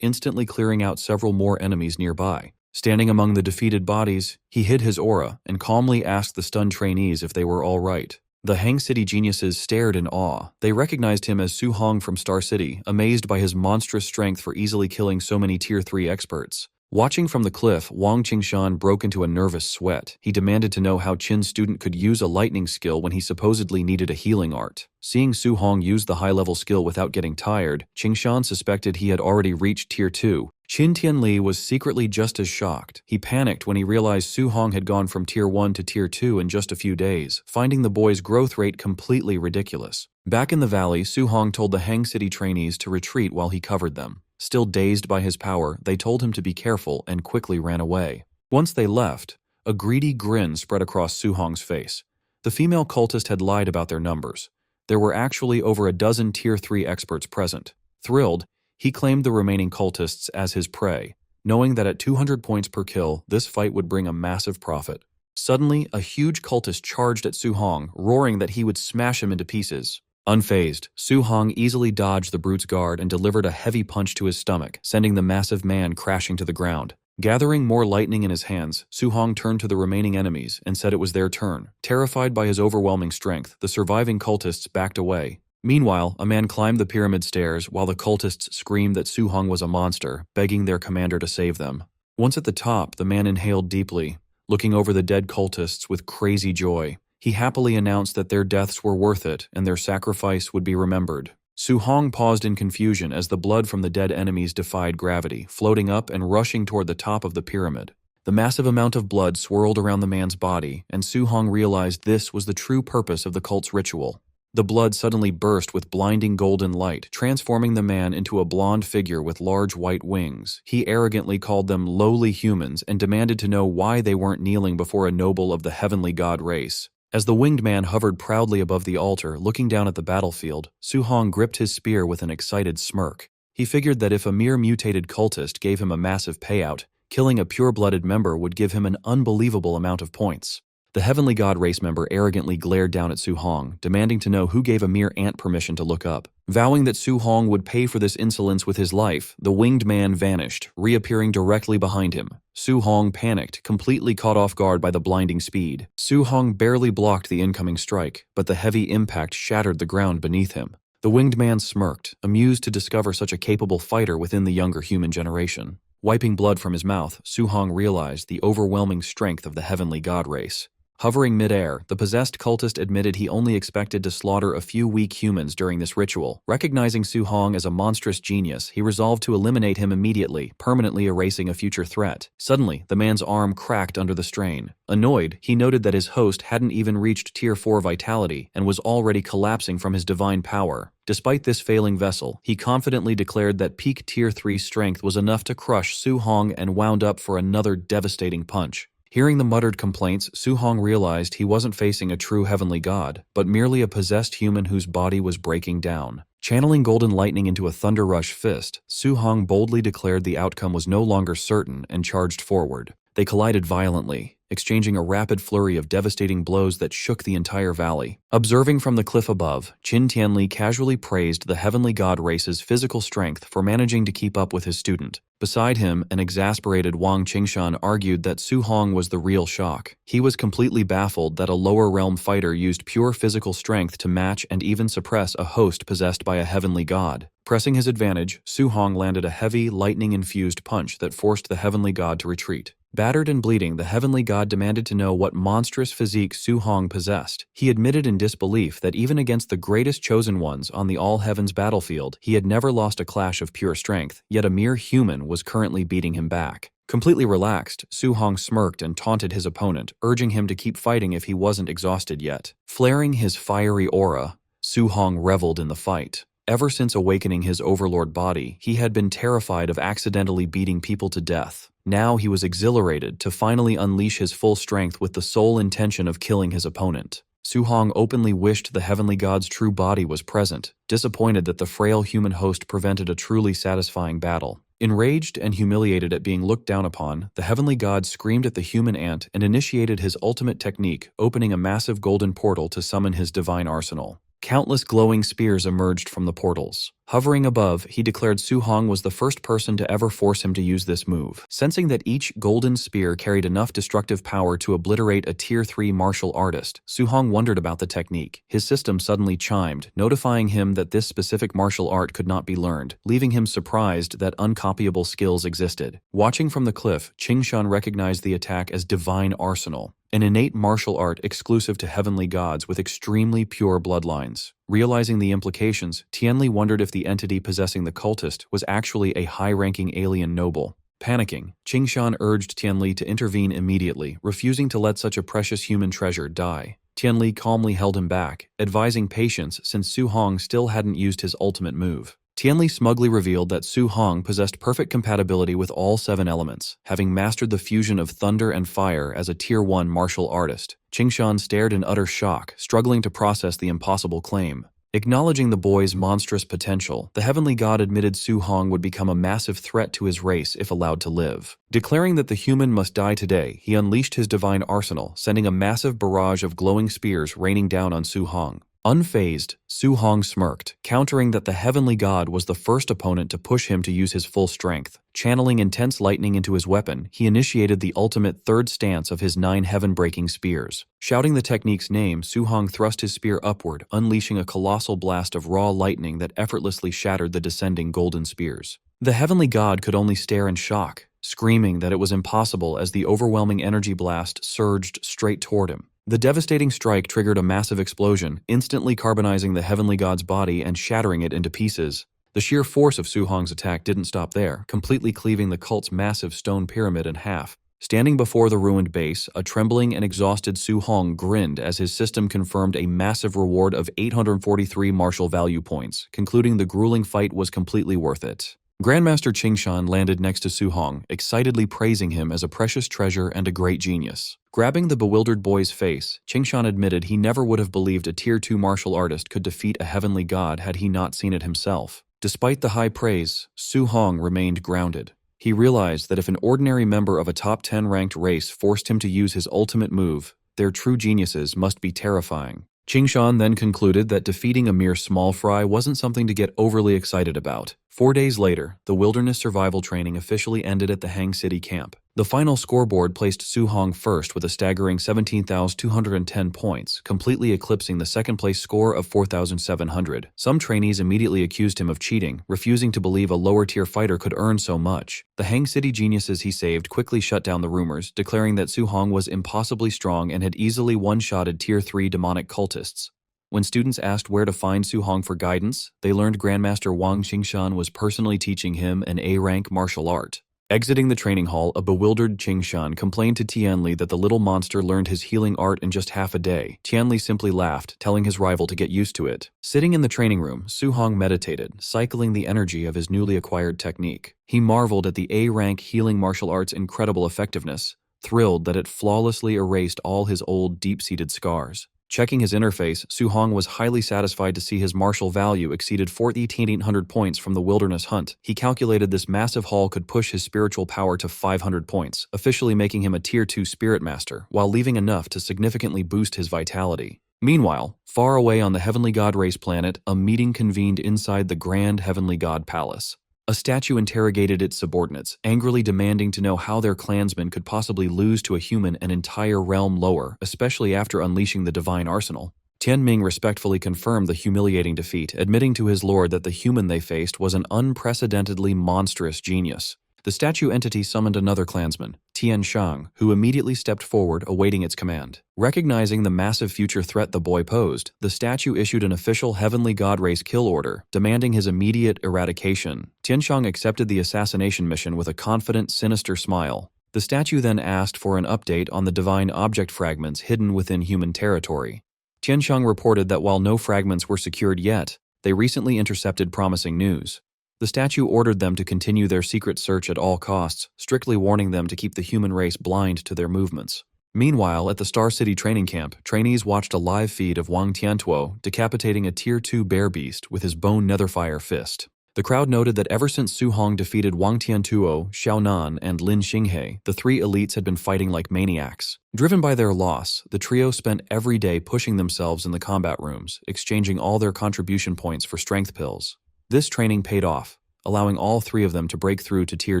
instantly clearing out several more enemies nearby. Standing among the defeated bodies, he hid his aura and calmly asked the stunned trainees if they were all right. The Hang City geniuses stared in awe. They recognized him as Su-hong from Star City, amazed by his monstrous strength for easily killing so many Tier 3 experts. Watching from the cliff, Wang Qingshan broke into a nervous sweat. He demanded to know how Qin's student could use a lightning skill when he supposedly needed a healing art. Seeing Su-hong use the high-level skill without getting tired, Qingshan suspected he had already reached Tier 2. Qin Tianli was secretly just as shocked. He panicked when he realized Su-hong had gone from Tier 1 to Tier 2 in just a few days, finding the boy's growth rate completely ridiculous. Back in the valley, Su-hong told the Hang City trainees to retreat while he covered them. Still dazed by his power, they told him to be careful and quickly ran away. Once they left, a greedy grin spread across Su-hong's face. The female cultist had lied about their numbers. There were actually over a dozen Tier 3 experts present. Thrilled, he claimed the remaining cultists as his prey, knowing that at 200 points per kill, this fight would bring a massive profit. Suddenly, a huge cultist charged at Su-hong, roaring that he would smash him into pieces. Unfazed, Su-hong easily dodged the brute's guard and delivered a heavy punch to his stomach, sending the massive man crashing to the ground. Gathering more lightning in his hands, Su-hong turned to the remaining enemies and said it was their turn. Terrified by his overwhelming strength, the surviving cultists backed away. Meanwhile, a man climbed the pyramid stairs while the cultists screamed that Su-hong was a monster, begging their commander to save them. Once at the top, the man inhaled deeply, looking over the dead cultists with crazy joy. He happily announced that their deaths were worth it and their sacrifice would be remembered. Su-hong paused in confusion as the blood from the dead enemies defied gravity, floating up and rushing toward the top of the pyramid. The massive amount of blood swirled around the man's body, and Su-hong realized this was the true purpose of the cult's ritual. The blood suddenly burst with blinding golden light, transforming the man into a blonde figure with large white wings. He arrogantly called them lowly humans and demanded to know why they weren't kneeling before a noble of the heavenly god race. As the winged man hovered proudly above the altar, looking down at the battlefield, Su-hong gripped his spear with an excited smirk. He figured that if a mere mutated cultist gave him a massive payout, killing a pure-blooded member would give him an unbelievable amount of points. The Heavenly God race member arrogantly glared down at Su Hong, demanding to know who gave a mere ant permission to look up. Vowing that Su Hong would pay for this insolence with his life, the winged man vanished, reappearing directly behind him. Su Hong panicked, completely caught off guard by the blinding speed. Su Hong barely blocked the incoming strike, but the heavy impact shattered the ground beneath him. The winged man smirked, amused to discover such a capable fighter within the younger human generation. Wiping blood from his mouth, Su Hong realized the overwhelming strength of the Heavenly God race. Hovering midair, the possessed cultist admitted he only expected to slaughter a few weak humans during this ritual. Recognizing Su Hong as a monstrous genius, he resolved to eliminate him immediately, permanently erasing a future threat. Suddenly, the man's arm cracked under the strain. Annoyed, he noted that his host hadn't even reached Tier 4 vitality and was already collapsing from his divine power. Despite this failing vessel, he confidently declared that peak Tier 3 strength was enough to crush Su Hong and wound up for another devastating punch. Hearing the muttered complaints, Su Hong realized he wasn't facing a true heavenly god, but merely a possessed human whose body was breaking down. Channeling golden lightning into a thunder rush fist, Su Hong boldly declared the outcome was no longer certain and charged forward. They collided violently, exchanging a rapid flurry of devastating blows that shook the entire valley. Observing from the cliff above, Qin Tianli casually praised the heavenly god race's physical strength for managing to keep up with his student. Beside him, an exasperated Wang Qingshan argued that Su Hong was the real shock. He was completely baffled that a lower realm fighter used pure physical strength to match and even suppress a host possessed by a heavenly god. Pressing his advantage, Su Hong landed a heavy, lightning-infused punch that forced the heavenly god to retreat. Battered and bleeding, the heavenly god demanded to know what monstrous physique Su Hong possessed. He admitted in disbelief that even against the greatest chosen ones on the all-heavens battlefield, he had never lost a clash of pure strength, yet a mere human was currently beating him back. Completely relaxed, Su Hong smirked and taunted his opponent, urging him to keep fighting if he wasn't exhausted yet. Flaring his fiery aura, Su Hong reveled in the fight. Ever since awakening his overlord body, he had been terrified of accidentally beating people to death. Now he was exhilarated to finally unleash his full strength with the sole intention of killing his opponent. Su Hong openly wished the heavenly god's true body was present, disappointed that the frail human host prevented a truly satisfying battle. Enraged and humiliated at being looked down upon, the heavenly god screamed at the human ant and initiated his ultimate technique, opening a massive golden portal to summon his divine arsenal. Countless glowing spears emerged from the portals. Hovering above, he declared Su Hong was the first person to ever force him to use this move. Sensing that each golden spear carried enough destructive power to obliterate a Tier 3 martial artist, Su Hong wondered about the technique. His system suddenly chimed, notifying him that this specific martial art could not be learned, leaving him surprised that uncopyable skills existed. Watching from the cliff, Qingshan recognized the attack as Divine Arsenal, an innate martial art exclusive to heavenly gods with extremely pure bloodlines. Realizing the implications, Tianli wondered if the entity possessing the cultist was actually a high-ranking alien noble. Panicking, Qingshan urged Tianli to intervene immediately, refusing to let such a precious human treasure die. Tianli calmly held him back, advising patience since Su Hong still hadn't used his ultimate move. Tianli smugly revealed that Su Hong possessed perfect compatibility with all 7 elements, having mastered the fusion of thunder and fire as a Tier 1 martial artist. Qingshan stared in utter shock, struggling to process the impossible claim. Acknowledging the boy's monstrous potential, the heavenly god admitted Su Hong would become a massive threat to his race if allowed to live. Declaring that the human must die today, he unleashed his divine arsenal, sending a massive barrage of glowing spears raining down on Su Hong. Unfazed, Su Hong smirked, countering that the heavenly god was the first opponent to push him to use his full strength. Channeling intense lightning into his weapon, he initiated the ultimate third stance of his 9 heaven-breaking spears. Shouting the technique's name, Su Hong thrust his spear upward, unleashing a colossal blast of raw lightning that effortlessly shattered the descending golden spears. The heavenly god could only stare in shock, screaming that it was impossible as the overwhelming energy blast surged straight toward him. The devastating strike triggered a massive explosion, instantly carbonizing the heavenly god's body and shattering it into pieces. The sheer force of Su Hong's attack didn't stop there, completely cleaving the cult's massive stone pyramid in half. Standing before the ruined base, a trembling and exhausted Su Hong grinned as his system confirmed a massive reward of 843 martial value points, concluding the grueling fight was completely worth it. Grandmaster Qingshan landed next to Su Hong, excitedly praising him as a precious treasure and a great genius. Grabbing the bewildered boy's face, Qingshan admitted he never would have believed a Tier 2 martial artist could defeat a heavenly god had he not seen it himself. Despite the high praise, Su Hong remained grounded. He realized that if an ordinary member of a top 10 ranked race forced him to use his ultimate move, Their true geniuses must be terrifying. Qingshan then concluded that defeating a mere small fry wasn't something to get overly excited about. 4 days later, the wilderness survival training officially ended at the Hang City camp. The final scoreboard placed Su Hong first with a staggering 17,210 points, completely eclipsing the second-place score of 4,700. Some trainees immediately accused him of cheating, refusing to believe a lower-tier fighter could earn so much. The Hang City geniuses he saved quickly shut down the rumors, declaring that Su Hong was impossibly strong and had easily one-shotted Tier 3 demonic cultists. When students asked where to find Su Hong for guidance, they learned Grandmaster Wang Qingshan was personally teaching him an A-rank martial art. Exiting the training hall, a bewildered Qingshan complained to Tianli that the little monster learned his healing art in just half a day. Tianli simply laughed, telling his rival to get used to it. Sitting in the training room, Su Hong meditated, cycling the energy of his newly acquired technique. He marveled at the A-rank healing martial art's incredible effectiveness, thrilled that it flawlessly erased all his old, deep-seated scars. Checking his interface, Su Hong was highly satisfied to see his martial value exceeded 4,800 points from the wilderness hunt. He calculated this massive haul could push his spiritual power to 500 points, officially making him a Tier 2 Spirit Master, while leaving enough to significantly boost his vitality. Meanwhile, far away on the Heavenly God race planet, a meeting convened inside the Grand Heavenly God Palace. A statue interrogated its subordinates, angrily demanding to know how their clansmen could possibly lose to a human an entire realm lower, especially after unleashing the divine arsenal. Tianming respectfully confirmed the humiliating defeat, admitting to his lord that the human they faced was an unprecedentedly monstrous genius. The statue entity summoned another clansman, Tian Shang, who immediately stepped forward, awaiting its command. Recognizing the massive future threat the boy posed, the statue issued an official Heavenly God race kill order, demanding his immediate eradication. Tian Shang accepted the assassination mission with a confident, sinister smile. The statue then asked for an update on the divine object fragments hidden within human territory. Tian Shang reported that while no fragments were secured yet, they recently intercepted promising news. The statue ordered them to continue their secret search at all costs, strictly warning them to keep the human race blind to their movements. Meanwhile, at the Star City training camp, trainees watched a live feed of Wang Tiantuo decapitating a Tier 2 bear beast with his bone netherfire fist. The crowd noted that ever since Su Hong defeated Wang Tiantuo, Xiaonan, and Lin Xinghe, the three elites had been fighting like maniacs. Driven by their loss, the trio spent every day pushing themselves in the combat rooms, exchanging all their contribution points for strength pills. This training paid off, allowing all three of them to break through to Tier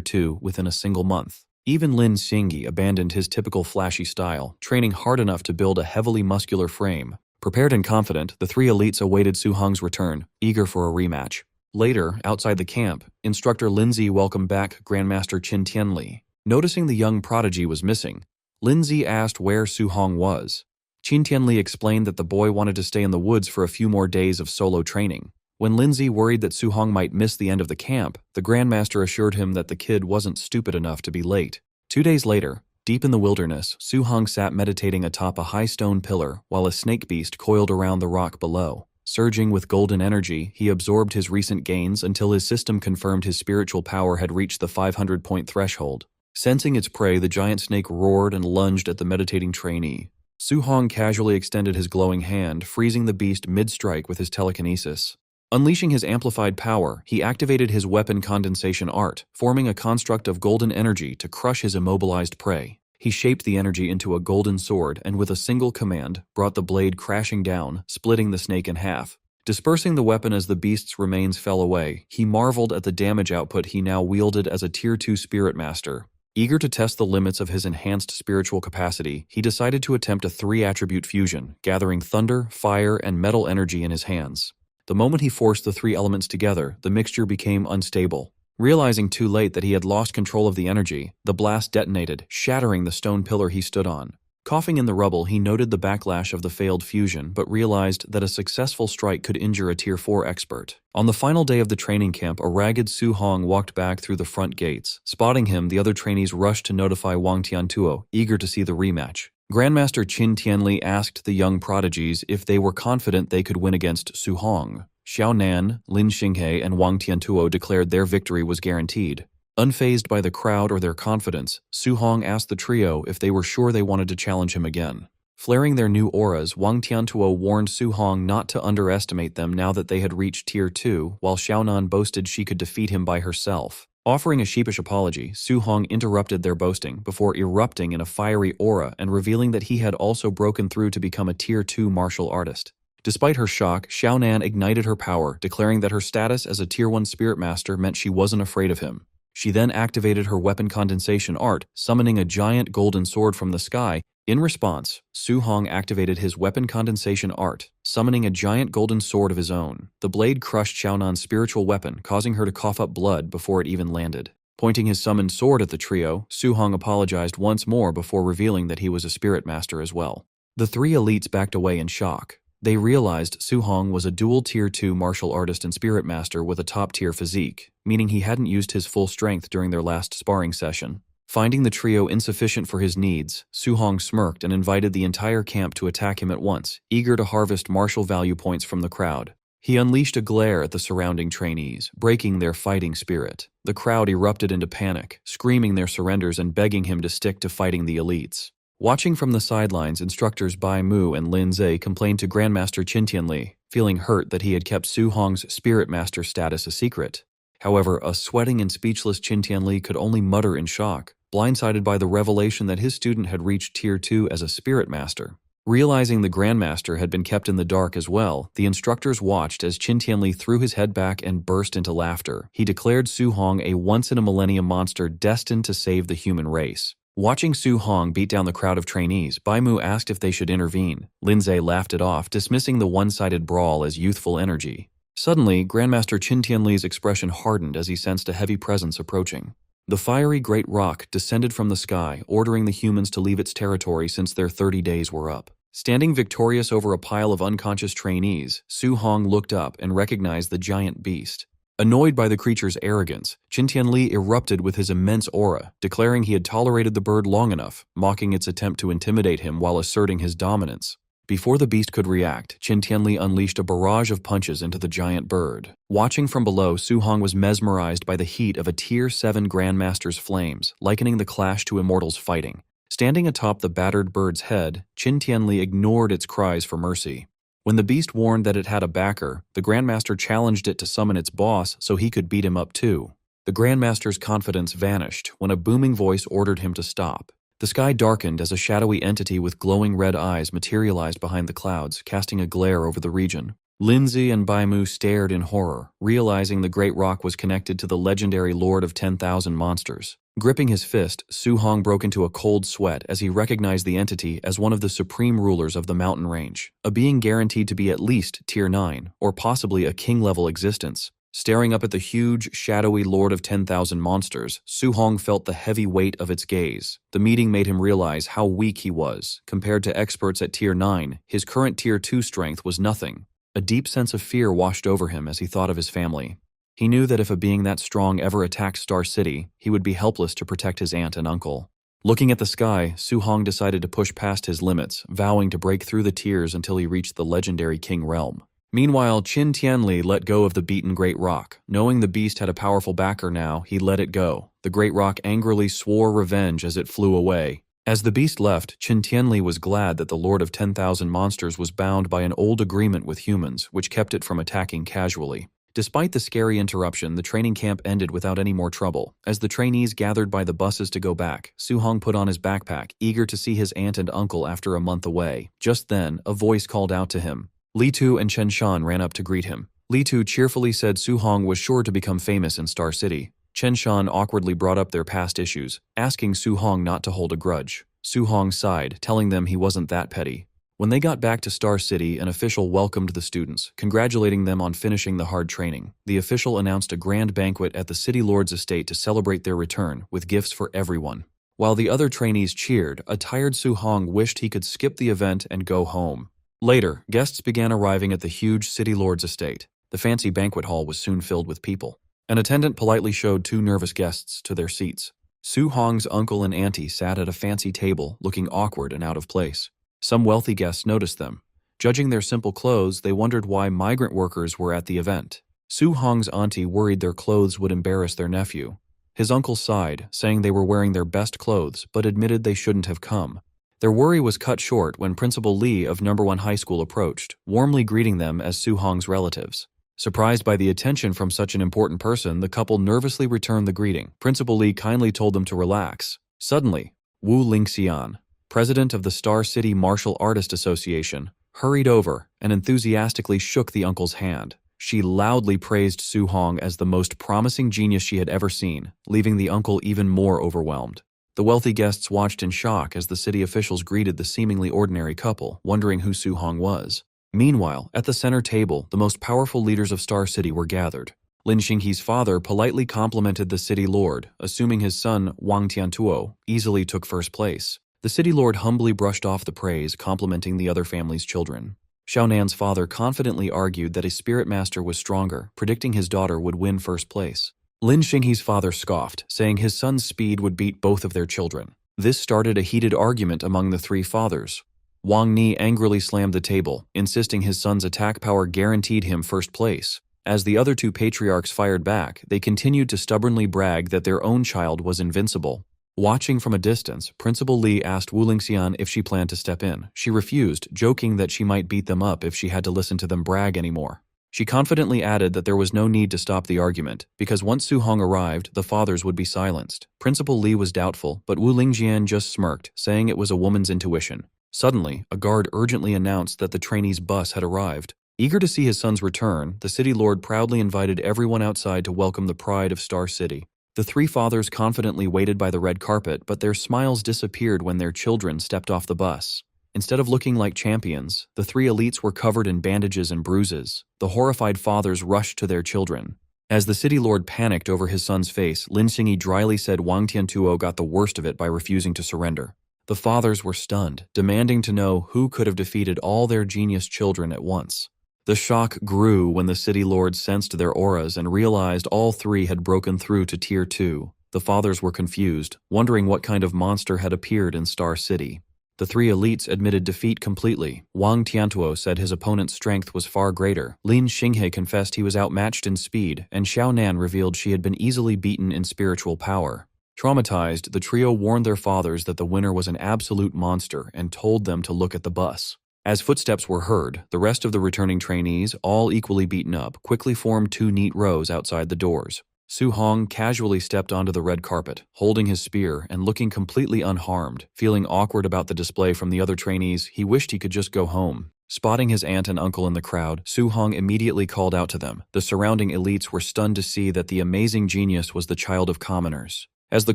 2 within a single month. Even Lin Xinghe abandoned his typical flashy style, training hard enough to build a heavily muscular frame. Prepared and confident, the three elites awaited Su Hong's return, eager for a rematch. Later, outside the camp, instructor Lindsay welcomed back Grandmaster Qin Tianli. Noticing the young prodigy was missing, Lindsay asked where Su Hong was. Qin Tianli explained that the boy wanted to stay in the woods for a few more days of solo training. When Lindsay worried that Su Hong might miss the end of the camp, the Grandmaster assured him that the kid wasn't stupid enough to be late. 2 days later, deep in the wilderness, Su Hong sat meditating atop a high stone pillar while a snake beast coiled around the rock below. Surging with golden energy, he absorbed his recent gains until his system confirmed his spiritual power had reached the 500-point threshold. Sensing its prey, the giant snake roared and lunged at the meditating trainee. Su Hong casually extended his glowing hand, freezing the beast mid-strike with his telekinesis. Unleashing his amplified power, he activated his weapon condensation art, forming a construct of golden energy to crush his immobilized prey. He shaped the energy into a golden sword and with a single command, brought the blade crashing down, splitting the snake in half. Dispersing the weapon as the beast's remains fell away, he marveled at the damage output he now wielded as a Tier 2 Spirit Master. Eager to test the limits of his enhanced spiritual capacity, he decided to attempt a 3-attribute fusion, gathering thunder, fire, and metal energy in his hands. The moment he forced the 3 elements together, the mixture became unstable. Realizing too late that he had lost control of the energy, the blast detonated, shattering the stone pillar he stood on. Coughing in the rubble, he noted the backlash of the failed fusion, but realized that a successful strike could injure a Tier 4 expert. On the final day of the training camp, a ragged Su Hong walked back through the front gates. Spotting him, the other trainees rushed to notify Wang Tiantuo, eager to see the rematch. Grandmaster Qin Tianli asked the young prodigies if they were confident they could win against Su Hong. Xiaonan, Lin Xinghe, and Wang Tiantuo declared their victory was guaranteed. Unfazed by the crowd or their confidence, Su Hong asked the trio if they were sure they wanted to challenge him again. Flaring their new auras, Wang Tiantuo warned Su Hong not to underestimate them now that they had reached Tier 2, while Xiaonan boasted she could defeat him by herself. Offering a sheepish apology, Su Hong interrupted their boasting before erupting in a fiery aura and revealing that he had also broken through to become a Tier 2 martial artist. Despite her shock, Xiaonan ignited her power, declaring that her status as a Tier 1 spirit master meant she wasn't afraid of him. She then activated her weapon condensation art, summoning a giant golden sword from the sky. In response, Su Hong activated his weapon condensation art, summoning a giant golden sword of his own. The blade crushed Xiaonan's spiritual weapon, causing her to cough up blood before it even landed. Pointing his summoned sword at the trio, Su Hong apologized once more before revealing that he was a spirit master as well. The three elites backed away in shock. They realized Su Hong was a dual Tier 2 martial artist and spirit master with a top-tier physique, meaning he hadn't used his full strength during their last sparring session. Finding the trio insufficient for his needs, Su Hong smirked and invited the entire camp to attack him at once, eager to harvest martial value points from the crowd. He unleashed a glare at the surrounding trainees, breaking their fighting spirit. The crowd erupted into panic, screaming their surrenders and begging him to stick to fighting the elites. Watching from the sidelines, instructors Bai Mu and Lin Zhe complained to Grandmaster Qin Tianli, feeling hurt that he had kept Su Hong's spirit master status a secret. However, a sweating and speechless Qin Tianli could only mutter in shock, blindsided by the revelation that his student had reached Tier 2 as a spirit master. Realizing the Grandmaster had been kept in the dark as well, the instructors watched as Qin Tianli threw his head back and burst into laughter. He declared Su Hong a once-in-a-millennium monster destined to save the human race. Watching Su Hong beat down the crowd of trainees, Bai Mu asked if they should intervene. Lin Zhe laughed it off, dismissing the one-sided brawl as youthful energy. Suddenly, Grandmaster Qin Tianli's expression hardened as he sensed a heavy presence approaching. The fiery great rock descended from the sky, ordering the humans to leave its territory since their 30 days were up. Standing victorious over a pile of unconscious trainees, Su Hong looked up and recognized the giant beast. Annoyed by the creature's arrogance, Qin Tianli erupted with his immense aura, declaring he had tolerated the bird long enough, mocking its attempt to intimidate him while asserting his dominance. Before the beast could react, Qin Tianli unleashed a barrage of punches into the giant bird. Watching from below, Su Hong was mesmerized by the heat of a Tier 7 Grandmaster's flames, likening the clash to immortals fighting. Standing atop the battered bird's head, Qin Tianli ignored its cries for mercy. When the beast warned that it had a backer, the Grandmaster challenged it to summon its boss so he could beat him up too. The Grandmaster's confidence vanished when a booming voice ordered him to stop. The sky darkened as a shadowy entity with glowing red eyes materialized behind the clouds, casting a glare over the region. Lin Zhe and Bai Mu stared in horror, realizing the great rock was connected to the legendary Lord of 10,000 Monsters. Gripping his fist, Su Hong broke into a cold sweat as he recognized the entity as one of the supreme rulers of the mountain range, a being guaranteed to be at least Tier 9, or possibly a king-level existence. Staring up at the huge, shadowy Lord of 10,000 Monsters, Su Hong felt the heavy weight of its gaze. The meeting made him realize how weak he was. Compared to experts at Tier 9, his current Tier 2 strength was nothing. A deep sense of fear washed over him as he thought of his family. He knew that if a being that strong ever attacked Star City, he would be helpless to protect his aunt and uncle. Looking at the sky, Su Hong decided to push past his limits, vowing to break through the tiers until he reached the legendary King Realm. Meanwhile, Qin Tianli let go of the beaten Great Rock. Knowing the beast had a powerful backer now, he let it go. The Great Rock angrily swore revenge as it flew away. As the beast left, Qin Tianli was glad that the Lord of 10,000 Monsters was bound by an old agreement with humans, which kept it from attacking casually. Despite the scary interruption, the training camp ended without any more trouble. As the trainees gathered by the buses to go back, Su Hong put on his backpack, eager to see his aunt and uncle after a month away. Just then, a voice called out to him. Li Tu and Chen Shan ran up to greet him. Li Tu cheerfully said Su Hong was sure to become famous in Star City. Chen Shan awkwardly brought up their past issues, asking Su Hong not to hold a grudge. Su Hong sighed, telling them he wasn't that petty. When they got back to Star City, an official welcomed the students, congratulating them on finishing the hard training. The official announced a grand banquet at the City Lord's estate to celebrate their return, with gifts for everyone. While the other trainees cheered, a tired Su Hong wished he could skip the event and go home. Later, guests began arriving at the huge City Lord's estate. The fancy banquet hall was soon filled with people. An attendant politely showed two nervous guests to their seats. Su Hong's uncle and auntie sat at a fancy table, looking awkward and out of place. Some wealthy guests noticed them. Judging their simple clothes, they wondered why migrant workers were at the event. Su Hong's auntie worried their clothes would embarrass their nephew. His uncle sighed, saying they were wearing their best clothes, but admitted they shouldn't have come. Their worry was cut short when Principal Li of No. 1 High School approached, warmly greeting them as Su Hong's relatives. Surprised by the attention from such an important person, the couple nervously returned the greeting. Principal Li kindly told them to relax. Suddenly, Wu Lingxian, president of the Star City Martial Artist Association, hurried over and enthusiastically shook the uncle's hand. She loudly praised Su Hong as the most promising genius she had ever seen, leaving the uncle even more overwhelmed. The wealthy guests watched in shock as the city officials greeted the seemingly ordinary couple, wondering who Su Hong was. Meanwhile, at the center table, the most powerful leaders of Star City were gathered. Lin Xinghe's father politely complimented the city lord, assuming his son, Wang Tiantuo, easily took first place. The city lord humbly brushed off the praise, complimenting the other family's children. Xiaonan's father confidently argued that his spirit master was stronger, predicting his daughter would win first place. Lin Xinghe's father scoffed, saying his son's speed would beat both of their children. This started a heated argument among the three fathers. Wang Ni angrily slammed the table, insisting his son's attack power guaranteed him first place. As the other two patriarchs fired back, they continued to stubbornly brag that their own child was invincible. Watching from a distance, Principal Li asked Wu Lingxian if she planned to step in. She refused, joking that she might beat them up if she had to listen to them brag anymore. She confidently added that there was no need to stop the argument, because once Su Hong arrived, the fathers would be silenced. Principal Li was doubtful, but Wu Lingxian just smirked, saying it was a woman's intuition. Suddenly, a guard urgently announced that the trainee's bus had arrived. Eager to see his son's return, the city lord proudly invited everyone outside to welcome the pride of Star City. The three fathers confidently waited by the red carpet, but their smiles disappeared when their children stepped off the bus. Instead of looking like champions, the three elites were covered in bandages and bruises. The horrified fathers rushed to their children. As the city lord panicked over his son's face, Lin Xinghe dryly said Wang Tiantuo got the worst of it by refusing to surrender. The fathers were stunned, demanding to know who could have defeated all their genius children at once. The shock grew when the city lord sensed their auras and realized all three had broken through to Tier 2. The fathers were confused, wondering what kind of monster had appeared in Star City. The three elites admitted defeat completely. Wang Tiantuo said his opponent's strength was far greater. Lin Xinghe confessed he was outmatched in speed, and Xiaonan revealed she had been easily beaten in spiritual power. Traumatized, the trio warned their fathers that the winner was an absolute monster and told them to look at the bus. As footsteps were heard, the rest of the returning trainees, all equally beaten up, quickly formed two neat rows outside the doors. Su Hong casually stepped onto the red carpet, holding his spear and looking completely unharmed. Feeling awkward about the display from the other trainees, he wished he could just go home. Spotting his aunt and uncle in the crowd, Su Hong immediately called out to them. The surrounding elites were stunned to see that the amazing genius was the child of commoners. As the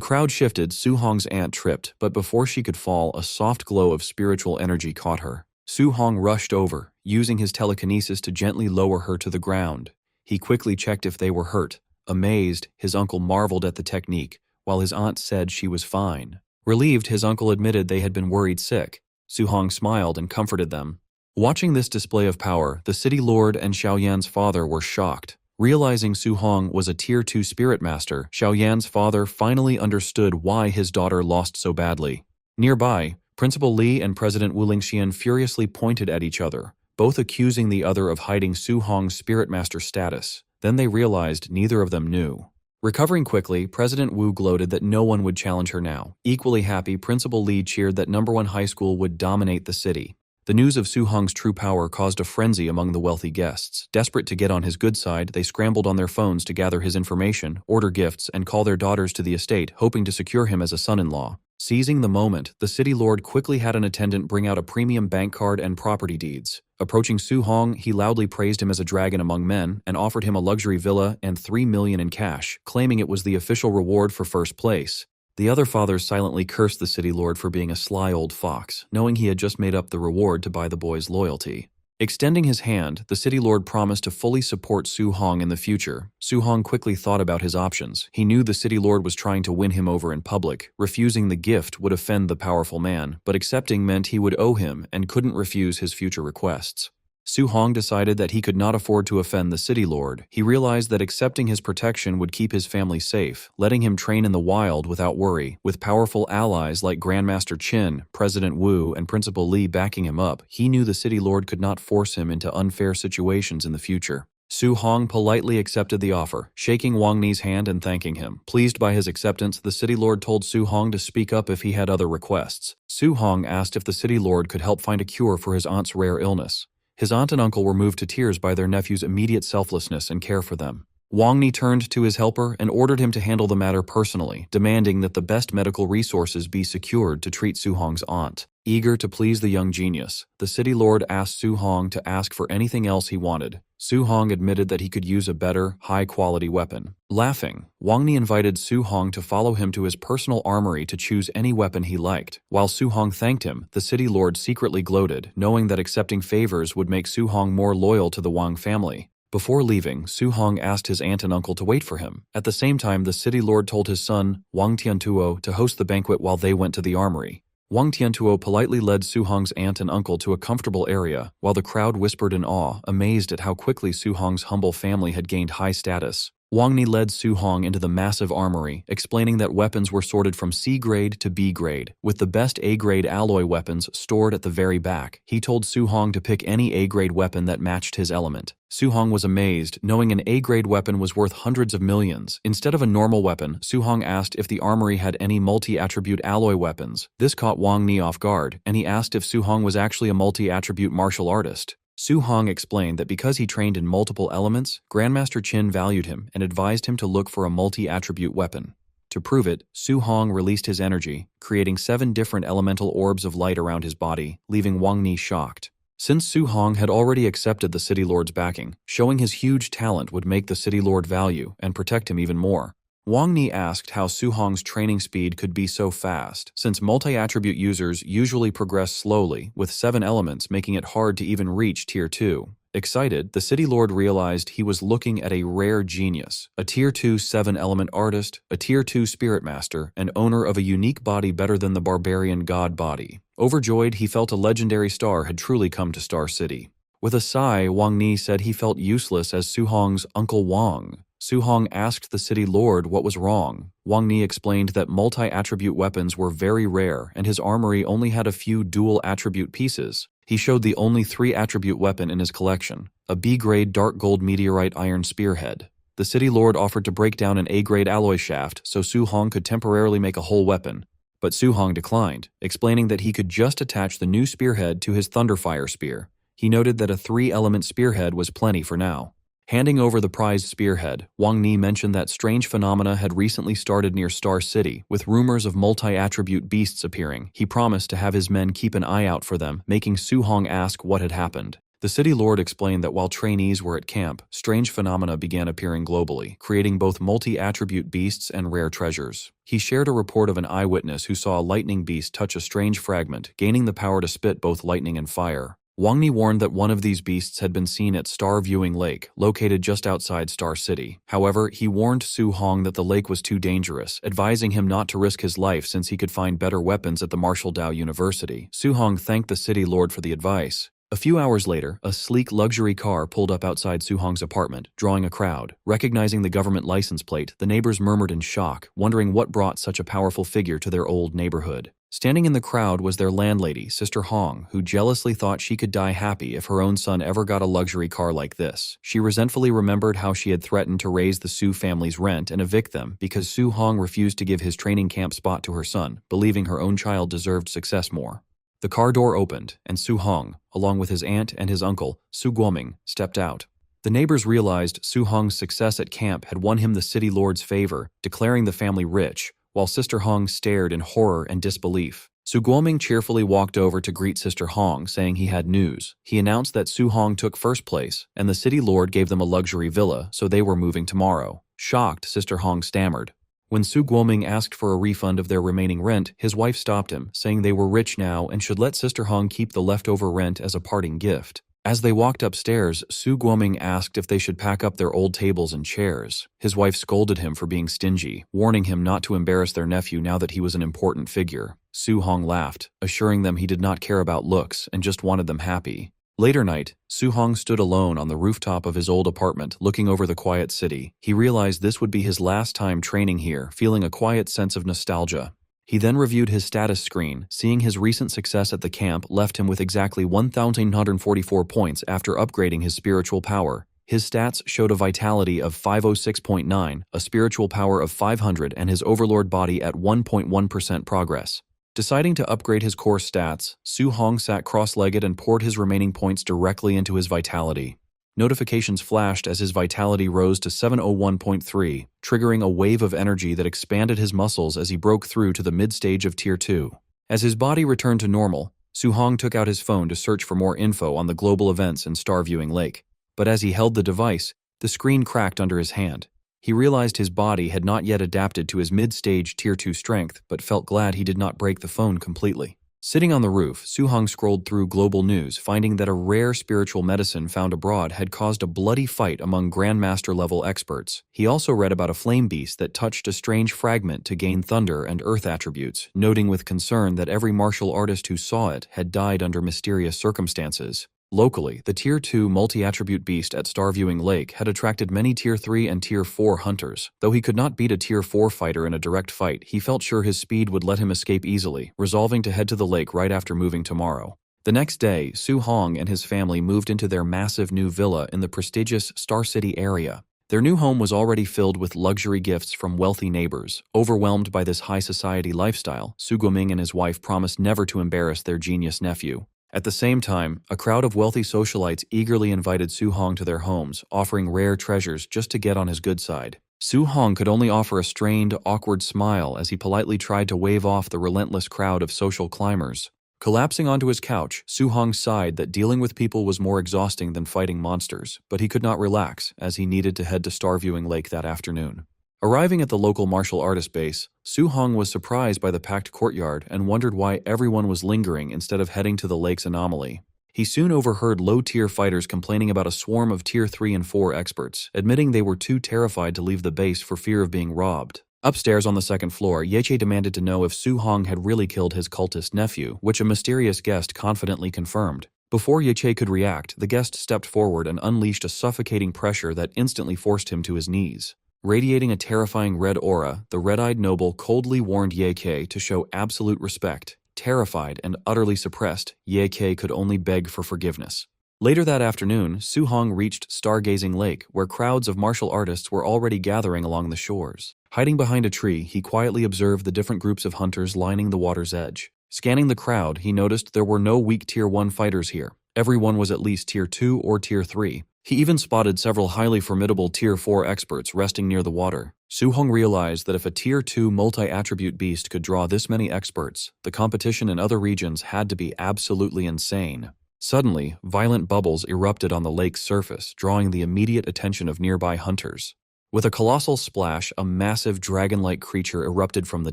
crowd shifted, Su Hong's aunt tripped, but before she could fall, a soft glow of spiritual energy caught her. Su Hong rushed over, using his telekinesis to gently lower her to the ground. He quickly checked if they were hurt. Amazed, his uncle marveled at the technique, while his aunt said she was fine. Relieved, his uncle admitted they had been worried sick. Su Hong smiled and comforted them. Watching this display of power, the city lord and Xiaoyan's father were shocked. Realizing Su Hong was a Tier 2 spirit master, Xiaoyan's father finally understood why his daughter lost so badly. Nearby, Principal Li and President Wu Lingxian furiously pointed at each other, both accusing the other of hiding Su Hong's spirit master status. Then they realized neither of them knew. Recovering quickly, President Wu gloated that no one would challenge her now. Equally happy, Principal Li cheered that No. 1 high school would dominate the city. The news of Su Hong's true power caused a frenzy among the wealthy guests. Desperate to get on his good side, they scrambled on their phones to gather his information, order gifts, and call their daughters to the estate, hoping to secure him as a son-in-law. Seizing the moment, the city lord quickly had an attendant bring out a premium bank card and property deeds. Approaching Su Hong, he loudly praised him as a dragon among men and offered him a luxury villa and $3 million in cash, claiming it was the official reward for first place. The other fathers silently cursed the city lord for being a sly old fox, knowing he had just made up the reward to buy the boy's loyalty. Extending his hand, the city lord promised to fully support Su Hong in the future. Su Hong quickly thought about his options. He knew the city lord was trying to win him over in public. Refusing the gift would offend the powerful man, but accepting meant he would owe him and couldn't refuse his future requests. Su Hong decided that he could not afford to offend the city lord. He realized that accepting his protection would keep his family safe, letting him train in the wild without worry. With powerful allies like Grandmaster Qin, President Wu, and Principal Li backing him up, he knew the city lord could not force him into unfair situations in the future. Su Hong politely accepted the offer, shaking Wang Ni's hand and thanking him. Pleased by his acceptance, the city lord told Su Hong to speak up if he had other requests. Su Hong asked if the city lord could help find a cure for his aunt's rare illness. His aunt and uncle were moved to tears by their nephew's immediate selflessness and care for them. Wang Ni turned to his helper and ordered him to handle the matter personally, demanding that the best medical resources be secured to treat Su Hong's aunt. Eager to please the young genius, the city lord asked Su Hong to ask for anything else he wanted. Su Hong admitted that he could use a better, high-quality weapon. Laughing, Wang Ni invited Su Hong to follow him to his personal armory to choose any weapon he liked. While Su Hong thanked him, the city lord secretly gloated, knowing that accepting favors would make Su Hong more loyal to the Wang family. Before leaving, Su Hong asked his aunt and uncle to wait for him. At the same time, the city lord told his son, Wang Tiantuo, to host the banquet while they went to the armory. Wang Tiantuo politely led Su Hong's aunt and uncle to a comfortable area, while the crowd whispered in awe, amazed at how quickly Su Hong's humble family had gained high status. Wang Ni led Su Hong into the massive armory, explaining that weapons were sorted from C grade to B grade, with the best A grade alloy weapons stored at the very back. He told Su Hong to pick any A grade weapon that matched his element. Su Hong was amazed, knowing an A grade weapon was worth hundreds of millions. Instead of a normal weapon, Su Hong asked if the armory had any multi-attribute alloy weapons. This caught Wang Ni off guard, and he asked if Su Hong was actually a multi-attribute martial artist. Su Hong explained that because he trained in multiple elements, Grandmaster Qin valued him and advised him to look for a multi-attribute weapon. To prove it, Su Hong released his energy, creating 7 different elemental orbs of light around his body, leaving Wang Ni shocked. Since Su Hong had already accepted the city lord's backing, showing his huge talent would make the city lord value and protect him even more. Wang Ni asked how Su Hong's training speed could be so fast, since multi-attribute users usually progress slowly, with 7 elements making it hard to even reach Tier 2. Excited, the city lord realized he was looking at a rare genius, a Tier 2 7-element artist, a Tier 2 spirit master, and owner of a unique body better than the barbarian god body. Overjoyed, he felt a legendary star had truly come to Star City. With a sigh, Wang Ni said he felt useless as Su Hong's Uncle Wang. Su Hong asked the city lord what was wrong. Wang Ni explained that multi-attribute weapons were very rare and his armory only had a few dual-attribute pieces. He showed the only 3-attribute weapon in his collection, a B-grade dark gold meteorite iron spearhead. The city lord offered to break down an A-grade alloy shaft so Su Hong could temporarily make a whole weapon, but Su Hong declined, explaining that he could just attach the new spearhead to his Thunderfire spear. He noted that a 3-element spearhead was plenty for now. Handing over the prized spearhead, Wang Ni mentioned that strange phenomena had recently started near Star City, with rumors of multi-attribute beasts appearing. He promised to have his men keep an eye out for them, making Su Hong ask what had happened. The city lord explained that while trainees were at camp, strange phenomena began appearing globally, creating both multi-attribute beasts and rare treasures. He shared a report of an eyewitness who saw a lightning beast touch a strange fragment, gaining the power to spit both lightning and fire. Wang Ni warned that one of these beasts had been seen at Star Viewing Lake, located just outside Star City. However, he warned Su Hong that the lake was too dangerous, advising him not to risk his life since he could find better weapons at the Martial Dao University. Su Hong thanked the city lord for the advice. A few hours later, a sleek luxury car pulled up outside Su Hong's apartment, drawing a crowd. Recognizing the government license plate, the neighbors murmured in shock, wondering what brought such a powerful figure to their old neighborhood. Standing in the crowd was their landlady, Sister Hong, who jealously thought she could die happy if her own son ever got a luxury car like this. She resentfully remembered how she had threatened to raise the Su family's rent and evict them because Su Hong refused to give his training camp spot to her son, believing her own child deserved success more. The car door opened, and Su Hong, along with his aunt and his uncle, Su Guoming, stepped out. The neighbors realized Su Hong's success at camp had won him the city lord's favor, declaring the family rich, while Sister Hong stared in horror and disbelief. Su Guoming cheerfully walked over to greet Sister Hong, saying he had news. He announced that Su Hong took first place, and the city lord gave them a luxury villa, so they were moving tomorrow. Shocked, Sister Hong stammered. When Su Guoming asked for a refund of their remaining rent, his wife stopped him, saying they were rich now and should let Sister Hong keep the leftover rent as a parting gift. As they walked upstairs, Su Guoming asked if they should pack up their old tables and chairs. His wife scolded him for being stingy, warning him not to embarrass their nephew now that he was an important figure. Su Hong laughed, assuring them he did not care about looks and just wanted them happy. Later night, Su Hong stood alone on the rooftop of his old apartment, looking over the quiet city. He realized this would be his last time training here, feeling a quiet sense of nostalgia. He then reviewed his status screen, seeing his recent success at the camp left him with exactly 1,944 points after upgrading his spiritual power. His stats showed a vitality of 506.9, a spiritual power of 500, and his overlord body at 1.1% progress. Deciding to upgrade his core stats, Su Hong sat cross-legged and poured his remaining points directly into his vitality. Notifications flashed as his vitality rose to 701.3, triggering a wave of energy that expanded his muscles as he broke through to the mid-stage of Tier 2. As his body returned to normal, Su Hong took out his phone to search for more info on the global events in Starviewing Lake. But as he held the device, the screen cracked under his hand. He realized his body had not yet adapted to his mid-stage Tier 2 strength, but felt glad he did not break the phone completely. Sitting on the roof, Su Hong scrolled through global news, finding that a rare spiritual medicine found abroad had caused a bloody fight among Grandmaster-level experts. He also read about a flame beast that touched a strange fragment to gain thunder and earth attributes, noting with concern that every martial artist who saw it had died under mysterious circumstances. Locally, the Tier 2 multi-attribute beast at Starviewing Lake had attracted many Tier 3 and Tier 4 hunters. Though he could not beat a Tier 4 fighter in a direct fight, he felt sure his speed would let him escape easily, resolving to head to the lake right after moving tomorrow. The next day, Su Hong and his family moved into their massive new villa in the prestigious Star City area. Their new home was already filled with luxury gifts from wealthy neighbors. Overwhelmed by this high society lifestyle, Su Guoming and his wife promised never to embarrass their genius nephew. At the same time, a crowd of wealthy socialites eagerly invited Su Hong to their homes, offering rare treasures just to get on his good side. Su Hong could only offer a strained, awkward smile as he politely tried to wave off the relentless crowd of social climbers. Collapsing onto his couch, Su Hong sighed that dealing with people was more exhausting than fighting monsters, but he could not relax as he needed to head to Starviewing Lake that afternoon. Arriving at the local martial artist base, Su Hong was surprised by the packed courtyard and wondered why everyone was lingering instead of heading to the lake's anomaly. He soon overheard low-tier fighters complaining about a swarm of Tier 3 and 4 experts, admitting they were too terrified to leave the base for fear of being robbed. Upstairs on the second floor, Yeche demanded to know if Su Hong had really killed his cultist nephew, which a mysterious guest confidently confirmed. Before Yeche could react, the guest stepped forward and unleashed a suffocating pressure that instantly forced him to his knees. Radiating a terrifying red aura, the red-eyed noble coldly warned Ye Ke to show absolute respect. Terrified and utterly suppressed, Ye Ke could only beg for forgiveness. Later that afternoon, Su Hong reached Stargazing Lake, where crowds of martial artists were already gathering along the shores. Hiding behind a tree, he quietly observed the different groups of hunters lining the water's edge. Scanning the crowd, he noticed there were no weak Tier 1 fighters here. Everyone was at least Tier 2 or Tier 3. He even spotted several highly formidable Tier 4 experts resting near the water. Su Hong realized that if a Tier 2 multi-attribute beast could draw this many experts, the competition in other regions had to be absolutely insane. Suddenly, violent bubbles erupted on the lake's surface, drawing the immediate attention of nearby hunters. With a colossal splash, a massive dragon-like creature erupted from the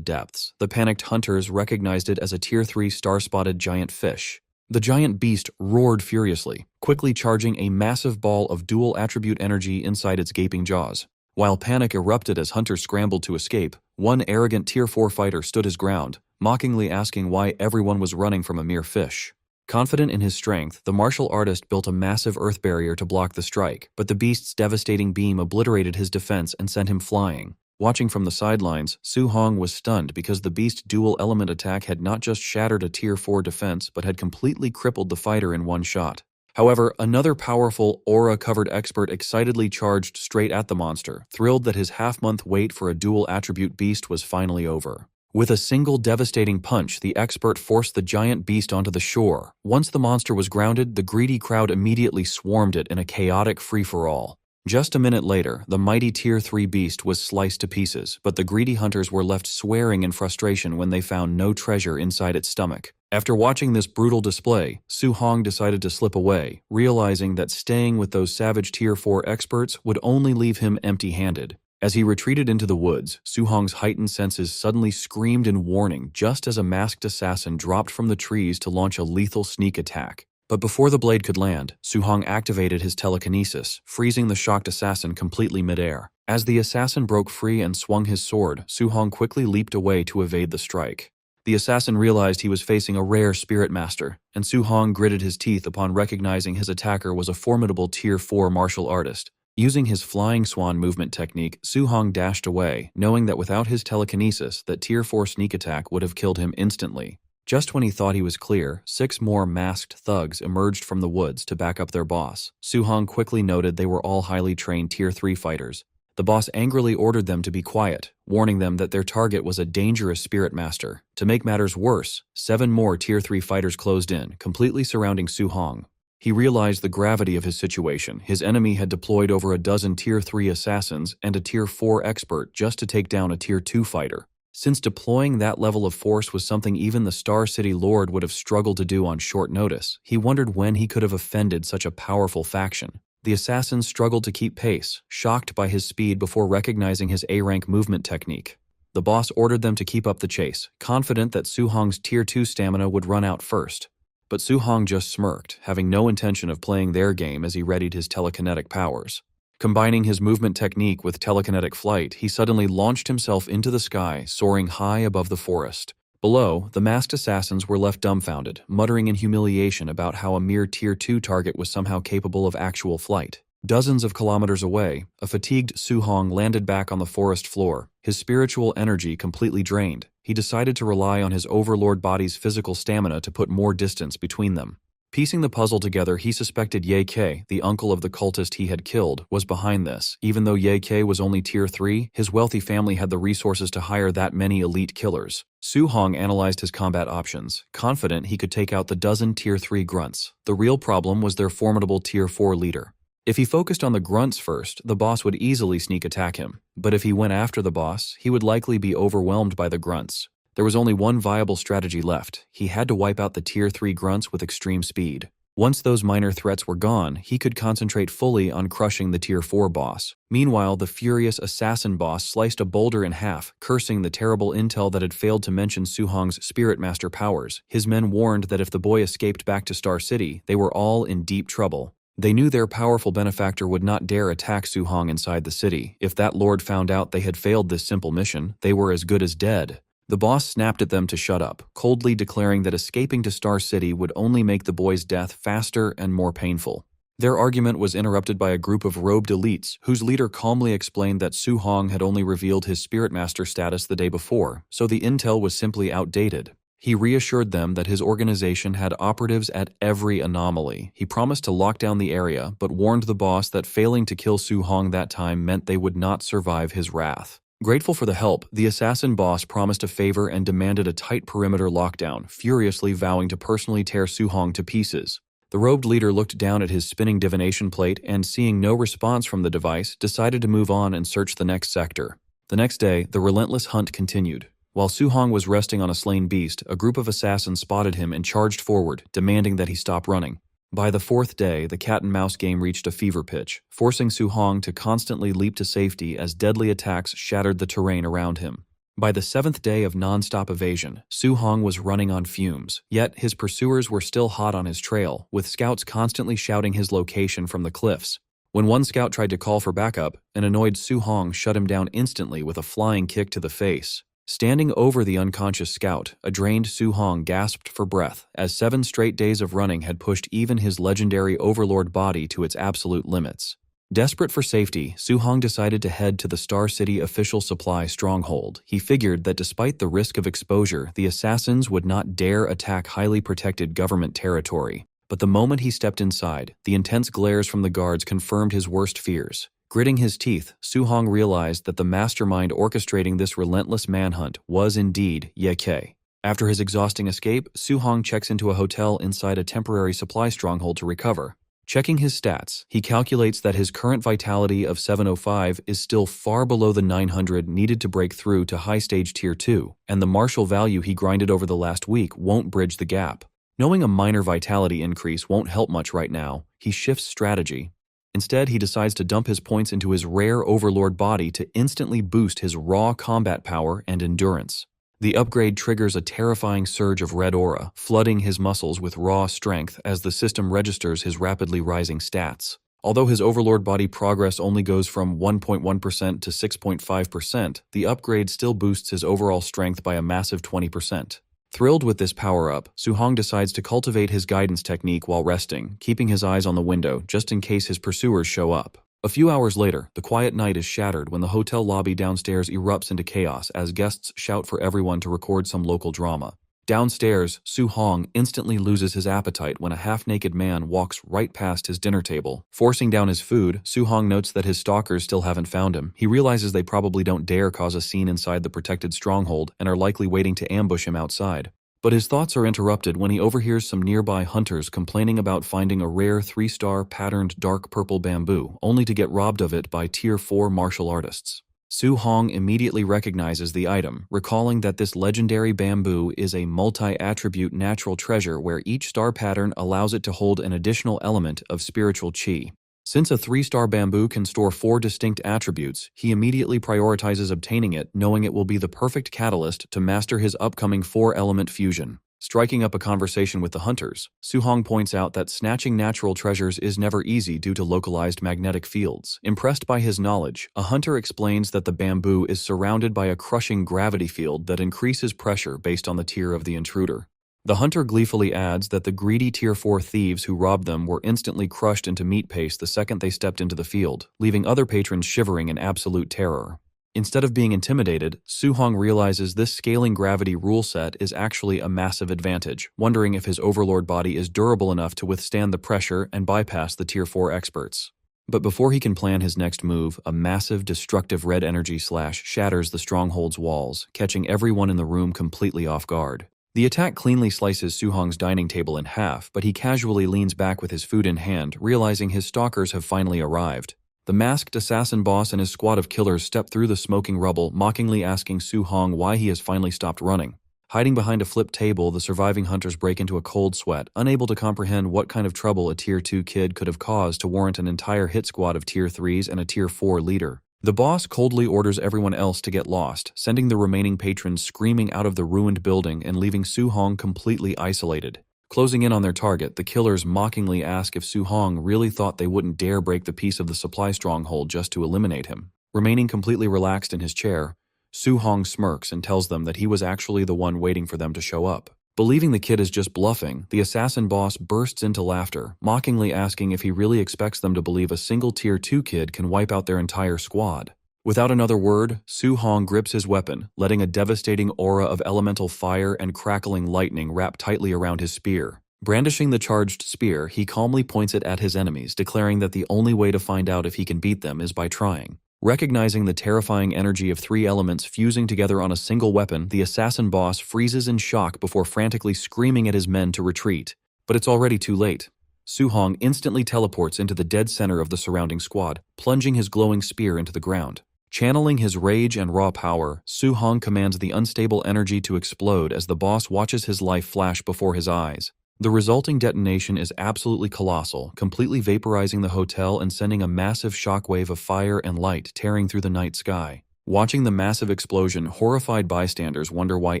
depths. The panicked hunters recognized it as a Tier 3 star-spotted giant fish. The giant beast roared furiously, quickly charging a massive ball of dual-attribute energy inside its gaping jaws. While panic erupted as hunters scrambled to escape, one arrogant Tier 4 fighter stood his ground, mockingly asking why everyone was running from a mere fish. Confident in his strength, the martial artist built a massive earth barrier to block the strike, but the beast's devastating beam obliterated his defense and sent him flying. Watching from the sidelines, Su Hong was stunned because the beast's dual-element attack had not just shattered a Tier 4 defense but had completely crippled the fighter in one shot. However, another powerful, aura-covered expert excitedly charged straight at the monster, thrilled that his half-month wait for a dual-attribute beast was finally over. With a single devastating punch, the expert forced the giant beast onto the shore. Once the monster was grounded, the greedy crowd immediately swarmed it in a chaotic free-for-all. Just a minute later, the mighty Tier 3 beast was sliced to pieces, but the greedy hunters were left swearing in frustration when they found no treasure inside its stomach. After watching this brutal display, Su Hong decided to slip away, realizing that staying with those savage Tier 4 experts would only leave him empty-handed. As he retreated into the woods, Su Hong's heightened senses suddenly screamed in warning just as a masked assassin dropped from the trees to launch a lethal sneak attack. But before the blade could land, Su Hong activated his telekinesis, freezing the shocked assassin completely midair. As the assassin broke free and swung his sword, Su Hong quickly leaped away to evade the strike. The assassin realized he was facing a rare spirit master, and Su Hong gritted his teeth upon recognizing his attacker was a formidable Tier 4 martial artist. Using his flying swan movement technique, Su Hong dashed away, knowing that without his telekinesis, that Tier 4 sneak attack would have killed him instantly. Just when he thought he was clear, 6 more masked thugs emerged from the woods to back up their boss. Su Hong quickly noted they were all highly trained Tier 3 fighters. The boss angrily ordered them to be quiet, warning them that their target was a dangerous spirit master. To make matters worse, 7 more Tier 3 fighters closed in, completely surrounding Su Hong. He realized the gravity of his situation. His enemy had deployed over a dozen Tier 3 assassins and a Tier 4 expert just to take down a Tier 2 fighter. Since deploying that level of force was something even the Star City Lord would have struggled to do on short notice, he wondered when he could have offended such a powerful faction. The assassins struggled to keep pace, shocked by his speed before recognizing his A-rank movement technique. The boss ordered them to keep up the chase, confident that Su Hong's Tier 2 stamina would run out first. But Su Hong just smirked, having no intention of playing their game as he readied his telekinetic powers. Combining his movement technique with telekinetic flight, he suddenly launched himself into the sky, soaring high above the forest. Below, the masked assassins were left dumbfounded, muttering in humiliation about how a mere Tier 2 target was somehow capable of actual flight. Dozens of kilometers away, a fatigued Su Hong landed back on the forest floor, his spiritual energy completely drained. He decided to rely on his overlord body's physical stamina to put more distance between them. Piecing the puzzle together, he suspected Ye Kei, the uncle of the cultist he had killed, was behind this. Even though Ye Kei was only Tier 3, his wealthy family had the resources to hire that many elite killers. Su Hong analyzed his combat options, confident he could take out the dozen Tier 3 grunts. The real problem was their formidable Tier 4 leader. If he focused on the grunts first, the boss would easily sneak attack him. But if he went after the boss, he would likely be overwhelmed by the grunts. There was only one viable strategy left. He had to wipe out the Tier 3 grunts with extreme speed. Once those minor threats were gone, he could concentrate fully on crushing the Tier 4 boss. Meanwhile, the furious assassin boss sliced a boulder in half, cursing the terrible intel that had failed to mention Su Hong's Spirit Master powers. His men warned that if the boy escaped back to Star City, they were all in deep trouble. They knew their powerful benefactor would not dare attack Su Hong inside the city. If that lord found out they had failed this simple mission, they were as good as dead. The boss snapped at them to shut up, coldly declaring that escaping to Star City would only make the boy's death faster and more painful. Their argument was interrupted by a group of robed elites, whose leader calmly explained that Su Hong had only revealed his Spirit Master status the day before, so the intel was simply outdated. He reassured them that his organization had operatives at every anomaly. He promised to lock down the area, but warned the boss that failing to kill Su Hong that time meant they would not survive his wrath. Grateful for the help, the assassin boss promised a favor and demanded a tight perimeter lockdown, furiously vowing to personally tear Su Hong to pieces. The robed leader looked down at his spinning divination plate and, seeing no response from the device, decided to move on and search the next sector. The next day, the relentless hunt continued. While Su Hong was resting on a slain beast, a group of assassins spotted him and charged forward, demanding that he stop running. By the 4th day, the cat-and-mouse game reached a fever pitch, forcing Su Hong to constantly leap to safety as deadly attacks shattered the terrain around him. By the 7th day of non-stop evasion, Su Hong was running on fumes, yet his pursuers were still hot on his trail, with scouts constantly shouting his location from the cliffs. When one scout tried to call for backup, an annoyed Su Hong shut him down instantly with a flying kick to the face. Standing over the unconscious scout, a drained Su Hong gasped for breath, as 7 straight days of running had pushed even his legendary overlord body to its absolute limits. Desperate for safety, Su Hong decided to head to the Star City official supply stronghold. He figured that despite the risk of exposure, the assassins would not dare attack highly protected government territory. But the moment he stepped inside, the intense glares from the guards confirmed his worst fears. Gritting his teeth, Su Hong realized that the mastermind orchestrating this relentless manhunt was indeed Ye Kei. After his exhausting escape, Su Hong checks into a hotel inside a temporary supply stronghold to recover. Checking his stats, he calculates that his current vitality of 705 is still far below the 900 needed to break through to high stage tier 2, and the martial value he grinded over the last week won't bridge the gap. Knowing a minor vitality increase won't help much right now, he shifts strategy. Instead, he decides to dump his points into his rare overlord body to instantly boost his raw combat power and endurance. The upgrade triggers a terrifying surge of red aura, flooding his muscles with raw strength as the system registers his rapidly rising stats. Although his overlord body progress only goes from 1.1% to 6.5%, the upgrade still boosts his overall strength by a massive 20%. Thrilled with this power-up, Su Hong decides to cultivate his guidance technique while resting, keeping his eyes on the window just in case his pursuers show up. A few hours later, the quiet night is shattered when the hotel lobby downstairs erupts into chaos as guests shout for everyone to record some local drama. Downstairs, Su Hong instantly loses his appetite when a half-naked man walks right past his dinner table. Forcing down his food, Su Hong notes that his stalkers still haven't found him. He realizes they probably don't dare cause a scene inside the protected stronghold and are likely waiting to ambush him outside. But his thoughts are interrupted when he overhears some nearby hunters complaining about finding a rare 3-star patterned dark purple bamboo, only to get robbed of it by Tier 4 martial artists. Su Hong immediately recognizes the item, recalling that this legendary bamboo is a multi-attribute natural treasure where each star pattern allows it to hold an additional element of spiritual qi. Since a 3-star bamboo can store 4 distinct attributes, he immediately prioritizes obtaining it, knowing it will be the perfect catalyst to master his upcoming 4-element fusion. Striking up a conversation with the hunters, Su Hong points out that snatching natural treasures is never easy due to localized magnetic fields. Impressed by his knowledge, a hunter explains that the bamboo is surrounded by a crushing gravity field that increases pressure based on the tier of the intruder. The hunter gleefully adds that the greedy Tier 4 thieves who robbed them were instantly crushed into meat paste the second they stepped into the field, leaving other patrons shivering in absolute terror. Instead of being intimidated, Su Hong realizes this scaling gravity rule set is actually a massive advantage, wondering if his overlord body is durable enough to withstand the pressure and bypass the Tier 4 experts. But before he can plan his next move, a massive destructive red energy slash shatters the stronghold's walls, catching everyone in the room completely off guard. The attack cleanly slices Su Hong's dining table in half, but he casually leans back with his food in hand, realizing his stalkers have finally arrived. The masked assassin boss and his squad of killers step through the smoking rubble, mockingly asking Su Hong why he has finally stopped running. Hiding behind a flipped table, the surviving hunters break into a cold sweat, unable to comprehend what kind of trouble a Tier 2 kid could have caused to warrant an entire hit squad of Tier 3s and a Tier 4 leader. The boss coldly orders everyone else to get lost, sending the remaining patrons screaming out of the ruined building and leaving Su Hong completely isolated. Closing in on their target, the killers mockingly ask if Su Hong really thought they wouldn't dare break the piece of the supply stronghold just to eliminate him. Remaining completely relaxed in his chair, Su Hong smirks and tells them that he was actually the one waiting for them to show up. Believing the kid is just bluffing, the assassin boss bursts into laughter, mockingly asking if he really expects them to believe a single Tier 2 kid can wipe out their entire squad. Without another word, Su Hong grips his weapon, letting a devastating aura of elemental fire and crackling lightning wrap tightly around his spear. Brandishing the charged spear, he calmly points it at his enemies, declaring that the only way to find out if he can beat them is by trying. Recognizing the terrifying energy of 3 elements fusing together on a single weapon, the assassin boss freezes in shock before frantically screaming at his men to retreat. But it's already too late. Su Hong instantly teleports into the dead center of the surrounding squad, plunging his glowing spear into the ground. Channeling his rage and raw power, Su Hong commands the unstable energy to explode as the boss watches his life flash before his eyes. The resulting detonation is absolutely colossal, completely vaporizing the hotel and sending a massive shockwave of fire and light tearing through the night sky. Watching the massive explosion, horrified bystanders wonder why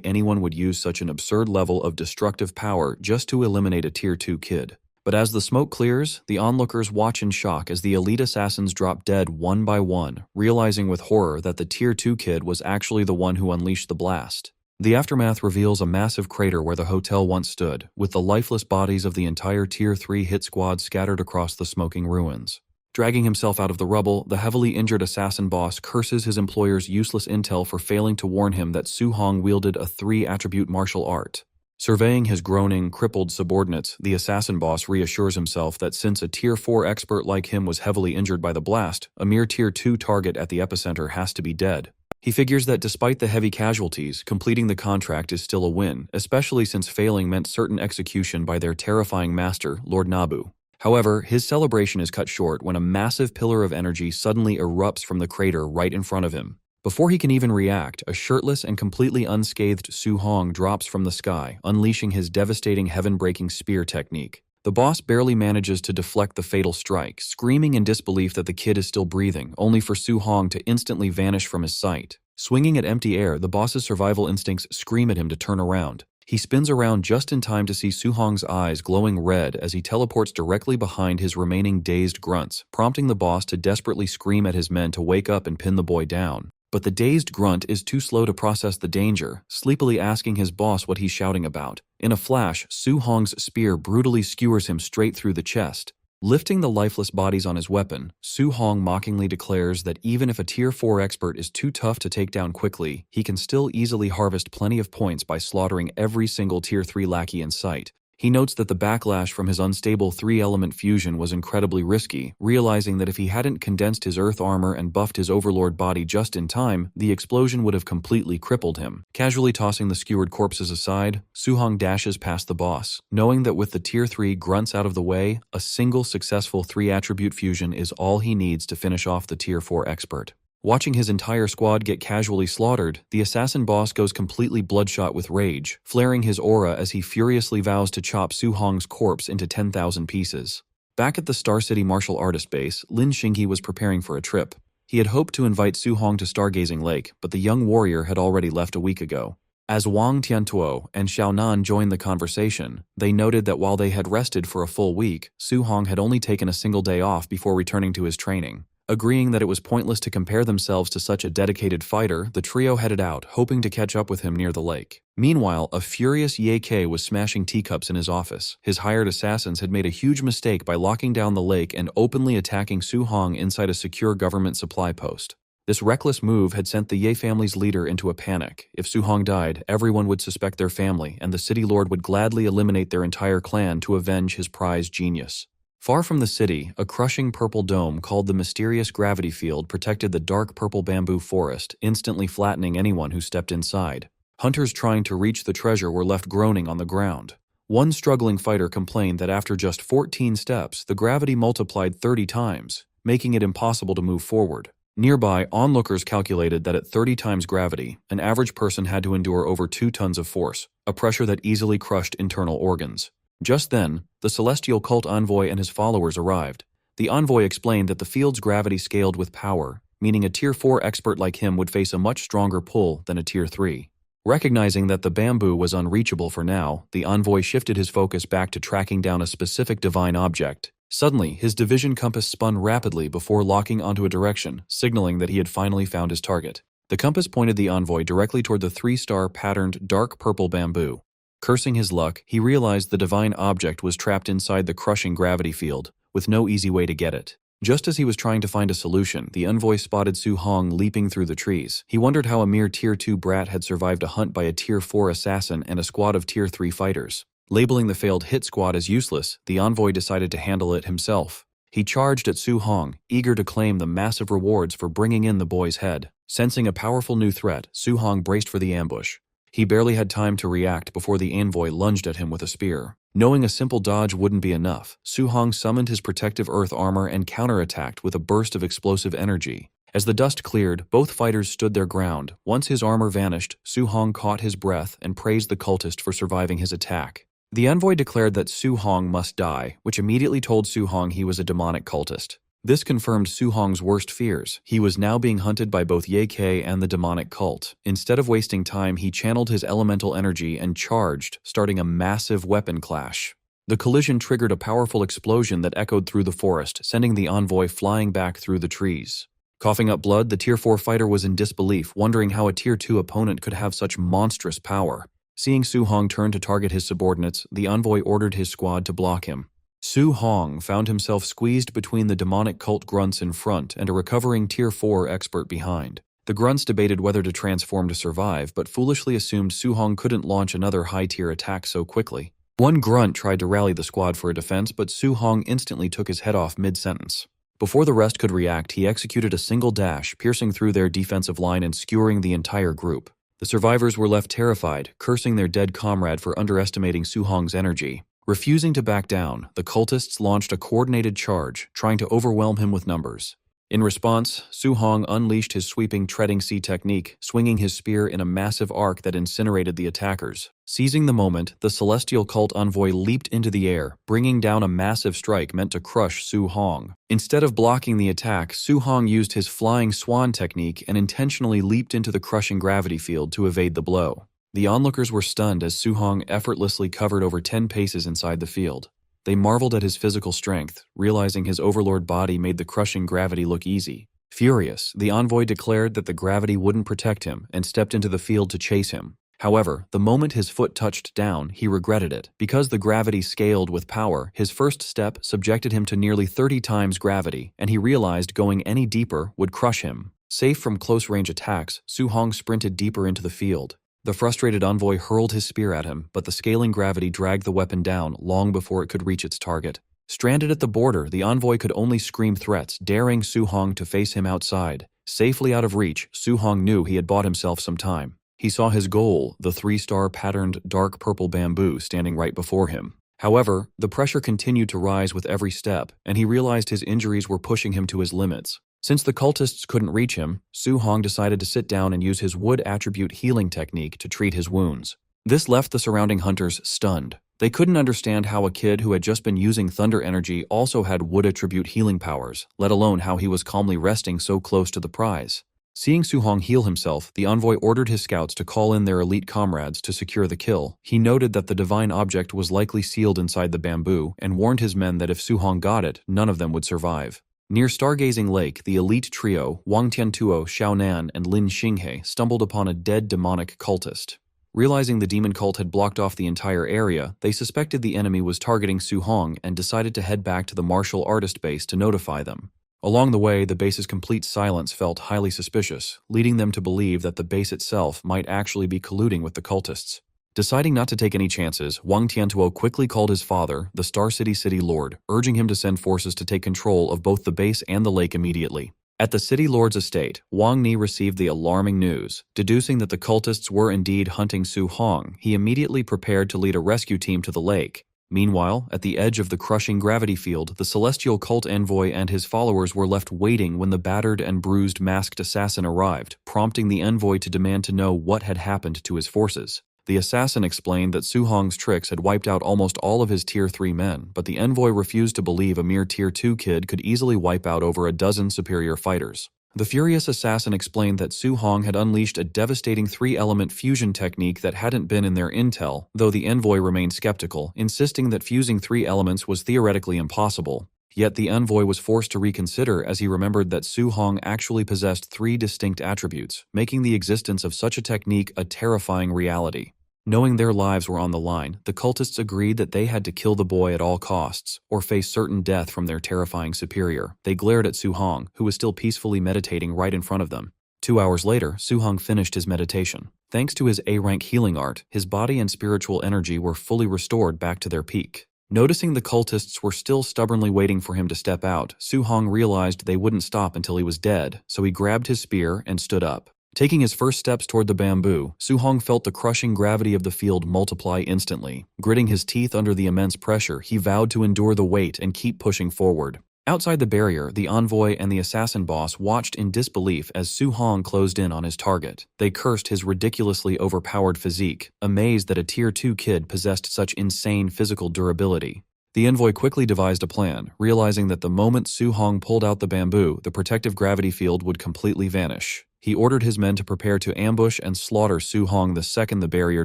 anyone would use such an absurd level of destructive power just to eliminate a Tier 2 kid. But as the smoke clears, the onlookers watch in shock as the elite assassins drop dead one by one, realizing with horror that the Tier 2 kid was actually the one who unleashed the blast. The aftermath reveals a massive crater where the hotel once stood, with the lifeless bodies of the entire Tier 3 hit squad scattered across the smoking ruins. Dragging himself out of the rubble, the heavily injured assassin boss curses his employer's useless intel for failing to warn him that Su Hong wielded a 3-attribute martial art. Surveying his groaning, crippled subordinates, the assassin boss reassures himself that since a Tier 4 expert like him was heavily injured by the blast, a mere Tier 2 target at the epicenter has to be dead. He figures that despite the heavy casualties, completing the contract is still a win, especially since failing meant certain execution by their terrifying master, Lord Nabu. However, his celebration is cut short when a massive pillar of energy suddenly erupts from the crater right in front of him. Before he can even react, a shirtless and completely unscathed Su Hong drops from the sky, unleashing his devastating heaven-breaking spear technique. The boss barely manages to deflect the fatal strike, screaming in disbelief that the kid is still breathing, only for Su Hong to instantly vanish from his sight. Swinging at empty air, the boss's survival instincts scream at him to turn around. He spins around just in time to see Su Hong's eyes glowing red as he teleports directly behind his remaining dazed grunts, prompting the boss to desperately scream at his men to wake up and pin the boy down. But the dazed grunt is too slow to process the danger, sleepily asking his boss what he's shouting about. In a flash, Su Hong's spear brutally skewers him straight through the chest. Lifting the lifeless bodies on his weapon, Su Hong mockingly declares that even if a Tier 4 expert is too tough to take down quickly, he can still easily harvest plenty of points by slaughtering every single Tier 3 lackey in sight. He notes that the backlash from his unstable 3-element fusion was incredibly risky, realizing that if he hadn't condensed his earth armor and buffed his overlord body just in time, the explosion would have completely crippled him. Casually tossing the skewered corpses aside, Su Hong dashes past the boss, knowing that with the Tier 3 grunts out of the way, a single successful 3-attribute fusion is all he needs to finish off the Tier 4 expert. Watching his entire squad get casually slaughtered, the assassin boss goes completely bloodshot with rage, flaring his aura as he furiously vows to chop Su Hong's corpse into 10,000 pieces. Back at the Star City martial artist base, Lin Xinghe was preparing for a trip. He had hoped to invite Su Hong to Stargazing Lake, but the young warrior had already left a week ago. As Wang Tiantuo and Xiaonan joined the conversation, they noted that while they had rested for a full week, Su Hong had only taken a single day off before returning to his training. Agreeing that it was pointless to compare themselves to such a dedicated fighter, the trio headed out, hoping to catch up with him near the lake. Meanwhile, a furious Ye Kei was smashing teacups in his office. His hired assassins had made a huge mistake by locking down the lake and openly attacking Su Hong inside a secure government supply post. This reckless move had sent the Ye family's leader into a panic. If Su Hong died, everyone would suspect their family, and the city lord would gladly eliminate their entire clan to avenge his prized genius. Far from the city, a crushing purple dome called the Mysterious Gravity Field protected the dark purple bamboo forest, instantly flattening anyone who stepped inside. Hunters trying to reach the treasure were left groaning on the ground. One struggling fighter complained that after just 14 steps, the gravity multiplied 30 times, making it impossible to move forward. Nearby, onlookers calculated that at 30 times gravity, an average person had to endure over 2 tons of force, a pressure that easily crushed internal organs. Just then, the celestial cult envoy and his followers arrived. The envoy explained that the field's gravity scaled with power, meaning a Tier 4 expert like him would face a much stronger pull than a Tier 3. Recognizing that the bamboo was unreachable for now, the envoy shifted his focus back to tracking down a specific divine object. Suddenly, his division compass spun rapidly before locking onto a direction, signaling that he had finally found his target. The compass pointed the envoy directly toward the 3-star patterned dark purple bamboo. Cursing his luck, he realized the divine object was trapped inside the crushing gravity field, with no easy way to get it. Just as he was trying to find a solution, the envoy spotted Su Hong leaping through the trees. He wondered how a mere Tier 2 brat had survived a hunt by a Tier 4 assassin and a squad of Tier 3 fighters. Labeling the failed hit squad as useless, the envoy decided to handle it himself. He charged at Su Hong, eager to claim the massive rewards for bringing in the boy's head. Sensing a powerful new threat, Su Hong braced for the ambush. He barely had time to react before the envoy lunged at him with a spear. Knowing a simple dodge wouldn't be enough, Su Hong summoned his protective earth armor and counterattacked with a burst of explosive energy. As the dust cleared, both fighters stood their ground. Once his armor vanished, Su Hong caught his breath and praised the cultist for surviving his attack. The envoy declared that Su Hong must die, which immediately told Su Hong he was a demonic cultist. This confirmed Su Hong's worst fears. He was now being hunted by both Ye Kei and the demonic cult. Instead of wasting time, he channeled his elemental energy and charged, starting a massive weapon clash. The collision triggered a powerful explosion that echoed through the forest, sending the envoy flying back through the trees. Coughing up blood, the Tier 4 fighter was in disbelief, wondering how a Tier 2 opponent could have such monstrous power. Seeing Su Hong turn to target his subordinates, the envoy ordered his squad to block him. Su Hong found himself squeezed between the demonic cult grunts in front and a recovering Tier 4 expert behind. The grunts debated whether to transform to survive, but foolishly assumed Su Hong couldn't launch another high-tier attack so quickly. One grunt tried to rally the squad for a defense, but Su Hong instantly took his head off mid-sentence. Before the rest could react, he executed a single dash, piercing through their defensive line and skewering the entire group. The survivors were left terrified, cursing their dead comrade for underestimating Su Hong's energy. Refusing to back down, the cultists launched a coordinated charge, trying to overwhelm him with numbers. In response, Su Hong unleashed his sweeping treading sea technique, swinging his spear in a massive arc that incinerated the attackers. Seizing the moment, the celestial cult envoy leaped into the air, bringing down a massive strike meant to crush Su Hong. Instead of blocking the attack, Su Hong used his flying swan technique and intentionally leaped into the crushing gravity field to evade the blow. The onlookers were stunned as Su Hong effortlessly covered over 10 paces inside the field. They marveled at his physical strength, realizing his overlord body made the crushing gravity look easy. Furious, the envoy declared that the gravity wouldn't protect him and stepped into the field to chase him. However, the moment his foot touched down, he regretted it. Because the gravity scaled with power, his first step subjected him to nearly 30 times gravity, and he realized going any deeper would crush him. Safe from close-range attacks, Su Hong sprinted deeper into the field. The frustrated envoy hurled his spear at him, but the scaling gravity dragged the weapon down long before it could reach its target. Stranded at the border, the envoy could only scream threats, daring Su Hong to face him outside. Safely out of reach, Su Hong knew he had bought himself some time. He saw his goal, the 3-star patterned dark purple bamboo, standing right before him. However, the pressure continued to rise with every step, and he realized his injuries were pushing him to his limits. Since the cultists couldn't reach him, Su Hong decided to sit down and use his wood attribute healing technique to treat his wounds. This left the surrounding hunters stunned. They couldn't understand how a kid who had just been using thunder energy also had wood attribute healing powers, let alone how he was calmly resting so close to the prize. Seeing Su Hong heal himself, the envoy ordered his scouts to call in their elite comrades to secure the kill. He noted that the divine object was likely sealed inside the bamboo and warned his men that if Su Hong got it, none of them would survive. Near Stargazing Lake, the elite trio, Wang Tiantuo, Xiao Nan, and Lin Xinghe, stumbled upon a dead demonic cultist. Realizing the demon cult had blocked off the entire area, they suspected the enemy was targeting Su Hong and decided to head back to the martial artist base to notify them. Along the way, the base's complete silence felt highly suspicious, leading them to believe that the base itself might actually be colluding with the cultists. Deciding not to take any chances, Wang Tiantuo quickly called his father, the Star City City Lord, urging him to send forces to take control of both the base and the lake immediately. At the City Lord's estate, Wang Ni received the alarming news. Deducing that the cultists were indeed hunting Su Hong, he immediately prepared to lead a rescue team to the lake. Meanwhile, at the edge of the crushing gravity field, the celestial cult envoy and his followers were left waiting when the battered and bruised masked assassin arrived, prompting the envoy to demand to know what had happened to his forces. The assassin explained that Su Hong's tricks had wiped out almost all of his Tier 3 men, but the envoy refused to believe a mere Tier 2 kid could easily wipe out over a dozen superior fighters. The furious assassin explained that Su Hong had unleashed a devastating 3-element fusion technique that hadn't been in their intel, though the envoy remained skeptical, insisting that fusing 3 elements was theoretically impossible. Yet the envoy was forced to reconsider as he remembered that Su Hong actually possessed 3 distinct attributes, making the existence of such a technique a terrifying reality. Knowing their lives were on the line, the cultists agreed that they had to kill the boy at all costs, or face certain death from their terrifying superior. They glared at Su Hong, who was still peacefully meditating right in front of them. 2 hours later, Su Hong finished his meditation. Thanks to his A-rank healing art, his body and spiritual energy were fully restored back to their peak. Noticing the cultists were still stubbornly waiting for him to step out, Su Hong realized they wouldn't stop until he was dead, so he grabbed his spear and stood up. Taking his first steps toward the bamboo, Su Hong felt the crushing gravity of the field multiply instantly. Gritting his teeth under the immense pressure, he vowed to endure the weight and keep pushing forward. Outside the barrier, the envoy and the assassin boss watched in disbelief as Su Hong closed in on his target. They cursed his ridiculously overpowered physique, amazed that a Tier 2 kid possessed such insane physical durability. The envoy quickly devised a plan, realizing that the moment Su Hong pulled out the bamboo, the protective gravity field would completely vanish. He ordered his men to prepare to ambush and slaughter Su Hong the second the barrier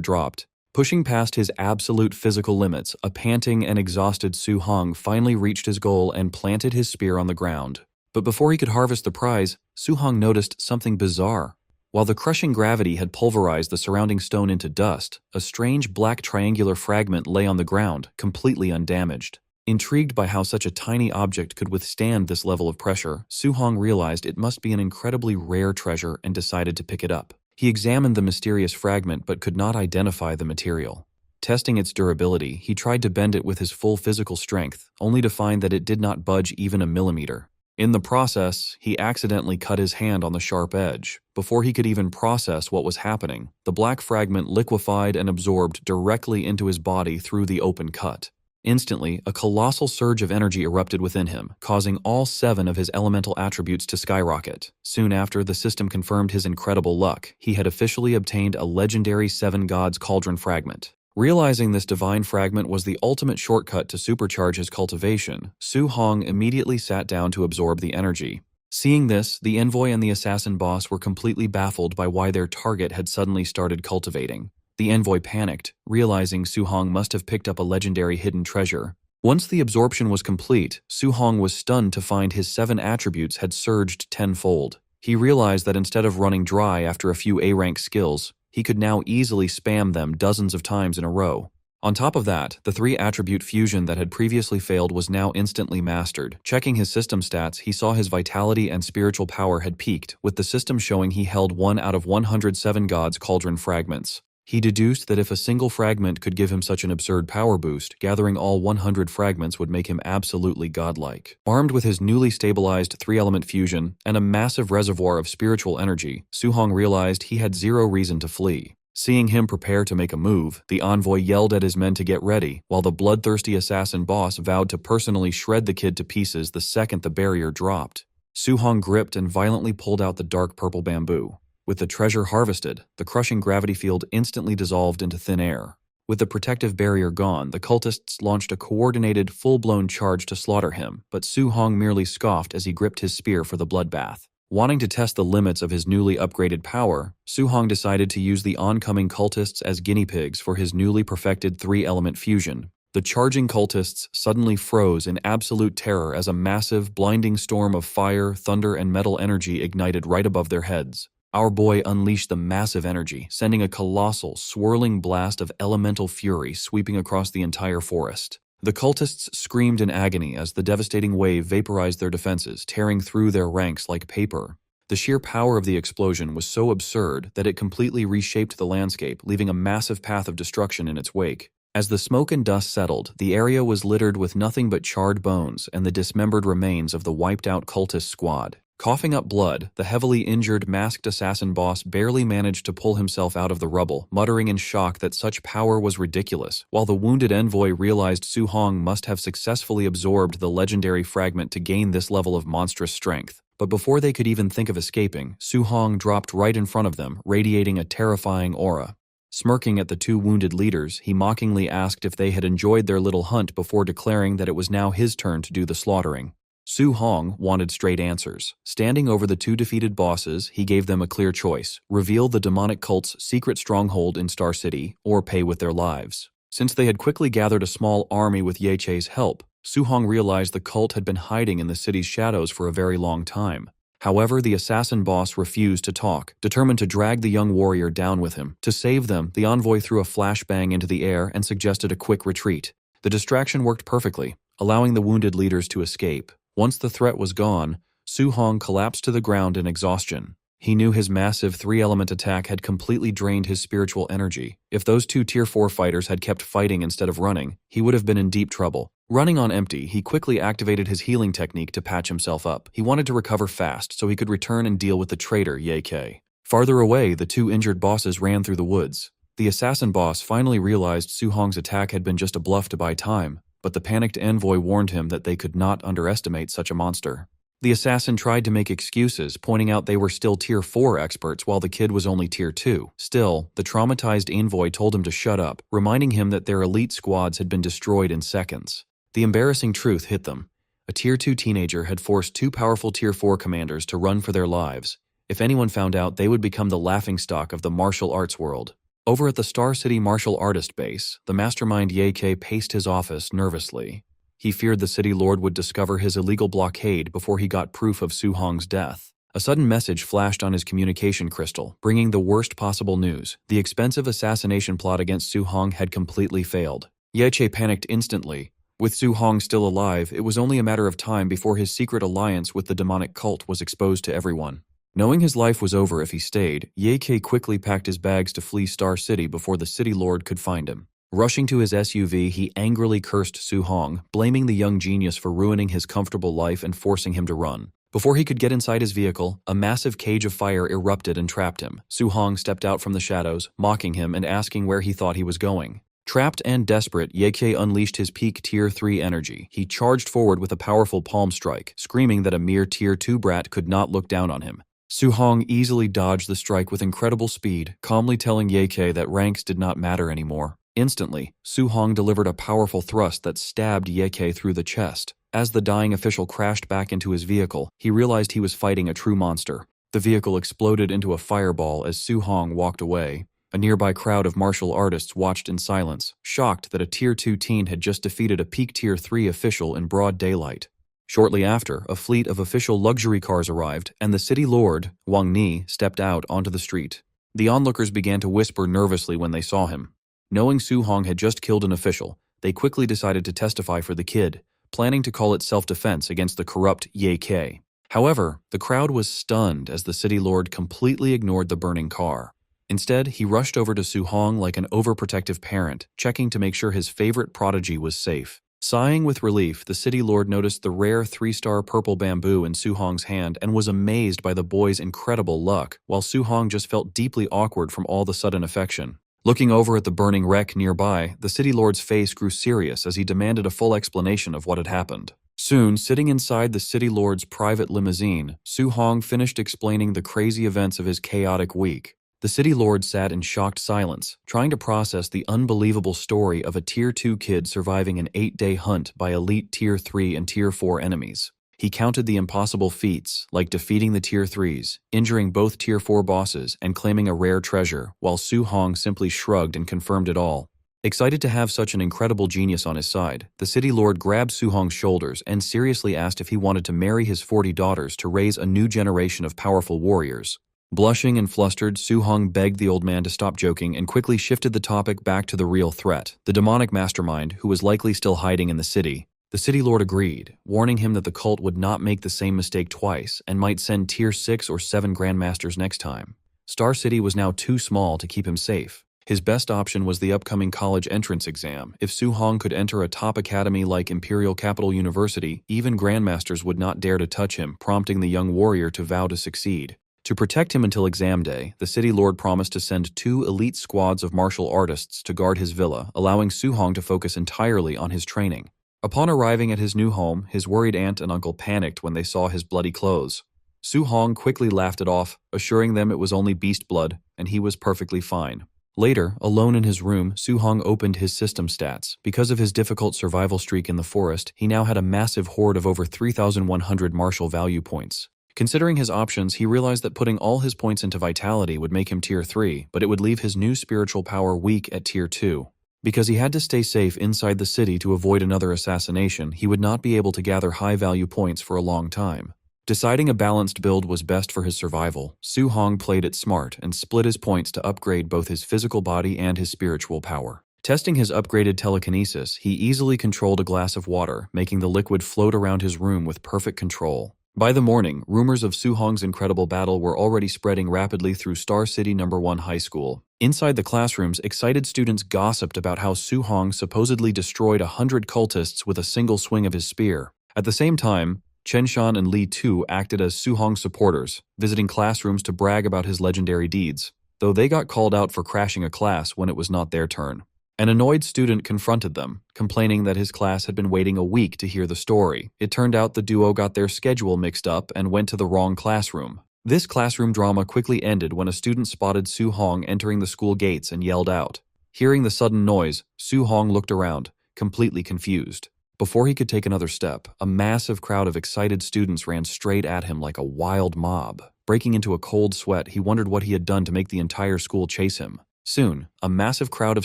dropped. Pushing past his absolute physical limits, a panting and exhausted Su Hong finally reached his goal and planted his spear on the ground. But before he could harvest the prize, Su Hong noticed something bizarre. While the crushing gravity had pulverized the surrounding stone into dust, a strange black triangular fragment lay on the ground, completely undamaged. Intrigued by how such a tiny object could withstand this level of pressure, Su Hong realized it must be an incredibly rare treasure and decided to pick it up. He examined the mysterious fragment but could not identify the material. Testing its durability, he tried to bend it with his full physical strength, only to find that it did not budge even a millimeter. In the process, he accidentally cut his hand on the sharp edge. Before he could even process what was happening, the black fragment liquefied and absorbed directly into his body through the open cut. Instantly, a colossal surge of energy erupted within him, causing all 7 of his elemental attributes to skyrocket. Soon after, the system confirmed his incredible luck. He had officially obtained a legendary 7 Gods Cauldron fragment. Realizing this divine fragment was the ultimate shortcut to supercharge his cultivation, Su Hong immediately sat down to absorb the energy. Seeing this, the envoy and the assassin boss were completely baffled by why their target had suddenly started cultivating. The envoy panicked, realizing Su Hong must have picked up a legendary hidden treasure. Once the absorption was complete, Su Hong was stunned to find his 7 attributes had surged tenfold. He realized that instead of running dry after a few A-rank skills, he could now easily spam them dozens of times in a row. On top of that, the 3-attribute fusion that had previously failed was now instantly mastered. Checking his system stats, he saw his vitality and spiritual power had peaked, with the system showing he held 1 out of 107 God's Cauldron fragments. He deduced that if a single fragment could give him such an absurd power boost, gathering all 100 fragments would make him absolutely godlike. Armed with his newly stabilized 3-element fusion and a massive reservoir of spiritual energy, Su-hong realized he had zero reason to flee. Seeing him prepare to make a move, the envoy yelled at his men to get ready, while the bloodthirsty assassin boss vowed to personally shred the kid to pieces the second the barrier dropped. Su-hong gripped and violently pulled out the dark purple bamboo. With the treasure harvested, the crushing gravity field instantly dissolved into thin air. With the protective barrier gone, the cultists launched a coordinated, full-blown charge to slaughter him, but Su-hong merely scoffed as he gripped his spear for the bloodbath. Wanting to test the limits of his newly upgraded power, Su-hong decided to use the oncoming cultists as guinea pigs for his newly perfected 3-element fusion. The charging cultists suddenly froze in absolute terror as a massive, blinding storm of fire, thunder, and metal energy ignited right above their heads. Our boy unleashed the massive energy, sending a colossal, swirling blast of elemental fury sweeping across the entire forest. The cultists screamed in agony as the devastating wave vaporized their defenses, tearing through their ranks like paper. The sheer power of the explosion was so absurd that it completely reshaped the landscape, leaving a massive path of destruction in its wake. As the smoke and dust settled, the area was littered with nothing but charred bones and the dismembered remains of the wiped-out cultist squad. Coughing up blood, the heavily injured masked assassin boss barely managed to pull himself out of the rubble, muttering in shock that such power was ridiculous, while the wounded envoy realized Su-hong must have successfully absorbed the legendary fragment to gain this level of monstrous strength. But before they could even think of escaping, Su-hong dropped right in front of them, radiating a terrifying aura. Smirking at the 2 wounded leaders, he mockingly asked if they had enjoyed their little hunt before declaring that it was now his turn to do the slaughtering. Su-hong wanted straight answers. Standing over the 2 defeated bosses, he gave them a clear choice: reveal the demonic cult's secret stronghold in Star City, or pay with their lives. Since they had quickly gathered a small army with Ye Che's help, Su-hong realized the cult had been hiding in the city's shadows for a very long time. However, the assassin boss refused to talk, determined to drag the young warrior down with him. To save them, the envoy threw a flashbang into the air and suggested a quick retreat. The distraction worked perfectly, allowing the wounded leaders to escape. Once the threat was gone, Su-hong collapsed to the ground in exhaustion. He knew his massive 3-element attack had completely drained his spiritual energy. If those 2 Tier 4 fighters had kept fighting instead of running, he would have been in deep trouble. Running on empty, he quickly activated his healing technique to patch himself up. He wanted to recover fast so he could return and deal with the traitor Ye Che. Farther away, the 2 injured bosses ran through the woods. The assassin boss finally realized Su-hong's attack had been just a bluff to buy time, but the panicked envoy warned him that they could not underestimate such a monster. The assassin tried to make excuses, pointing out they were still Tier 4 experts while the kid was only Tier 2. Still, the traumatized envoy told him to shut up, reminding him that their elite squads had been destroyed in seconds. The embarrassing truth hit them. A Tier 2 teenager had forced 2 powerful Tier 4 commanders to run for their lives. If anyone found out, they would become the laughingstock of the martial arts world. Over at the Star City martial artist base, the mastermind Ye Che paced his office nervously. He feared the city lord would discover his illegal blockade before he got proof of Su-hong's death. A sudden message flashed on his communication crystal, bringing the worst possible news. The expensive assassination plot against Su-hong had completely failed. Ye Che panicked instantly. With Su-hong still alive, it was only a matter of time before his secret alliance with the demonic cult was exposed to everyone. Knowing his life was over if he stayed, Ye Che quickly packed his bags to flee Star City before the city lord could find him. Rushing to his SUV, he angrily cursed Su-hong, blaming the young genius for ruining his comfortable life and forcing him to run. Before he could get inside his vehicle, a massive cage of fire erupted and trapped him. Su-hong stepped out from the shadows, mocking him and asking where he thought he was going. Trapped and desperate, Ye Che unleashed his peak Tier 3 energy. He charged forward with a powerful palm strike, screaming that a mere Tier 2 brat could not look down on him. Su-hong easily dodged the strike with incredible speed, calmly telling Ye Che that ranks did not matter anymore. Instantly, Su-hong delivered a powerful thrust that stabbed Ye Che through the chest. As the dying official crashed back into his vehicle, he realized he was fighting a true monster. The vehicle exploded into a fireball as Su-hong walked away. A nearby crowd of martial artists watched in silence, shocked that a Tier 2 teen had just defeated a peak Tier 3 official in broad daylight. Shortly after, a fleet of official luxury cars arrived, and the city lord, Wang Ni, stepped out onto the street. The onlookers began to whisper nervously when they saw him. Knowing Su-hong had just killed an official, they quickly decided to testify for the kid, planning to call it self-defense against the corrupt Ye K. However, the crowd was stunned as the city lord completely ignored the burning car. Instead, he rushed over to Su-hong like an overprotective parent, checking to make sure his favorite prodigy was safe. Sighing with relief, the city lord noticed the rare 3-star purple bamboo in Su-hong's hand and was amazed by the boy's incredible luck, while Su-hong just felt deeply awkward from all the sudden affection. Looking over at the burning wreck nearby, the city lord's face grew serious as he demanded a full explanation of what had happened. Soon, sitting inside the city lord's private limousine, Su-hong finished explaining the crazy events of his chaotic week. The city lord sat in shocked silence, trying to process the unbelievable story of a Tier 2 kid surviving an 8-day hunt by elite Tier 3 and Tier 4 enemies. He counted the impossible feats, like defeating the Tier 3s, injuring both Tier 4 bosses, and claiming a rare treasure, while Su-hong simply shrugged and confirmed it all. Excited to have such an incredible genius on his side, the city lord grabbed Su-hong's shoulders and seriously asked if he wanted to marry his 40 daughters to raise a new generation of powerful warriors. Blushing and flustered, Su-hong begged the old man to stop joking and quickly shifted the topic back to the real threat, the demonic mastermind who was likely still hiding in the city. The city lord agreed, warning him that the cult would not make the same mistake twice and might send Tier 6 or 7 grandmasters next time. Star City was now too small to keep him safe. His best option was the upcoming college entrance exam. If Su-hong could enter a top academy like Imperial Capital University, even grandmasters would not dare to touch him, prompting the young warrior to vow to succeed. To protect him until exam day, the city lord promised to send 2 elite squads of martial artists to guard his villa, allowing Su-hong to focus entirely on his training. Upon arriving at his new home, his worried aunt and uncle panicked when they saw his bloody clothes. Su-hong quickly laughed it off, assuring them it was only beast blood, and he was perfectly fine. Later, alone in his room, Su-hong opened his system stats. Because of his difficult survival streak in the forest, he now had a massive hoard of over 3,100 martial value points. Considering his options, he realized that putting all his points into vitality would make him Tier 3, but it would leave his new spiritual power weak at Tier 2. Because he had to stay safe inside the city to avoid another assassination, he would not be able to gather high-value points for a long time. Deciding a balanced build was best for his survival, Su-hong played it smart and split his points to upgrade both his physical body and his spiritual power. Testing his upgraded telekinesis, he easily controlled a glass of water, making the liquid float around his room with perfect control. By the morning, rumors of Su-hong's incredible battle were already spreading rapidly through Star City No. 1 High School. Inside the classrooms, excited students gossiped about how Su-hong supposedly destroyed 100 cultists with a single swing of his spear. At the same time, Chen Shan and Li Tu acted as Su-hong's supporters, visiting classrooms to brag about his legendary deeds, though they got called out for crashing a class when it was not their turn. An annoyed student confronted them, complaining that his class had been waiting a week to hear the story. It turned out the duo got their schedule mixed up and went to the wrong classroom. This classroom drama quickly ended when a student spotted Su-hong entering the school gates and yelled out. Hearing the sudden noise, Su-hong looked around, completely confused. Before he could take another step, a massive crowd of excited students ran straight at him like a wild mob. Breaking into a cold sweat, he wondered what he had done to make the entire school chase him. Soon, a massive crowd of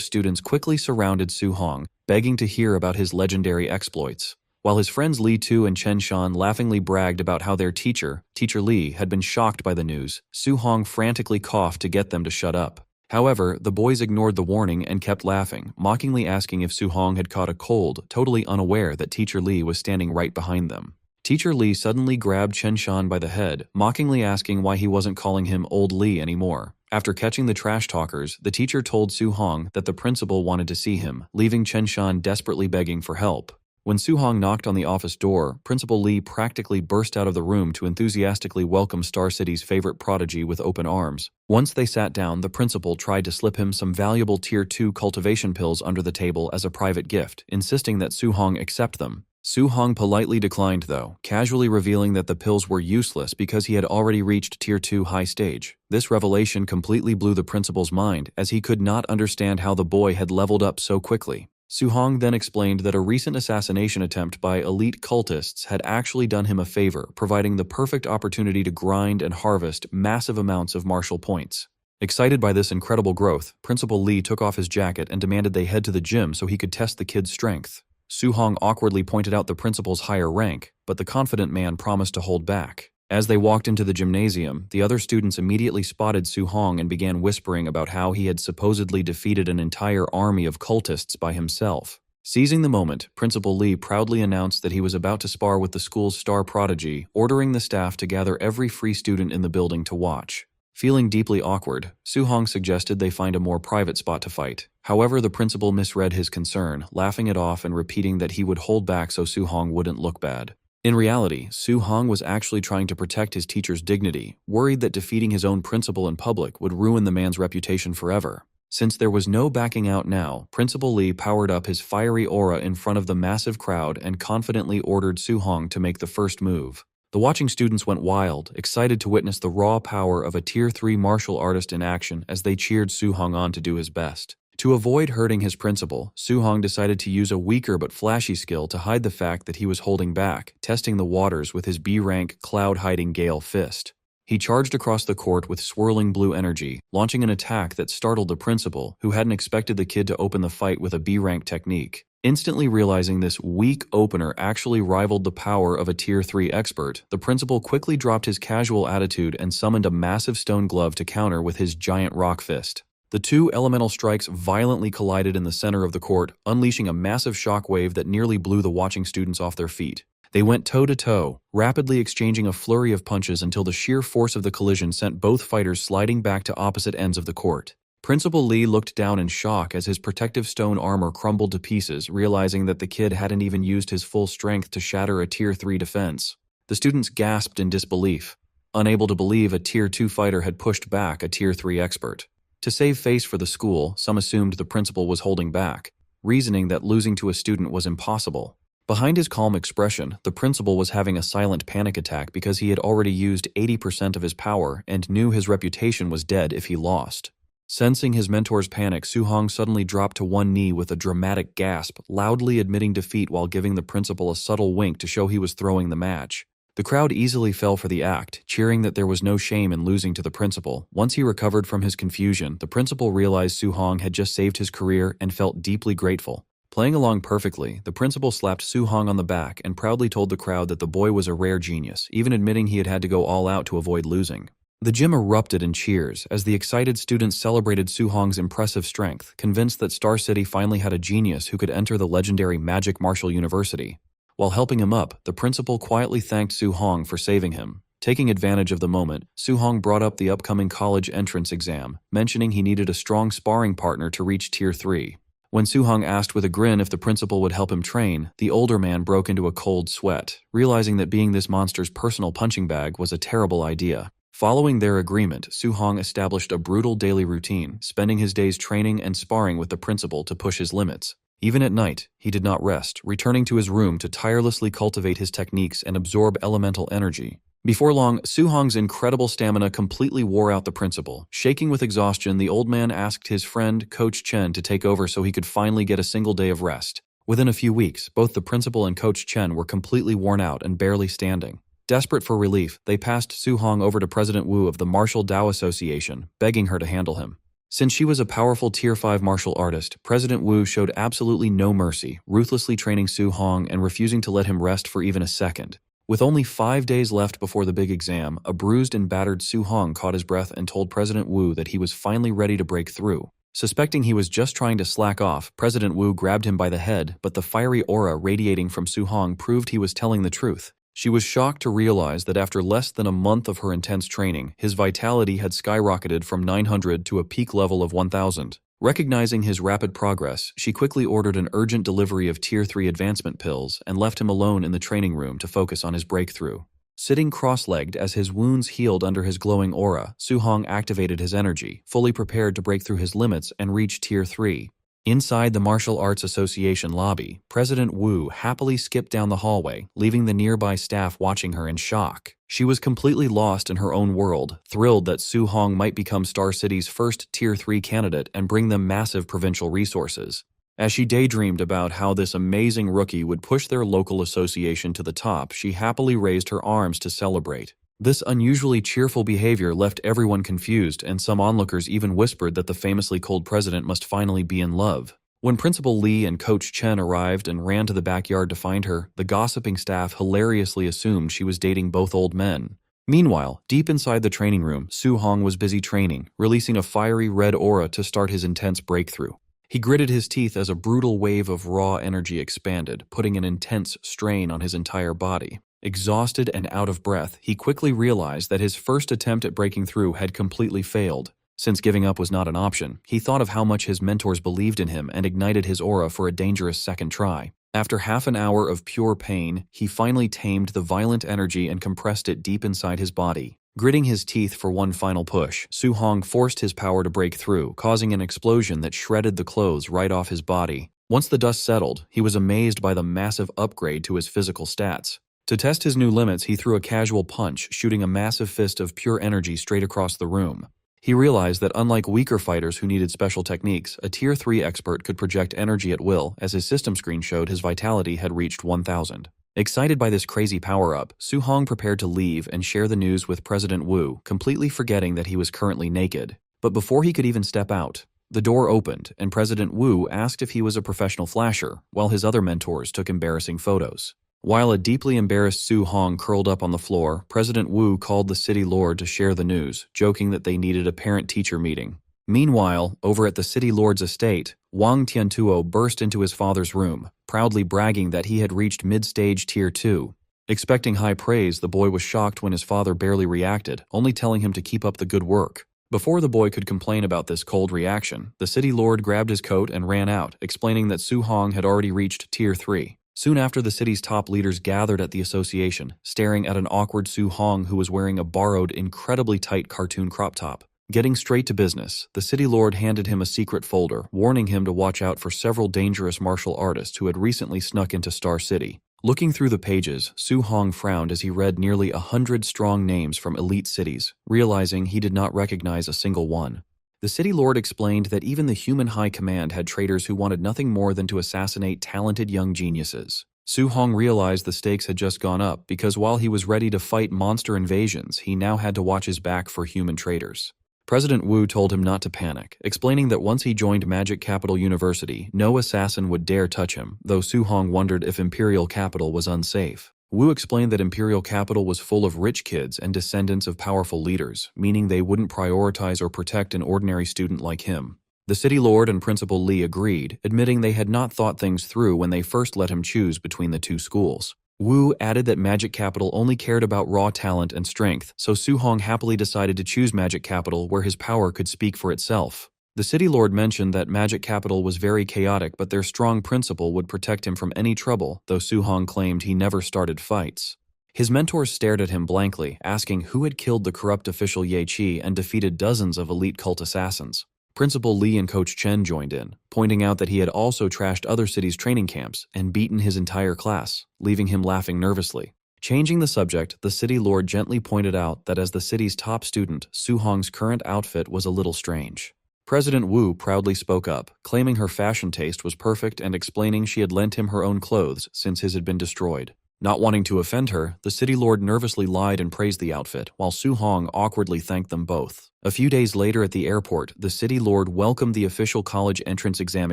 students quickly surrounded Su-hong, begging to hear about his legendary exploits. While his friends Li Tu and Chen Shan laughingly bragged about how their teacher, Teacher Li, had been shocked by the news, Su-hong frantically coughed to get them to shut up. However, the boys ignored the warning and kept laughing, mockingly asking if Su-hong had caught a cold, totally unaware that Teacher Li was standing right behind them. Teacher Li suddenly grabbed Chen Shan by the head, mockingly asking why he wasn't calling him Old Li anymore. After catching the trash talkers, the teacher told Su-hong that the principal wanted to see him, leaving Chen Shan desperately begging for help. When Su-hong knocked on the office door, Principal Li practically burst out of the room to enthusiastically welcome Star City's favorite prodigy with open arms. Once they sat down, the principal tried to slip him some valuable Tier 2 cultivation pills under the table as a private gift, insisting that Su-hong accept them. Su-hong politely declined though, casually revealing that the pills were useless because he had already reached Tier 2 high stage. This revelation completely blew the principal's mind, as he could not understand how the boy had leveled up so quickly. Su-hong then explained that a recent assassination attempt by elite cultists had actually done him a favor, providing the perfect opportunity to grind and harvest massive amounts of martial points. Excited by this incredible growth, Principal Li took off his jacket and demanded they head to the gym so he could test the kid's strength. Su-hong awkwardly pointed out the principal's higher rank, but the confident man promised to hold back. As they walked into the gymnasium, the other students immediately spotted Su-hong and began whispering about how he had supposedly defeated an entire army of cultists by himself. Seizing the moment, Principal Lee proudly announced that he was about to spar with the school's star prodigy, ordering the staff to gather every free student in the building to watch. Feeling deeply awkward, Su-hong suggested they find a more private spot to fight. However, the principal misread his concern, laughing it off and repeating that he would hold back so Su-hong wouldn't look bad. In reality, Su-hong was actually trying to protect his teacher's dignity, worried that defeating his own principal in public would ruin the man's reputation forever. Since there was no backing out now, Principal Lee powered up his fiery aura in front of the massive crowd and confidently ordered Su-hong to make the first move. The watching students went wild, excited to witness the raw power of a Tier 3 martial artist in action as they cheered Su-hong on to do his best. To avoid hurting his principal, Su-hong decided to use a weaker but flashy skill to hide the fact that he was holding back, testing the waters with his B-rank cloud-hiding Gale Fist. He charged across the court with swirling blue energy, launching an attack that startled the principal, who hadn't expected the kid to open the fight with a B-rank technique. Instantly realizing this weak opener actually rivaled the power of a Tier 3 expert, the principal quickly dropped his casual attitude and summoned a massive stone glove to counter with his giant rock fist. The two elemental strikes violently collided in the center of the court, unleashing a massive shockwave that nearly blew the watching students off their feet. They went toe-to-toe, rapidly exchanging a flurry of punches until the sheer force of the collision sent both fighters sliding back to opposite ends of the court. Principal Lee looked down in shock as his protective stone armor crumbled to pieces, realizing that the kid hadn't even used his full strength to shatter a Tier 3 defense. The students gasped in disbelief, unable to believe a Tier 2 fighter had pushed back a Tier 3 expert. To save face for the school, some assumed the principal was holding back, reasoning that losing to a student was impossible. Behind his calm expression, the principal was having a silent panic attack because he had already used 80% of his power and knew his reputation was dead if he lost. Sensing his mentor's panic, Su-hong suddenly dropped to one knee with a dramatic gasp, loudly admitting defeat while giving the principal a subtle wink to show he was throwing the match. The crowd easily fell for the act, cheering that there was no shame in losing to the principal. Once he recovered from his confusion, the principal realized Su-hong had just saved his career and felt deeply grateful. Playing along perfectly, the principal slapped Su-hong on the back and proudly told the crowd that the boy was a rare genius, even admitting he had to go all out to avoid losing. The gym erupted in cheers as the excited students celebrated Su-hong's impressive strength, convinced that Star City finally had a genius who could enter the legendary Magic Martial University. While helping him up, the principal quietly thanked Su-hong for saving him. Taking advantage of the moment, Su-hong brought up the upcoming college entrance exam, mentioning he needed a strong sparring partner to reach Tier 3. When Su-hong asked with a grin if the principal would help him train, the older man broke into a cold sweat, realizing that being this monster's personal punching bag was a terrible idea. Following their agreement, Su-hong established a brutal daily routine, spending his days training and sparring with the principal to push his limits. Even at night, he did not rest, returning to his room to tirelessly cultivate his techniques and absorb elemental energy. Before long, Su-hong's incredible stamina completely wore out the principal. Shaking with exhaustion, the old man asked his friend, Coach Chen, to take over so he could finally get a single day of rest. Within a few weeks, both the principal and Coach Chen were completely worn out and barely standing. Desperate for relief, they passed Su-hong over to President Wu of the Martial Dao Association, begging her to handle him. Since she was a powerful Tier 5 martial artist, President Wu showed absolutely no mercy, ruthlessly training Su-hong and refusing to let him rest for even a second. With only 5 days left before the big exam, a bruised and battered Su-hong caught his breath and told President Wu that he was finally ready to break through. Suspecting he was just trying to slack off, President Wu grabbed him by the head, but the fiery aura radiating from Su-hong proved he was telling the truth. She was shocked to realize that after less than a month of her intense training, his vitality had skyrocketed from 900 to a peak level of 1,000. Recognizing his rapid progress, she quickly ordered an urgent delivery of Tier 3 advancement pills and left him alone in the training room to focus on his breakthrough. Sitting cross-legged as his wounds healed under his glowing aura, Su-hong activated his energy, fully prepared to break through his limits and reach Tier 3. Inside the Martial Arts Association lobby, President Wu happily skipped down the hallway, leaving the nearby staff watching her in shock. She was completely lost in her own world, thrilled that Su-hong might become Star City's first Tier 3 candidate and bring them massive provincial resources. As she daydreamed about how this amazing rookie would push their local association to the top, she happily raised her arms to celebrate. This unusually cheerful behavior left everyone confused, and some onlookers even whispered that the famously cold president must finally be in love. When Principal Lee and Coach Chen arrived and ran to the backyard to find her, the gossiping staff hilariously assumed she was dating both old men. Meanwhile, deep inside the training room, Su Hong was busy training, releasing a fiery red aura to start his intense breakthrough. He gritted his teeth as a brutal wave of raw energy expanded, putting an intense strain on his entire body. Exhausted and out of breath, he quickly realized that his first attempt at breaking through had completely failed. Since giving up was not an option, he thought of how much his mentors believed in him and ignited his aura for a dangerous second try. After half an hour of pure pain, he finally tamed the violent energy and compressed it deep inside his body. Gritting his teeth for one final push, Su Hong forced his power to break through, causing an explosion that shredded the clothes right off his body. Once the dust settled, he was amazed by the massive upgrade to his physical stats. To test his new limits, he threw a casual punch, shooting a massive fist of pure energy straight across the room. He realized that unlike weaker fighters who needed special techniques, a Tier 3 expert could project energy at will, as his system screen showed his vitality had reached 1,000. Excited by this crazy power-up, Su Hong prepared to leave and share the news with President Wu, completely forgetting that he was currently naked. But before he could even step out, the door opened, and President Wu asked if he was a professional flasher, while his other mentors took embarrassing photos. While a deeply embarrassed Su Hong curled up on the floor, President Wu called the city lord to share the news, joking that they needed a parent-teacher meeting. Meanwhile, over at the city lord's estate, Wang Tiantuo burst into his father's room, proudly bragging that he had reached mid-stage Tier 2. Expecting high praise, the boy was shocked when his father barely reacted, only telling him to keep up the good work. Before the boy could complain about this cold reaction, the city lord grabbed his coat and ran out, explaining that Su Hong had already reached Tier 3. Soon after, the city's top leaders gathered at the association, staring at an awkward Su Hong who was wearing a borrowed, incredibly tight cartoon crop top. Getting straight to business, the city lord handed him a secret folder, warning him to watch out for several dangerous martial artists who had recently snuck into Star City. Looking through the pages, Su Hong frowned as he read nearly 100 strong names from elite cities, realizing he did not recognize a single one. The city lord explained that even the human high command had traitors who wanted nothing more than to assassinate talented young geniuses. Su Hong realized the stakes had just gone up because while he was ready to fight monster invasions, he now had to watch his back for human traitors. President Wu told him not to panic, explaining that once he joined Magic Capital University, no assassin would dare touch him, though Su Hong wondered if Imperial Capital was unsafe. Wu explained that Imperial Capital was full of rich kids and descendants of powerful leaders, meaning they wouldn't prioritize or protect an ordinary student like him. The city lord and Principal Li agreed, admitting they had not thought things through when they first let him choose between the two schools. Wu added that Magic Capital only cared about raw talent and strength, so Su Hong happily decided to choose Magic Capital where his power could speak for itself. The city lord mentioned that Magic Capital was very chaotic, but their strong principal would protect him from any trouble, though Su Hong claimed he never started fights. His mentors stared at him blankly, asking who had killed the corrupt official Ye Qi and defeated dozens of elite cult assassins. Principal Li and Coach Chen joined in, pointing out that he had also trashed other cities' training camps and beaten his entire class, leaving him laughing nervously. Changing the subject, the city lord gently pointed out that as the city's top student, Su Hong's current outfit was a little strange. President Wu proudly spoke up, claiming her fashion taste was perfect and explaining she had lent him her own clothes since his had been destroyed. Not wanting to offend her, the city lord nervously lied and praised the outfit, while Su Hong awkwardly thanked them both. A few days later at the airport, the city lord welcomed the official college entrance exam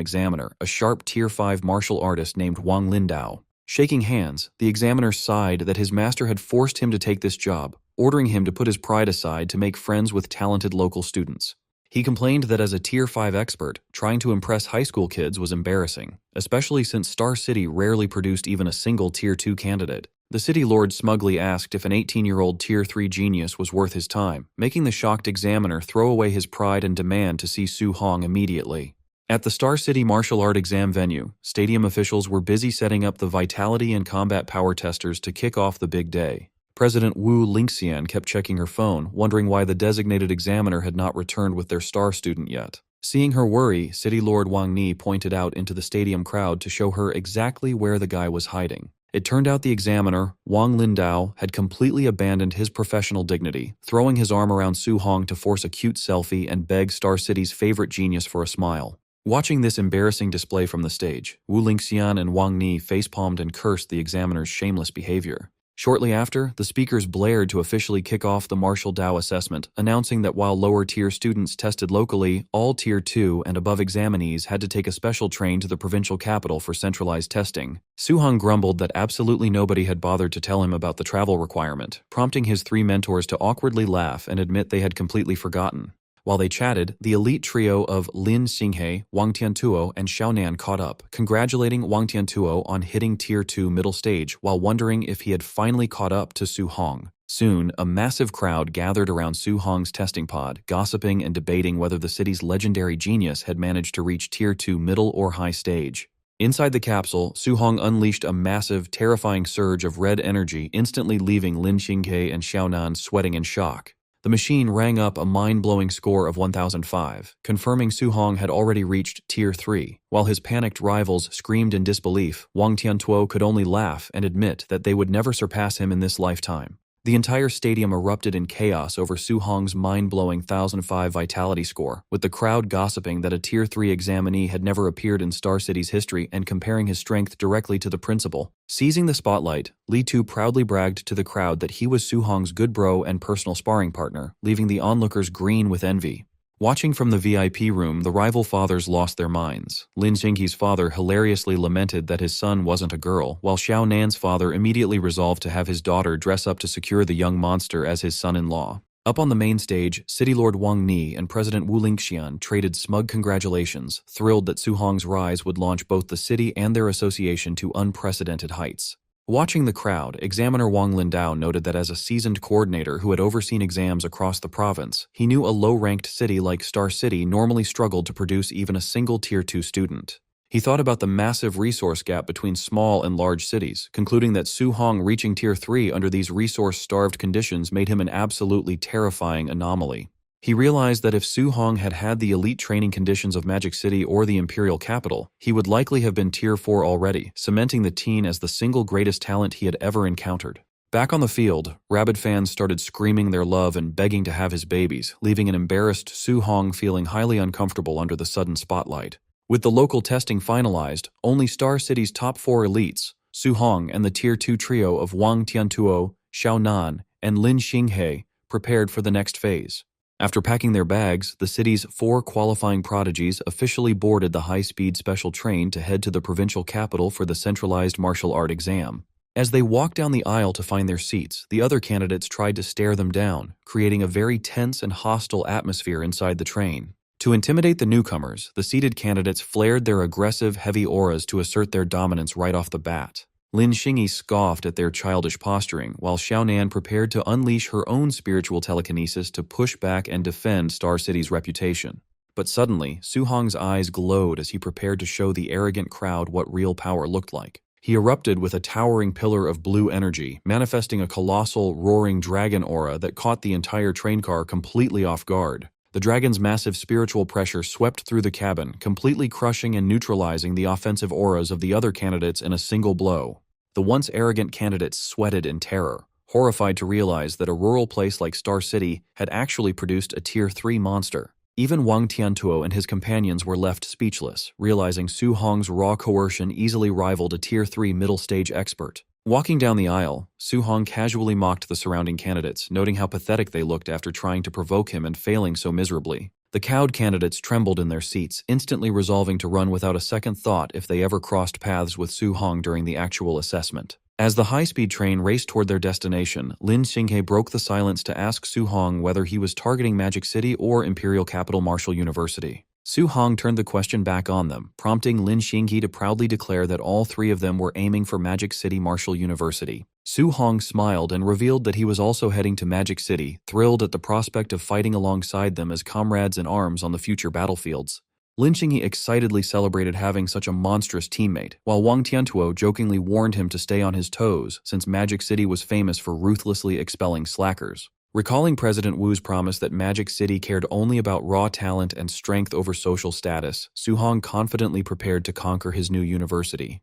examiner, a sharp Tier 5 martial artist named Wang Lindao. Shaking hands, the examiner sighed that his master had forced him to take this job, ordering him to put his pride aside to make friends with talented local students. He complained that as a Tier 5 expert, trying to impress high school kids was embarrassing, especially since Star City rarely produced even a single Tier 2 candidate. The city lord smugly asked if an 18-year-old Tier 3 genius was worth his time, making the shocked examiner throw away his pride and demand to see Su Hong immediately. At the Star City martial art exam venue, stadium officials were busy setting up the vitality and combat power testers to kick off the big day. President Wu Lingxian kept checking her phone, wondering why the designated examiner had not returned with their star student yet. Seeing her worry, City Lord Wang Ni pointed out into the stadium crowd to show her exactly where the guy was hiding. It turned out the examiner, Wang Lindao, had completely abandoned his professional dignity, throwing his arm around Su Hong to force a cute selfie and beg Star City's favorite genius for a smile. Watching this embarrassing display from the stage, Wu Lingxian and Wang Ni facepalmed and cursed the examiner's shameless behavior. Shortly after, the speakers blared to officially kick off the Martial Dao assessment, announcing that while lower-tier students tested locally, all Tier 2 and above examinees had to take a special train to the provincial capital for centralized testing. Su-hong grumbled that absolutely nobody had bothered to tell him about the travel requirement, prompting his 3 mentors to awkwardly laugh and admit they had completely forgotten. While they chatted, the elite trio of Lin Xinghe, Wang Tiantuo, and Xiaonan caught up, congratulating Wang Tiantuo on hitting Tier 2 middle stage while wondering if he had finally caught up to Su-hong. Soon, a massive crowd gathered around Su-hong's testing pod, gossiping and debating whether the city's legendary genius had managed to reach Tier 2 middle or high stage. Inside the capsule, Su-hong unleashed a massive, terrifying surge of red energy, instantly leaving Lin Xinghe and Xiaonan sweating in shock. The machine rang up a mind-blowing score of 1005, confirming Su-hong had already reached Tier 3. While his panicked rivals screamed in disbelief, Wang Tiantuo could only laugh and admit that they would never surpass him in this lifetime. The entire stadium erupted in chaos over Su-hong's mind-blowing 1005 vitality score, with the crowd gossiping that a Tier 3 examinee had never appeared in Star City's history and comparing his strength directly to the principal. Seizing the spotlight, Li Tu proudly bragged to the crowd that he was Su-hong's good bro and personal sparring partner, leaving the onlookers green with envy. Watching from the VIP room, the rival fathers lost their minds. Lin Xinghe's father hilariously lamented that his son wasn't a girl, while Xiao Nan's father immediately resolved to have his daughter dress up to secure the young monster as his son-in-law. Up on the main stage, City Lord Wang Ni and President Wu Lingxian traded smug congratulations, thrilled that Su-hong's rise would launch both the city and their association to unprecedented heights. Watching the crowd, examiner Wang Lindao noted that as a seasoned coordinator who had overseen exams across the province, he knew a low-ranked city like Star City normally struggled to produce even a single Tier 2 student. He thought about the massive resource gap between small and large cities, concluding that Su-hong reaching Tier 3 under these resource-starved conditions made him an absolutely terrifying anomaly. He realized that if Su-hong had had the elite training conditions of Magic City or the Imperial Capital, he would likely have been Tier 4 already, cementing the teen as the single greatest talent he had ever encountered. Back on the field, rabid fans started screaming their love and begging to have his babies, leaving an embarrassed Su-hong feeling highly uncomfortable under the sudden spotlight. With the local testing finalized, only Star City's top 4 elites, Su-hong and the Tier 2 trio of Wang Tiantuo, Xiaonan, and Lin Xinghe, prepared for the next phase. After packing their bags, the city's 4 qualifying prodigies officially boarded the high-speed special train to head to the provincial capital for the centralized martial art exam. As they walked down the aisle to find their seats, the other candidates tried to stare them down, creating a very tense and hostile atmosphere inside the train. To intimidate the newcomers, the seated candidates flared their aggressive, heavy auras to assert their dominance right off the bat. Lin Xinghe scoffed at their childish posturing, while Xiaonan prepared to unleash her own spiritual telekinesis to push back and defend Star City's reputation. But suddenly, Su-hong's eyes glowed as he prepared to show the arrogant crowd what real power looked like. He erupted with a towering pillar of blue energy, manifesting a colossal, roaring dragon aura that caught the entire train car completely off guard. The dragon's massive spiritual pressure swept through the cabin, completely crushing and neutralizing the offensive auras of the other candidates in a single blow. The once arrogant candidates sweated in terror, horrified to realize that a rural place like Star City had actually produced a Tier 3 monster. Even Wang Tiantuo and his companions were left speechless, realizing Su-hong's raw coercion easily rivaled a Tier 3 middle-stage expert. Walking down the aisle, Su-hong casually mocked the surrounding candidates, noting how pathetic they looked after trying to provoke him and failing so miserably. The cowed candidates trembled in their seats, instantly resolving to run without a second thought if they ever crossed paths with Su-hong during the actual assessment. As the high-speed train raced toward their destination, Lin Xinghe broke the silence to ask Su-hong whether he was targeting Magic City or Imperial Capital Martial University. Su-hong turned the question back on them, prompting Lin Xinghe to proudly declare that all 3 of them were aiming for Magic City Martial University. Su-hong smiled and revealed that he was also heading to Magic City, thrilled at the prospect of fighting alongside them as comrades in arms on the future battlefields. Lin Xinghe excitedly celebrated having such a monstrous teammate, while Wang Tiantuo jokingly warned him to stay on his toes since Magic City was famous for ruthlessly expelling slackers. Recalling President Wu's promise that Magic City cared only about raw talent and strength over social status, Su-hong confidently prepared to conquer his new university.